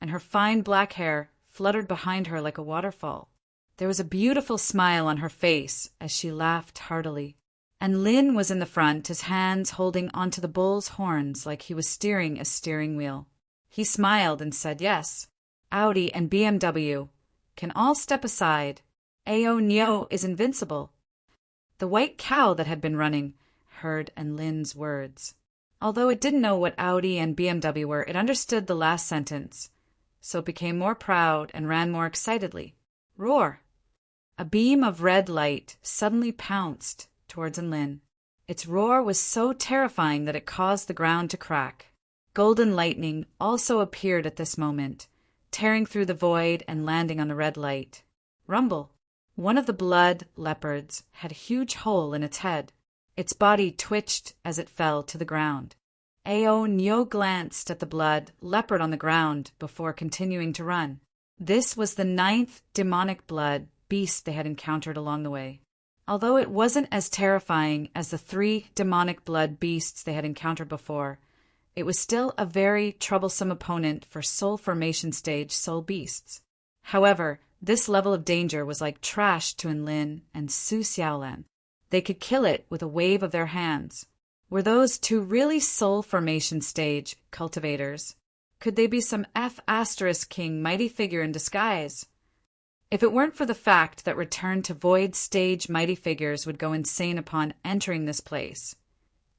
and her fine black hair fluttered behind her like a waterfall. There was a beautiful smile on her face as she laughed heartily. And Lin was in the front, his hands holding onto the bull's horns like he was steering a steering wheel. He smiled and said, "Yes, Audi and BMW can all step aside. Ao Nyo is invincible." The white cow that had been running heard Lin's words. Although it didn't know what Audi and BMW were, it understood the last sentence, so it became more proud and ran more excitedly. "Roar!" A beam of red light suddenly pounced towards Enlin. Its roar was so terrifying that it caused the ground to crack. Golden lightning also appeared at this moment, tearing through the void and landing on the red light. Rumble! One of the blood leopards had a huge hole in its head. Its body twitched as it fell to the ground. Ao Nyo glanced at the blood leopard on the ground before continuing to run. This was the 9th demonic blood beast they had encountered along the way. Although it wasn't as terrifying as the 3 demonic blood beasts they had encountered before, it was still a very troublesome opponent for soul formation stage soul beasts. However, this level of danger was like trash to Enlin and Su Xiaolan. They could kill it with a wave of their hands. Were those 2 really soul formation stage cultivators? Could they be some F*King mighty figure in disguise? If it weren't for the fact that return to void stage mighty figures would go insane upon entering this place,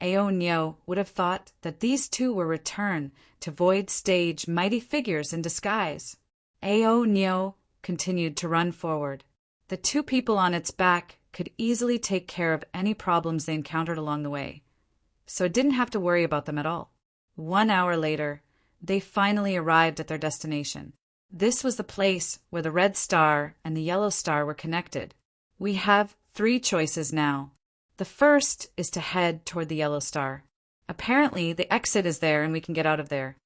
Ao Nyo would have thought that these 2 were return to void stage mighty figures in disguise. Ao Nyo continued to run forward. The 2 people on its back could easily take care of any problems they encountered along the way, so it didn't have to worry about them at all. 1 hour later, they finally arrived at their destination. This was the place where the red star and the yellow star were connected. We have 3 choices now. The first is to head toward the yellow star. Apparently, the exit is there and we can get out of there.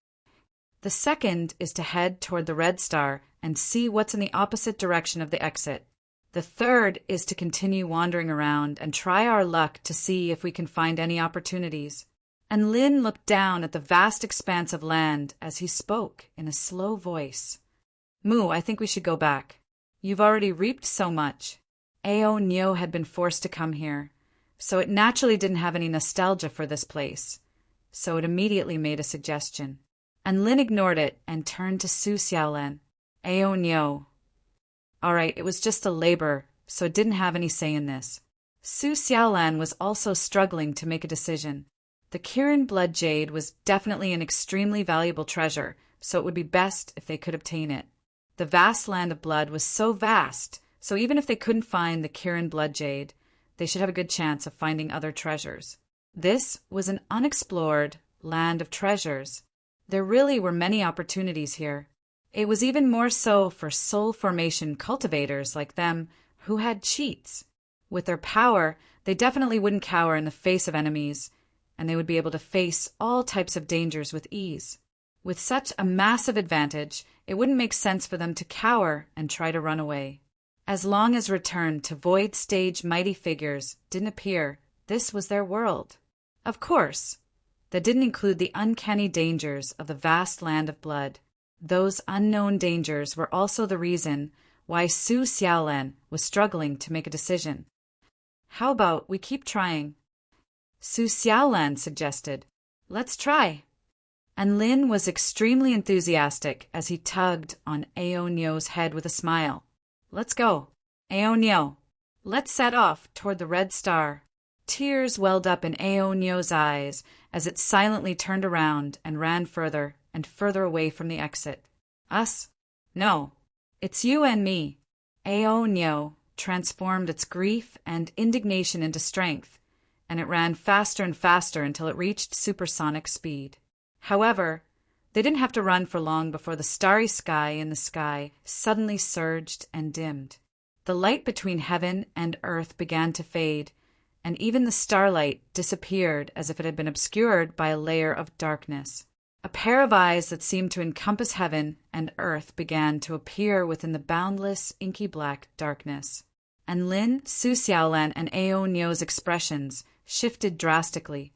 The second is to head toward the red star and see what's in the opposite direction of the exit. The third is to continue wandering around and try our luck to see if we can find any opportunities. And Lin looked down at the vast expanse of land as he spoke in a slow voice. Mu, I think we should go back. You've already reaped so much. Ao Nyo had been forced to come here, so it naturally didn't have any nostalgia for this place. So it immediately made a suggestion. And Lin ignored it and turned to Su Xiaolan. Ao Nyo. All right, it was just a labor, so it didn't have any say in this. Su Xiaolan was also struggling to make a decision. The Kirin blood jade was definitely an extremely valuable treasure, so it would be best if they could obtain it. The vast land of blood was so vast, so even if they couldn't find the Kirin blood jade, they should have a good chance of finding other treasures. This was an unexplored land of treasures. There really were many opportunities here. It was even more so for soul formation cultivators like them who had cheats. With their power, they definitely wouldn't cower in the face of enemies, and they would be able to face all types of dangers with ease. With such a massive advantage, it wouldn't make sense for them to cower and try to run away. As long as return to void stage mighty figures didn't appear, this was their world. Of course, that didn't include the uncanny dangers of the vast land of blood. Those unknown dangers were also the reason why Su Xiaolan was struggling to make a decision. How about we keep trying? Su Xiaolan suggested, "Let's try." And Lin was extremely enthusiastic as he tugged on Ao Nyo's head with a smile. "Let's go. Ao Nyo, let's set off toward the red star." Tears welled up in Ao Nyo's eyes as it silently turned around and ran further and further away from the exit. "Us? No. It's you and me." Ao Nyo transformed its grief and indignation into strength, and it ran faster and faster until it reached supersonic speed. However, they didn't have to run for long before the starry sky in the sky suddenly surged and dimmed. The light between heaven and earth began to fade, and even the starlight disappeared as if it had been obscured by a layer of darkness. A pair of eyes that seemed to encompass heaven and earth began to appear within the boundless, inky black darkness. And Lin, Su Xiaolan, and Ao Nyo's expressions shifted drastically.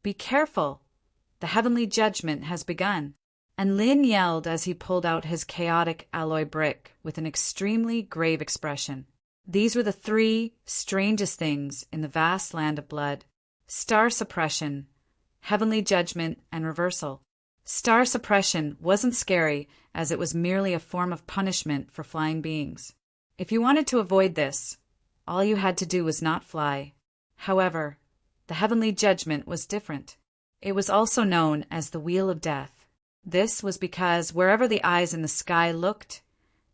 "Be careful! The heavenly judgment has begun." And Lin yelled as he pulled out his chaotic alloy brick with an extremely grave expression. These were the 3 strangest things in the vast land of blood: star suppression, heavenly judgment, and reversal. Star suppression wasn't scary, as it was merely a form of punishment for flying beings. If you wanted to avoid this, all you had to do was not fly. However, the heavenly judgment was different. It was also known as the Wheel of Death. This was because wherever the eyes in the sky looked,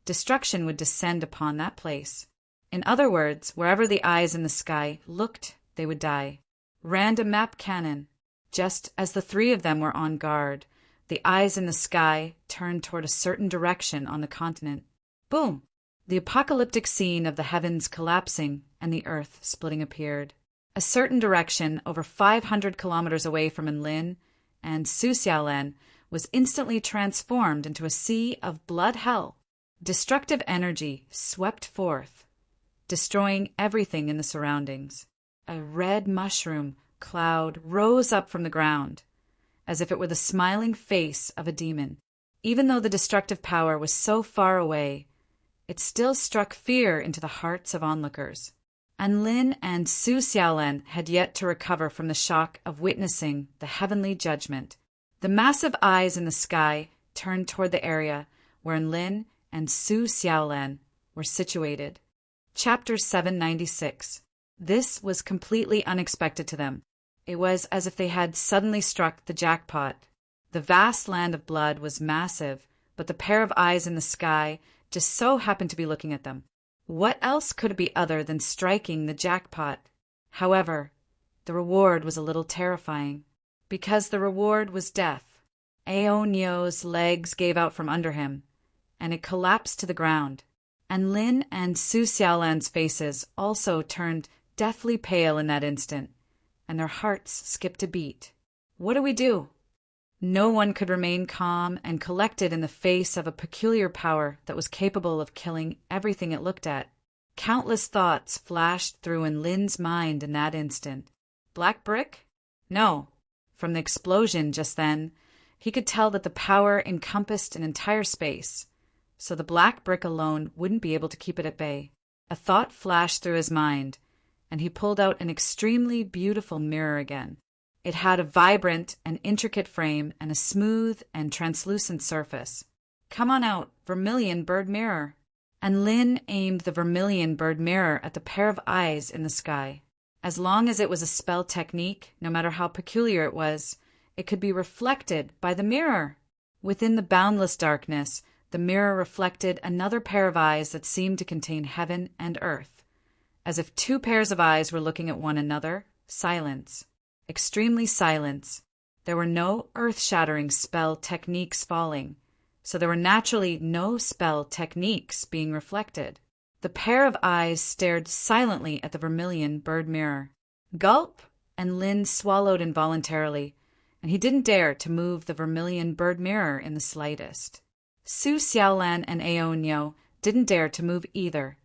destruction would descend upon that place. In other words, wherever the eyes in the sky looked, they would die. Random map cannon. Just as the 3 of them were on guard, the eyes in the sky turned toward a certain direction on the continent. Boom! The apocalyptic scene of the heavens collapsing and the earth splitting appeared. A certain direction over 500 kilometers away from Enlin and Su Xiaolan was instantly transformed into a sea of blood hell. Destructive energy swept forth, destroying everything in the surroundings. A red mushroom cloud rose up from the ground, as if it were the smiling face of a demon. Even though the destructive power was so far away, it still struck fear into the hearts of onlookers. And Lin and Su Xiaolan had yet to recover from the shock of witnessing the heavenly judgment. The massive eyes in the sky turned toward the area where Lin and Su Xiaolan were situated. Chapter 796. This was completely unexpected to them. It was as if they had suddenly struck the jackpot. The vast land of blood was massive, but the pair of eyes in the sky just so happened to be looking at them. What else could it be other than striking the jackpot? However, the reward was a little terrifying, because the reward was death. Ao Nyo's legs gave out from under him, and it collapsed to the ground. And Lin and Su Xiaolan's faces also turned deathly pale in that instant, and their hearts skipped a beat. What do we do? No one could remain calm and collected in the face of a peculiar power that was capable of killing everything it looked at. Countless thoughts flashed through in Lin's mind in that instant. Black brick? No. From the explosion just then, he could tell that the power encompassed an entire space, so the black brick alone wouldn't be able to keep it at bay. A thought flashed through his mind, and he pulled out an extremely beautiful mirror again. It had a vibrant and intricate frame and a smooth and translucent surface. Come on out, vermilion bird mirror. And Lin aimed the vermilion bird mirror at the pair of eyes in the sky. As long as it was a spell technique, no matter how peculiar it was, it could be reflected by the mirror. Within the boundless darkness, the mirror reflected another pair of eyes that seemed to contain heaven and earth. As if two pairs of eyes were looking at one another, silence. Extremely silence. There were no earth-shattering spell techniques falling, so there were naturally no spell techniques being reflected. The pair of eyes stared silently at the vermilion bird mirror. Gulp! And Lin swallowed involuntarily, and he didn't dare to move the vermilion bird mirror in the slightest. Su Xiaolan and Aonyo didn't dare to move either,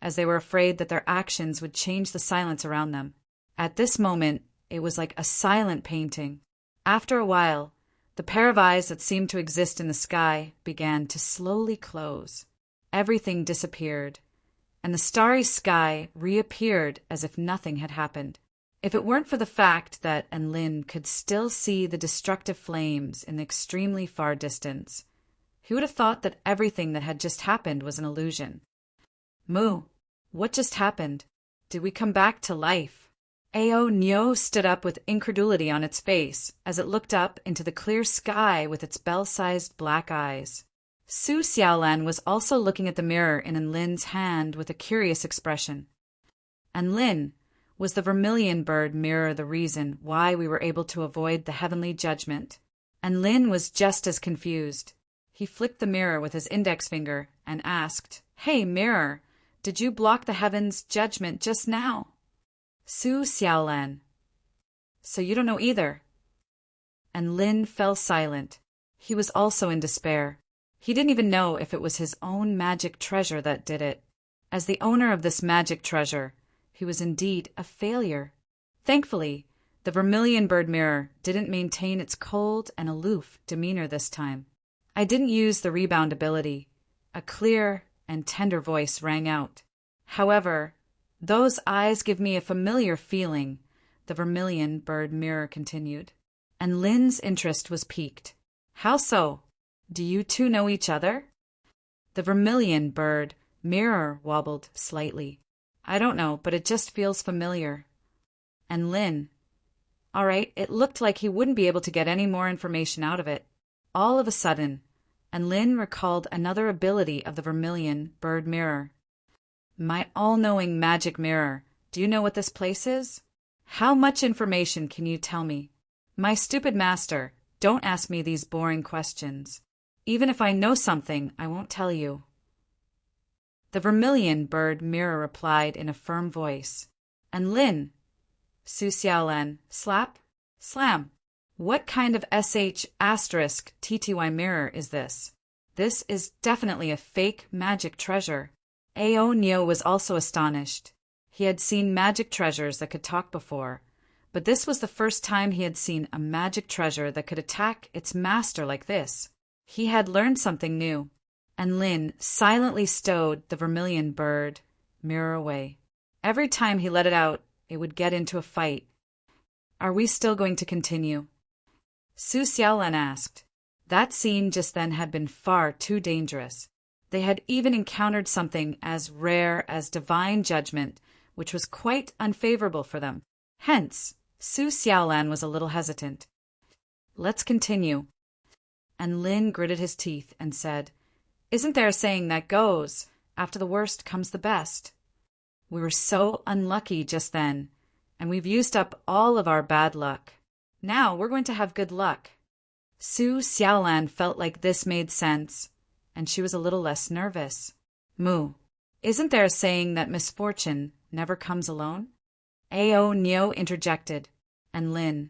as they were afraid that their actions would change the silence around them. At this moment, it was like a silent painting. After a while, the pair of eyes that seemed to exist in the sky began to slowly close. Everything disappeared, and the starry sky reappeared as if nothing had happened. If it weren't for the fact that Lin could still see the destructive flames in the extremely far distance, he would have thought that everything that had just happened was an illusion. Moo, what just happened? Did we come back to life? Aonyo stood up with incredulity on its face as it looked up into the clear sky with its bell-sized black eyes. Su Xiaolan was also looking at the mirror in Lin's hand with a curious expression. And Lin, was the vermilion bird mirror the reason why we were able to avoid the heavenly judgment? And Lin was just as confused. He flicked the mirror with his index finger and asked, "Hey, mirror, did you block the heaven's judgment just now?" Su Xiaolan. So you don't know either. And Lin fell silent. He was also in despair. He didn't even know if it was his own magic treasure that did it. As the owner of this magic treasure, he was indeed a failure. Thankfully, the vermilion bird mirror didn't maintain its cold and aloof demeanor this time. I didn't use the rebound ability. A clear and tender voice rang out. However, those eyes give me a familiar feeling, the vermilion bird mirror continued. And Lin's interest was piqued. How so? Do you two know each other? The vermilion bird mirror wobbled slightly. I don't know, but it just feels familiar. And Lin. All right, it looked like he wouldn't be able to get any more information out of it. All of a sudden, and Lin recalled another ability of the vermilion bird mirror. My all-knowing magic mirror, do you know what this place is? How much information can you tell me? My stupid master, don't ask me these boring questions. Even if I know something, I won't tell you. The vermilion bird mirror replied in a firm voice. And Lin, Su Xiaolan, slap, slam. What kind of **TTY mirror is this? This is definitely a fake magic treasure. Aonyo was also astonished. He had seen magic treasures that could talk before, but this was the first time he had seen a magic treasure that could attack its master like this. He had learned something new, and Lin silently stowed the vermilion bird mirror away. Every time he let it out, it would get into a fight. Are we still going to continue? Su Xiaolan asked. That scene just then had been far too dangerous. They had even encountered something as rare as divine judgment, which was quite unfavorable for them. Hence, Su Xiaolan was a little hesitant. Let's continue. And Lin gritted his teeth and said, Isn't there a saying that goes, after the worst comes the best? We were so unlucky just then, and we've used up all of our bad luck. Now we're going to have good luck. Su Xiaolan felt like this made sense, and she was a little less nervous. Moo, isn't there a saying that misfortune never comes alone? Ao Nyo interjected, and Lin,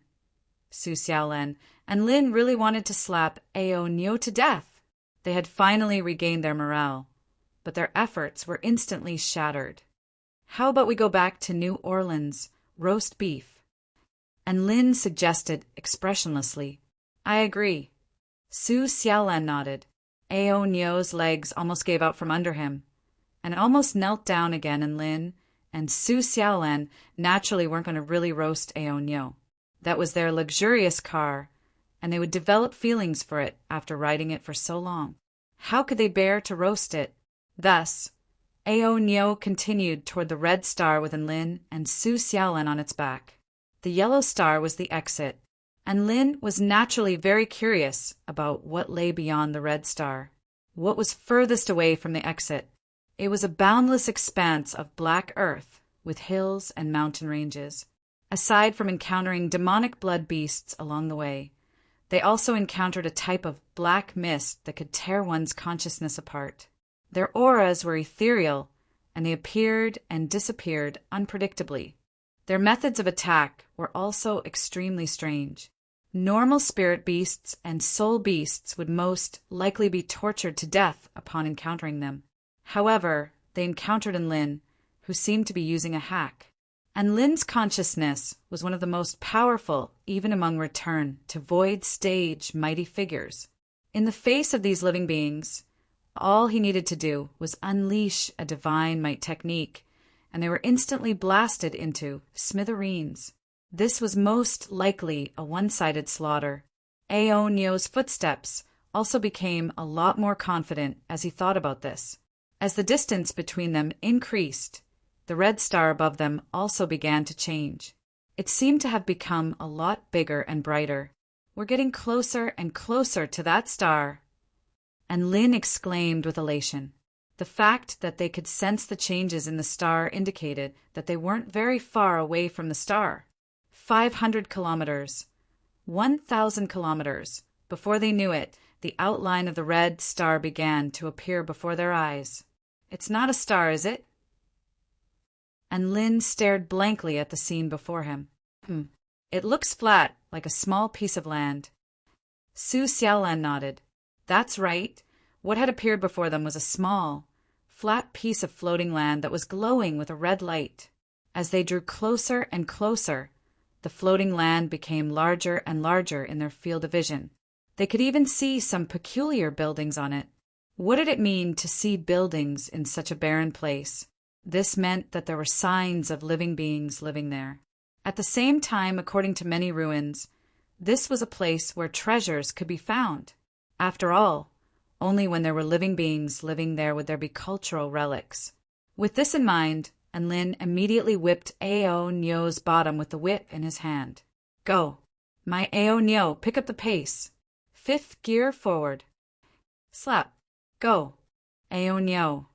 Su Xiaolan, and Lin really wanted to slap Ao Nyo to death. They had finally regained their morale, but their efforts were instantly shattered. How about we go back to New Orleans, roast beef? And Lin suggested expressionlessly. I agree. Su Xiaolan nodded. Ao Nyo's legs almost gave out from under him, and almost knelt down again, and Lin and Su Xiaolan naturally weren't going to really roast Ao Nyo. That was their luxurious car, and they would develop feelings for it after riding it for so long. How could they bear to roast it? Thus, Ao Nyo continued toward the red star with Lin and Su Xiaolan on its back. The yellow star was the exit, and Lin was naturally very curious about what lay beyond the red star. What was furthest away from the exit? It was a boundless expanse of black earth with hills and mountain ranges. Aside from encountering demonic blood beasts along the way, they also encountered a type of black mist that could tear one's consciousness apart. Their auras were ethereal, and they appeared and disappeared unpredictably. Their methods of attack were also extremely strange. Normal spirit beasts and soul beasts would most likely be tortured to death upon encountering them. However, they encountered Lin, who seemed to be using a hack. And Lin's consciousness was one of the most powerful even among Return to Void stage mighty figures. In the face of these living beings, all he needed to do was unleash a divine might technique, and they were instantly blasted into smithereens. This was most likely a one-sided slaughter. Ao Nyo's footsteps also became a lot more confident as he thought about this. As the distance between them increased, the red star above them also began to change. It seemed to have become a lot bigger and brighter. We're getting closer and closer to that star. And Lin exclaimed with elation. The fact that they could sense the changes in the star indicated that they weren't very far away from the star. 500 kilometers, 1,000 kilometers. Before they knew it, the outline of the red star began to appear before their eyes. It's not a star, is it? And Lin stared blankly at the scene before him. It looks flat, like a small piece of land. Su Xiaolan nodded. That's right. What had appeared before them was a small, flat piece of floating land that was glowing with a red light. As they drew closer and closer, the floating land became larger and larger in their field of vision. They could even see some peculiar buildings on it. What did it mean to see buildings in such a barren place? This meant that there were signs of living beings living there. At the same time, according to many ruins, this was a place where treasures could be found. After all, only when there were living beings living there would there be cultural relics. With this in mind, Lin immediately whipped Ao Nyo's bottom with the whip in his hand. Go. My Ao Nyo, pick up the pace. 5th gear forward. Slap. Go. Ao Nyo.